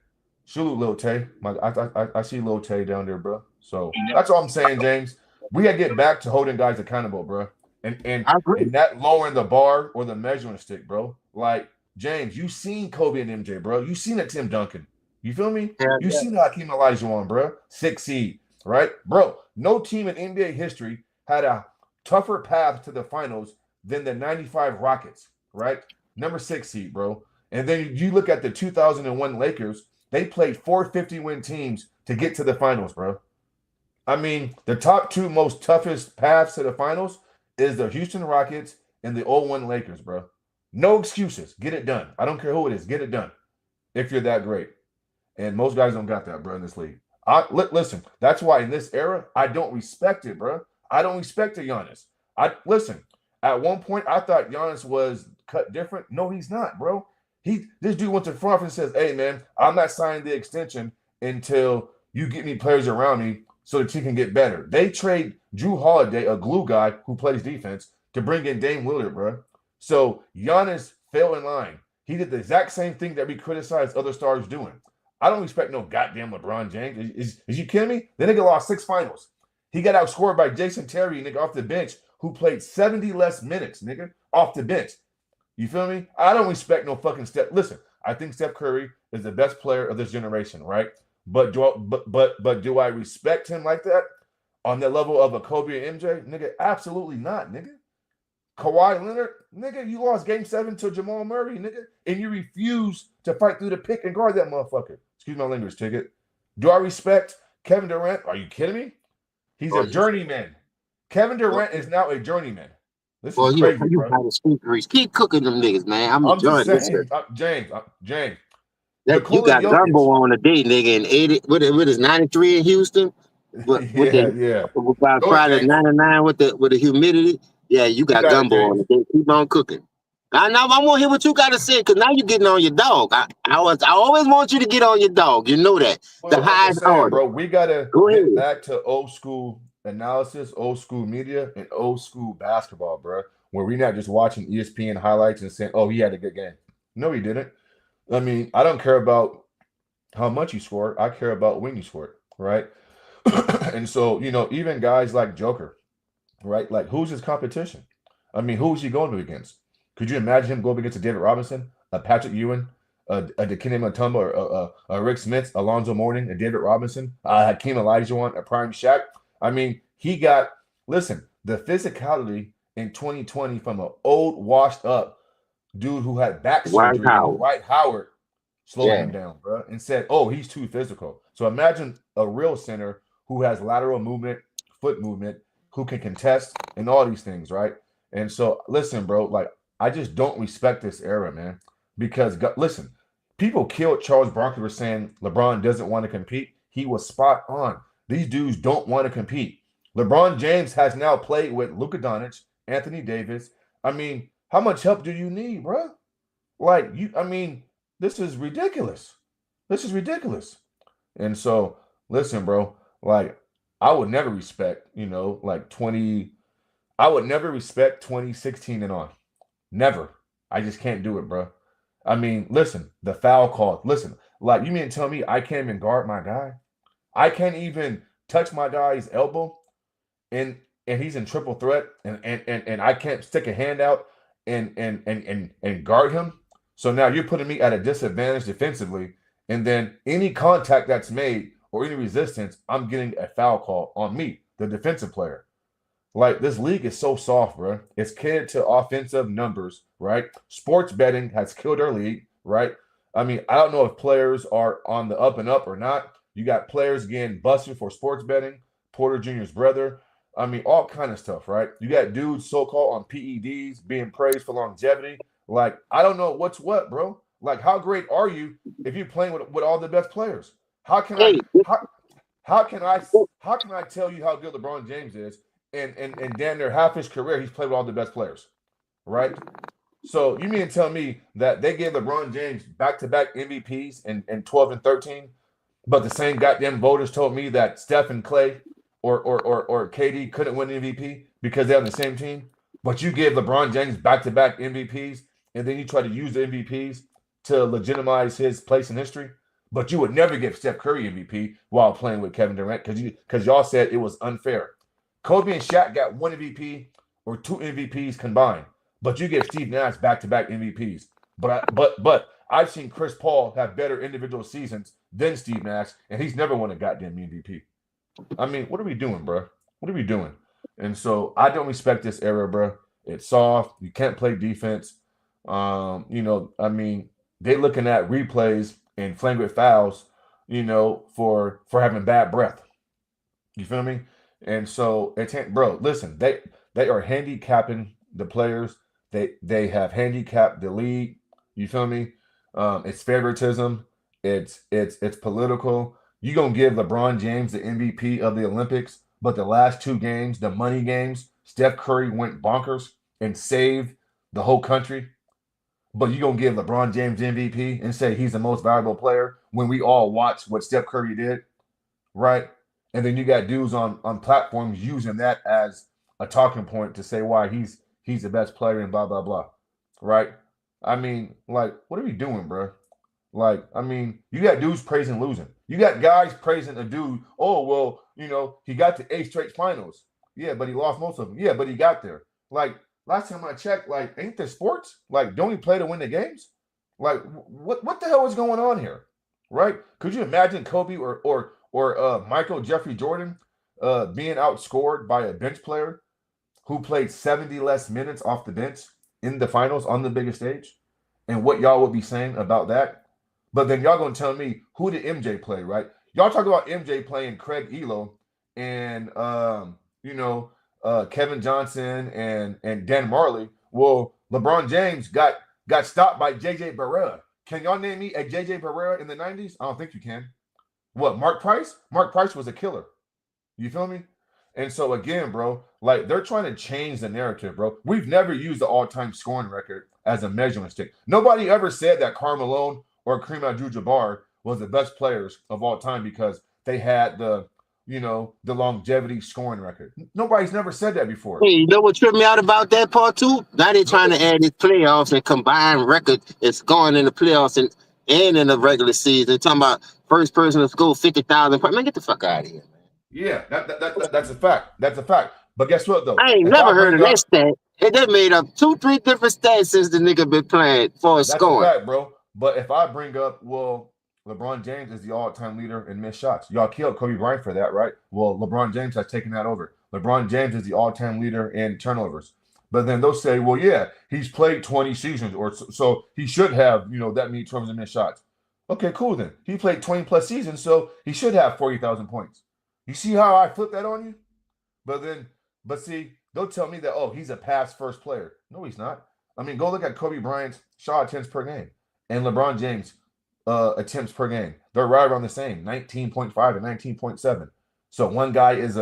Salute Lil Tay. I see Lil Tay down there, bro. So that's all I'm saying, James. We gotta get back to holding guys accountable, bro. And not lowering the bar or the measuring stick, bro. Like, James, you seen Kobe and MJ, bro. You seen that Tim Duncan. You feel me? You seen Hakeem Olajuwon, bro. 6 seed, right? Bro, no team in NBA history had a tougher path to the finals than the 95 Rockets, right? Number 6 seed, bro. And then you look at the 2001 Lakers, they played 450-win teams to get to the finals, bro. I mean, the top two most toughest paths to the finals is the Houston Rockets and the 01 Lakers, bro. No excuses. Get it done. I don't care who it is. Get it done if you're that great. And most guys don't got that, bro, in this league. Listen, that's why in this era, I don't respect it, bro. I don't respect the Giannis. Listen, at one point, I thought Giannis was cut different. No, he's not, bro. This dude went to front and says, "Hey, man, I'm not signing the extension until you get me players around me so the team can get better." They trade Drew Holiday, a glue guy who plays defense, to bring in Dame Lillard, bro. So Giannis fell in line. He did the exact same thing that we criticize other stars doing. I don't respect no goddamn LeBron James. Is you kidding me? The nigga lost 6 finals. He got outscored by Jason Terry, nigga, off the bench, who played 70 less minutes, nigga, off the bench. You feel me? I don't respect no fucking Steph. Listen, I think Steph Curry is the best player of this generation, right? But do I respect him like that on the level of a Kobe and MJ? Nigga, absolutely not, nigga. Kawhi Leonard, nigga, you lost game 7 to Jamal Murray, nigga, and you refuse to fight through the pick and guard that motherfucker. Excuse my language, Ticket. Do I respect Kevin Durant? Are you kidding me? He's a journeyman. Kevin Durant is now a journeyman. This is crazy, bro. Keep cooking them niggas, man. I'm enjoying this. James. You got gumbo on the day, nigga, and 80. What is 93 in Houston? About Friday 99 with the humidity. Yeah, you got gumbo on the day. Keep on cooking. I want to hear what you got to say, because now you're getting on your dog. I always want you to get on your dog. You know that. Well, the highest order. Bro, we got to get back to old school analysis, old school media, and old school basketball, bro. Where we're not just watching ESPN highlights and saying, "Oh, he had a good game." No, he didn't. I mean, I don't care about how much you scored. I care about when you scored, right? And so, even guys like Joker, right? Like, who's his competition? I mean, who's he going to against? Could you imagine him going against a David Robinson, a Patrick Ewing, a Dikembe Mutombo, or a Rick Smith, Alonzo Mourning, a David Robinson, Hakeem Olajuwon, a Prime Shaq? I mean, listen, the physicality in 2020 from an old, washed up dude who had back White surgery, Howard. Dwight Howard, slowed Yeah. him down, bro, and said, "Oh, he's too physical." So imagine a real center who has lateral movement, foot movement, who can contest, and all these things, right? And so, listen, bro, like I just don't respect this era, man, because listen, people killed Charles Barkley for saying LeBron doesn't want to compete. He was spot on. These dudes don't want to compete. LeBron James has now played with Luka Doncic, Anthony Davis. I mean, how much help do you need, bro? Like this is ridiculous. This is ridiculous. And so, listen, bro, like I would never respect, I would never respect 2016 and on. Never. I just can't do it, bro. I mean, listen, the foul call. Listen, like you mean to tell me I can't even guard my guy? I can't even touch my guy's elbow and he's in triple threat and I can't stick a hand out and guard him. So now you're putting me at a disadvantage defensively, and then any contact that's made or any resistance, I'm getting a foul call on me, the defensive player. Like, this league is so soft, bro. It's catered to offensive numbers, right? Sports betting has killed our league, right? I mean, I don't know if players are on the up and up or not. You got players getting busted for sports betting, Porter Jr.'s brother. I mean, all kind of stuff, right? You got dudes so-called on PEDs being praised for longevity. Like, I don't know what's what, bro. Like, how great are you if you're playing with all the best players? How can I tell you how good LeBron James is? And damn near half his career, he's played with all the best players, right? So you mean to tell me that they gave LeBron James back-to-back MVPs in 12 and 13, but the same goddamn voters told me that Steph and Clay or KD couldn't win MVP because they're on the same team? But you give LeBron James back-to-back MVPs, and then you try to use the MVPs to legitimize his place in history? But you would never give Steph Curry MVP while playing with Kevin Durant because y'all said it was unfair. Kobe and Shaq got one MVP or two MVPs combined, but you give Steve Nash back-to-back MVPs. But I've seen Chris Paul have better individual seasons than Steve Nash, and he's never won a goddamn MVP. I mean, what are we doing, bro? What are we doing? And so I don't respect this era, bro. It's soft. You can't play defense. I mean, they looking at replays and flagrant fouls, for having bad breath. You feel me? And so bro, listen, they are handicapping the players. They have handicapped the league. You feel me? It's favoritism. It's political. You gonna give LeBron James the MVP of the Olympics, but the last two games, the money games, Steph Curry went bonkers and saved the whole country. But you gonna give LeBron James MVP and say he's the most valuable player when we all watch what Steph Curry did, right? And then you got dudes on platforms using that as a talking point to say why he's the best player and blah, blah, blah, right? I mean, like, what are we doing, bro? Like, I mean, you got dudes praising losing. You got guys praising a dude, oh, well, he got to 8 straight finals. Yeah, but he lost most of them. Yeah, but he got there. Like, last time I checked, like, ain't there sports? Like, don't he play to win the games? Like, what the hell is going on here, right? Could you imagine Kobe or Michael Jeffrey Jordan being outscored by a bench player who played 70 less minutes off the bench in the finals on the biggest stage? And what y'all would be saying about that? But then y'all gonna tell me, who did MJ play, right? Y'all talk about MJ playing Craig Elo and Kevin Johnson and Dan Marley. Well, LeBron James got stopped by JJ Barea. Can y'all name me a JJ Barea in the 90s? I don't think you can. What, Mark Price? Mark Price was a killer. You feel me? And so again, bro, like, they're trying to change the narrative, bro. We've never used the all-time scoring record as a measuring stick. Nobody ever said that Karl Malone or Kareem Abdul-Jabbar was the best players of all time because they had the the longevity scoring record. Nobody's never said that before. Hey, you know what tripped me out about that part too? Now they're trying to add this playoffs and combine record. It's going in the playoffs and in the regular season. Talking about first person to score 50,000 points. Man, get the fuck out of here, man. Yeah, that's a fact. That's a fact. But guess what though? I ain't never heard of that stat. And they made up 2-3 different stats since the nigga been playing for scoring. That's a fact, bro. But if I bring up, LeBron James is the all-time leader in missed shots. Y'all killed Kobe Bryant for that, right? Well, LeBron James has taken that over. LeBron James is the all-time leader in turnovers. But then they'll say, well, yeah, he's played 20 seasons, or so he should have, that many turnovers and missed shots. Okay, cool then. He played 20-plus seasons, so he should have 40,000 points. You see how I flip that on you? But see, they'll tell me that, oh, he's a pass-first player. No, he's not. I mean, go look at Kobe Bryant's shot attempts per game and LeBron James' attempts per game. They're right around the same, 19.5 and 19.7. So one guy is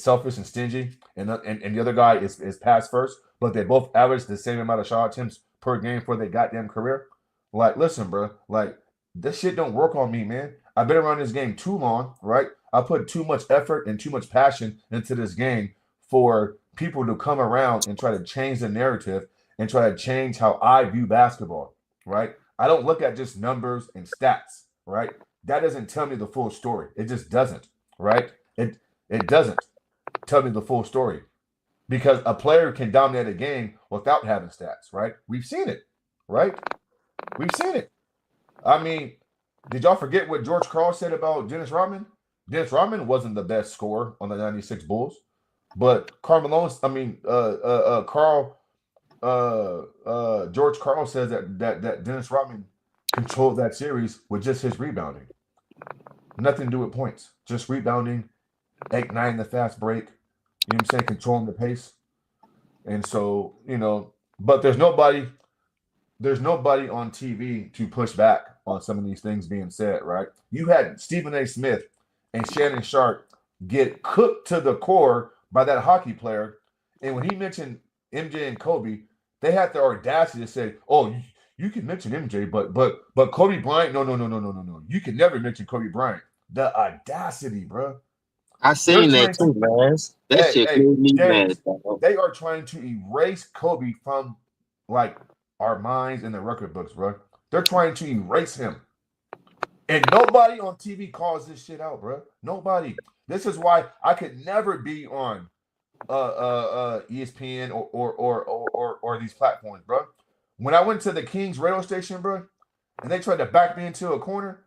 selfish and stingy, and the other guy is pass first, but they both average the same amount of shot attempts per game for their goddamn career. Like, listen, bro, like this shit don't work on me, man. I've been around this game too long, right? I put too much effort and too much passion into this game for people to come around and try to change the narrative and try to change how I view basketball, right? I don't look at just numbers and stats, right? That doesn't tell me the full story. It just doesn't, right? It doesn't tell me the full story because a player can dominate a game without having stats, right? We've seen it, right? We've seen it. I mean, did y'all forget what George Karl said about Dennis Rodman? Dennis Rodman wasn't the best scorer on the 96 Bulls, but George Karl says that Dennis Rodman controlled that series with just his rebounding. Nothing to do with points, just rebounding, 8-9 the fast break, you know what I'm saying, controlling the pace. And so, but there's nobody on TV to push back on some of these things being said, right? You had Stephen A. Smith and Shannon Sharp get cooked to the core by that hockey player. And when he mentioned MJ and Kobe, they had the audacity to say, oh, you can mention MJ, but Kobe Bryant, no. You can never mention Kobe Bryant. The audacity, bro. I seen that too, man. That shit made me mad. They are trying to erase Kobe from like our minds and the record books, bro. They're trying to erase him. And nobody on TV calls this shit out, bro. Nobody. This is why I could never be on ESPN or these platforms, bro. When I went to the Kings radio station, bro, and they tried to back me into a corner,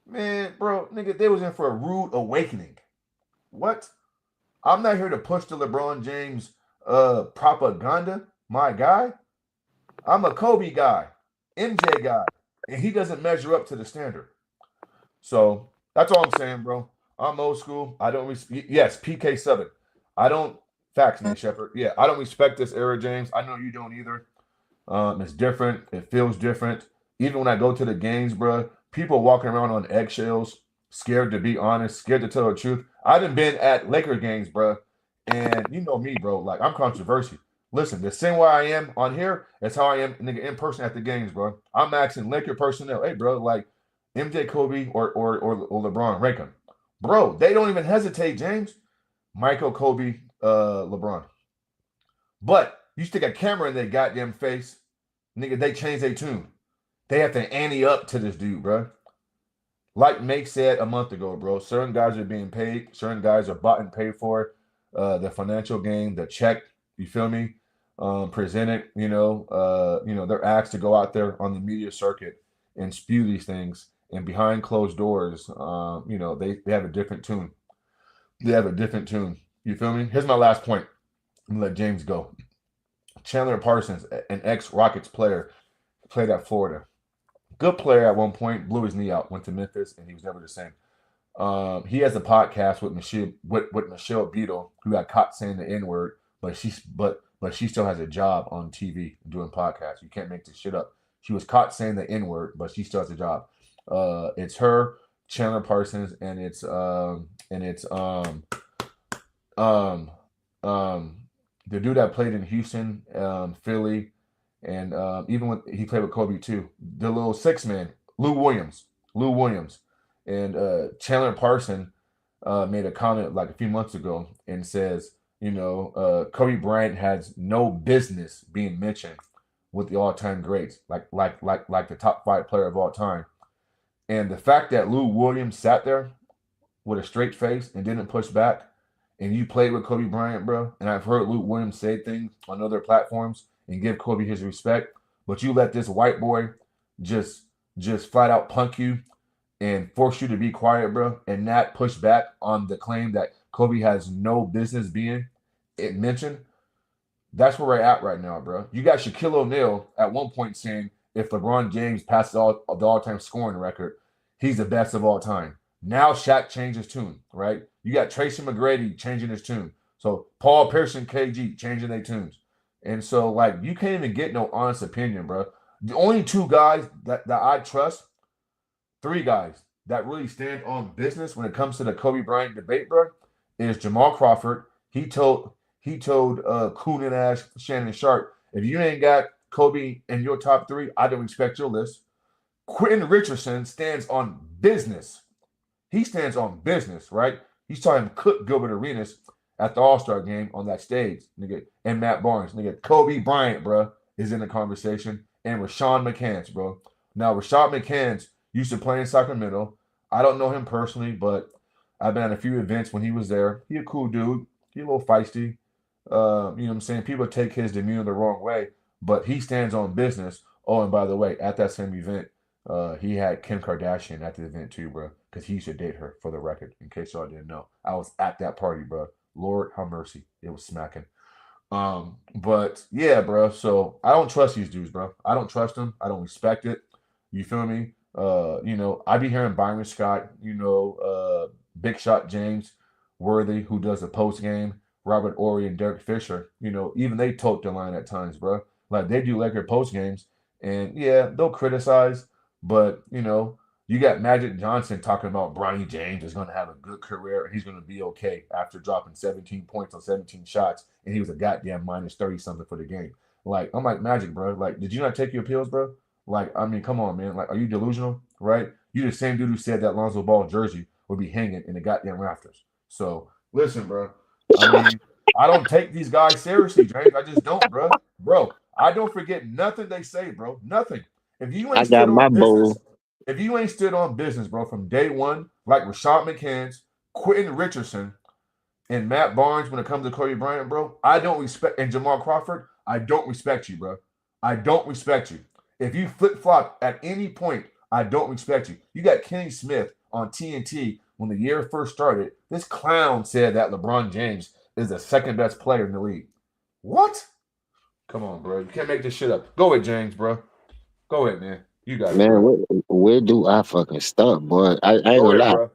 man, bro, nigga, they was in for a rude awakening. What? I'm not here to push the LeBron James propaganda, my guy. I'm a Kobe guy, MJ guy, and he doesn't measure up to the standard. So that's all I'm saying, bro. I'm old school. I don't yes, PK7. I don't facts, man, Shepard. Yeah, I don't respect this era, James. I know you don't either. It's different. It feels different. Even when I go to the games, bro, people walking around on eggshells, scared to be honest, scared to tell the truth. I done been at Laker games, bro, and you know me, bro. Like, I'm controversial. Listen, the same way I am on here is how I am, nigga, in person at the games, bro. I'm asking Laker personnel, hey, bro, like MJ, Kobe, or LeBron, rank them. Bro, they don't even hesitate, James. Michael, Kobe, LeBron. But you stick a camera in their goddamn face, nigga, they change their tune. They have to ante up to this dude, bro. Like Make said a month ago, bro, certain guys are being paid. Certain guys are bought and paid for. The financial gain, the check, you feel me? Presented, they're asked to go out there on the media circuit and spew these things. And behind closed doors, they have a different tune. They have a different tune. You feel me? Here's my last point. I'm going to let James go. Chandler Parsons, an ex-Rockets player, played at Florida. Good player at one point, blew his knee out, went to Memphis, and he was never the same. He has a podcast with Michelle Beadle, who got caught saying the N-word, but she still has a job on TV doing podcasts. You can't make this shit up. She was caught saying the N-word, but she still has a job. It's her, Chandler Parsons, and it's the dude that played in Houston, Philly, and even when he played with Kobe too, the little six man, Lou Williams, and Chandler Parsons made a comment like a few months ago and says, Kobe Bryant has no business being mentioned with the all-time greats, like the top 5 player of all time. And the fact that Lou Williams sat there with a straight face and didn't push back, and you played with Kobe Bryant, bro, and I've heard Lou Williams say things on other platforms and give Kobe his respect, but you let this white boy just flat out punk you and force you to be quiet, bro, and not push back on the claim that Kobe has no business being mentioned. That's where we're at right now, bro. You got Shaquille O'Neal at one point saying if LeBron James passes the all-time scoring record, he's the best of all time. Now Shaq changed his tune, right? You got Tracy McGrady changing his tune. So Paul Pierce and KG changing their tunes. And so, like, you can't even get no honest opinion, bro. The only 2 guys that I trust, 3 guys that really stand on business when it comes to the Kobe Bryant debate, bro, is Jamal Crawford. He told Coonan Ash, Shannon Sharp, if you ain't got Kobe in your top 3, I don't expect your list. Quentin Richardson stands on business. He stands on business, right? You saw him cook Gilbert Arenas at the All-Star game on that stage, nigga, and Matt Barnes. Nigga, Kobe Bryant, bro, is in the conversation, and Rashawn McCants, bro. Now, Rashawn McCants used to play in Sacramento. I don't know him personally, but I've been at a few events when he was there. He a cool dude. He a little feisty. You know what I'm saying? People take his demeanor the wrong way, but he stands on business. Oh, and by the way, at that same event, he had Kim Kardashian at the event too, bro, because he used to date her, for the record, in case y'all didn't know. I was at that party, bro. Lord have mercy. It was smacking. But yeah, bro. So I don't trust these dudes, bro. I don't trust them. I don't respect it. You feel me? I be hearing Byron Scott, Big Shot James Worthy, who does the post game, Robert Ory and Derek Fisher, even they tote the line at times, bro. Like they do Laker post games, and yeah, they'll criticize, but you got Magic Johnson talking about Bronny James is going to have a good career and he's going to be okay after dropping 17 points on 17 shots, and he was a goddamn minus 30 something for the game. Like, I'm like, Magic, bro. Like, did you not take your pills, bro? Like, I mean, come on, man. Like, are you delusional, right? You the same dude who said that Lonzo Ball jersey would be hanging in the goddamn rafters. So, listen, bro. I mean, I don't take these guys seriously, James. I just don't, bro. Bro, I don't forget nothing they say, bro. Nothing. If you ain't stood on business, bro, from day one, like Rashad McCants, Quentin Richardson, and Matt Barnes when it comes to Kobe Bryant, bro, I don't respect, and Jamal Crawford, I don't respect you, bro. I don't respect you. If you flip-flop at any point, I don't respect you. You got Kenny Smith on TNT when the year first started. This clown said that LeBron James is the second best player in the league. What? Come on, bro. You can't make this shit up. Go ahead, James, bro. Go ahead, man. You got it, Man, bro. where do I fucking start, boy? I ain't Go gonna ahead, lie. bro.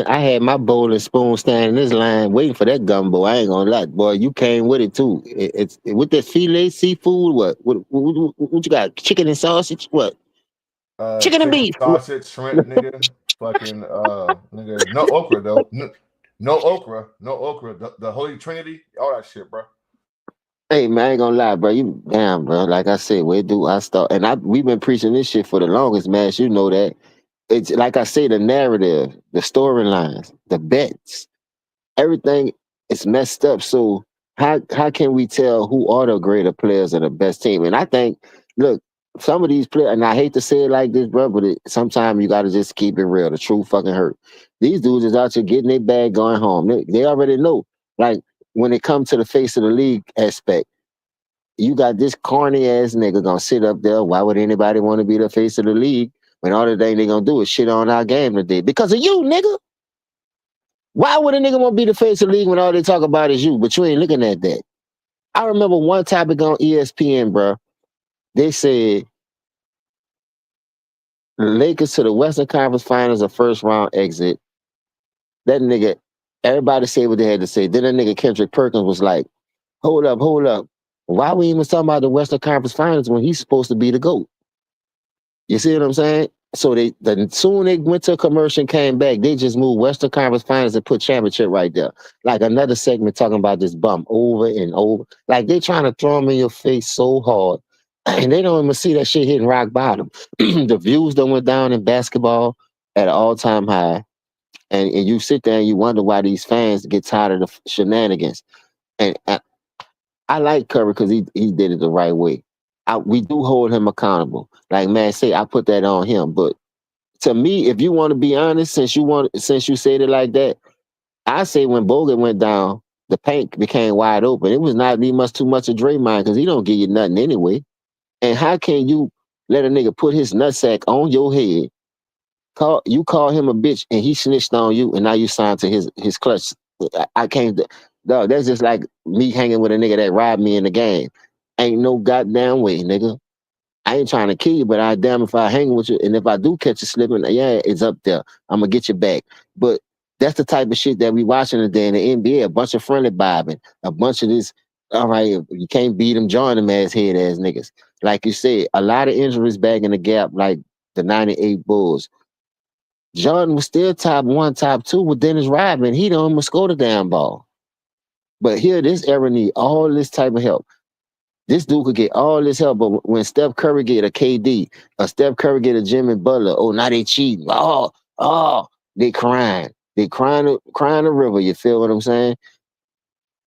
I had my bowl and spoon standing in this line waiting for that gumbo. I ain't gonna lie, boy. You came with it too. It's with that filet seafood. What you got? Chicken and sausage? What? Chicken and Chicken, beef. sausage, shrimp, nigga. Fucking, nigga. No okra, though. No okra. No okra. The Holy Trinity. All that shit, bro. Hey man, I ain't gonna lie, bro. You damn, bro. Like I said, where do I start? And we've been preaching this shit for the longest, man. You know that. It's like I say, the narrative, the storylines, the bets, everything is messed up. So how can we tell who are the greater players of the best team? And I think, look, some of these players, and I hate to say it like this, bro, but sometimes you got to just keep it real. The truth fucking hurt. These dudes is out here getting their bag, going home. They already know. Like when it comes to the face of the league aspect, you got this corny ass nigga gonna sit up there. Why would anybody want to be the face of the league when all the thing they gonna do is shit on our game today? Because of you, nigga. Why would a nigga want to be the face of the league when all they talk about is you? But you ain't looking at that. I remember one topic on ESPN, bro. They said the Lakers to the Western Conference Finals, a first round exit. That nigga, everybody said what they had to say. Then that nigga Kendrick Perkins was like, hold up. Why we even talking about the Western Conference Finals when he's supposed to be the GOAT? You see what I'm saying? So soon they went to a commercial and came back, they just moved Western Conference Finals and put championship right there. Like another segment talking about this bump over and over. Like they trying to throw them in your face so hard. And they don't even see that shit hitting rock bottom. The views that went down in basketball at an all-time high. And you sit there and you wonder why these fans get tired of the shenanigans. And I like Curry because he did it the right way. We do hold him accountable. Like man, say I put that on him. But to me, if you want to be honest, since you said it like that, I say when Bogut went down, the paint became wide open. It was not too much of Draymond because he don't give you nothing anyway. And how can you let a nigga put his nutsack on your head? Call him a bitch and he snitched on you and now you signed to his clutch. I can't. Dog, that's just like me hanging with a nigga that robbed me in the game. Ain't no goddamn way, nigga. I ain't trying to kill you, but I damn if I hang with you. And if I do catch you slipping, yeah, it's up there. I'm gonna get you back. But that's the type of shit that we watching today in the NBA. A bunch of friendly bobbing, a bunch of this. All right, you can't beat them, join them ass head ass niggas. Like you said, a lot of injuries back in the gap, like the '98 Bulls. Jordan was still top one, top two with Dennis Rodman. He don't even score the damn ball. But here, this era need all this type of help. This dude could get all this help, but when Steph Curry get a KD, or Steph Curry get a Jimmy Butler, oh, now they cheating. They crying. They crying a river. You feel what I'm saying?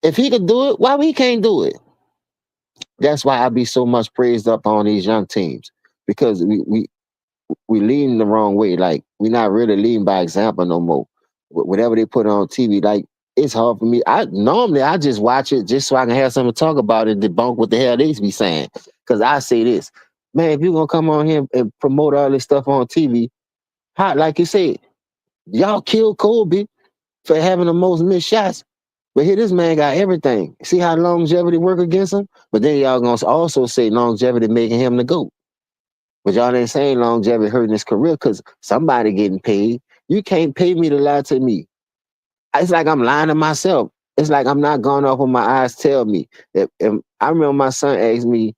If he could do it, why we can't do it? That's why I be so much praised up on these young teams because we leading the wrong way. Like we're not really leading by example no more. Whatever they put on TV, like it's hard for me. I just watch it just so I can have something to talk about and debunk what the hell they be saying. Because I say this, man, if you're gonna come on here and promote all this stuff on TV, like you said, y'all killed Kobe for having the most missed shots. But here, this man got everything. See how longevity work against him? But then y'all gonna also say longevity making him the GOAT. But y'all ain't saying longevity hurting his career because somebody getting paid. You can't pay me to lie to me. It's like I'm lying to myself. It's like I'm not going off what my eyes tell me. If I remember my son asked me,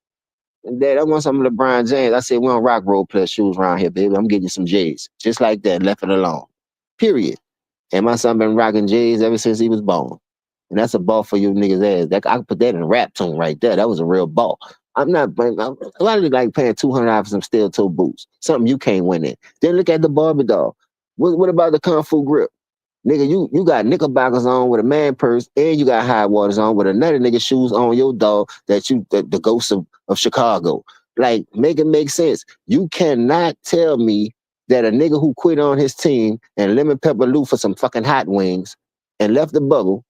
Dad, I want some LeBron James. I said, we don't rock role play shoes around here, baby. I'm getting you some J's. Just like that, left it alone. Period. And my son been rocking J's ever since he was born. And that's a ball for you niggas' ass. I could put that in a rap tune right there. That was a real ball. I'm not paying. A lot of like paying $200 for some steel toe boots. Something you can't win in. Then look at the Barbie doll. What about the Kung Fu grip? Nigga, you got knickerbockers on with a man purse, and you got high waters on with another nigga shoes on your dog the ghost of Chicago. Like, make it make sense. You cannot tell me that a nigga who quit on his team and lemon pepper Lou for some fucking hot wings and left the bubble,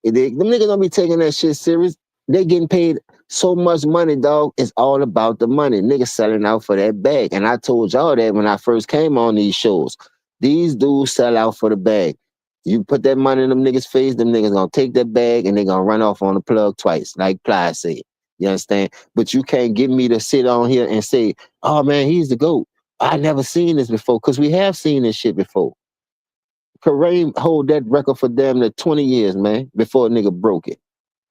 them niggas don't be taking that shit serious. They getting paid so much money, dog. It's all about the money. Niggas selling out for that bag. And I told y'all that when I first came on these shows. These dudes sell out for the bag. You put that money in them niggas' face, them niggas gonna take that bag and they gonna run off on the plug twice, like Ply said. You understand? But you can't get me to sit on here and say, oh man, he's the GOAT. I never seen this before, because we have seen this shit before. Kareem hold that record for damn near 20 years, man, before a nigga broke it.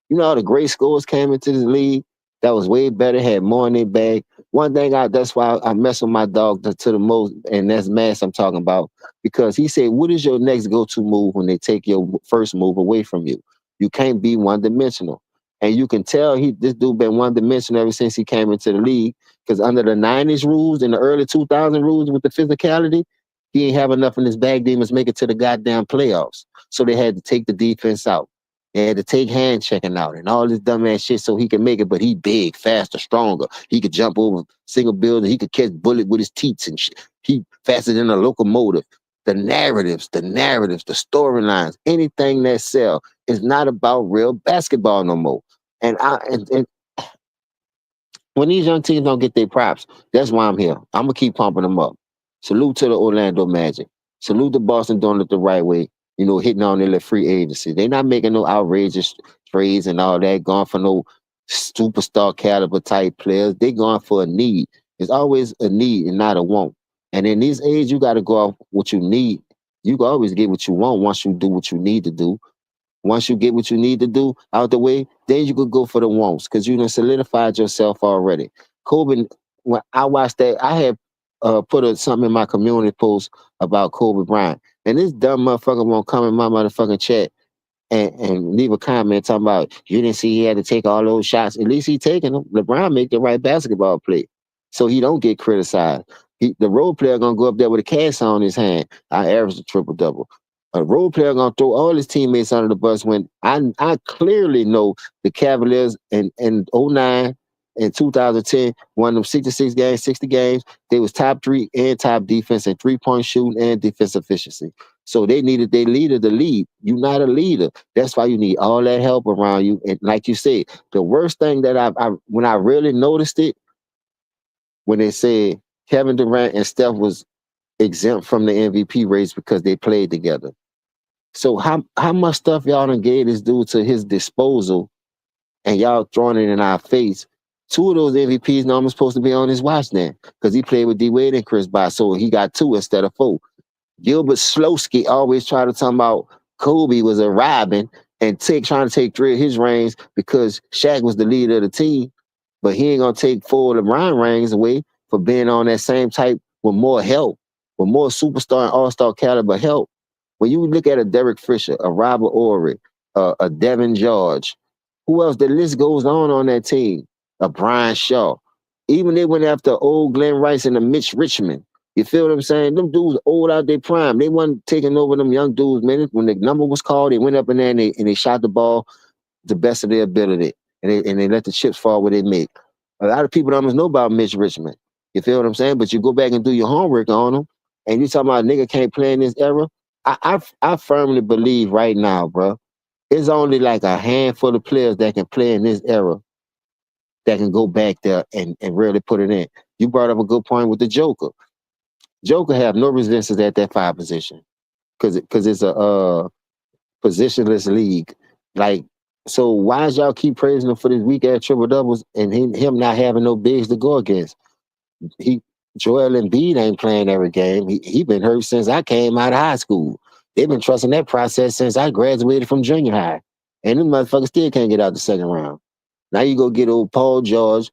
You know how the great scores came into the league that was way better, had more in their bag. One thing that's why I mess with my dog to the most, and that's Mass I'm talking about, because he said, what is your next go-to move when they take your first move away from you? You can't be one-dimensional. And you can tell this dude been one-dimensional ever since he came into the league, because under the 90s rules and the early 2000 rules with the physicality, he ain't have enough in his bag to even make it to the goddamn playoffs. So they had to take the defense out. They had to take hand checking out and all this dumbass shit so he could make it, but he big, faster, stronger. He could jump over single building. He could catch bullet with his teeth and shit. He faster than a locomotive. The narratives, the storylines, anything that sell is not about real basketball no more. And when these young teams don't get their props, that's why I'm here. I'm gonna keep pumping them up. Salute to the Orlando Magic. Salute to Boston doing it the right way. You know, hitting on their free agency. They're not making no outrageous trades and all that, going for no superstar caliber type players. They going for a need. It's always a need and not a want. And in this age, you got to go off what you need. You can always get what you want once you do what you need to do. Once you get what you need to do out the way, then you could go for the wants because you done solidified yourself already. Kobe, when I watched that, I had put something in my community post about Kobe Bryant. And this dumb motherfucker won't come in my motherfucking chat and leave a comment talking about, you didn't see he had to take all those shots. At least he taking them. LeBron make the right basketball play. So he don't get criticized. The role player gonna go up there with a cast on his hand. I averaged a triple double. A role player gonna throw all his teammates under the bus when I clearly know the Cavaliers in 09 and 2010 won them 66 games, 60 games. They was top 3 and top defense and 3-point shooting and defense efficiency. So they needed their leader to lead. You're not a leader. That's why you need all that help around you. And like you said, the worst thing that I when I really noticed it, when they said Kevin Durant and Steph was exempt from the MVP race because they played together. So how much stuff y'all done gave this dude to his disposal and y'all throwing it in our face? 2 of those MVPs normally supposed to be on his watch now because he played with D Wade and Chris Bosh, so he got 2 instead of 4. Gilbert Slowski always tried to talk about Kobe was a Robin and trying to take 3 of his rings because Shaq was the leader of the team, but he ain't gonna take 4 of LeBron rings away for being on that same type with more help, with more superstar and all-star caliber help. When you look at a Derek Fisher, a Robert Ory, a Devin George, who else? The list goes on that team. A Brian Shaw. Even they went after old Glenn Rice and a Mitch Richmond. You feel what I'm saying? Them dudes old out their prime. They wasn't taking over them young dudes, man. When the number was called, they went up in there and they shot the ball the best of their ability. And they let the chips fall where they make. A lot of people don't know about Mitch Richmond. You feel what I'm saying? But you go back and do your homework on them, and you talking about a nigga can't play in this era. I firmly believe right now, bro, it's only like a handful of players that can play in this era that can go back there and really put it in. You brought up a good point with the Joker. Joker have no resistance at that 5 position because it's a positionless league. Like, so why is y'all keep praising him for this weak ass triple doubles and him not having no bigs to go against? Joel Embiid ain't playing every game. He been hurt since I came out of high school. They've been trusting that process since I graduated from junior high. And them motherfuckers still can't get out the second round. Now you go get old Paul George.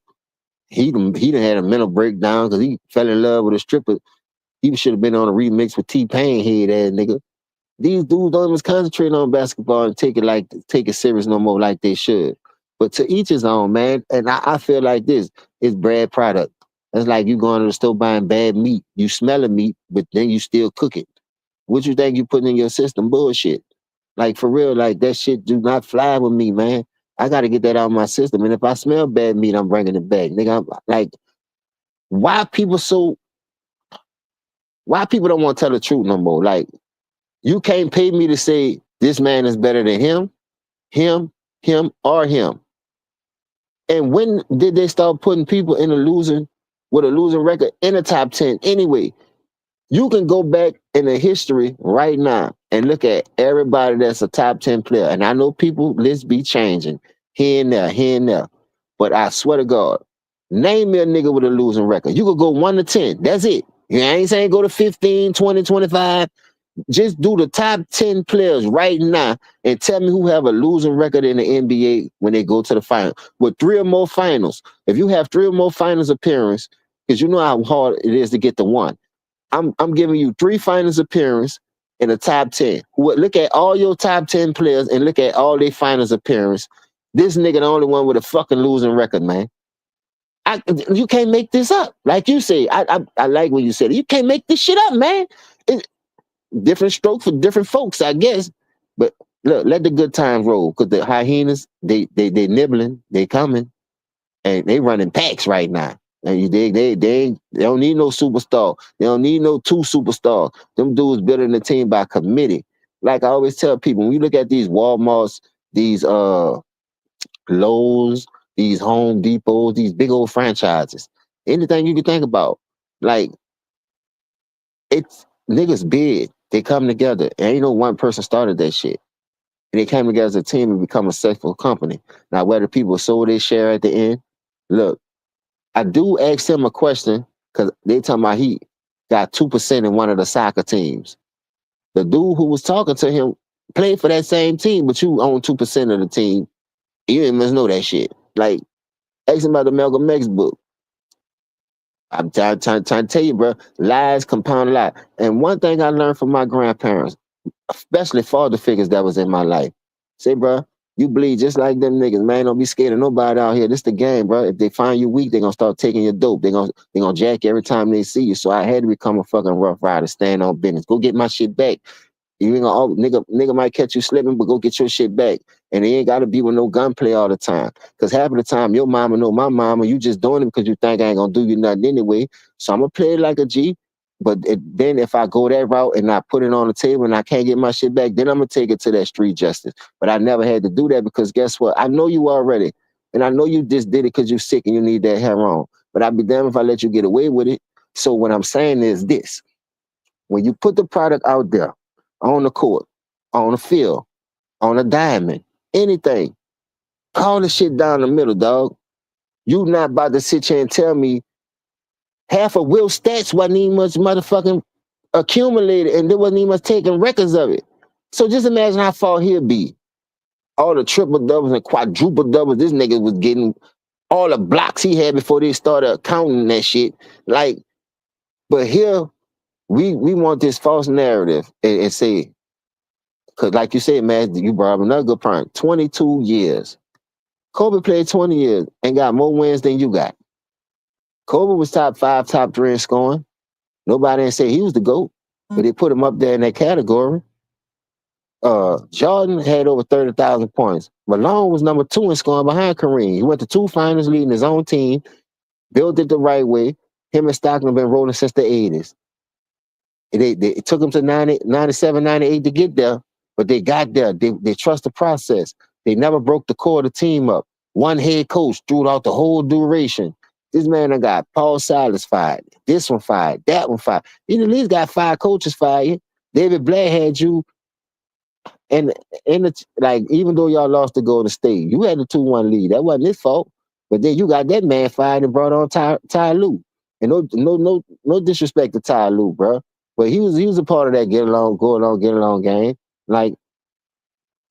He done had a mental breakdown because he fell in love with a stripper. He should have been on a remix with T-Pain head ass nigga. These dudes don't even concentrate on basketball and take it serious no more like they should. But to each his own, man. And I feel like this is bad product. That's like you going to the store buying bad meat. You smell the meat, but then you still cook it. What you think you putting in your system? Bullshit. Like for real, like that shit do not fly with me, man. I got to get that out of my system. And if I smell bad meat, I'm bringing it back. Nigga, I'm like, why people don't want to tell the truth no more? Like, you can't pay me to say this man is better than him, or him. And when did they start putting people with a losing record in the top 10? Anyway, you can go back in the history right now and look at everybody that's a top 10 player. And I know people lists be changing here and there. But I swear to God, name me a nigga with a losing record. You could go 1 to 10. That's it. I ain't saying go to 15, 20, 25. Just do the top 10 players right now and tell me who have a losing record in the NBA when they go to the final. With 3 or more finals. If you have 3 or more finals appearances, because you know how hard it is to get to 1. I'm giving you 3 finals appearances in the top 10. Look at all your top 10 players and look at all their finals appearances. This nigga the only one with a fucking losing record, man. You can't make this up. Like you say, I like what you said. You can't make this shit up, man. Different stroke for different folks, I guess. But look, let the good times roll. Because the hyenas, they nibbling, they coming, and they running packs right now. And they don't need no superstar. They don't need no 2 superstars. Them dudes building the team by committee. Like I always tell people, when you look at these Walmarts, these Lowe's, these Home Depots, these big old franchises, anything you can think about, like it's niggas big. They come together. And ain't no one person started that shit. And they came together as a team and become a successful company. Now, whether people sold their share at the end, look, I do ask him a question because they talking about he got 2% in one of the soccer teams. The dude who was talking to him played for that same team, but you own 2% of the team. You didn't must know that shit. Like, ask him about the Malcolm X book. I'm trying to tell you, bro, lies compound lie. And one thing I learned from my grandparents, especially father figures that was in my life, say, bro, You bleed just like them niggas, man. Don't be scared of nobody out here. This the game, bro. If they find you weak, they gonna start taking your dope. They gonna jack you every time they see you. So I had to become a fucking rough rider, stand on business. Go get my shit back. You ain't gonna nigga might catch you slipping, but go get your shit back. And it ain't gotta be with no gunplay all the time. Cause half of the time your mama know my mama, you just doing it because you think I ain't gonna do you nothing anyway. So I'm gonna play it like a G. But then if I go that route and I put it on the table and I can't get my shit back, then I'm gonna take it to that street justice. But I never had to do that because guess what? I know you already. And I know you just did it because you're sick and you need that hair on. But I'd be damned if I let you get away with it. So what I'm saying is this. When you put the product out there, on the court, on the field, on a diamond, anything, call the shit down the middle, dog. You not about to sit here and tell me half of Will's stats wasn't even much motherfucking accumulated and there wasn't even much taking records of it. So just imagine how far he'll be. All the triple doubles and quadruple doubles this nigga was getting, all the blocks he had before they started counting that shit. Like, but here we want this false narrative and say, because like you said, man, you brought up another good point. 22 years. Kobe played 20 years and got more wins than you got. Kobe was top 5, top 3 in scoring. Nobody didn't say he was the GOAT, but they put him up there in that category. Jordan had over 30,000 points. Malone was number 2 in scoring behind Kareem. He went to 2 finals leading his own team, built it the right way. Him and Stockton have been rolling since the 80s. It took them to 90, 97, 98 to get there, but they got there. They trust the process. They never broke the core of the team up. One head coach threw out the whole duration. This man done got Paul Silas fired. This one fired. That one fired. He at least got 5 coaches fired. David Blatt had you, and like even though y'all lost to Golden State, you had the 2-1 lead. That wasn't his fault. But then you got that man fired and brought on Ty Lue. And no disrespect to Ty Lue, bro. But he was a part of that get along game. Like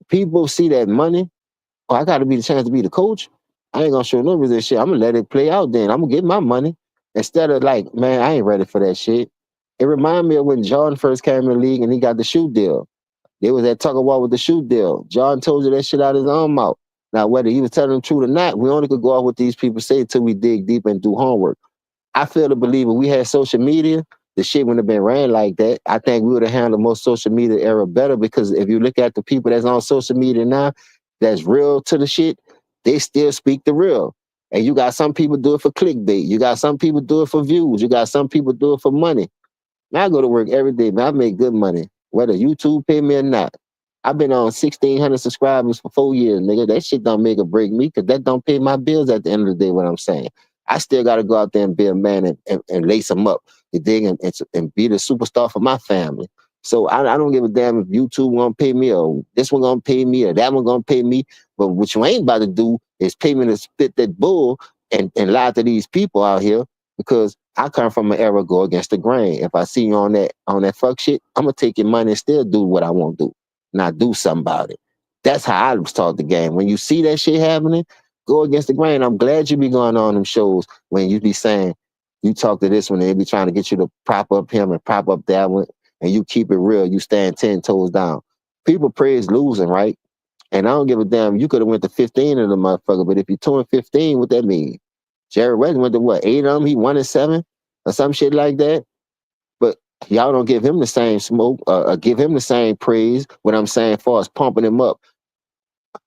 people see that money. Oh, I got to be the chance to be the coach. I ain't gonna show no resist shit. I'm gonna let it play out. Then I'm gonna get my money instead of like, man, I ain't ready for that shit. It reminded me of when Jordan first came in the league and he got the shoe deal. They was at tug of war with the shoe deal. Jordan told you that shit out his own mouth. Now whether he was telling the truth or not, we only could go off what these people say until we dig deep and do homework. I feel to believe if we had social media, the shit wouldn't have been ran like that. I think we would have handled most social media era better because if you look at the people that's on social media now, that's real to the shit, they still speak the real. And you got some people do it for clickbait. You got some people do it for views. You got some people do it for money. Now I go to work every day, man. I make good money, whether YouTube pay me or not. I've been on 1,600 subscribers for 4 years, nigga. That shit don't make or break me because that don't pay my bills at the end of the day, what I'm saying. I still got to go out there and be a man and lace them up, you dig, and be the superstar for my family. So I don't give a damn if YouTube gonna pay me or this one gonna pay me or that one gonna pay me. But what you ain't about to do is pay me to spit that bull and lie to these people out here because I come from an era go against the grain. If I see you on that fuck shit, I'm gonna take your money and still do what I want to do, not do something about it. That's how I was taught the game. When you see that shit happening, go against the grain. I'm glad you be going on them shows when you be saying you talk to this one and they be trying to get you to prop up him and prop up that one, and you keep it real. You stand 10 toes down. People praise losing, right? And I don't give a damn. You could have went to 15 of the motherfucker, but if you're 2-15, what that mean? Jared West went to what, 8 of them? He 1-7 or some shit like that. But y'all don't give him the same smoke or give him the same praise. What I'm saying, as far as pumping him up.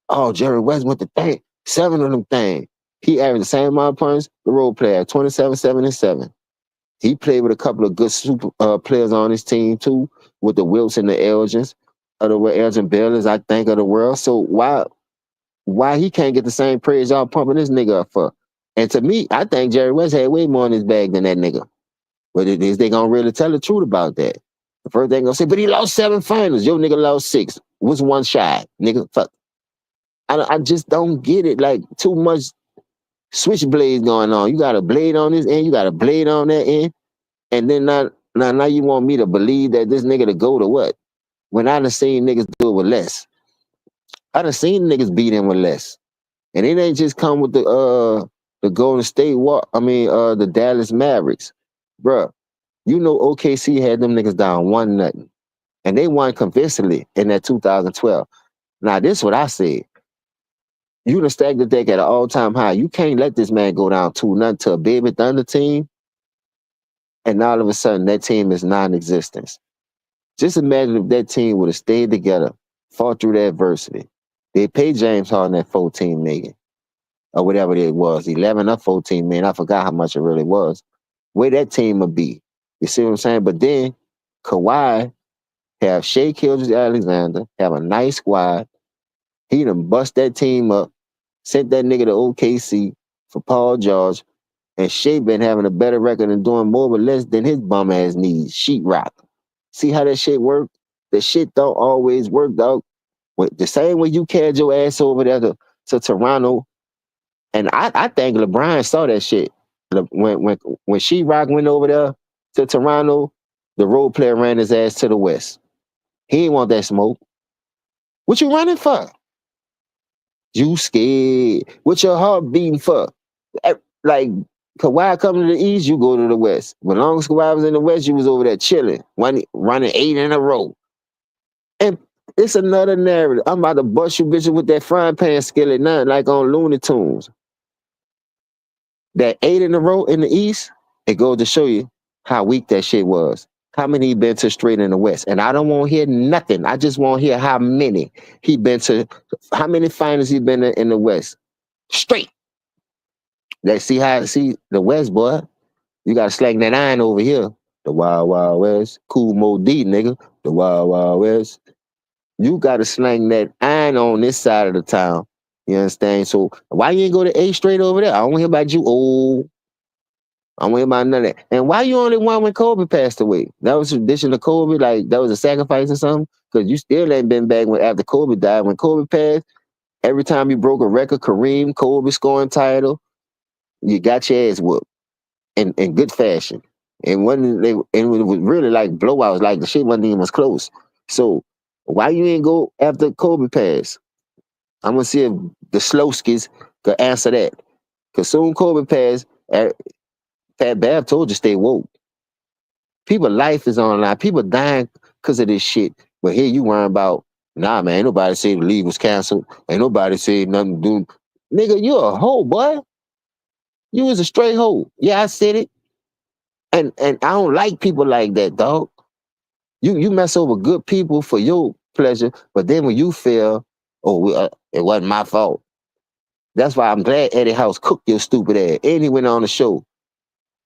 Oh, Jared West went to 7 of them things. He averaged the same amount of points. The role player, 27, 7, and 7. He played with a couple of good super players on his team too, with the Wilts and the Elgins, or the Elgin Baylors, I think, of the world. So why he can't get the same praise y'all pumping this nigga up for? And to me, I think Jerry West had way more in his bag than that nigga. But it is they gonna really tell the truth about that. The first thing gonna say, but he lost 7 finals. Yo, nigga lost 6. Was 1 shy, nigga. Fuck. I just don't get it. Like too much switchblades going on. You got a blade on this end, you got a blade on that end, and then now you want me to believe that this nigga to go to what? When I done seen niggas do it with less. I done seen niggas beat him with less. And it ain't just come with the Golden State the Dallas Mavericks. Bruh, you know OKC had them niggas down 1-0. And they won convincingly in that 2012. Now this is what I said. You done stacked the deck at an all-time high. You can't let this man go down 2-0 to a Baby Thunder team, and all of a sudden that team is non-existent. Just imagine if that team would have stayed together, fought through the adversity. They paid James Harden that $14 million or whatever it was, 11 or 14 million. I forgot how much it really was. Where that team would be. You see what I'm saying? But then Kawhi have Shea Gilgeous-Alexander, have a nice squad. He done bust that team up, sent that nigga to OKC for Paul George, and Shea been having a better record and doing more with less than his bum ass needs. Sheetrock. See how that shit work? The shit don't always work, dog. The same way you carried your ass over there to Toronto, and I think LeBron saw that shit. When Sheetrock went over there to Toronto, the role player ran his ass to the West. He didn't want that smoke. What you running for? You scared. What your heart beating for? Like, Kawhi coming to the East, you go to the West. When long as Kawhi was in the West, you was over there chilling, running 8 in a row. And it's another narrative. I'm about to bust you bitches with that frying pan skillet now, like on Looney Tunes. That 8 in a row in the East, it goes to show you how weak that shit was. How many he been to straight in the West? And I don't want to hear nothing. I just want to hear how many he been to, how many finals he been in the West. Straight. Let's see the West, boy. You got to slang that iron over here. The Wild Wild West. Cool Mo D, nigga. The Wild Wild West. You got to slang that iron on this side of the town. You understand? So why you ain't go to 8 straight over there? I don't hear about you. Oh, I don't hear about none of that. And why you only won when Kobe passed away? That was tradition of Kobe? Like, that was a sacrifice or something? Because you still ain't been back after Kobe died. When Kobe passed, every time you broke a record, Kareem, Kobe scoring title, you got your ass whooped in good fashion. And it was really like blowouts, like the shit wasn't even as close. So why you ain't go after Kobe passed? I'm gonna see if the Slowskis could answer that. Cause soon Kobe passed, Pat Bev told you stay woke. People life is on the line. People dying because of this shit. But here you worrying about, nah, man, ain't nobody say the league was canceled. Ain't nobody say nothing to do. Nigga, you a hoe, boy. You was a straight hoe. Yeah, I said it. And I don't like people like that, dog. You mess over good people for your pleasure, but then when you fail, it wasn't my fault. That's why I'm glad Eddie House cooked your stupid ass. And he went on the show.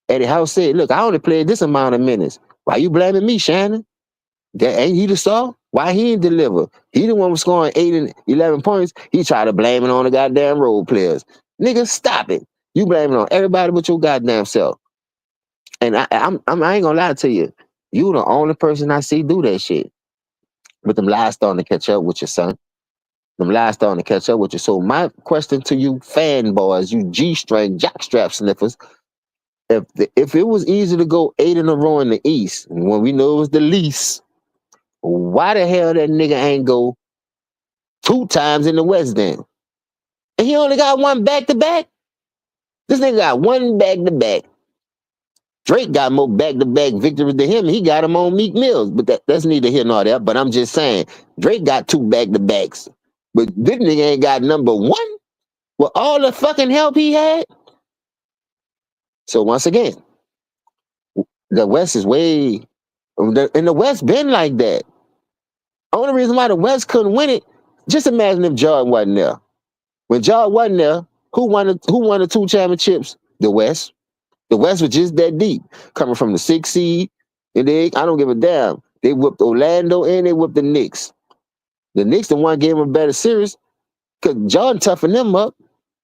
Eddie House said, look, I only played this amount of minutes. Why you blaming me, Shannon? That ain't he the star? Why he didn't deliver? He the one was scoring 8 and 11 points. He tried to blame it on the goddamn role players. Nigga, stop it. You blame it on everybody but your goddamn self. And I ain't gonna lie to you. You the only person I see do that shit. But them lies starting to catch up with your son. Them lies starting to catch up with you. So my question to you fanboys, you G-string jockstrap sniffers, if it was easy to go 8 in a row in the East, when we know it was the least, why the hell that nigga ain't go 2 times in the West then? And he only got 1 back-to-back? This nigga got 1 back-to-back. Drake got more back-to-back victories than him. He got him on Meek Mills, but that's neither here nor there. But I'm just saying, Drake got 2 back-to-backs. But this nigga ain't got number 1 with all the fucking help he had. So once again, the West is way... And the West been like that. Only reason why the West couldn't win it, just imagine if Jordan wasn't there. When Jordan wasn't there, who won the 2 championships? The West. The West was just that deep. Coming from the 6th seed, and I don't give a damn. They whooped Orlando and they whooped the Knicks. The Knicks the one gave them a better series because Jordan toughened them up.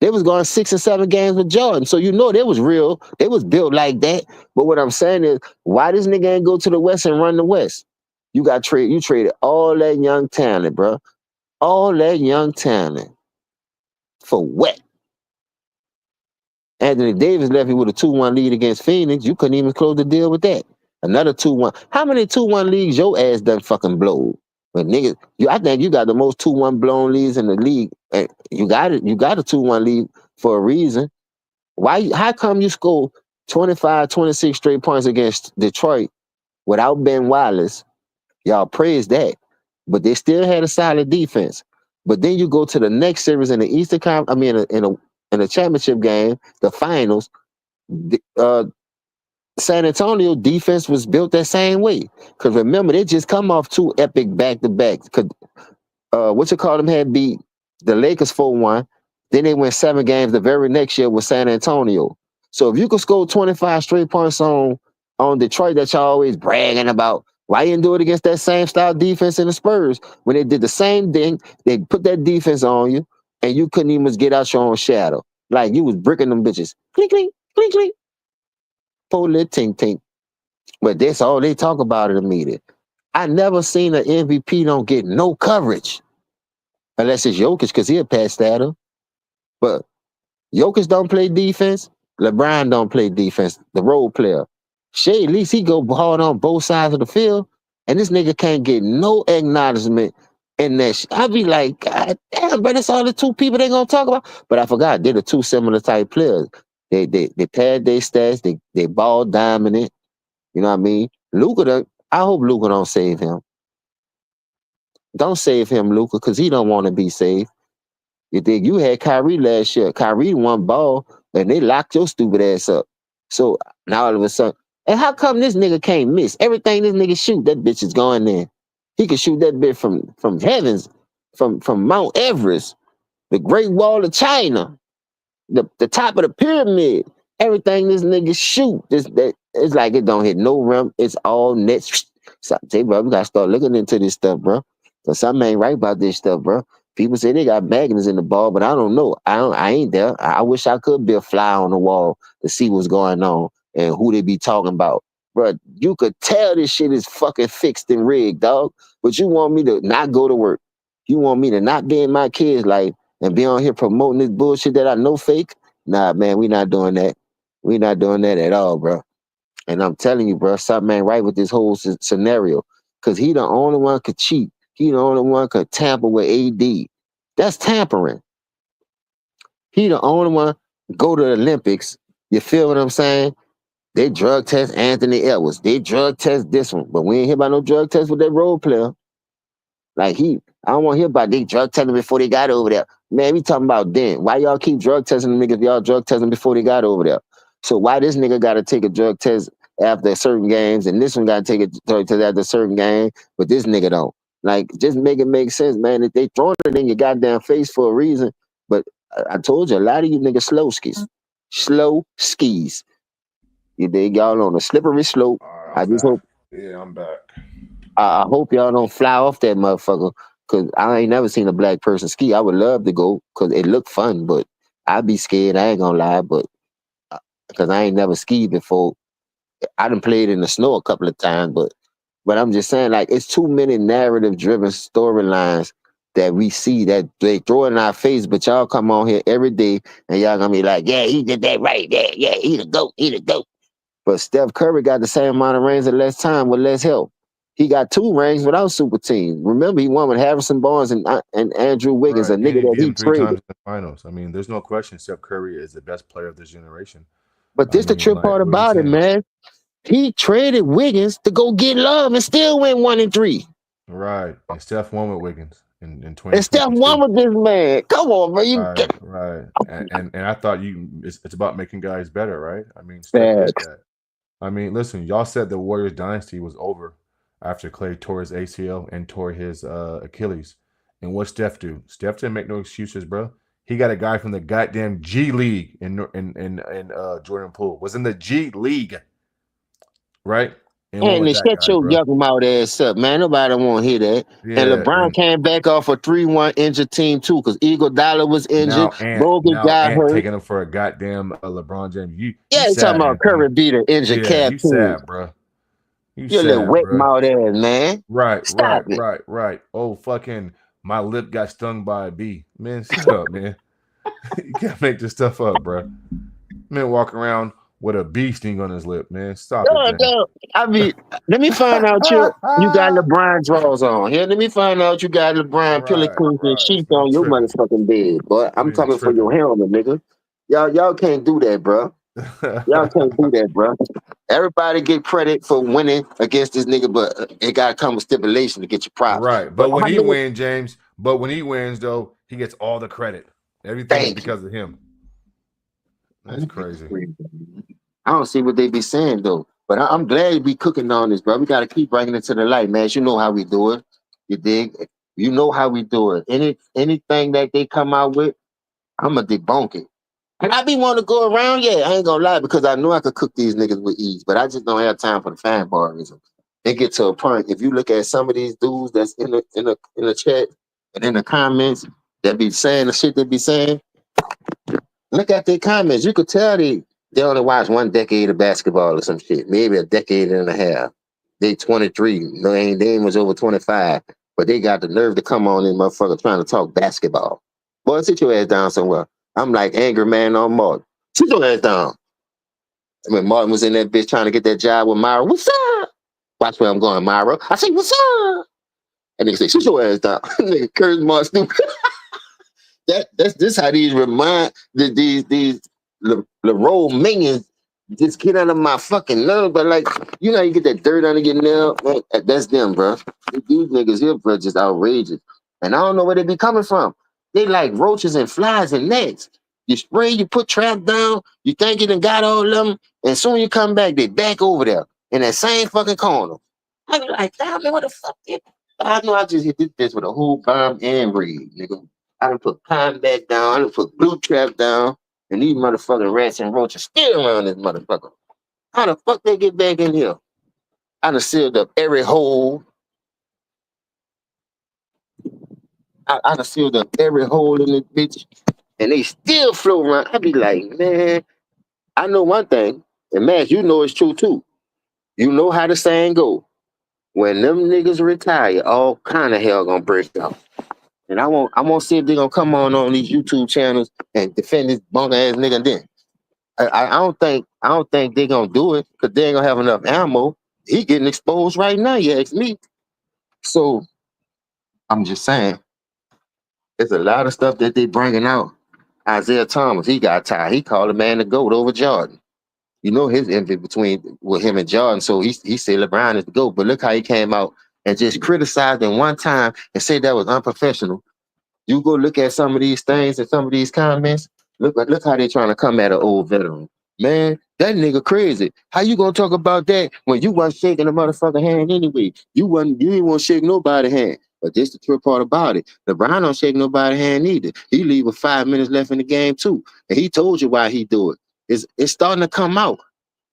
They was going 6 and 7 games with Jordan. So you know they was real. They was built like that. But what I'm saying is, why this nigga ain't go to the West and run the West? You traded all that young talent, bro. All that young talent. For what? Anthony Davis left you with a 2-1 lead against Phoenix. You couldn't even close the deal with that. Another 2-1. How many 2-1 leagues your ass done fucking blow? But niggas, I think you got the most 2-1 blown leads in the league. And you got it. You got a 2-1 lead for a reason. How come you score 25, 26 straight points against Detroit without Ben Wallace? Y'all praise that. But they still had a solid defense. But then you go to the next series in the Eastern Conference. I mean, in a championship game, the finals. San Antonio defense was built that same way. Because remember, they just come off 2 epic back-to-backs. What you call them had beat the Lakers 4-1. Then they went 7 games the very next year with San Antonio. So if you could score 25 straight points on Detroit that y'all always bragging about, why you didn't do it against that same style defense in the Spurs? When they did the same thing, they put that defense on you, and you couldn't even get out your own shadow. Like you was bricking them bitches. Clink, clink, clink, clink. Poor little tink, tink. But that's all they talk about in the media. I never seen an MVP don't get no coverage. Unless it's Jokic, because he'll pass that up. But Jokic don't play defense. LeBron don't play defense. The role player. Shea, at least he go hard on both sides of the field. And this nigga can't get no acknowledgement in that. I be like, God damn, but that's all the 2 people they gonna talk about. But I forgot, they're the 2 similar type players. They pad their stats. They ball dominant. You know what I mean? Luka, I hope Luka don't save him. Don't save him, Luka, because he don't want to be saved. You think you had Kyrie last year? Kyrie won ball, and they locked your stupid ass up. So now all of a sudden, and how come this nigga can't miss? Everything this nigga shoot, that bitch is going in. He can shoot that bitch from heavens, from Mount Everest, the Great Wall of China, the top of the pyramid. Everything this nigga shoot, it's like it don't hit no rim. It's all nets. So, say, bro, we gotta start looking into this stuff, bro. Cause something ain't right about this stuff, bro. People say they got magnets in the ball, but I don't know. I ain't there. I wish I could be a fly on the wall to see what's going on and who they be talking about. Bro, you could tell this shit is fucking fixed and rigged, dog. But you want me to not go to work. You want me to not be in my kids' life and be on here promoting this bullshit that I know fake? Nah, man, we not doing that. We not doing that at all, bro. And I'm telling you, bro, something ain't right with this whole scenario. Because he the only one could cheat. He the only one could tamper with AD. That's tampering. He the only one go to the Olympics. You feel what I'm saying? They drug test Anthony Edwards. They drug test this one. But we ain't hear about no drug test with that role player. Like I don't want to hear about they drug testing before they got over there. Man, we talking about then. Why y'all keep drug testing the niggas if y'all drug testing before they got over there? So why this nigga got to take a drug test after certain games and this one got to take a drug test after a certain game, but this nigga don't? Like, just make it make sense, man. If they throwing it in your goddamn face for a reason, but I told you, a lot of you niggas slow skis. Slow skis. You dig? Y'all on a slippery slope. I just hope. Yeah, I'm back. I hope y'all don't fly off that motherfucker, because I ain't never seen a black person ski. I would love to go because it looked fun, but I'd be scared. I ain't gonna lie, but because I ain't never skied before. I done played in the snow a couple of times, but I'm just saying, like, it's too many narrative-driven storylines that we see that they throw in our face, but y'all come on here every day and y'all gonna be like, yeah, he did that right. Yeah, he the GOAT. But Steph Curry got the same amount of rings in less time with less help. He got 2 rings without super teams. Remember, he won with Harrison Barnes and Andrew Wiggins, Right. a nigga And he that beat he him 3 traded. times in the finals. I mean, there's no question Steph Curry is the best player of this generation. But this the trip part about it, man. He traded Wiggins to go get Love and still went 1-3. Right. And Steph won with Wiggins in 2022. And Steph won with this man. Come on, bro. Right. And I thought it's about making guys better, right? I mean, Steph did that. I mean, listen, y'all said the Warriors dynasty was over after Clay tore his ACL and tore his Achilles. And what Steph do? Steph didn't make no excuses, bro. He got a guy from the goddamn G League in Jordan Poole. Was in the G League, right? And they shut your yuck mouth ass up, man. Nobody want to hear that. Yeah, and LeBron came back off a 3-1 injured team too, because Iguodala was injured. Bogut got hurt. Taking him for a goddamn LeBron James. You talking about Anthony. Curry beat an injured cat. You sad, bro. You little wet mouth ass, man. Right. Stop it. Right. Oh, fucking, my lip got stung by a bee. Man, shut up, man. You can't make this stuff up, bro. Man, walk around with a bee sting on his lip, man. Stop it, man. No. I mean, let me find out you got LeBron draws on. Here, let me find out you got LeBron pillowcase and sheets on your motherfucking bed, boy. I'm coming for your helmet, nigga. Y'all can't do that, bro. Y'all can't do that, bro. Everybody get credit for winning against this nigga, but it gotta come with stipulation to get your props. Right. But But when how he many? wins, James, though, he gets all the credit. Everything is Thank you. because of him. That's crazy. I don't see what they be saying though. But I'm glad we cooking on this, bro. We gotta keep bringing it to the light, man. You know how we do it. You dig? You know how we do it. Anything that they come out with, I'ma debunk it. And I be wanting to go around, yeah, I ain't gonna lie, because I know I could cook these niggas with ease, but I just don't have time for the fanboyism. It get to a point. If you look at some of these dudes that's in the chat and in the comments that be saying the shit they be saying, look at their comments. You could tell they only watch 1 decade of basketball or some shit, maybe a decade and a half. They 23. No, they ain't was over 25, but they got the nerve to come on in, motherfucker, trying to talk basketball. Boy, sit your ass down somewhere. I'm like angry man on Martin. Sit your ass down. When Martin was in that bitch trying to get that job with Myra, what's up? Watch where I'm going, Myra. I say, what's up? And nigga say, sit your ass down. Nigga, Curtis Martin stupid. That's this how these remind these the role minions just get under my fucking nerve. But like, you know, you get that dirt under your nail, man, that's them, bro. These niggas here, bro, just outrageous. And I don't know where they be coming from. They like roaches and flies and gnats. You spray, you put trap down, you think you done got all of them, and soon you come back, they back over there in that same fucking corner. I be like, damn, man, what the fuck? I know I just hit this bitch with a whole bomb and raid, nigga. I done put pine back down, I done put blue trap down, and these motherfucking rats and roaches still around this motherfucker. How the fuck they get back in here? I done sealed up every hole. I done sealed up every hole in this bitch, and they still float around. I be like, man, I know one thing, and man, you know it's true too. You know how the saying go. When them niggas retire, all kind of hell gonna break out. And I won't see if they gonna come on these YouTube channels and defend this bunk ass nigga then. I don't think they gonna do it because they ain't gonna have enough ammo. He getting exposed right now, you ask me. So I'm just saying, there's a lot of stuff that they bringing out. Isaiah Thomas, he got tired. He called a man the GOAT over Jordan. You know his envy between with him and Jordan. So he said LeBron is the GOAT. But look how he came out and just criticized him one time and said that was unprofessional. You go look at some of these things and some of these comments. Look how they trying to come at an old veteran. Man, that nigga crazy. How you gonna talk about that when you wasn't shaking a motherfucking hand anyway? You didn't want to shake nobody's hand. But this the true part about it. LeBron don't shake nobody's hand either. He leave with 5 minutes left in the game too. And he told you why he do it. It's starting to come out.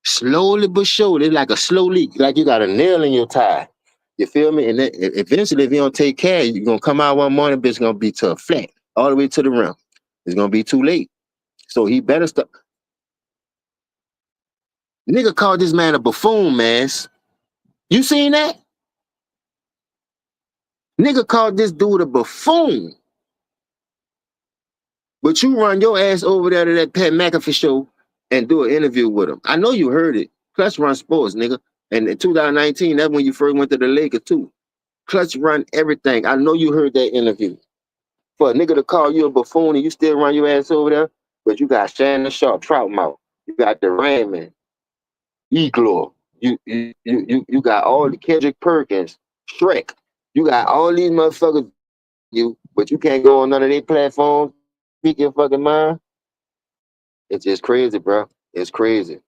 Slowly but surely, like a slow leak, like you got a nail in your tire. You feel me? And then eventually, if you don't take care, you're gonna come out one morning, bitch, gonna be to a flat, all the way to the rim. It's gonna be too late. So he better stop. Nigga called this man a buffoon, man. You seen that? Nigga called this dude a buffoon. But you run your ass over there to that Pat McAfee show and do an interview with him. I know you heard it. Clutch run sports, nigga. And in 2019, that's when you first went to the Lakers too. Clutch run everything. I know you heard that interview. For a nigga to call you a buffoon and you still run your ass over there, but you got Shannon Sharp, Trout Mouth. You got the Raymond, Eglor. You got all the Kendrick Perkins, Shrek. You got all these motherfuckers, but you can't go on none of their platforms. Speak your fucking mind. It's just crazy, bro. It's crazy.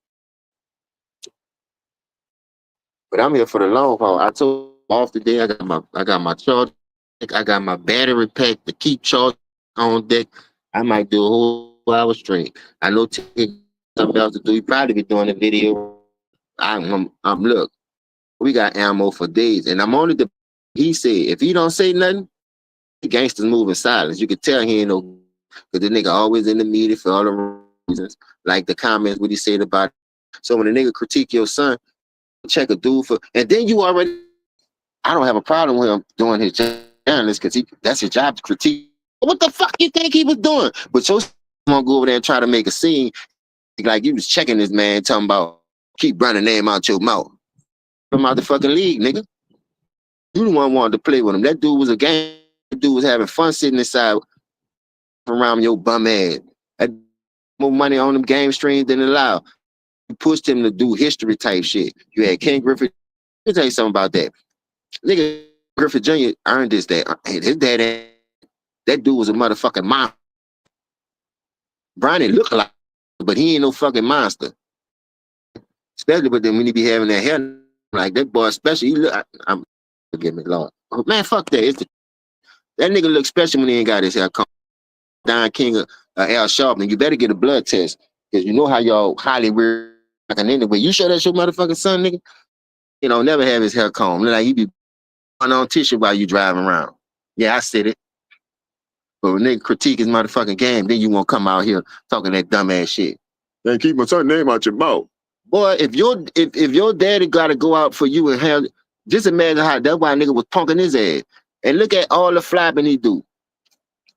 But I'm here for the long haul. I told you off today. I got my charge. I got my battery pack to keep charged on deck. I might do a whole hour straight. I know something else to do. You probably be doing a video. I'm look. We got ammo for days, and I'm only the. He said if he don't say nothing, the gangsters move in silence. You could tell he ain't no. Because the nigga always in the media for all the reasons, like the comments what he said about it. So when a nigga critique your son, check a dude for, and then you already. I don't have a problem with him doing his journalist because that's his job to critique. What the fuck you think he was doing? But your gonna go over there and try to make a scene like you was checking this man, talking about keep running name out your mouth. From out the fucking league, nigga. You the one wanted to play with him. That dude was a game. That dude was having fun sitting inside around your bum ass. That more money on them game streams than allowed. You pushed him to do history type shit. You had Ken Griffith. Let me tell you something about that. Nigga, Griffith Jr. earned this. His dad, that dude was a motherfucking monster. Bronny looked like, but he ain't no fucking monster. Especially but then when he be having that hair like that boy, especially he look. I'm forgive me, Lord. Oh, man, fuck that. That nigga look special when he ain't got his hair. Don King or Al Sharpton. You better get a blood test because you know how y'all Hollywood anyway. You sure that's your motherfucking son, nigga? You know, never have his hair combed. Look like he be on tissue while you driving around. Yeah, I said it. But when nigga critique his motherfucking game, then you won't come out here talking that dumbass shit. Then keep my son's name out your mouth. Boy, if your daddy gotta go out for you and have, just imagine how that's why nigga was punking his ass. And look at all the flapping he do.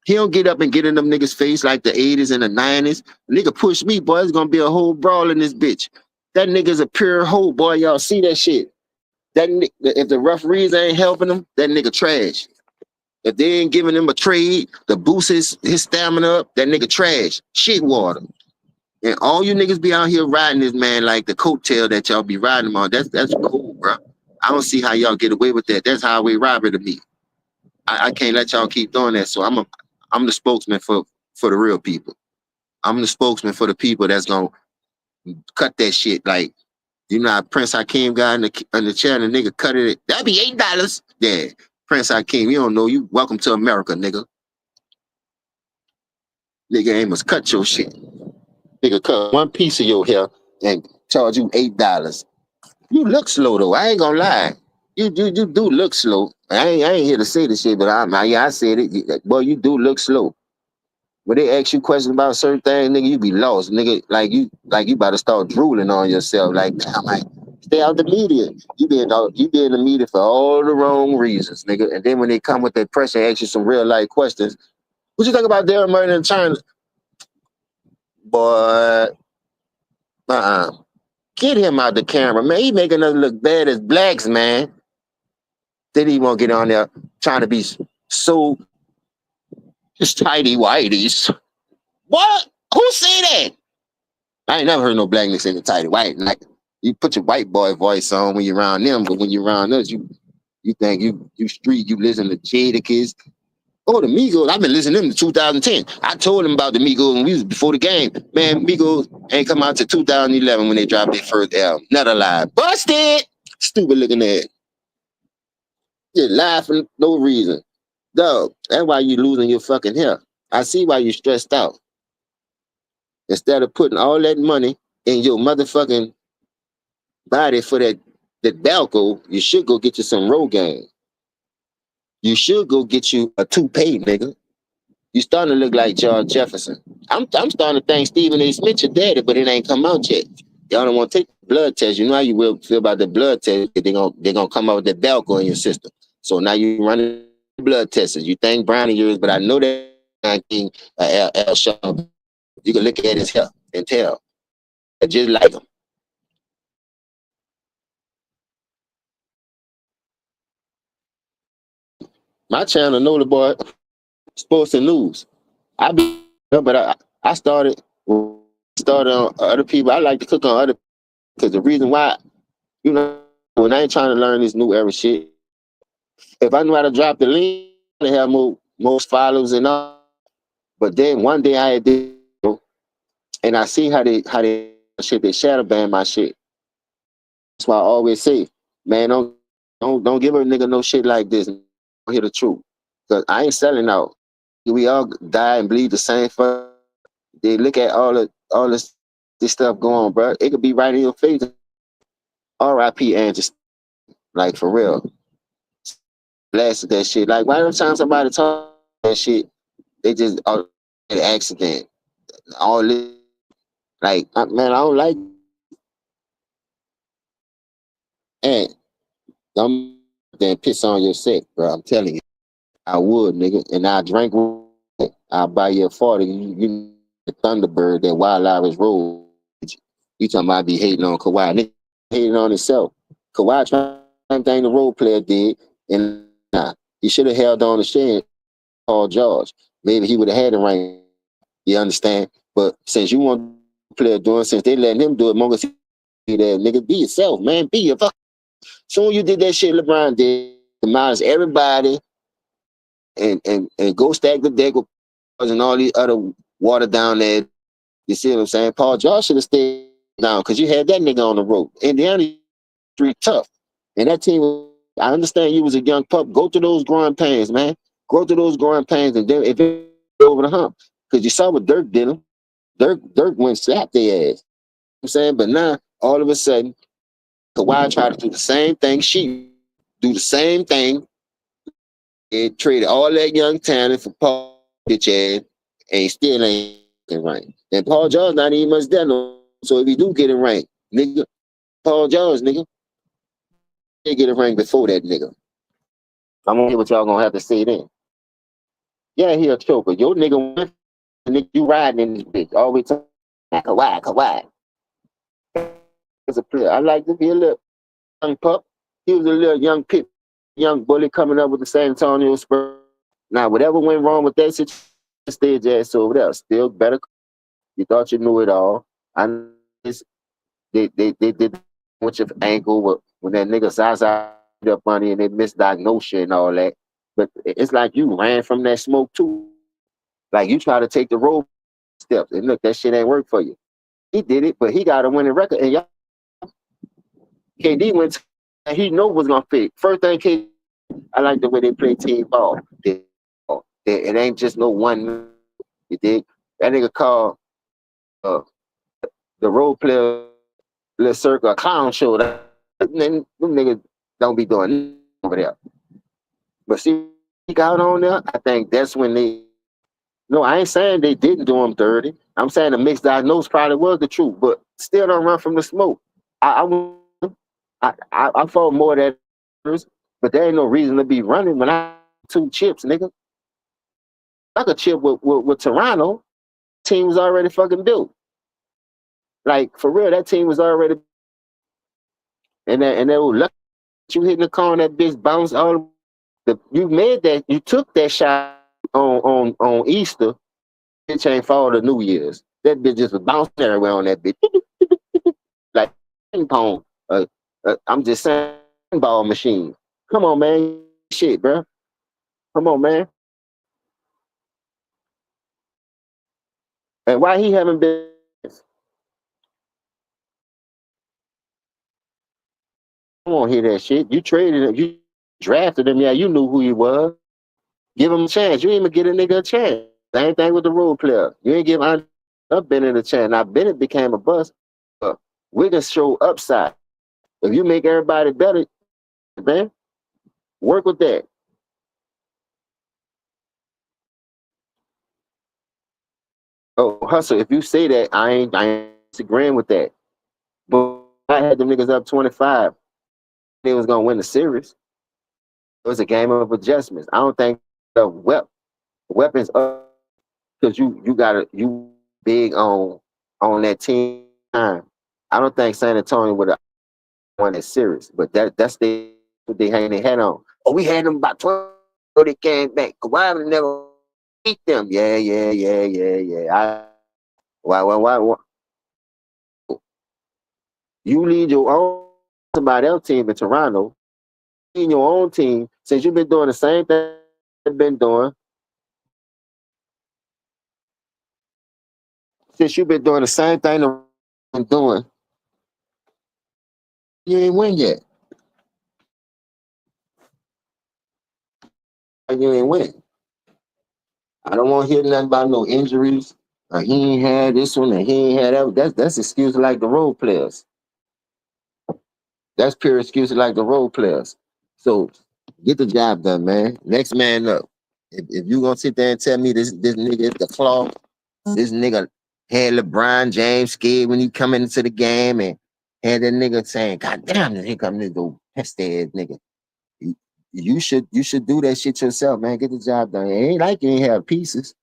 He don't get up and get in them niggas' face like the 80s and the 90s. Nigga push me, boy, it's gonna be a whole brawl in this bitch. That nigga's a pure hoe, boy. Y'all see that shit. If the referees ain't helping him, that nigga trash. If they ain't giving him a trade to boost his stamina up, that nigga trash. Shit water. And all you niggas be out here riding this man like the coattail that y'all be riding him on. That's cool, bro. I don't see how y'all get away with that. That's highway robbery to me. I can't let y'all keep doing that. So I'm the spokesman for the real people. I'm the spokesman for the people that's gonna cut that shit. Like, you know how Prince Hakeem got in the chair and the nigga cut it. That'd be $8. Yeah. Prince Hakeem, you don't know. You welcome to America, nigga. Nigga ain't must cut your shit. Nigga cut one piece of your hair and charge you $8. You look slow though. I ain't gonna lie. You do look slow. I ain't here to say this shit, but I said it. Boy, you do look slow. When they ask you questions about certain things, nigga, you be lost, nigga. Like you about to start drooling on yourself. Like, damn, like, stay out the media. You be in the media for all the wrong reasons, nigga. And then when they come with that pressure and ask you some real life questions, what you think about Daryl Murray in China? Boy, get him out the camera, man. He making us look bad as blacks, man. Then he won't get on there trying to be so just tidy whiteys. What? Who say that? I ain't never heard no blackness in the tidy white. Like, you put your white boy voice on when you're around them, but when you're around us, you think you street, you listen to Jadakiss. Oh, the Migos, I've been listening to them in 2010. I told them about the Migos when we was before the game. Man, Migos ain't come out to 2011 when they dropped their first album. Not alive. Busted! Stupid looking at. Just laughing, no reason. Dog, that's why you losing your fucking hair. I see why you stressed out. Instead of putting all that money in your motherfucking body for that Balco, you should go get you some Rogaine. You should go get you a toupee, nigga. You starting to look like George Jefferson. I'm starting to think Stephen A. Smith your daddy, but it ain't come out yet. Y'all don't want to take the blood test. You know how you will feel about the blood test. They're gonna come out with that Balco in your system. So now you running blood tests. You think Brownie yours, but I know that Al Sharpton. You can look at his hair and tell. Just like him. My channel, know the boy, sports and news. But I started on other people. I like to cook on other because the reason why, you know, when I ain't trying to learn this new era shit, if I knew how to drop the link, I have most followers and all. But then one day I did, and I see how they they shadow ban my shit. That's why I always say, man, don't give a nigga no shit like this. Hear the truth, cause I ain't selling out. We all die and bleed the same fuck. They look at all this stuff going on, bro. It could be right in your face. R.I.P. and just like for real. Blasted that shit. Like why every time somebody talk that shit, they just an accident. All this, like man, I don't like. And I'm then piss on your set, bro. I'm telling you, I would, nigga, and I drink. I'll buy you a 40. You the Thunderbird that Wild Irish Road. You talking about I be hating on Kawhi? Nigga hating on himself. Kawhi trying thing the role player did, and he should have held on to shit. Paul George. Maybe he would have had the ring. You understand? But since you want to play doing, since they letting him do it, Mongo see that nigga, be yourself, man. Be your fuck. Soon you did that shit LeBron did, demise everybody and go stack the deck with and all these other water down there. You see what I'm saying? Paul George should have stayed down because you had that nigga on the road. Indiana street tough. And that team, I understand you was a young pup. Go through those growing pains, man. Go through those growing pains and then if it over the hump. Because you saw what Dirk did him. Dirk went slap their ass. You know what I'm saying? But now, all of a sudden, Kawhi tried to do the same thing. She do the same thing. It traded all that young talent for Paul bitch ass and still ain't right. And Paul George not even much there no. So if he do get it right, nigga, Paul George, nigga, he get it right before that nigga. I'm gonna hear what y'all gonna have to say then. Yeah, he a choker. Your nigga, you riding in this bitch. Always talking Kawhi. As a player, I like to be a little young pup. He was a little young bully coming up with the San Antonio Spurs. Now, whatever went wrong with that situation, stayed your ass over there. Still better. You thought you knew it all. I know they did with your ankle when that nigga Zaza up on you and they misdiagnosed you and all that. But it's like you ran from that smoke too. Like you try to take the road steps and look, that shit ain't work for you. He did it, but he got a winning record. And y'all, KD went to, and he know what's gonna fit. First thing, KD, I like the way they play team ball. It ain't just no one. You dig? That nigga called the role player little circle a clown show. Then them niggas don't be doing over there. But see, he got on there. I think that's when they. No, I ain't saying they didn't do him dirty. I'm saying the mixed diagnosis probably was the truth, but still don't run from the smoke. I fought more that, but there ain't no reason to be running when I 2 chips, nigga. I could chip with Toronto. Team was already fucking built. Like for real, that team was already. And they were lucky you hitting the car and that bitch bounced all. You made that. You took that shot on Easter. Bitch ain't fall to New Year's. That bitch just was bouncing everywhere on that bitch. Like ping pong. I'm just saying, ball machine. Come on, man. Shit, bro. Come on, man. And why he haven't been? I won't hear that shit. You traded him. You drafted him. Yeah, you knew who he was. Give him a chance. You ain't even get a nigga a chance. Same thing with the role player. You ain't give Bennett a chance. Now Bennett became a bust. Wiggins show upside. If you make everybody better, man, work with that. Oh, hustle. If you say that, I ain't disagreeing with that. But I had them niggas up 25. They was gonna win the series. It was a game of adjustments. I don't think the weapons up because you big on that team time. I don't think San Antonio would have won that series, but that's what they hang their head on. Oh, we had them about 12. So they came back. Why would never beat them? Yeah. Why? You lead your own somebody else team in Toronto. In your own team, since you've been doing the same thing you've been doing. Since you've been doing the same thing you've been doing, you ain't win yet. You ain't win. I don't want to hear nothing about no injuries. He ain't had this one and he ain't had that. That's excuses like the role players. That's pure excuses like the role players. So get the job done, man. Next man up. If you gonna sit there and tell me this nigga is the claw, this nigga had LeBron James scared when he come into the game and had that nigga saying, "God damn, here come this go pest ass nigga." You should do that shit yourself, man. Get the job done. It ain't like you ain't have pieces.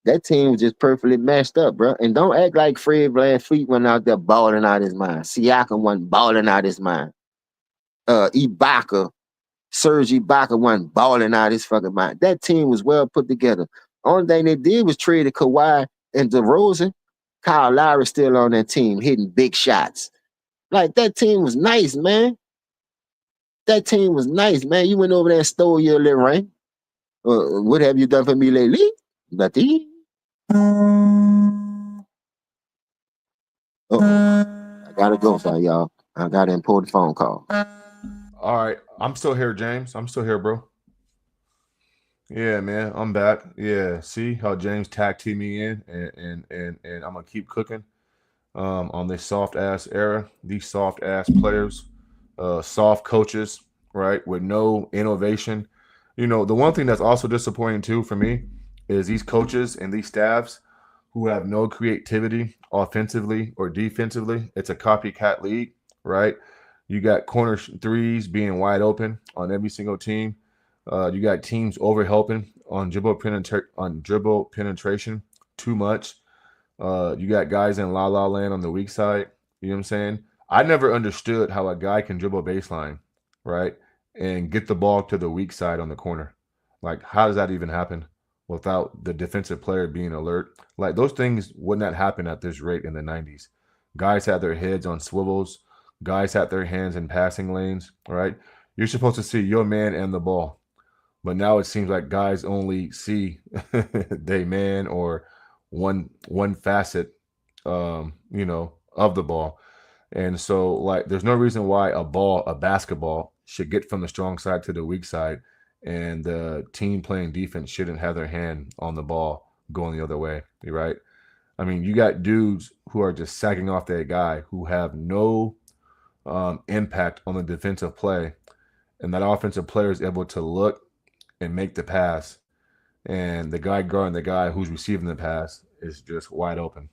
That team was just perfectly matched up, bro. And don't act like Fred VanVleet went out there balling out his mind. Siakam wasn't balling out his mind. Serge Ibaka wasn't balling out his fucking mind. That team was well put together. Only thing they did was trade Kawhi and DeRozan, Kyle Lowry still on that team hitting big shots. Like, that team was nice, man. That team was nice, man. You went over there and stole your little ring. What have you done for me lately? Nothing. I gotta go, y'all. I got an important phone call. All right. I'm still here, James. I'm still here, bro. Yeah, man. I'm back. Yeah. See how James tag teamed me in, and I'm gonna keep cooking on this soft ass era. These soft ass players, soft coaches, right? With no innovation. You know, the one thing that's also disappointing too for me is these coaches and these staffs who have no creativity offensively or defensively. It's a copycat league, right? You got corner threes being wide open on every single team. You got teams overhelping on dribble penetration too much. You got guys in la la land on the weak side. You know what I'm saying? I never understood how a guy can dribble baseline, right, and get the ball to the weak side on the corner. Like, how does that even happen without the defensive player being alert? Like, those things would not happen at this rate in the 90s. Guys had their heads on swivels. Guys had their hands in passing lanes, right? You're supposed to see your man and the ball. But now it seems like guys only see they man or one facet, you know, of the ball. And so, like, there's no reason why a basketball should get from the strong side to the weak side, and the team playing defense shouldn't have their hand on the ball going the other way, right? I mean, you got dudes who are just sagging off that guy who have no impact on the defensive play, and that offensive player is able to look and make the pass, and the guy guarding the guy who's receiving the pass is just wide open,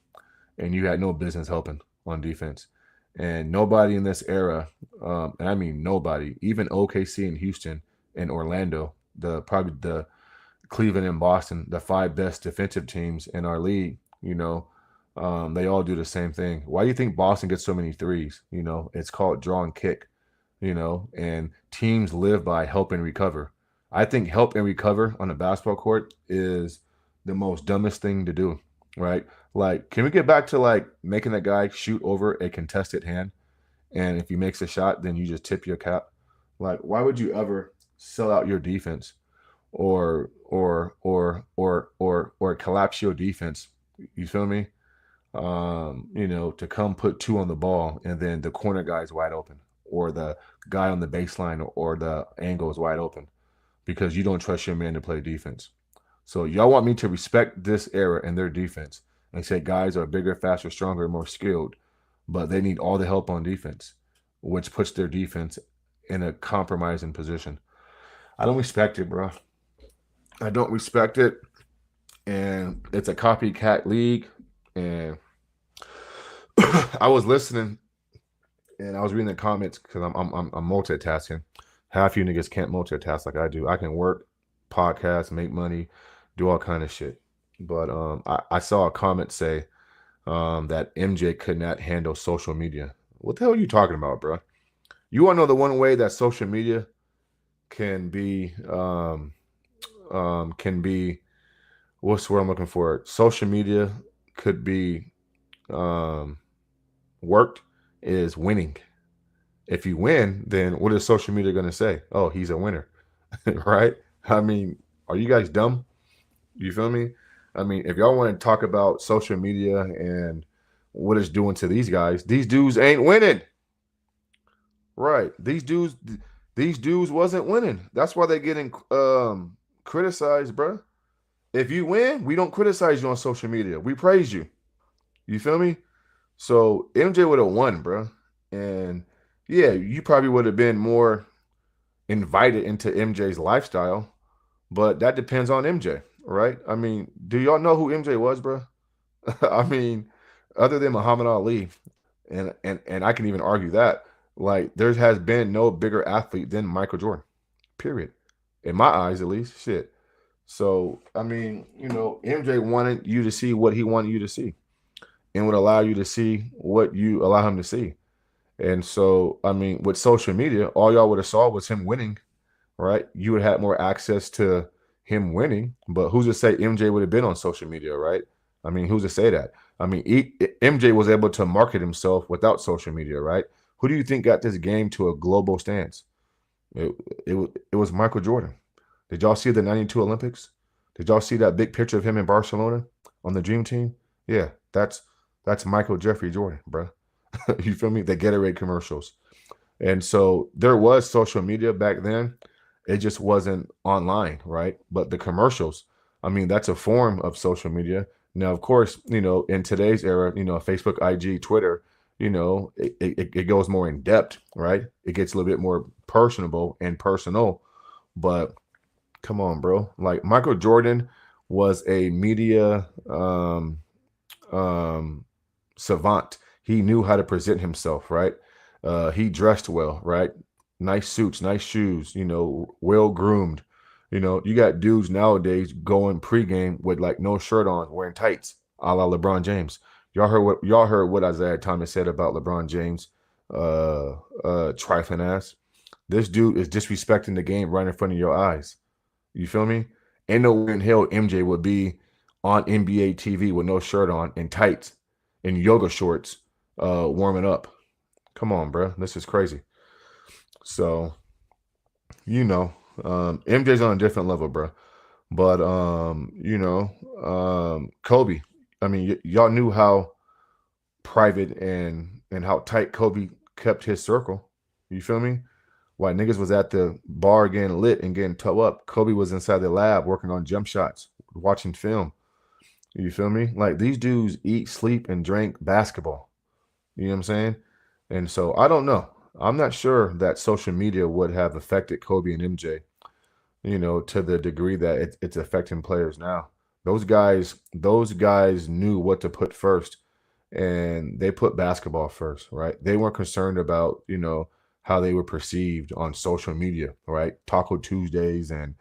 and you had no business helping on defense. And nobody in this era, and I mean nobody, even OKC and Houston and Orlando, probably the Cleveland and Boston, the 5 best defensive teams in our league, you know, they all do the same thing. Why do you think Boston gets so many threes? You know, it's called draw and kick, you know, and teams live by help and recover. I think help and recover on a basketball court is the most dumbest thing to do, right? Like, can we get back to, like, making that guy shoot over a contested hand, and if he makes a shot, then you just tip your cap? Like, why would you ever sell out your defense or collapse your defense? You feel me? You know, to come put 2 on the ball, and then the corner guy is wide open, or the guy on the baseline or the angle is wide open, because you don't trust your man to play defense. So y'all want me to respect this era and their defense and say guys are bigger, faster, stronger, more skilled, but they need all the help on defense, which puts their defense in a compromising position. I don't respect it, bro. I don't respect it. And it's a copycat league. And I was listening and I was reading the comments because I'm multitasking. Half you niggas can't multitask like I do. I can work, podcast, make money, do all kind of shit. But I saw a comment say that MJ could not handle social media. What the hell are you talking about, bro? You want to know the one way that social media can be what's the word I'm looking for? Social media could be worked is winning. If you win, then what is social media going to say? Oh, he's a winner, right? I mean, are you guys dumb? You feel me? I mean, if y'all want to talk about social media and what it's doing to these guys, these dudes ain't winning. Right. These dudes wasn't winning. That's why they're getting criticized, bro. If you win, we don't criticize you on social media. We praise you. You feel me? So MJ would have won, bro. And yeah, you probably would have been more invited into MJ's lifestyle, but that depends on MJ, right? I mean, do y'all know who MJ was, bro? I mean, other than Muhammad Ali, and I can even argue that, like, there has been no bigger athlete than Michael Jordan, period. In my eyes, at least, shit. So, I mean, you know, MJ wanted you to see what he wanted you to see and would allow you to see what you allow him to see. And so, I mean, with social media, all y'all would have saw was him winning, right? You would have had more access to him winning, but who's to say MJ would have been on social media, right? I mean, who's to say that? I mean, MJ was able to market himself without social media, right? Who do you think got this game to a global stance? It was Michael Jordan. Did y'all see the 92 Olympics? Did y'all see that big picture of him in Barcelona on the Dream Team? Yeah, that's Michael Jeffrey Jordan, bro. You feel me? The Gatorade commercials. And so there was social media back then. It just wasn't online, right? But the commercials, I mean, that's a form of social media. Now, of course, in today's era, Facebook, IG, Twitter, it goes more in depth, right? It gets a little bit more personable and personal. But come on, bro. Like Michael Jordan was a media savant. He knew how to present himself, right? He dressed well, right? Nice suits, nice shoes, well groomed. You got dudes nowadays going pregame with like no shirt on, wearing tights, a la LeBron James. Y'all heard what Isaiah Thomas said about LeBron James, trifling ass. This dude is disrespecting the game right in front of your eyes. You feel me? Ain't no way in hell MJ would be on NBA TV with no shirt on and tights and yoga shorts, warming up. Come on, bro. This is crazy. So, MJ's on a different level, bro. But Kobe. I mean, y'all knew how private and how tight Kobe kept his circle. You feel me? While niggas was at the bar getting lit and getting toe up, Kobe was inside the lab working on jump shots, watching film. You feel me? Like these dudes eat, sleep, and drink basketball. You know what I'm saying? And so I don't know. I'm not sure that social media would have affected Kobe and MJ, to the degree that it's affecting players now. Those guys knew what to put first, and they put basketball first, right? They weren't concerned about, how they were perceived on social media, right? Taco Tuesdays and,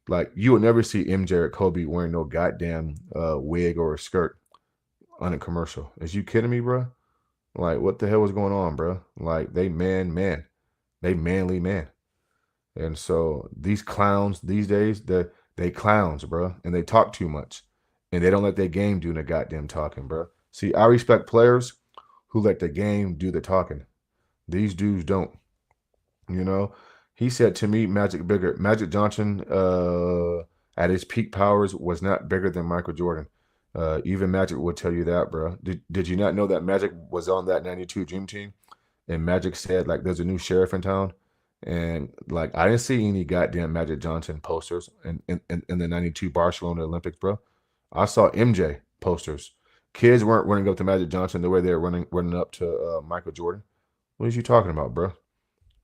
like you would never see MJ or Kobe wearing no goddamn wig or a skirt on a commercial. Is you kidding me, bro? Like, what the hell was going on, bro? Like, they manly man. And so these clowns these days, they clowns, bro, and they talk too much, and they don't let their game do the goddamn talking, bro. See, I respect players who let the game do the talking. These dudes don't. He said to me, Magic Johnson, at his peak powers, was not bigger than Michael Jordan. Even Magic would tell you that, bro. Did you not know that Magic was on that 92 Dream Team? And Magic said, like, there's a new sheriff in town. And, like, I didn't see any goddamn Magic Johnson posters in the 92 Barcelona Olympics, bro. I saw MJ posters. Kids weren't running up to Magic Johnson the way they were running up to Michael Jordan. What is you talking about, bro?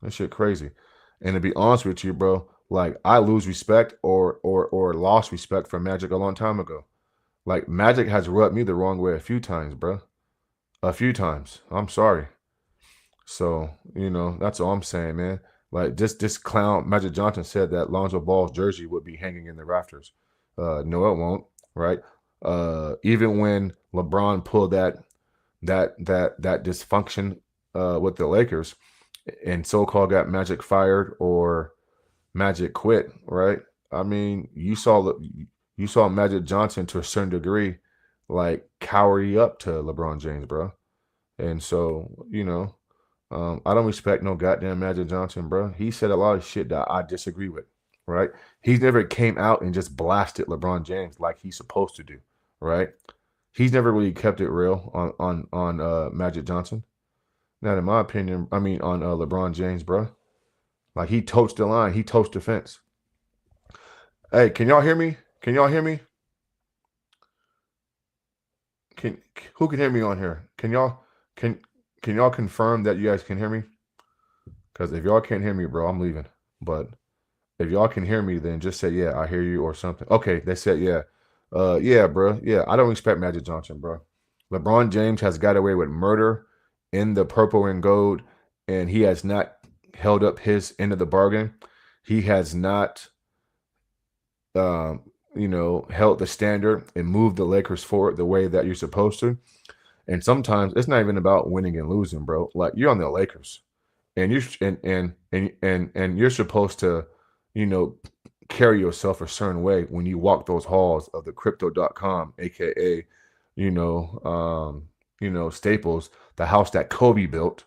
That shit crazy. And to be honest with you, bro, like, I lose respect or lost respect for Magic a long time ago. Like, Magic has rubbed me the wrong way a few times, bro. A few times. I'm sorry. So, that's all I'm saying, man. Like, this clown, Magic Johnson, said that Lonzo Ball's jersey would be hanging in the rafters. No, it won't, right? Even when LeBron pulled that dysfunction with the Lakers and so-called got Magic fired or Magic quit, right? I mean, you saw Magic Johnson to a certain degree, like, cower up to LeBron James, bro. And so, I don't respect no goddamn Magic Johnson, bro. He said a lot of shit that I disagree with, right? He's never came out and just blasted LeBron James like he's supposed to do, right? He's never really kept it real on Magic Johnson. Not in my opinion. I mean, on LeBron James, bro. Like, he totes the line. He totes the fence. Hey, can y'all hear me? Can y'all hear me? Who can hear me on here? Can y'all confirm that you guys can hear me? Because if y'all can't hear me, bro, I'm leaving. But if y'all can hear me, then just say, yeah, I hear you or something. Okay, they said, yeah. Yeah, bro. Yeah, I don't respect Magic Johnson, bro. LeBron James has got away with murder in the purple and gold, and he has not held up his end of the bargain. He has not, held the standard and moved the Lakers forward the way that you're supposed to. And sometimes it's not even about winning and losing, bro. Like, you're on the Lakers, and you're supposed to, carry yourself a certain way when you walk those halls of the crypto.com, aka, Staples, the house that Kobe built.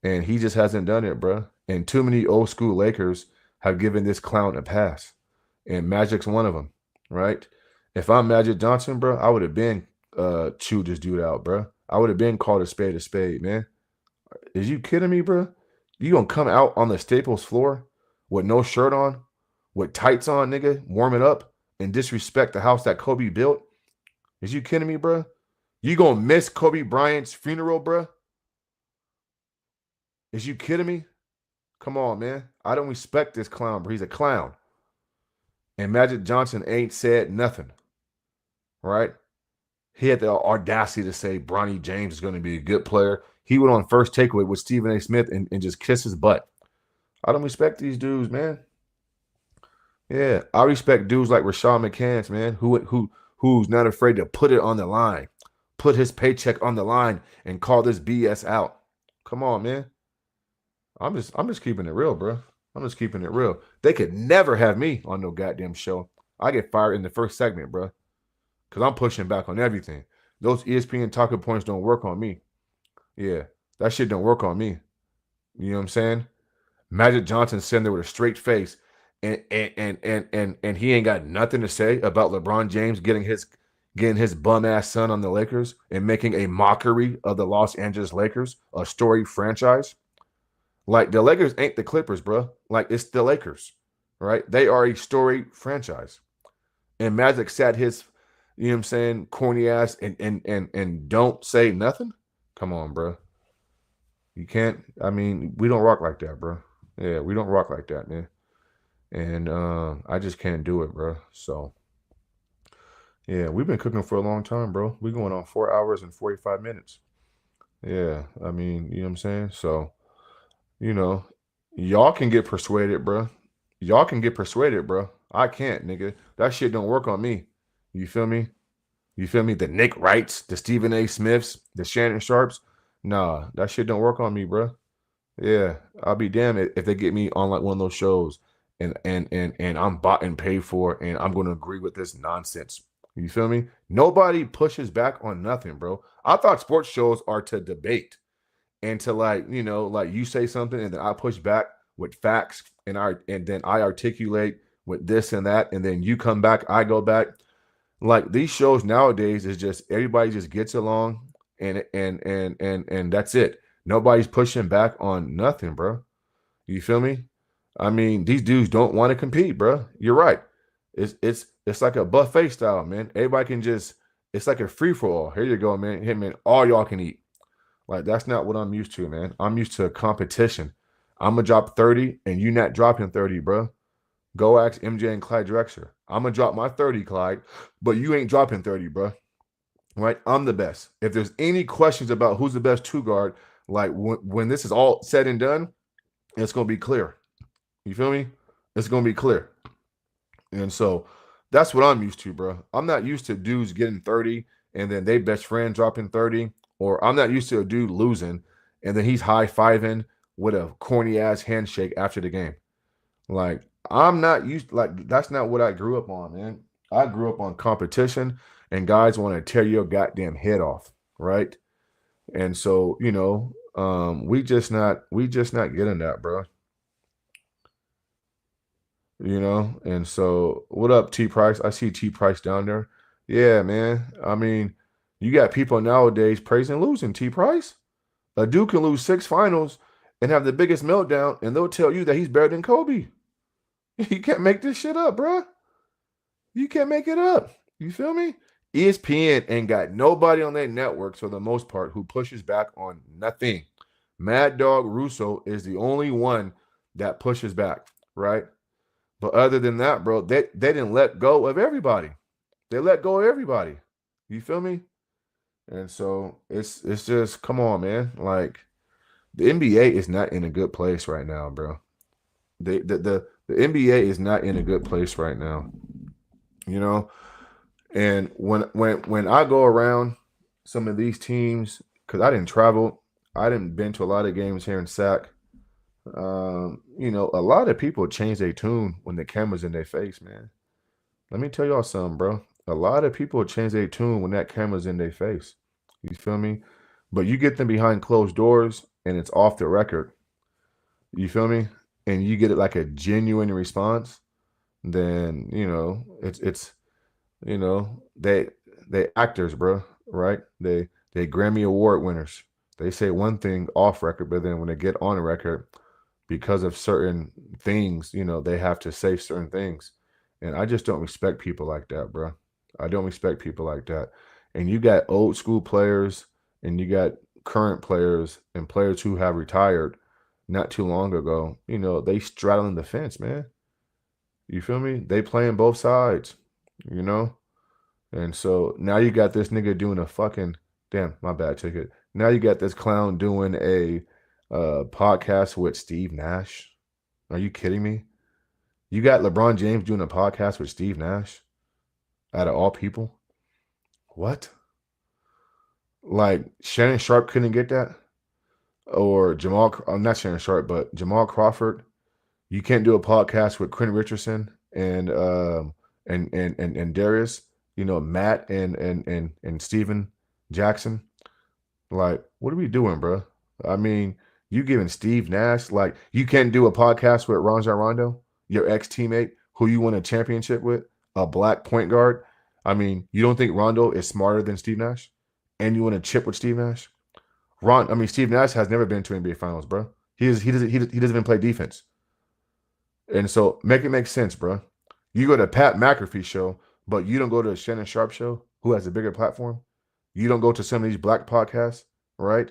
And he just hasn't done it, bro. And too many old school Lakers have given this clown a pass. And Magic's one of them, right? If I'm Magic Johnson, bro, I would have been chewed this dude out, bro. I would have been called a spade, man. Is you kidding me, bro? You gonna come out on the Staples floor with no shirt on, with tights on, nigga, warming up, and disrespect the house that Kobe built? Is you kidding me, bro? You gonna miss Kobe Bryant's funeral, bro? Is you kidding me? Come on, man. I don't respect this clown, bro. He's a clown. And Magic Johnson ain't said nothing, right? He had the audacity to say Bronny James is going to be a good player. He went on First Takeaway with Stephen A. Smith and just kissed his butt. I don't respect these dudes, man. Yeah, I respect dudes like Rashad McCants, man, who's not afraid to put it on the line, put his paycheck on the line, and call this BS out. Come on, man. I'm just keeping it real, bro. I'm just keeping it real. They could never have me on no goddamn show. I get fired in the first segment, bro, because I'm pushing back on everything. Those ESPN talking points don't work on me. Yeah, that shit don't work on me. You know what I'm saying? Magic Johnson sitting there with a straight face, and he ain't got nothing to say about LeBron James getting his bum ass son on the Lakers and making a mockery of the Los Angeles Lakers, a storied franchise. Like, the Lakers ain't the Clippers, bro. Like, it's the Lakers, right? They are a storied franchise. And Magic sat his, you know what I'm saying, corny ass and don't say nothing? Come on, bro. You can't, we don't rock like that, bro. Yeah, we don't rock like that, man. And I just can't do it, bro. So, yeah, we've been cooking for a long time, bro. We're going on 4 hours and 45 minutes. Yeah, you know what I'm saying? So, y'all can get persuaded, bro. Y'all can get persuaded, bro. I can't, nigga. That shit don't work on me. You feel me? The Nick Wrights, the Stephen A. Smiths, the Shannon Sharps. Nah, that shit don't work on me, bro. Yeah, I'll be damned if they get me on like one of those shows and I'm bought and paid for and I'm going to agree with this nonsense. You feel me? Nobody pushes back on nothing, bro. I thought sports shows are to debate. And to like you say something and then I push back with facts and then I articulate with this and that, and then you come back, I go back. Like, these shows nowadays is just everybody just gets along and that's it. Nobody's pushing back on nothing, bro. You feel me? These dudes don't want to compete, bro. You're right. It's like a buffet style, man. Everybody can it's like a free for all. Here you go, man. Hey, man, all y'all can eat. Like, that's not what I'm used to, man. I'm used to competition. I'm going to drop 30 and you not dropping 30, bro. Go ask MJ and Clyde Drexler. I'm going to drop my 30, Clyde, but you ain't dropping 30, bro. Right? I'm the best. If there's any questions about who's the best two guard, like when this is all said and done, it's going to be clear. You feel me? It's going to be clear. And so that's what I'm used to, bro. I'm not used to dudes getting 30 and then they best friend dropping 30. Or I'm not used to a dude losing and then he's high-fiving with a corny-ass handshake after the game. Like, I'm not used, like, that's not what I grew up on, man. I grew up on competition and guys want to tear your goddamn head off, right? And so, we just not getting that, bro. And so what up, T Price? I see T Price down there. Yeah, man. You got people nowadays praising losing, T Price. A dude can lose 6 finals and have the biggest meltdown, and they'll tell you that he's better than Kobe. You can't make this shit up, bro. You can't make it up. You feel me? ESPN ain't got nobody on their networks for the most part who pushes back on nothing. Mad Dog Russo is the only one that pushes back, right? But other than that, bro, they didn't let go of everybody. They let go of everybody. You feel me? And so it's just, come on, man. Like, the NBA is not in a good place right now, bro. The NBA is not in a good place right now. And when I go around some of these teams, because I didn't travel, I didn't been to a lot of games here in SAC. You know, a lot of people change their tune when the camera's in their face, man. Let me tell y'all something, bro. A lot of people change their tune when that camera's in their face. You feel me? But you get them behind closed doors and it's off the record. You feel me? And you get it like a genuine response, then you know it's you know they actors, bro, right? They Grammy Award winners. They say one thing off record, but then when they get on a record, because of certain things, you know, they have to say certain things. And I just don't respect people like that, bro. I don't respect people like that. And you got old school players and you got current players and players who have retired not too long ago. You know, they straddling the fence, man. You feel me? They playing both sides, you know? And so now you got this nigga doing a fucking damn, my bad ticket. Now you got this clown doing a podcast with Steve Nash. Are you kidding me? You got LeBron James doing a podcast with Steve Nash out of all people? What? Like Shannon Sharp couldn't get that? Or not Shannon Sharp, but Jamal Crawford. You can't do a podcast with Quentin Richardson and Darius, you know, Matt and Steven Jackson. Like, what are we doing, bro? I mean, you giving Steve Nash, like, you can't do a podcast with Rajon Rondo, your ex-teammate, who you won a championship with, a black point guard. I mean, you don't think Rondo is smarter than Steve Nash? And you want to chip with Steve Nash? Steve Nash has never been to NBA Finals, bro. He doesn't even play defense. And so make it make sense, bro. You go to Pat McAfee show, but you don't go to Shannon Sharp show, who has a bigger platform. You don't go to some of these black podcasts, right?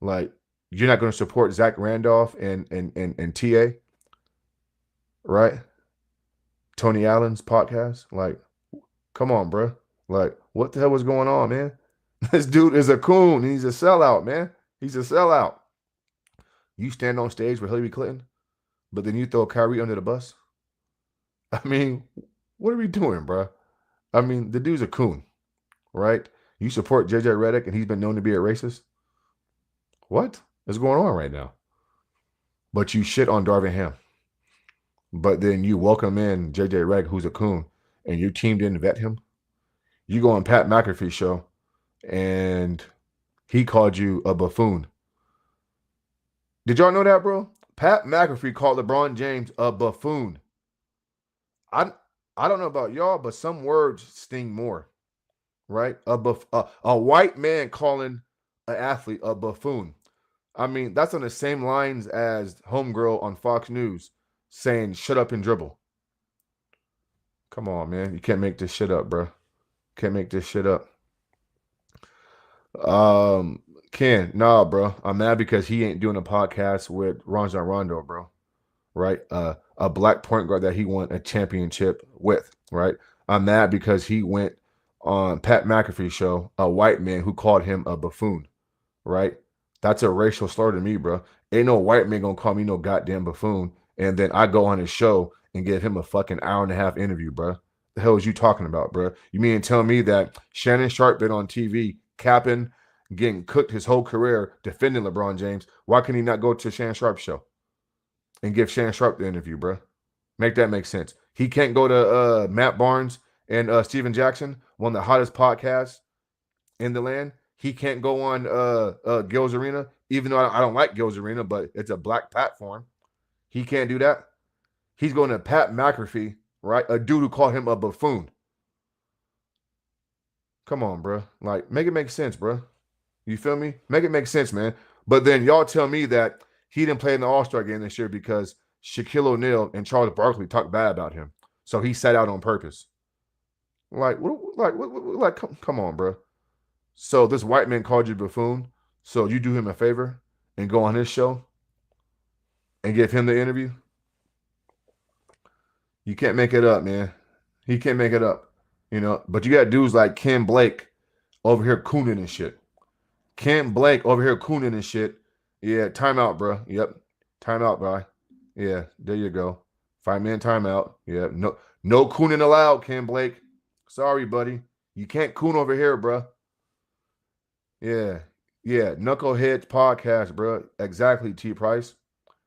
Like, you're not going to support Zach Randolph and TA, right? Tony Allen's podcast. Like, come on, bro. Like, what the hell was going on, man? This dude is a coon. He's a sellout, man. He's a sellout. You stand on stage with Hillary Clinton, but then you throw Kyrie under the bus? I mean, what are we doing, bro? I mean, the dude's a coon, right? You support JJ Redick, and he's been known to be a racist? What is going on right now? But you shit on Darvin Ham. But then you welcome in JJ Redick, who's a coon, and your team didn't vet him. You go on Pat McAfee's show, and he called you a buffoon. Did y'all know that, bro? Pat McAfee called LeBron James a buffoon. I don't know about y'all, but some words sting more, right? A white man calling an athlete a buffoon. I mean, that's on the same lines as homegirl on Fox News saying shut up and dribble. Come on, man. You can't make this shit up, bro. Can't make this shit up. Ken, nah, bro. I'm mad because he ain't doing a podcast with Rajon Rondo, bro. Right? A black point guard that he won a championship with, right? I'm mad because he went on Pat McAfee's show, a white man who called him a buffoon, right? That's a racial slur to me, bro. Ain't no white man gonna call me no goddamn buffoon, and then I go on his show and give him a fucking hour-and-a-half interview, bro. The hell is you talking about, bro? You mean to tell me that Shannon Sharp been on TV capping, getting cooked his whole career, defending LeBron James? Why can he not go to Shannon Sharp's show and give Shannon Sharp the interview, bro? Make that make sense. He can't go to Matt Barnes and Steven Jackson, one of the hottest podcasts in the land. He can't go on Gil's Arena, even though I don't like Gil's Arena, but it's a black platform. He can't do that. He's going to Pat McAfee, right? A dude who called him a buffoon. Come on, bro. Like, make it make sense, bro. You feel me? Make it make sense, man. But then y'all tell me that he didn't play in the All-Star game this year because Shaquille O'Neal and Charles Barkley talked bad about him. So he sat out on purpose. Come on, bro. So this white man called you buffoon. So you do him a favor and go on his show and give him the interview? You can't make it up, man. He can't make it up, you know. But you got dudes like Ken Blake over here cooning and shit. Ken Blake over here cooning and shit. Yeah, timeout, bro. Yep, timeout, bro. Yeah, there you go. 5-minute timeout. Yeah, no cooning allowed, Ken Blake. Sorry, buddy. You can't coon over here, bro. Yeah, Knuckleheads podcast, bro. Exactly, T. Price.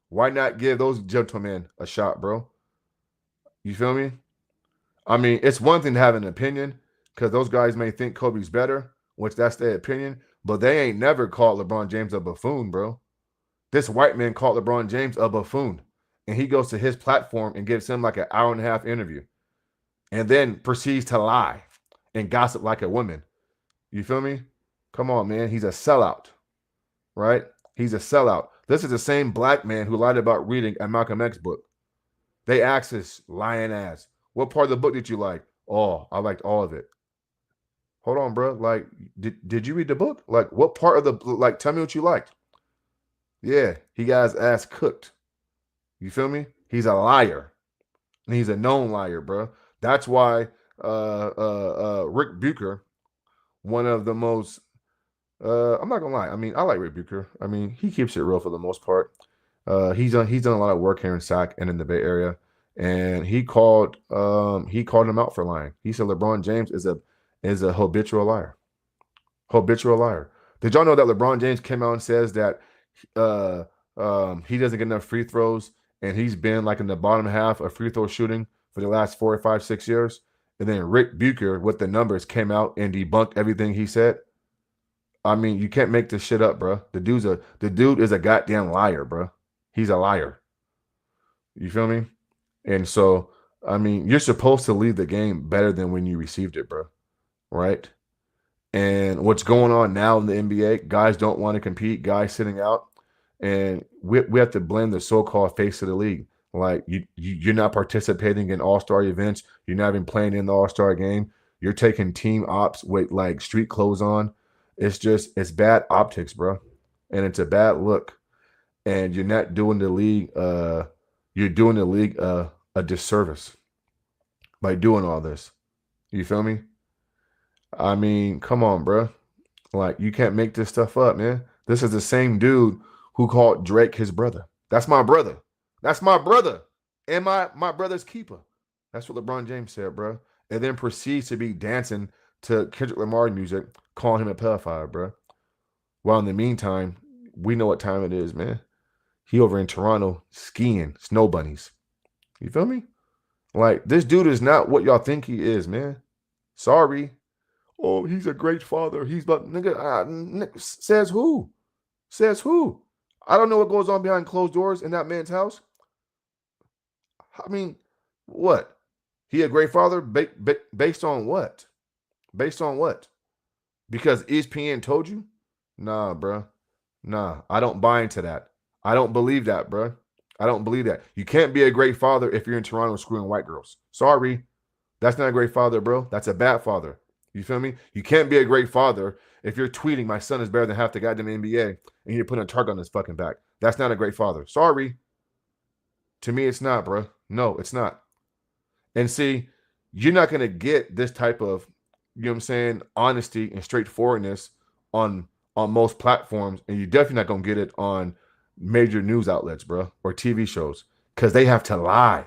Why not give those gentlemen a shot, bro? You feel me? I mean, it's one thing to have an opinion because those guys may think Kobe's better, which that's their opinion, but they ain't never called LeBron James a buffoon, bro. This white man called LeBron James a buffoon, and he goes to his platform and gives him like an hour and a half interview and then proceeds to lie and gossip like a woman. You feel me? Come on, man. He's a sellout, right? He's a sellout. This is the same black man who lied about reading a Malcolm X book. They asked his lying ass, what part of the book did you like? Oh, I liked all of it. Hold on, bro. Like, did you read the book? Like, what part of the, like, tell me what you liked. Yeah, he got his ass cooked. You feel me? He's a liar. And he's a known liar, bro. That's why Rick Bucher, one of the most, I'm not gonna lie. I mean, I like Rick Bucher. I mean, he keeps it real for the most part. He's done a lot of work here in SAC and in the Bay Area, and he called him out for lying. He said LeBron James is a habitual liar. Habitual liar. Did y'all know that LeBron James came out and says that he doesn't get enough free throws, and he's been like in the bottom half of free throw shooting for the last 4 or 5, 6 years? And then Rick Bucher with the numbers came out and debunked everything he said. I mean, you can't make this shit up, bro. The dude is a goddamn liar, bro. He's a liar. You feel me? And so, I mean, you're supposed to leave the game better than when you received it, bro. Right? And what's going on now in the NBA, guys don't want to compete, guys sitting out. And we have to blame the so-called face of the league. Like, you're not participating in all-star events. You're not even playing in the all-star game. You're taking team ops with, like, street clothes on. It's bad optics, bro. And it's a bad look. And you're not doing the league, you're doing the league a disservice by doing all this. You feel me? I mean, come on, bro. Like, you can't make this stuff up, man. This is the same dude who called Drake his brother. That's my brother. That's my brother. And my brother's keeper. That's what LeBron James said, bro. And then proceeds to be dancing to Kendrick Lamar music, calling him a pedophile, bro. While in the meantime, we know what time it is, man. He over in Toronto skiing, snow bunnies. You feel me? Like, this dude is not what y'all think he is, man. Sorry. Oh, he's a great father. He's but nigga, says who? Says who? I don't know what goes on behind closed doors in that man's house. I mean, what? He a great father based on what? Based on what? Because ESPN told you? Nah, bro. Nah, I don't buy into that. I don't believe that, bro. I don't believe that. You can't be a great father if you're in Toronto screwing white girls. Sorry. That's not a great father, bro. That's a bad father. You feel me? You can't be a great father if you're tweeting, my son is better than half the goddamn NBA, and you're putting a target on his fucking back. That's not a great father. Sorry. To me, it's not, bro. No, it's not. And see, you're not going to get this type of, you know what I'm saying, honesty and straightforwardness on most platforms, and you're definitely not going to get it on major news outlets, bro, or TV shows, because they have to lie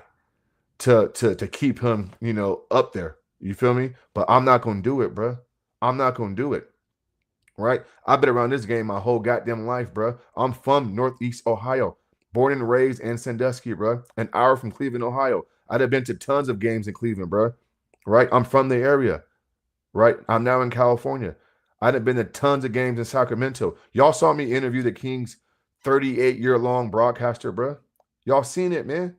to keep him, you know, up there. You feel me? But I'm not going to do it, bro. I'm not going to do it. Right? I've been around this game my whole goddamn life, bro. I'm from Northeast Ohio, born and raised in Sandusky, bro. An hour from Cleveland, Ohio. I'd have been to tons of games in Cleveland, bro. Right? I'm from the area. Right? I'm now in California. I'd have been to tons of games in Sacramento. Y'all saw me interview the Kings' 38-year-long broadcaster, bro. Y'all seen it, man.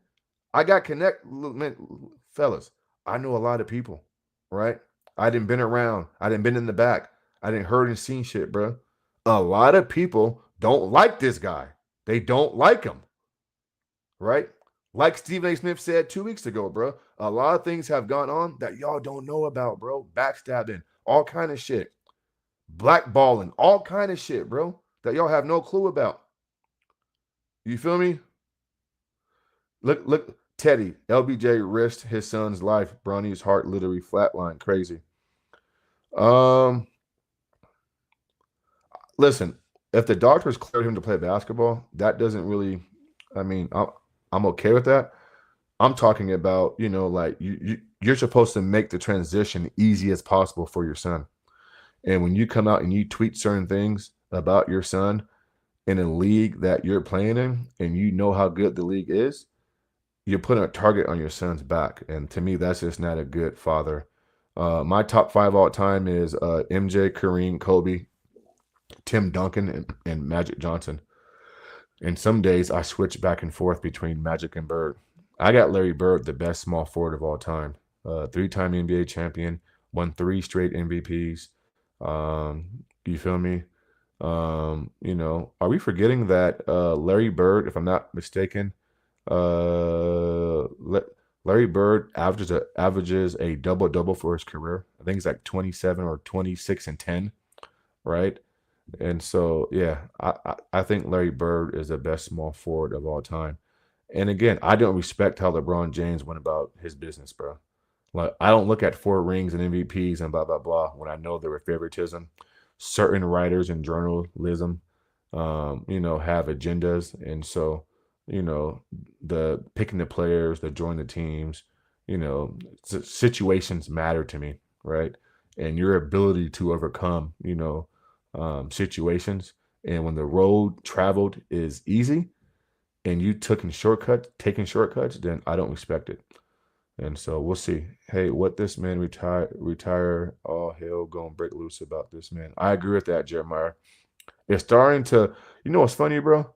I got man, fellas. I know a lot of people, right? I didn't been around. I didn't been in the back. I didn't heard and seen shit, bro. A lot of people don't like this guy. They don't like him, right? Like Stephen A. Smith said 2 weeks ago, bro. A lot of things have gone on that y'all don't know about, bro. Backstabbing, all kind of shit. Blackballing, all kind of shit, bro, that y'all have no clue about. You feel me? Look, Teddy, LBJ risked his son's life. Bronny's heart literally flatlined. Crazy. Listen, if the doctors cleared him to play basketball, that doesn't really, I mean, I'm okay with that. I'm talking about, you know, like you're supposed to make the transition easy as possible for your son. And when you come out and you tweet certain things about your son, in a league that you're playing in and you know how good the league is, you're putting a target on your son's back. And to me, that's just not a good father. My top 5 all time is MJ, Kareem, Kobe, Tim Duncan, and Magic Johnson. And some days I switch back and forth between Magic and Bird. I got Larry Bird, the best small forward of all time. 3-time NBA champion, won 3 straight MVPs. You feel me? Are we forgetting that Larry Bird, if I'm not mistaken, Larry Bird averages a double-double for his career. I think it's like 27 or 26 and 10, right? And so, yeah, I think Larry Bird is the best small forward of all time. And again, I don't respect how LeBron James went about his business, bro. Like, I don't look at 4 rings and MVPs and blah, blah, blah when I know there were favoritism. Certain writers and journalism, have agendas. And so, the picking the players, the join the teams, situations matter to me, right? And your ability to overcome, situations. And when the road traveled is easy and you taking shortcuts, then I don't respect it. And so we'll see. Hey, what this man retire, all hell gonna break loose about this man. I agree with that, Jeremiah. It's starting to, what's funny, bro?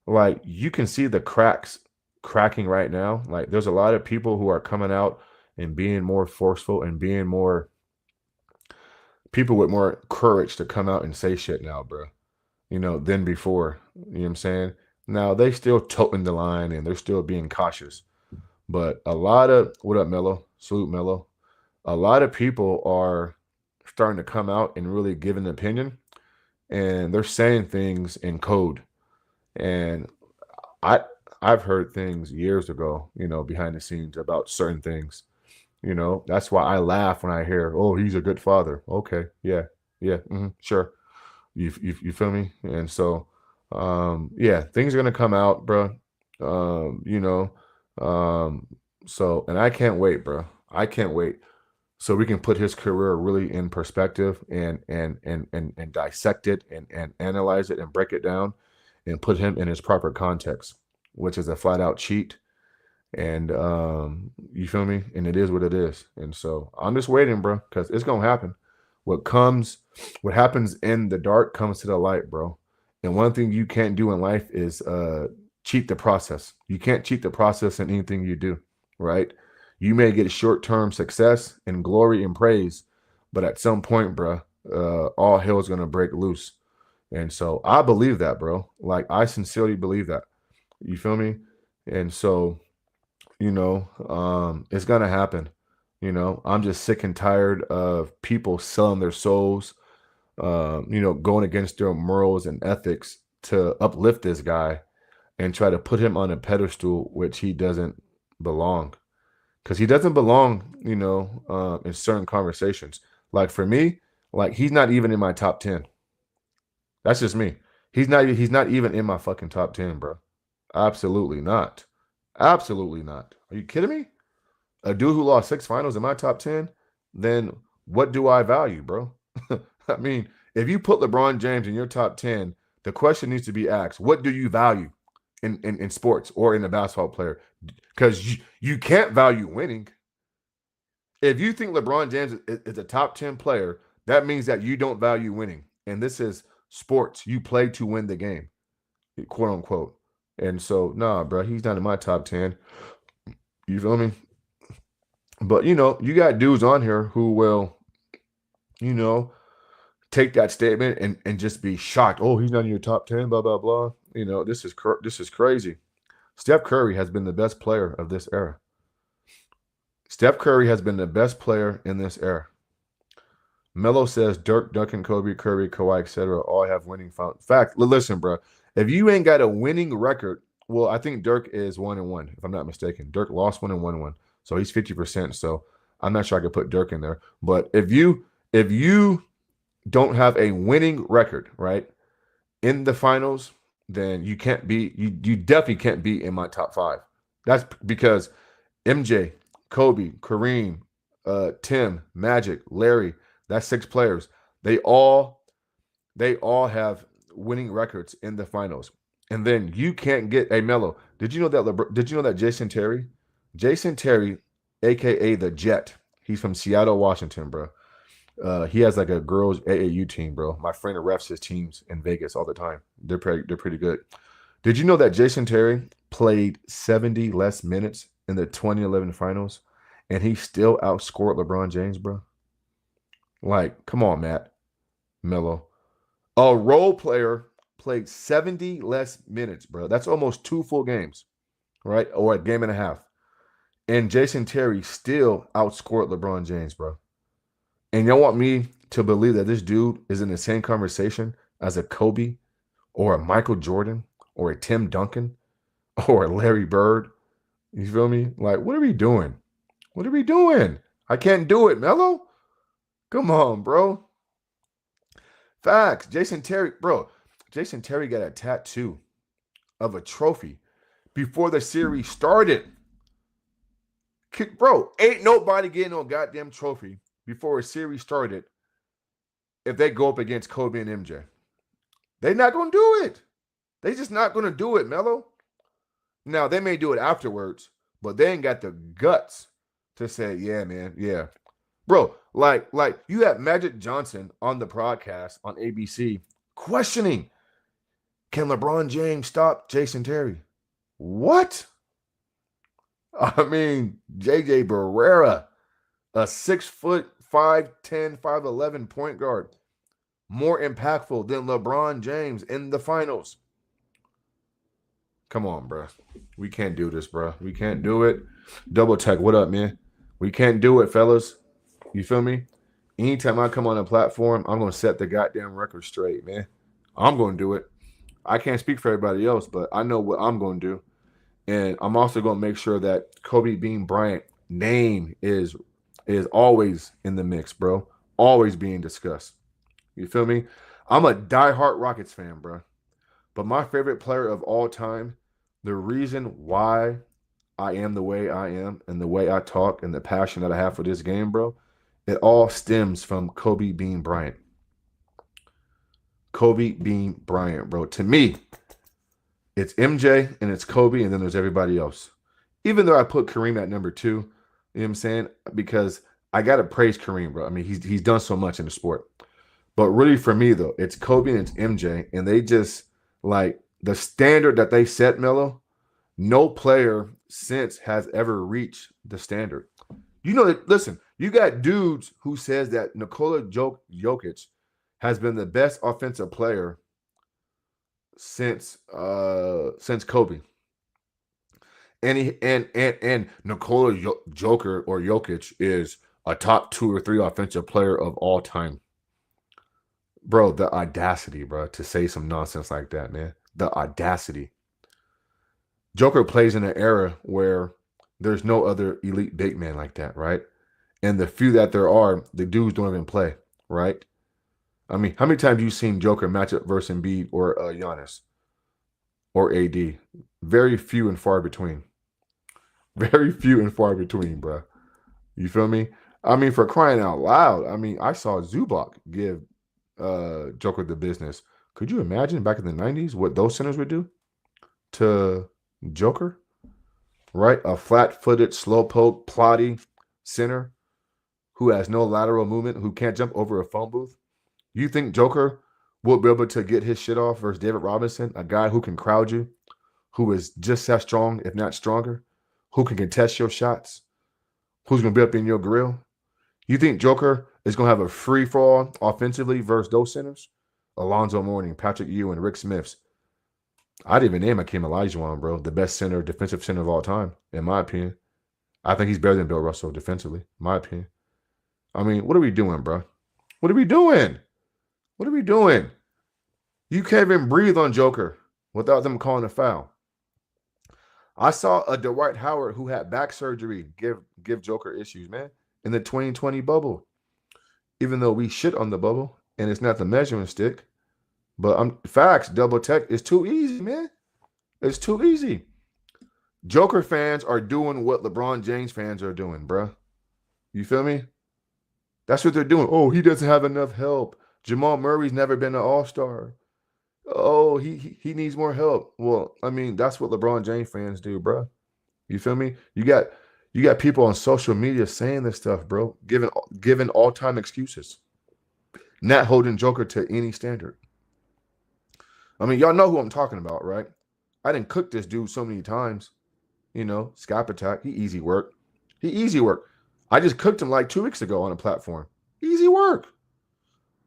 Like, you can see the cracks cracking right now. Like, there's a lot of people who are coming out and being more forceful and being more people with more courage to come out and say shit now, bro. Than before. You know what I'm saying? Now they still toting the line and they're still being cautious. But a lot of, what up, Mello? Salute, Mello. A lot of people are starting to come out and really give an opinion, and they're saying things in code. And I've heard things years ago, behind the scenes about certain things. That's why I laugh when I hear, "Oh, he's a good father." Okay, yeah, sure. You feel me? And so, things are gonna come out, bro. So, and I can't wait, bro. I can't wait. So we can put his career really in perspective and dissect it and analyze it and break it down and put him in his proper context, which is a flat out cheat. And you feel me? And it is what it is. And so I'm just waiting, bro, because it's gonna happen. What happens in the dark comes to the light, bro. And one thing you can't do in life is cheat the process. You can't cheat the process in anything you do, right? You may get short-term success and glory and praise, but at some point, bro, all hell is gonna break loose. And so I believe that, bro. Like, I sincerely believe that. You feel me? And so, it's gonna happen. I'm just sick and tired of people selling their souls, going against their morals and ethics to uplift this guy and try to put him on a pedestal which he doesn't belong. Because he doesn't belong, in certain conversations. Like, for me, like, he's not even in my top 10. That's just me. He's not even in my fucking top 10, bro. Absolutely not. Absolutely not. Are you kidding me? A dude who lost 6 finals in my top 10, then what do I value, bro? I mean, if you put LeBron James in your top 10, the question needs to be asked, what do you value in sports or in a basketball player? Because you can't value winning. If you think LeBron James is a top 10 player, that means that you don't value winning. And this is sports. You play to win the game, quote unquote. And so, nah, bro, he's not in my top 10. You feel me? But, you got dudes on here who will, take that statement and just be shocked. Oh, he's not in your top 10, blah, blah, blah. This is crazy. Steph Curry has been the best player of this era. Steph Curry has been the best player in this era. Melo says Dirk, Duncan, Kobe, Curry, Kawhi, etc. all have winning fact. Listen, bro. If you ain't got a winning record, well, I think Dirk is 1-1, if I'm not mistaken. Dirk lost 1 and won 1. So he's 50%. So I'm not sure I could put Dirk in there. But if you don't have a winning record, right, in the finals, then you can't be, you definitely can't be in my top 5. That's because MJ, Kobe, Kareem, Tim, Magic, Larry, that's 6 players. They all have winning records in the finals. And then you can't get a Melo. Did you know that Jason Terry, aka the Jet, he's from Seattle, Washington, bro. He has like a girls AAU team, bro. My friend refs his teams in Vegas all the time. They're pretty good. Did you know that Jason Terry played 70 less minutes in the 2011 finals, and he still outscored LeBron James, bro? Like, come on, Matt, Melo. A role player played 70 less minutes, bro. That's almost 2 full games, right? Or a game and a half. And Jason Terry still outscored LeBron James, bro. And y'all want me to believe that this dude is in the same conversation as a Kobe or a Michael Jordan or a Tim Duncan or a Larry Bird? You feel me? Like, what are we doing? What are we doing? I can't do it, Melo. Come on, bro. Facts. Jason Terry got a tattoo of a trophy before the series started. Bro, ain't nobody getting no goddamn trophy before a series started if they go up against Kobe and MJ. They're not going to do it. They just not going to do it, Melo. Now, they may do it afterwards, but they ain't got the guts to say, yeah, man, yeah. Bro, like you had Magic Johnson on the broadcast on ABC questioning, can LeBron James stop Jason Terry? What? I mean, JJ Barrera, a 6'5", 5'10", 5'11" point guard, more impactful than LeBron James in the finals. Come on, bro. We can't do this, bro. We can't do it. Double Tech, what up, man? We can't do it, fellas. You feel me? Anytime I come on a platform, I'm going to set the goddamn record straight, man. I'm going to do it. I can't speak for everybody else, but I know what I'm going to do. And I'm also going to make sure that Kobe Bean Bryant name is always in the mix, bro. Always being discussed. You feel me? I'm a diehard Rockets fan, bro. But my favorite player of all time, the reason why I am the way I am and the way I talk and the passion that I have for this game, bro, it all stems from Kobe Bean Bryant. Kobe Bean Bryant, bro. To me, it's MJ and it's Kobe, and then there's everybody else. Even though I put Kareem at number 2, you know what I'm saying? Because I got to praise Kareem, bro. I mean, he's done so much in the sport. But really for me, though, it's Kobe and it's MJ, and they just, like, the standard that they set, Melo, no player since has ever reached the standard. You know that, listen, you got dudes who says that Nikola Jokic has been the best offensive player since Kobe. And Nikola Jokic is a top 2 or 3 offensive player of all time. Bro, the audacity, bro, to say some nonsense like that, man. The audacity. Joker plays in an era where there's no other elite big man like that, right? And the few that there are, the dudes don't even play, right? I mean, how many times have you seen Joker match up versus Embiid or Giannis or AD? Very few and far between. Very few and far between, bro. You feel me? I mean, for crying out loud, I mean, I saw Zubac give Joker the business. Could you imagine back in the 90s what those centers would do to Joker? Right? A flat-footed, slowpoke, plotty center who has no lateral movement, who can't jump over a phone booth. You think Joker will be able to get his shit off versus David Robinson, a guy who can crowd you, who is just as strong, if not stronger, who can contest your shots, who's going to be up in your grill? You think Joker is going to have a free-fall offensively versus those centers? Alonzo Mourning, Patrick Ewing, Rick Smiths. I didn't even name Hakeem Olajuwon, bro, the best center, defensive center of all time, in my opinion. I think he's better than Bill Russell defensively, in my opinion. I mean, what are we doing, bro? What are we doing? What are we doing? You can't even breathe on Joker without them calling a foul. I saw a Dwight Howard who had back surgery give Joker issues, man, in the 2020 bubble. Even though we shit on the bubble and it's not the measuring stick, but facts, Double Tech, is too easy, man. It's too easy. Joker fans are doing what LeBron James fans are doing, bro. You feel me? That's what they're doing. Oh, he doesn't have enough help. Jamal Murray's never been an all-star. Oh, he needs more help. Well, I mean, that's what LeBron James fans do, bro. You feel me? You got people on social media saying this stuff, bro, giving all-time excuses, not holding Joker to any standard. I mean, y'all know who I'm talking about, right? I didn't cook this dude so many times. You know, Scap Attack, he easy work. He easy work. I just cooked him like 2 weeks ago on a platform. Easy work.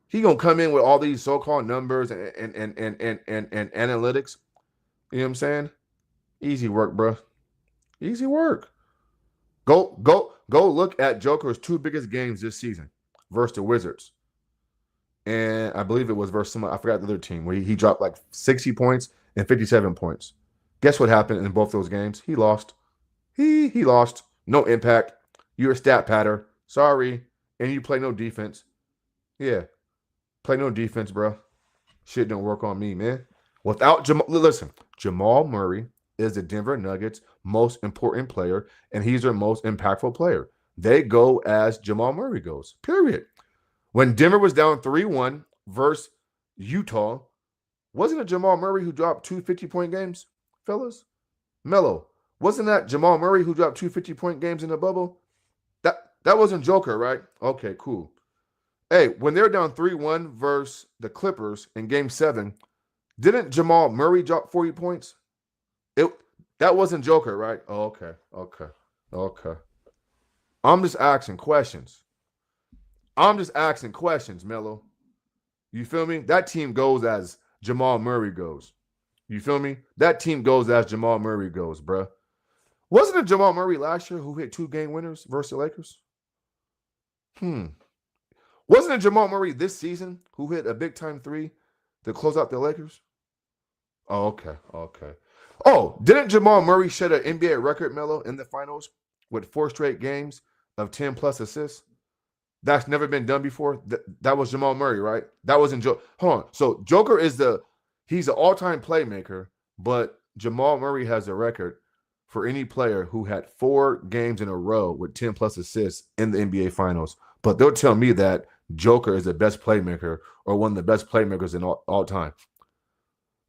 He gonna come in with all these so-called numbers and analytics. You know what I'm saying? Easy work, bro. Easy work. Go look at Joker's 2 biggest games this season versus the Wizards. And I believe it was versus someone, I forgot the other team, where he dropped like 60 points and 57 points. Guess what happened in both those games? He lost. He lost. No impact. You're a stat patter. Sorry. And you play no defense. Yeah. Play no defense, bro. Shit don't work on me, man. Without Jamal Murray is the Denver Nuggets' most important player, and he's their most impactful player. They go as Jamal Murray goes, period. When Denver was down 3-1 versus Utah, wasn't it Jamal Murray who dropped 2 50-point games, fellas? Melo, wasn't that Jamal Murray who dropped 2 50-point games in the bubble? That wasn't Joker, right? Okay, cool. Hey, when they're down 3-1 versus the Clippers in Game 7, didn't Jamal Murray drop 40 points? That wasn't Joker, right? Oh, okay. I'm just asking questions. Melo. You feel me? That team goes as Jamal Murray goes. You feel me? That team goes as Jamal Murray goes, bruh. Wasn't it Jamal Murray last year who hit 2 game winners versus the Lakers? Wasn't it Jamal Murray this season who hit a big-time 3 to close out the Lakers? Oh, okay. Oh, didn't Jamal Murray set an NBA record, Melo, in the finals with 4 straight games of 10-plus assists? That's never been done before. That was Jamal Murray, right? That wasn't Joker. Hold on. So Joker he's an all-time playmaker, but Jamal Murray has a record for any player who had 4 games in a row with 10-plus assists in the NBA finals. But they'll tell me that Joker is the best playmaker or one of the best playmakers in all time.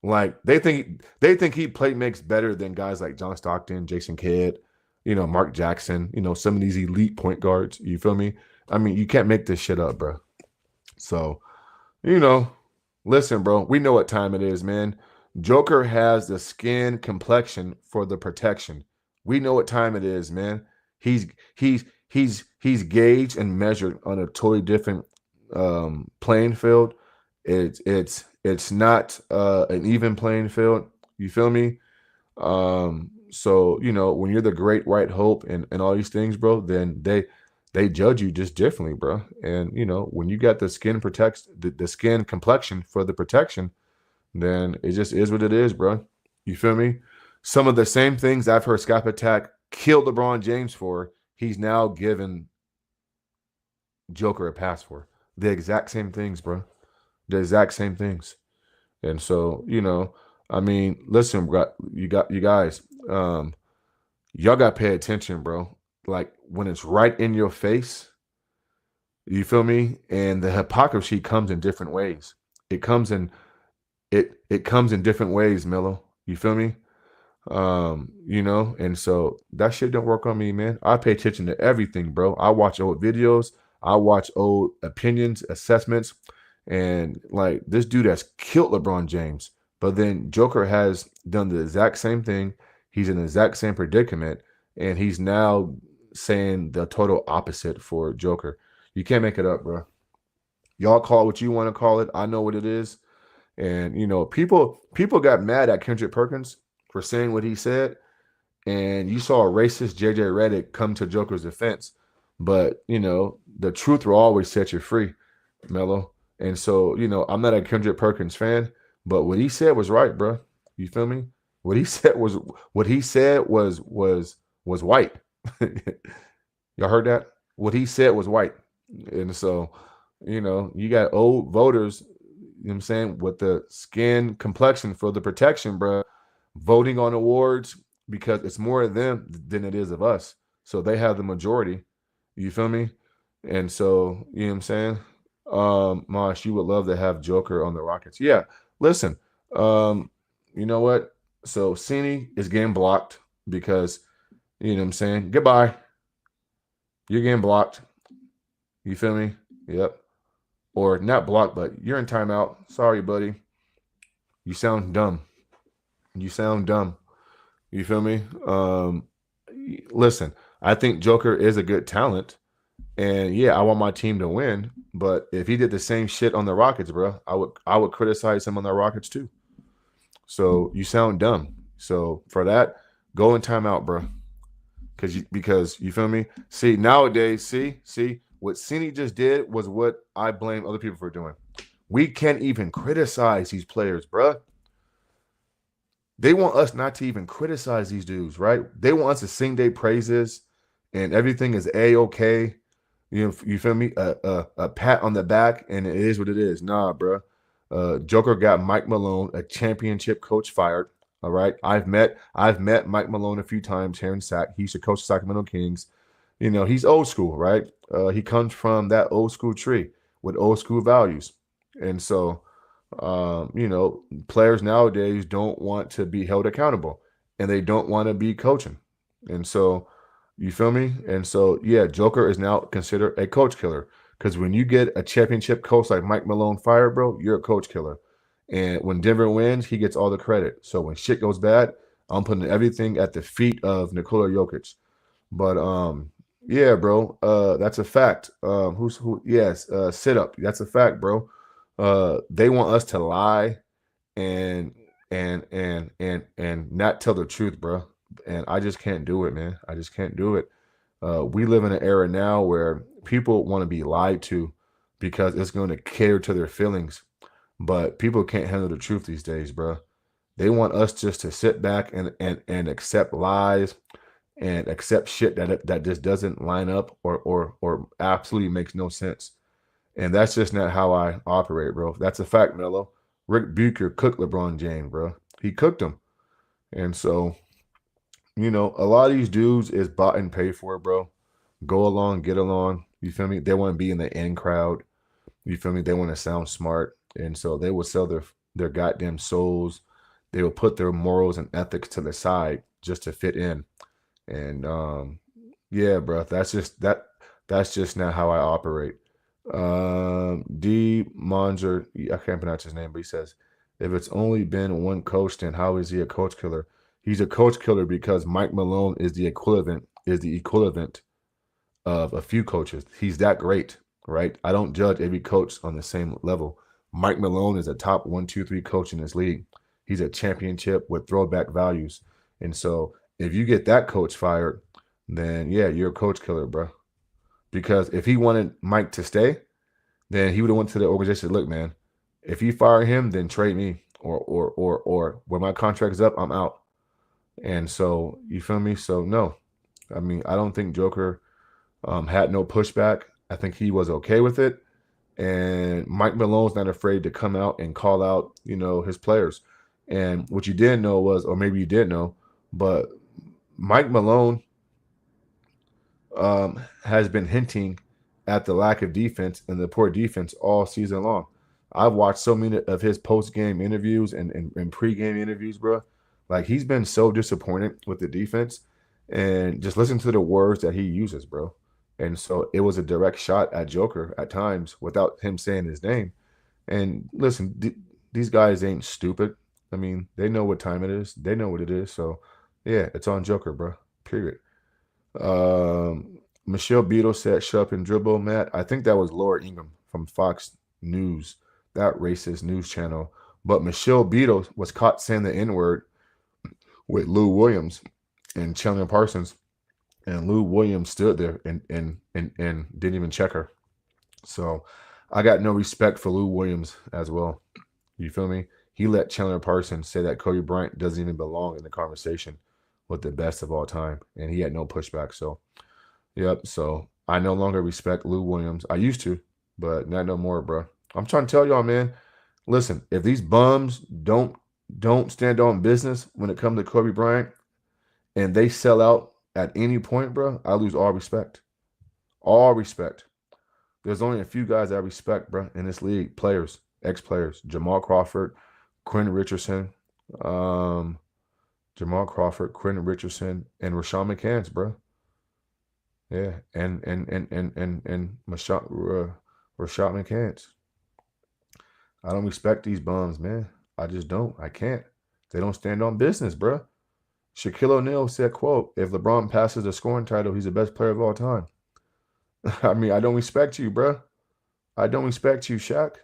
Like they think he makes better than guys like John Stockton, Jason Kidd, Mark Jackson, some of these elite point guards. You feel me? I mean, you can't make this shit up, bro. So, listen, bro, we know what time it is, man. Joker has the skin complexion for the protection. We know what time it is, man. He's gauged and measured on a totally different playing field. It's not an even playing field. You feel me? So when you're the great white hope and all these things, bro, then they judge you just differently, bro. And when you got the skin the skin complexion for the protection, then it just is what it is, bro. You feel me? Some of the same things I've heard Scap Attack kill LeBron James for, he's now given Joker a pass for. The exact same things, bro. The exact same things. And so, I mean, listen, you guys, y'all got to pay attention, bro. Like when it's right in your face, you feel me? And the hypocrisy comes in different ways. It comes in different ways, Melo. You feel me? And so that shit don't work on me, man. I pay attention to everything, bro. I watch old videos. I watch old opinions, assessments, and like this dude has killed LeBron James. But then Joker has done the exact same thing. He's in the exact same predicament, and he's now saying the total opposite for Joker. You can't make it up, bro. Y'all call it what you want to call it. I know what it is. And, people got mad at Kendrick Perkins for saying what he said. And you saw a racist JJ Redick come to Joker's defense. But, the truth will always set you free, Melo. And so, I'm not a Kendrick Perkins fan, but what he said was right, bro. You feel me? What he said was white. Y'all heard that? What he said was white. And so, you got old voters, what I'm saying, with the skin complexion for the protection, bro, voting on awards because it's more of them than it is of us. So they have the majority. You feel me? And so, you know what I'm saying? Mosh, you would love to have Joker on the Rockets. Yeah, listen, You know what? So Cini is getting blocked because, you know what I'm saying? Goodbye. You're getting blocked. You feel me? Yep. Or not blocked, but you're in timeout. Sorry, buddy. You sound dumb. You sound dumb. You feel me? Listen, I think Joker is a good talent. And yeah, I want my team to win. But if he did the same shit on the Rockets, bro, I would criticize him on the Rockets too. So you sound dumb. So for that, go in timeout, bro. Because you feel me? See, nowadays, see, what Cini just did was what I blame other people for doing. We can't even criticize these players, bro. They want us not to even criticize these dudes, right? They want us to sing their praises and everything is A-okay. You feel me? A pat on the back, and it is what it is. Nah, bro. Joker got Mike Malone, a championship coach, fired. All right. I've met Mike Malone a few times here in Sac. He used to coach the Sacramento Kings. You know, he's old school, right? He comes from that old school tree with old school values. And so, you know, players nowadays don't want to be held accountable and they don't want to be coaching. And so, you feel me? And so, yeah, Joker is now considered a coach killer because when you get a championship coach like Mike Malone fired, bro, you're a coach killer. And when Denver wins, he gets all the credit. So when shit goes bad, I'm putting everything at the feet of Nikola Jokic. But yeah, bro, that's a fact. Yes, sit up. That's a fact, bro. They want us to lie and not tell the truth, bro. And I just can't do it, man. I just can't do it. We live in an era now where people want to be lied to because it's going to cater to their feelings. But people can't handle the truth these days, bro. They want us just to sit back and accept lies and accept shit that just doesn't line up or absolutely makes no sense. And that's just not how I operate, bro. That's a fact, Melo. Rick Bucher cooked LeBron James, bro. He cooked him. And so, you know, a lot of these dudes is bought and paid for, bro. Go along, get along. You feel me? They want to be in the in crowd. You feel me? They want to sound smart. And so they will sell their goddamn souls. They will put their morals and ethics to the side just to fit in. And yeah, bro, that's just not how I operate. D Monzer, I can't pronounce his name, but he says, if it's only been one coach, then how is he a coach killer? He's a coach killer because Mike Malone is the equivalent of a few coaches. He's that great, right? I don't judge every coach on the same level. Mike Malone is a top 1, 2, 3 coach in this league. He's a championship with throwback values. And so if you get that coach fired, then yeah, you're a coach killer, bro. Because if he wanted Mike to stay, then he would have went to the organization. Look, man, if you fire him, then trade me, or when my contract is up, I'm out. And so you feel me? So no, I mean, I don't think Joker had no pushback. I think he was okay with it. And Mike Malone's not afraid to come out and call out, you know, his players. And what you didn't know was, or maybe you did know, but Mike Malone has been hinting at the lack of defense and the poor defense all season long. I've watched so many of his post-game interviews and pre-game interviews, bro. Like, he's been so disappointed with the defense. And just listen to the words that he uses, bro. And so it was a direct shot at Joker at times without him saying his name. And listen, these guys ain't stupid. I mean, they know what time it is. They know what it is. So, yeah, it's on Joker, bro. Period. Michelle Beadle said, shut up and dribble, Matt. I think that was Laura Ingham from Fox News, that racist news channel. But Michelle Beadle was caught saying the N-word with Lou Williams and Chandler Parsons. And Lou Williams stood there and didn't even check her. So I got no respect for Lou Williams as well. You feel me? He let Chandler Parsons say that Kobe Bryant doesn't even belong in the conversation with the best of all time. And he had no pushback. So, yep. So I no longer respect Lou Williams. I used to, but not no more, bro. I'm trying to tell y'all, man. Listen, if these bums don't stand on business when it comes to Kobe Bryant and they sell out at any point, bro, I lose all respect. All respect. There's only a few guys I respect, bro, in this league. Players, ex-players. Jamal Crawford, Quentin Richardson, Jamal Crawford, Quentin Richardson, and Rashawn McCants, bro. Yeah, and Rashad McCants. I don't respect these bums, man. I just don't. I can't. They don't stand on business, bro. Shaquille O'Neal said, quote, if LeBron passes the scoring title, he's the best player of all time. I mean, I don't respect you, bro. I don't respect you, Shaq.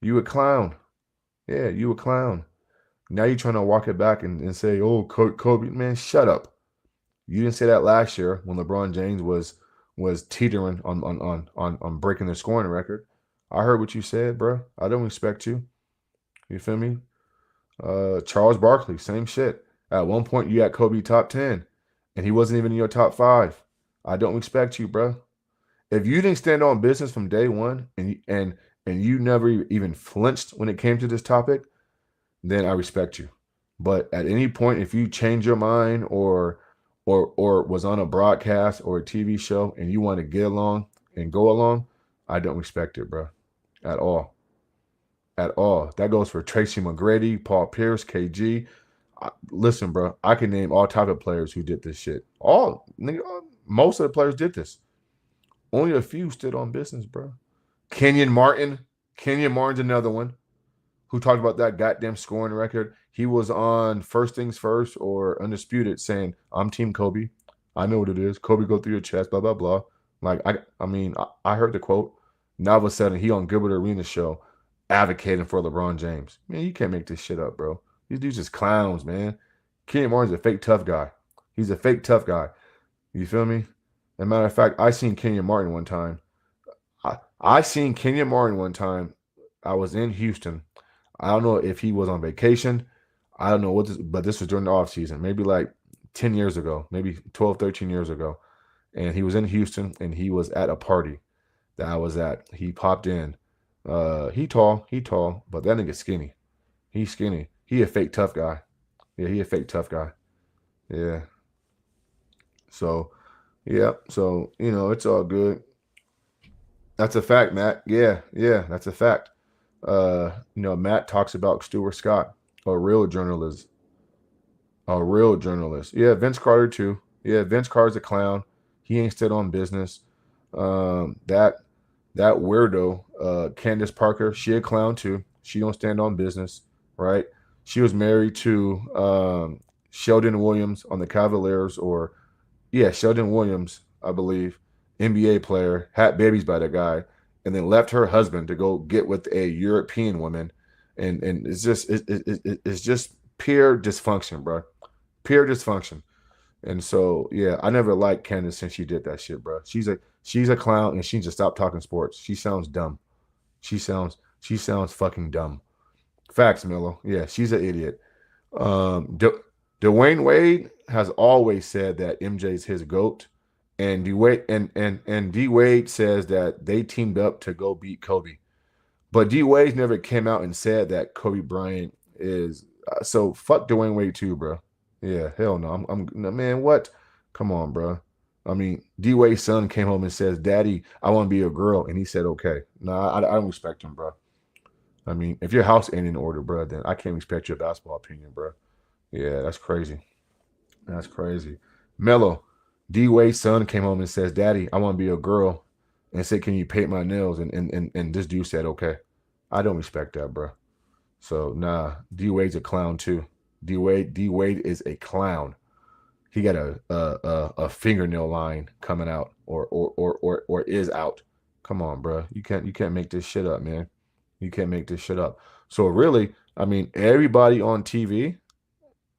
You a clown. Yeah, you a clown. Now you're trying to walk it back and say, oh, Kobe, man, shut up. You didn't say that last year when LeBron James was teetering on breaking the scoring record. I heard what you said, bro. I don't respect you. You feel me? Charles Barkley, same shit. At one point, you had Kobe top 10, and he wasn't even in your top 5. I don't respect you, bro. If you didn't stand on business from day one, and you never even flinched when it came to this topic, then I respect you. But at any point, if you change your mind or was on a broadcast or a TV show and you want to get along and go along, I don't respect it, bro. At all. At all. That goes for Tracy McGrady, Paul Pierce, KG. Listen, bro, I can name all type of players who did this shit. Most of the players did this. Only a few stood on business, bro. Kenyon Martin's another one who talked about that goddamn scoring record. He was on First Things First or Undisputed saying, I'm Team Kobe. I know what it is. Kobe go through your chest, blah, blah, blah. Like, I heard the quote. Now all of a sudden, he on Gilbert Arenas show advocating for LeBron James. Man, you can't make this shit up, bro. These dudes just clowns, man. Kenyon Martin's a fake tough guy. He's a fake tough guy. You feel me? As a matter of fact, I seen Kenyon Martin one time. I seen Kenyon Martin one time. I was in Houston. I don't know if he was on vacation. I don't know but this was during the offseason, maybe like 10 years ago, maybe 12, 13 years ago. And he was in Houston, and he was at a party that I was at. He popped in. He tall, but that nigga skinny. He's skinny. He a fake tough guy. Yeah, he a fake tough guy. Yeah. So, yeah. So, it's all good. That's a fact, Matt. Yeah, that's a fact. Matt talks about Stuart Scott, a real journalist. Yeah, Vince Carter too. Yeah, Vince Carter's a clown. He ain't stood on business. That weirdo, Candace Parker, she a clown too. She don't stand on business, right? She was married to Sheldon Williams on the Cavaliers, Sheldon Williams, I believe, NBA player, had babies by the guy, and then left her husband to go get with a European woman, and it's just pure dysfunction, bro. Pure dysfunction. And so, yeah, I never liked Candace since she did that shit, bro. She's a clown, and she needs to stop talking sports. She sounds dumb. She sounds fucking dumb. Facts, Milo. Yeah, she's an idiot. Dwayne Wade has always said that MJ's his GOAT, and D Wade says that they teamed up to go beat Kobe. But D Wade never came out and said that Kobe Bryant is so fuck Dwayne Wade too, bro. Yeah, hell no. Man, what? Come on, bro. I mean, D Wade's son came home and says, "Daddy, I want to be a girl," and he said, "Okay." No, I don't respect him, bro. I mean, if your house ain't in order, bro, then I can't respect your basketball opinion, bro. Yeah, that's crazy. That's crazy. Melo, D Wade's son came home and says, "Daddy, I want to be a girl," and said, "Can you paint my nails?" And this dude said, "Okay." I don't respect that, bro. So nah, D Wade's a clown too. D Wade is a clown. He got a fingernail line coming out or is out. Come on, bro. You can't make this shit up, man. You can't make this shit up. So really, I mean, everybody on TV,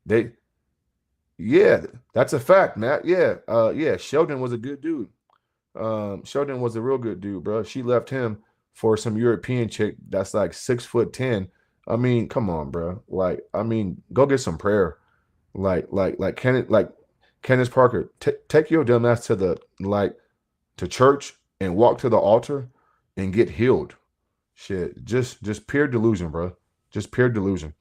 that's a fact, Matt. Yeah, Sheldon was a good dude. Sheldon was a real good dude, bro. She left him for some European chick that's like 6'10". I mean, come on, bro. Like, I mean, go get some prayer. Like Candace Parker, take your dumb ass to church and walk to the altar and get healed. Shit, just pure delusion, bro. Just pure delusion.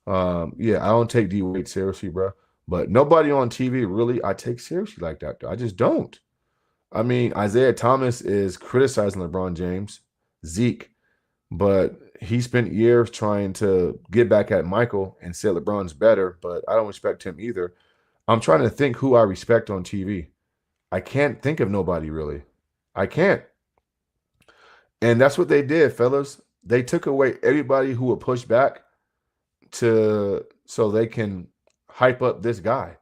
I don't take D Wade seriously, bro. But nobody on TV really I take seriously like that, though. I just don't. I mean, Isaiah Thomas is criticizing LeBron James. Zeke, But he spent years trying to get back at Michael and say LeBron's better, but I don't respect him either. I'm trying to think who I respect on TV. I can't think of nobody really. I can't. And that's what they did, fellas. They took away everybody who would push back so they can hype up this guy.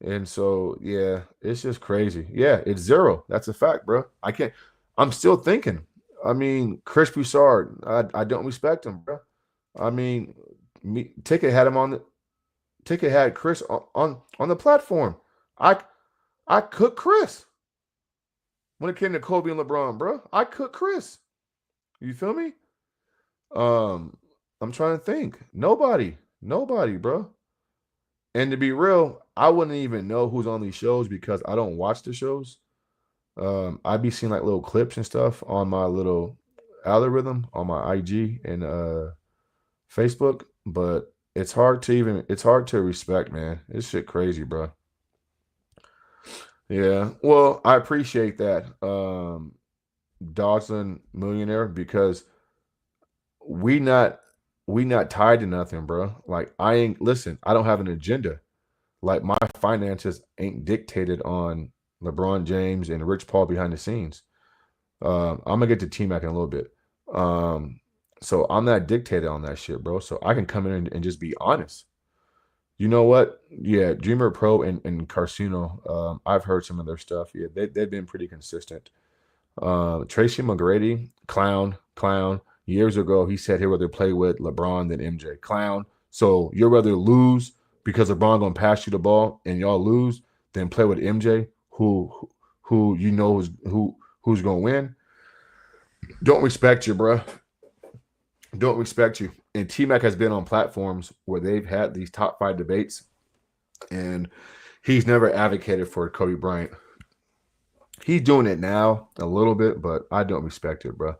And so, yeah, it's just crazy. Yeah, it's zero. That's a fact, bro. I'm still thinking. I mean, Chris Broussard, I don't respect him, bro. I mean, Ticket had Chris on the platform. I cooked Chris when it came to Kobe and LeBron, bro. I cooked Chris. You feel me? I'm trying to think. Nobody, bro. And to be real, I wouldn't even know who's on these shows because I don't watch the shows. I'd be seeing like little clips and stuff on my little algorithm on my IG and Facebook, but it's hard to respect, man. This shit crazy, bro. Yeah. Well, I appreciate that, Dawson Millionaire, because we not tied to nothing, bro. Like I don't have an agenda. Like my finances ain't dictated on LeBron James and Rich Paul behind the scenes. I'm gonna get to T-Mac in a little bit. So I'm not dictated on that shit, bro. So I can come in and just be honest. You know what? Yeah, Dreamer Pro and Carcino, I've heard some of their stuff. Yeah, they've been pretty consistent. Tracy McGrady, clown. Years ago, he said he'd rather play with LeBron than MJ. Clown. So you'd rather lose because LeBron gonna pass you the ball and y'all lose than play with MJ, who you know who's gonna win. Don't respect you, bro. Don't respect you. And T-Mac has been on platforms where they've had these top 5 debates, and he's never advocated for Kobe Bryant. He's doing it now a little bit, but I don't respect it, bro.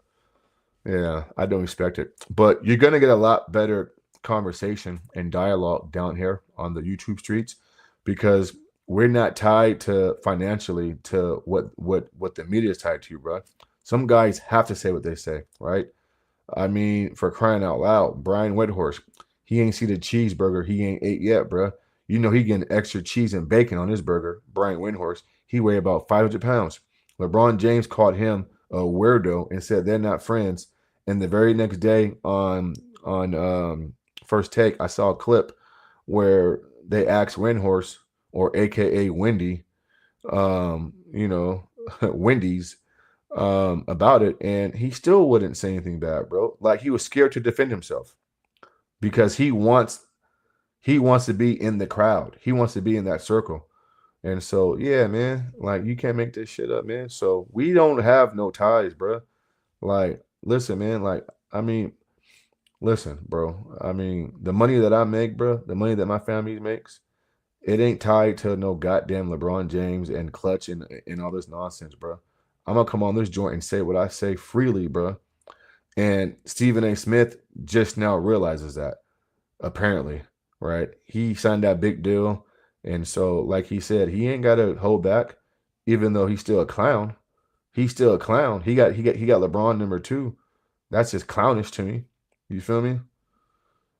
Yeah, I don't respect it. But you're going to get a lot better conversation and dialogue down here on the YouTube streets because we're not tied to financially to what the media is tied to, bro. Some guys have to say what they say, right? I mean, for crying out loud, Brian Whitehorse, he ain't seen the cheeseburger he ain't ate yet, bro. You know he getting extra cheese and bacon on his burger. Brian Whitehorse, he weighed about 500 pounds. LeBron James called him a weirdo and said they're not friends. And the very next day on First Take, I saw a clip where they asked Windhorse, or AKA Wendy, Wendy's, about it, and he still wouldn't say anything bad, bro. Like he was scared to defend himself because he wants to be in the crowd. He wants to be in that circle. And so, yeah, man, like you can't make this shit up, man. So we don't have no ties, bro. Like, listen, man, like, I mean, listen, bro. I mean, the money that I make, bro, the money that my family makes, it ain't tied to no goddamn LeBron James and Clutch and all this nonsense, bro. I'm going to come on this joint and say what I say freely, bro. And Stephen A. Smith just now realizes that, apparently, right? He signed that big deal. And so, like he said, he ain't got to hold back, even though he's still a clown. He's still a clown. He got LeBron number 2. That's just clownish to me. You feel me?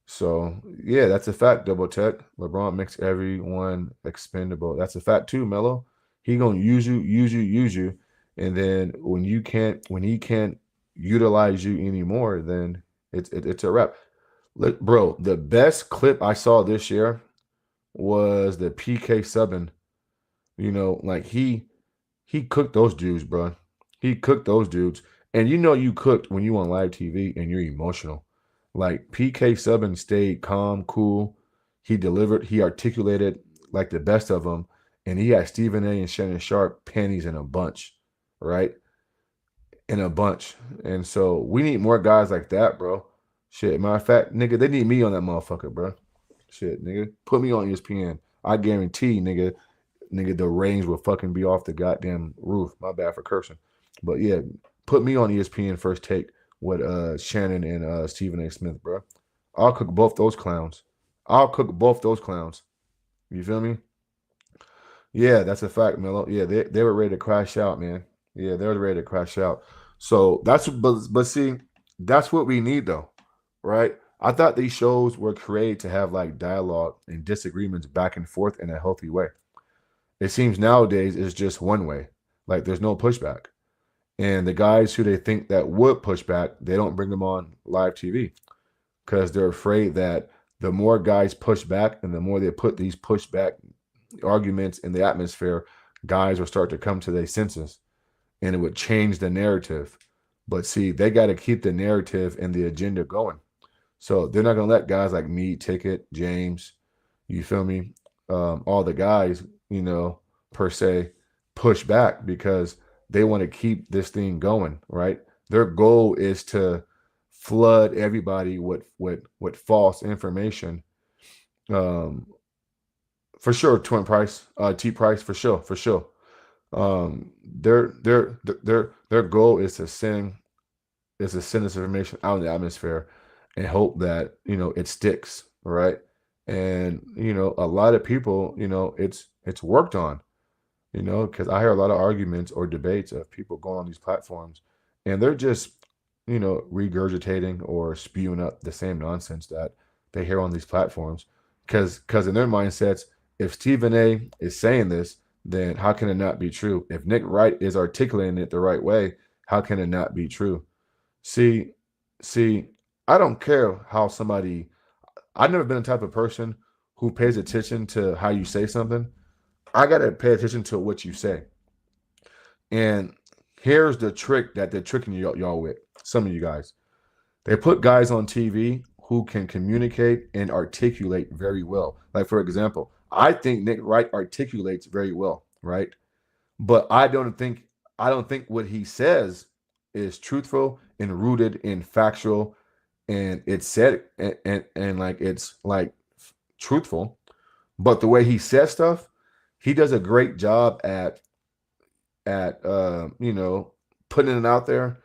So, yeah, that's a fact, Double Tech. LeBron makes everyone expendable. That's a fact too, Melo. He going to use you. And then when he can't utilize you anymore, then it's a wrap. Look, bro, the best clip I saw this year was the PK subbing. You know, like he cooked those dudes, bro. He cooked those dudes. And you know you cooked when you on live TV and you're emotional. Like PK subbing stayed calm, cool. He delivered, he articulated like the best of them. And he had Stephen A. and Shannon Sharp panties in a bunch. Right? In a bunch. And so we need more guys like that, bro. Shit. Matter of fact, nigga, they need me on that motherfucker, bro. Shit, nigga. Put me on ESPN. I guarantee, nigga, the range will fucking be off the goddamn roof. My bad for cursing. But yeah, put me on ESPN First Take with Shannon and Stephen A. Smith, bro. I'll cook both those clowns. You feel me? Yeah, that's a fact, Melo. Yeah, they were ready to crash out, man. Yeah, they were ready to crash out. So that's but see, That's what we need, though, right? I thought these shows were created to have like dialogue and disagreements back and forth in a healthy way. It seems nowadays it's just one way. Like there's no pushback. And the guys who they think that would push back, they don't bring them on live TV because they're afraid that the more guys push back and the more they put these pushback arguments in the atmosphere, guys will start to come to their senses and it would change the narrative. But see, they got to keep the narrative and the agenda going. So they're not going to let guys like me, Ticket, James, you feel me? All the guys, per se, push back because they want to keep this thing going, right? Their goal is to flood everybody with false information. For sure, Twin Price, T Price, for sure. Their goal is to send this information out in the atmosphere and hope that it sticks, right? And a lot of people, it's worked on, because I hear a lot of arguments or debates of people going on these platforms and they're just regurgitating or spewing up the same nonsense that they hear on these platforms because in their mindsets, if Stephen A is saying this, then how can it not be true? If Nick Wright is articulating it the right way, how can it not be true? See, I don't care how somebody, I've never been the type of person who pays attention to how you say something. I got to pay attention to what you say. And here's the trick that they're tricking y'all with, some of you guys. They put guys on TV who can communicate and articulate very well. Like, for example, I think Nick Wright articulates very well, right? But I don't think what he says is truthful and rooted in factual and it's said and like it's like truthful. But the way he says stuff, he does a great job at putting it out there.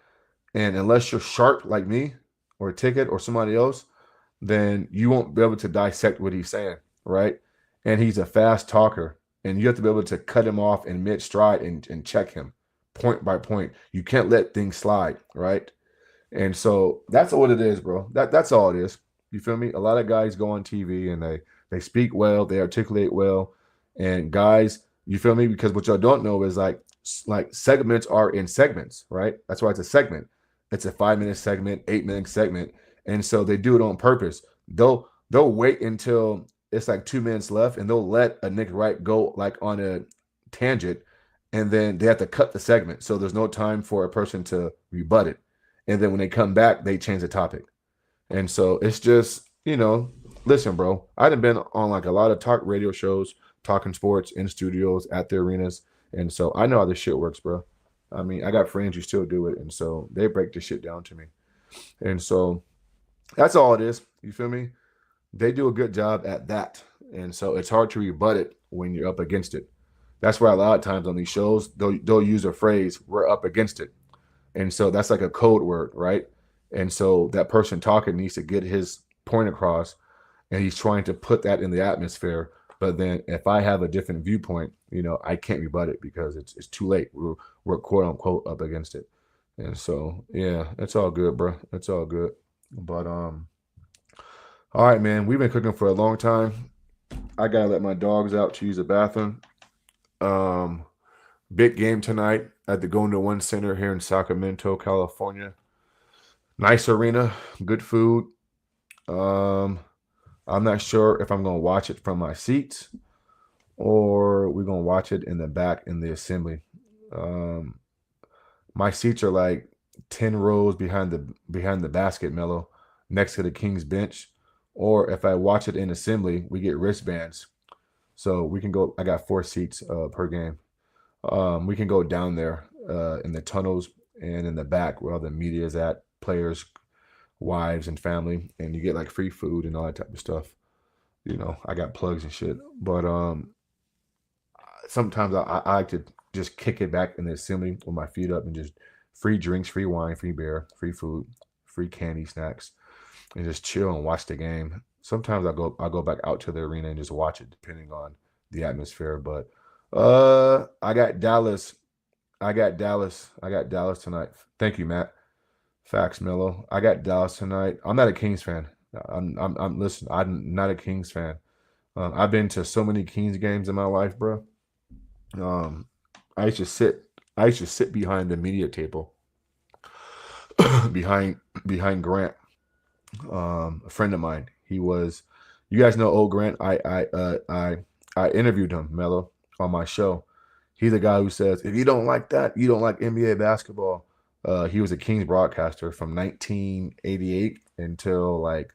And unless you're sharp like me or Ticket or somebody else, then you won't be able to dissect what he's saying, right? And he's a fast talker, and you have to be able to cut him off in mid-stride and check him point by point. You can't let things slide, right? And so that's what it is, bro. That's all it is. You feel me? A lot of guys go on TV and they speak well, they articulate well, and guys, you feel me? Because what y'all don't know is like segments are in segments, right? That's why it's a segment. It's a 5-minute segment, 8-minute segment. And so they do it on purpose. They'll wait until it's like 2 minutes left and they'll let a Nick Wright go like on a tangent and then they have to cut the segment. So there's no time for a person to rebut it. And then when they come back, they change the topic. And so it's just, listen, bro, I've been on like a lot of talk radio shows, talking sports in studios at the arenas. And so I know how this shit works, bro. I mean, I got friends who still do it. And so they break the shit down to me. And so that's all it is. You feel me? They do a good job at that. And so it's hard to rebut it when you're up against it. That's why a lot of times on these shows, they'll use a phrase, we're up against it. And so that's like a code word, right? And so that person talking needs to get his point across and he's trying to put that in the atmosphere. But then if I have a different viewpoint, I can't rebut it because it's too late. We're quote unquote up against it. And so, yeah, it's all good, bro. It's all good. But, all right, man, we've been cooking for a long time. I got to let my dogs out to use the bathroom. Big game tonight at the Going to One Center here in Sacramento, California. Nice arena, good food. I'm not sure if I'm going to watch it from my seats or we're going to watch it in the back in the assembly. My seats are like 10 rows behind the basket, Mellow, next to the King's bench. Or if I watch it in assembly, we get wristbands. So we can go, I got 4 seats per game. We can go down there in the tunnels and in the back where all the media is at, players, wives, and family. And you get like free food and all that type of stuff. I got plugs and shit. But sometimes I like to just kick it back in the assembly with my feet up and just free drinks, free wine, free beer, free food, free candy, snacks, and just chill and watch the game. Sometimes I go back out to the arena and just watch it depending on the atmosphere. But I got Dallas tonight. Thank you, Matt. Facts, Melo. I got Dallas tonight. I'm not a Kings fan. Listen, I'm not a Kings fan. I've been to so many Kings games in my life, bro. I used to sit behind the media table, behind Grant, a friend of mine. He was, you guys know old Grant. I interviewed him, Melo, on my show. He's the guy who says, if you don't like that, you don't like NBA basketball. He was a Kings broadcaster from 1988 until like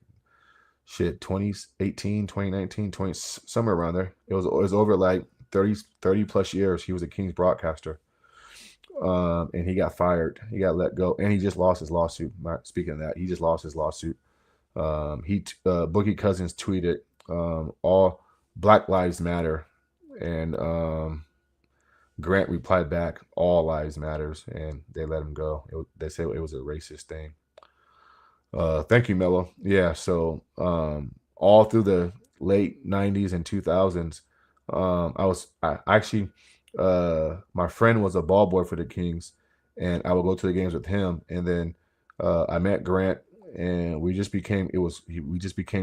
2018, 2019, somewhere around there. It was over like 30 plus years. He was a Kings broadcaster. And he got fired. He got let go. And he just lost his lawsuit. Speaking of that, he just lost his lawsuit. Boogie Cousins tweeted, all Black Lives Matter. And Grant replied back, all lives matters. And they let him go. They said it was a racist thing. Thank you, Melo. Yeah, so all through the late 90s and 2000s, my friend was a ball boy for the Kings, and I would go to the games with him. And then I met Grant, and we just became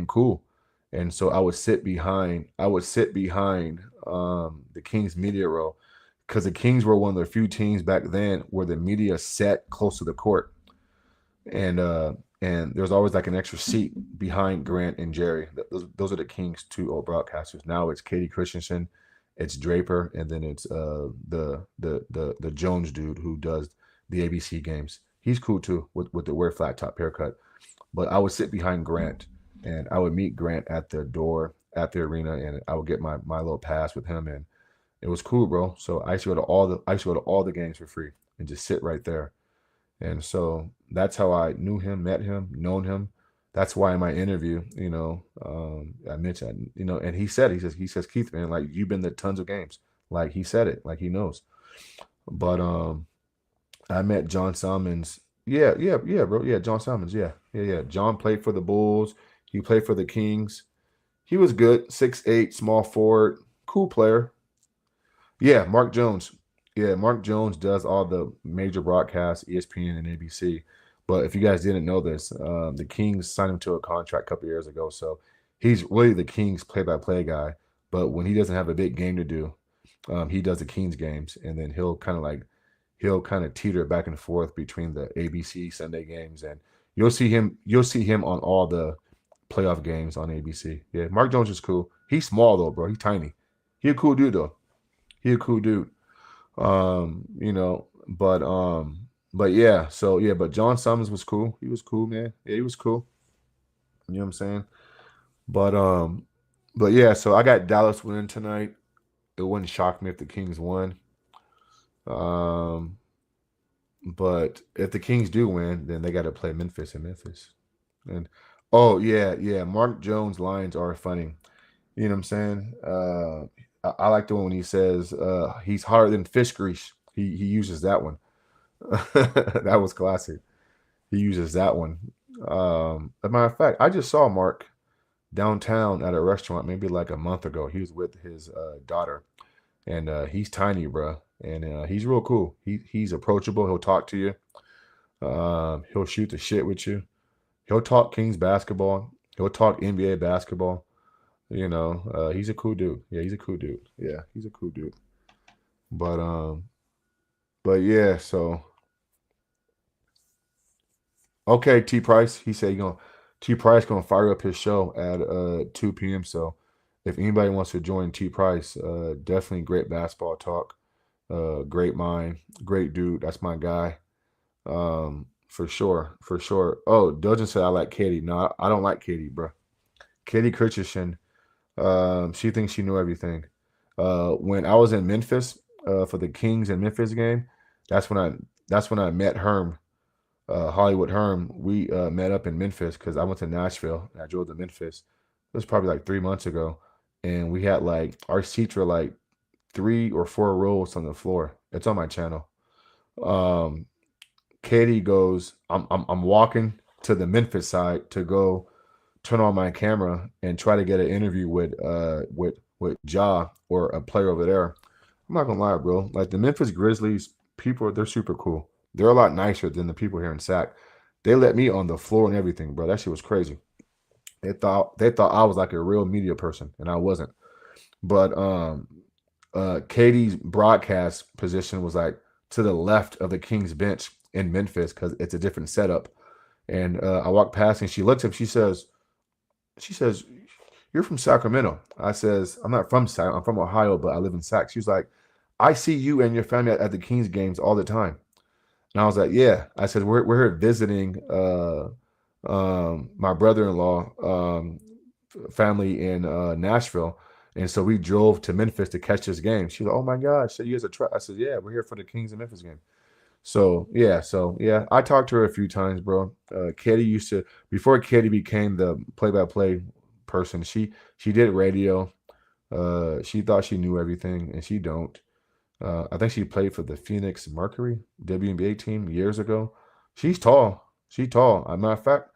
cool. And so I would sit behind the Kings media row, because the Kings were one of the few teams back then where the media sat close to the court, and there's always like an extra seat behind Grant and Jerry. Those are the Kings' two old broadcasters. Now it's Katie Christensen, it's Draper, and then it's the Jones dude who does the ABC games. He's cool too with the wear flat top haircut. But I would sit behind Grant, and I would meet Grant at the door at the arena, and I would get my little pass with him, and it was cool, bro. So I used to go to all the games for free and just sit right there. And so that's how I knew him, met him, known him. That's why in my interview, I mentioned, and he says, Keith, man, like, you've been to tons of games. Like, he said it, like he knows. But I met John Salmons. Yeah, bro. Yeah, John Salmons. Yeah. John played for the Bulls. He played for the Kings. He was good. 6'8", small forward, cool player. Yeah, Mark Jones. Yeah, Mark Jones does all the major broadcasts, ESPN and ABC. But if you guys didn't know this, the Kings signed him to a contract a couple years ago. So he's really the Kings play-by-play guy. But when he doesn't have a big game to do, he does the Kings games, and then he'll kind of teeter back and forth between the ABC Sunday games, and you'll see him on all the playoff games on ABC. Yeah, Mark Jones is cool. He's small though, bro. He's tiny. He a cool dude though. But yeah, but John Summers was cool. He was cool, man. Yeah, he was cool. You know what I'm saying? But yeah, so I got Dallas winning tonight. It wouldn't shock me if the Kings won. But if the Kings do win, then they got to play Memphis in Memphis. And Mark Jones' lines are funny. You know what I'm saying? I like the one when he says he's hotter than fish grease. He uses that one. That was classic. He uses that one. As a matter of fact, I just saw Mark downtown at a restaurant maybe like a month ago. He was with his daughter, and he's tiny, bro, and he's real cool. He's approachable. He'll talk to you. He'll shoot the shit with you. He'll talk Kings basketball. He'll talk NBA basketball. He's a cool dude. Yeah, he's a cool dude. Yeah, he's a cool dude. But yeah, so okay, T Price. He said T Price gonna fire up his show at 2 p.m. So if anybody wants to join T Price, definitely great basketball talk. Great mind, great dude. That's my guy. For sure. Oh, Dodgen said I like Katie. No, I don't like Katie, bro. Katie Christensen. She thinks she knew everything. When I was in Memphis for the Kings and Memphis game, that's when I met Herm, Hollywood Herm. We met up in Memphis because I went to Nashville and I drove to Memphis. It was probably like 3 months ago, and we had our seats were like 3 or 4 rows on the floor. It's on my channel. Katie goes, I'm walking to the Memphis side to go turn on my camera and try to get an interview with Ja or a player over there. I'm not gonna lie, bro. Like the Memphis Grizzlies people, they're super cool. They're a lot nicer than the people here in Sac. They let me on the floor and everything, bro. That shit was crazy. They thought I was like a real media person, and I wasn't. But Katie's broadcast position was like to the left of the Kings bench in Memphis because it's a different setup. And I walked past and she looks up. She says, "You're from Sacramento." I says, "I'm not from Sac. I'm from Ohio, but I live in Sac." She was like, "I see you and your family at the Kings games all the time." And I was like, "Yeah." I said, "We're here visiting my brother-in-law family in Nashville." And so we drove to Memphis to catch this game. She's like, "Oh my God!" She said, "You guys are I said, "Yeah, we're here for the Kings and Memphis game." So yeah, I talked to her a few times, bro. Katie used to before Katie became the play-by-play person. She did radio. She thought she knew everything, and she don't. I think she played for the Phoenix Mercury WNBA team years ago. She's tall. She's tall. As a matter of fact,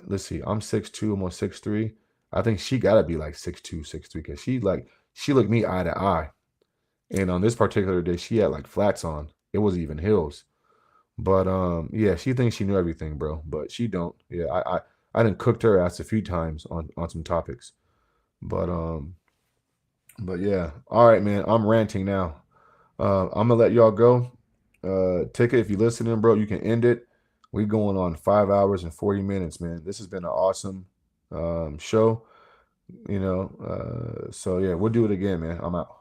let's see. I'm 6'2", almost 6'3". I think she gotta be like 6'2", 6'3", because she looked me eye to eye. And on this particular day, she had like flats on. It wasn't even heels. But yeah, she thinks she knew everything, bro. But she don't. Yeah, I done cooked her ass a few times on some topics. But yeah. All right, man. I'm ranting now. I'm gonna let y'all go. Ticket, if you're listening, bro, you can end it. We going on 5 hours and 40 minutes, man. This has been an awesome show. So yeah, we'll do it again, man. I'm out.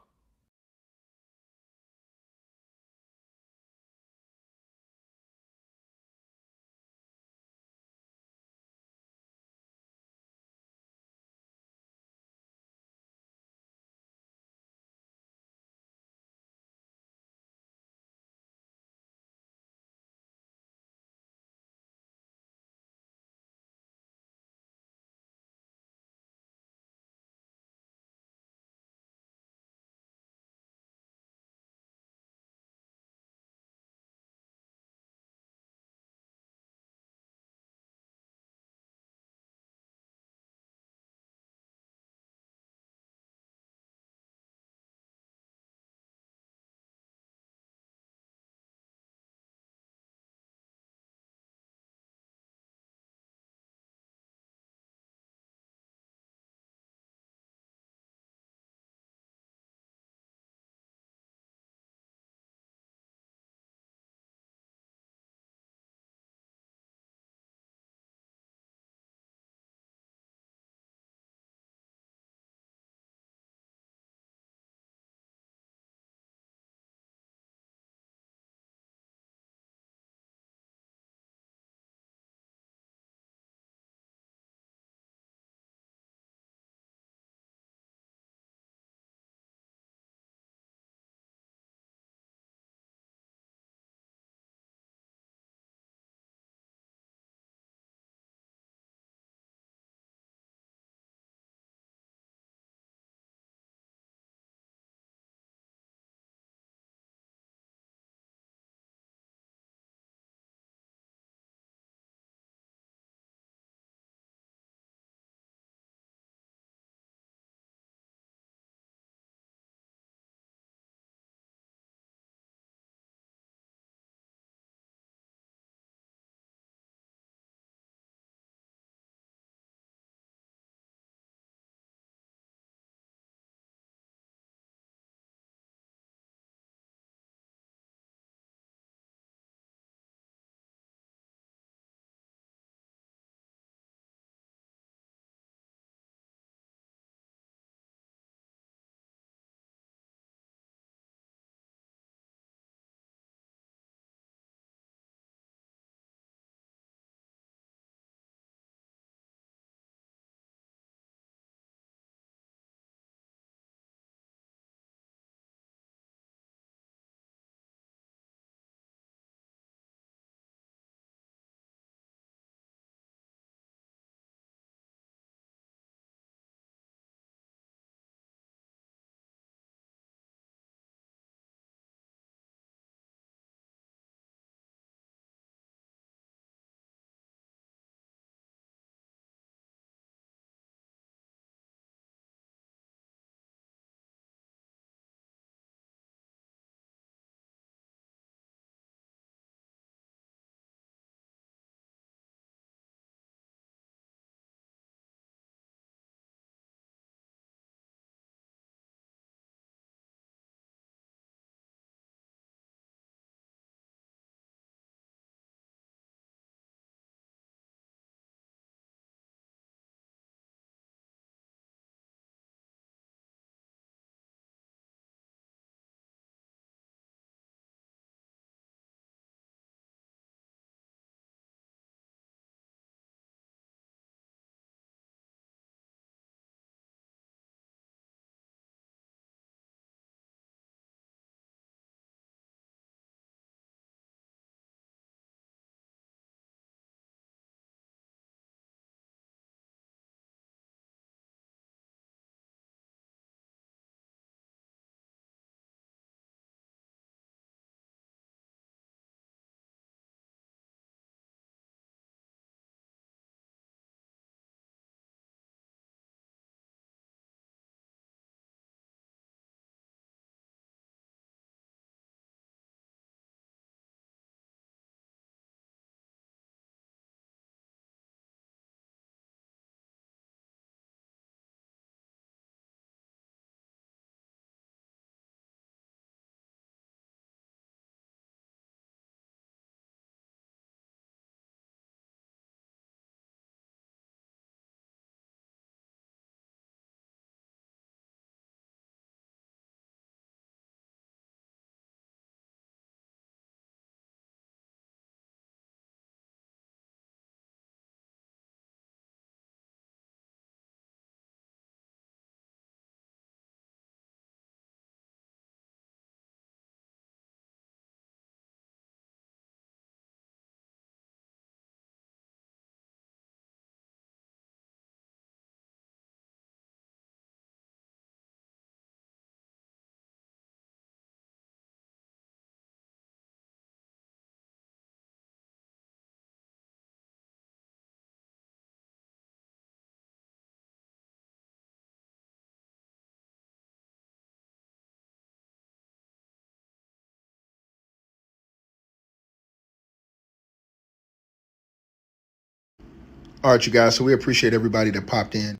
All right, you guys. So we appreciate everybody that popped in.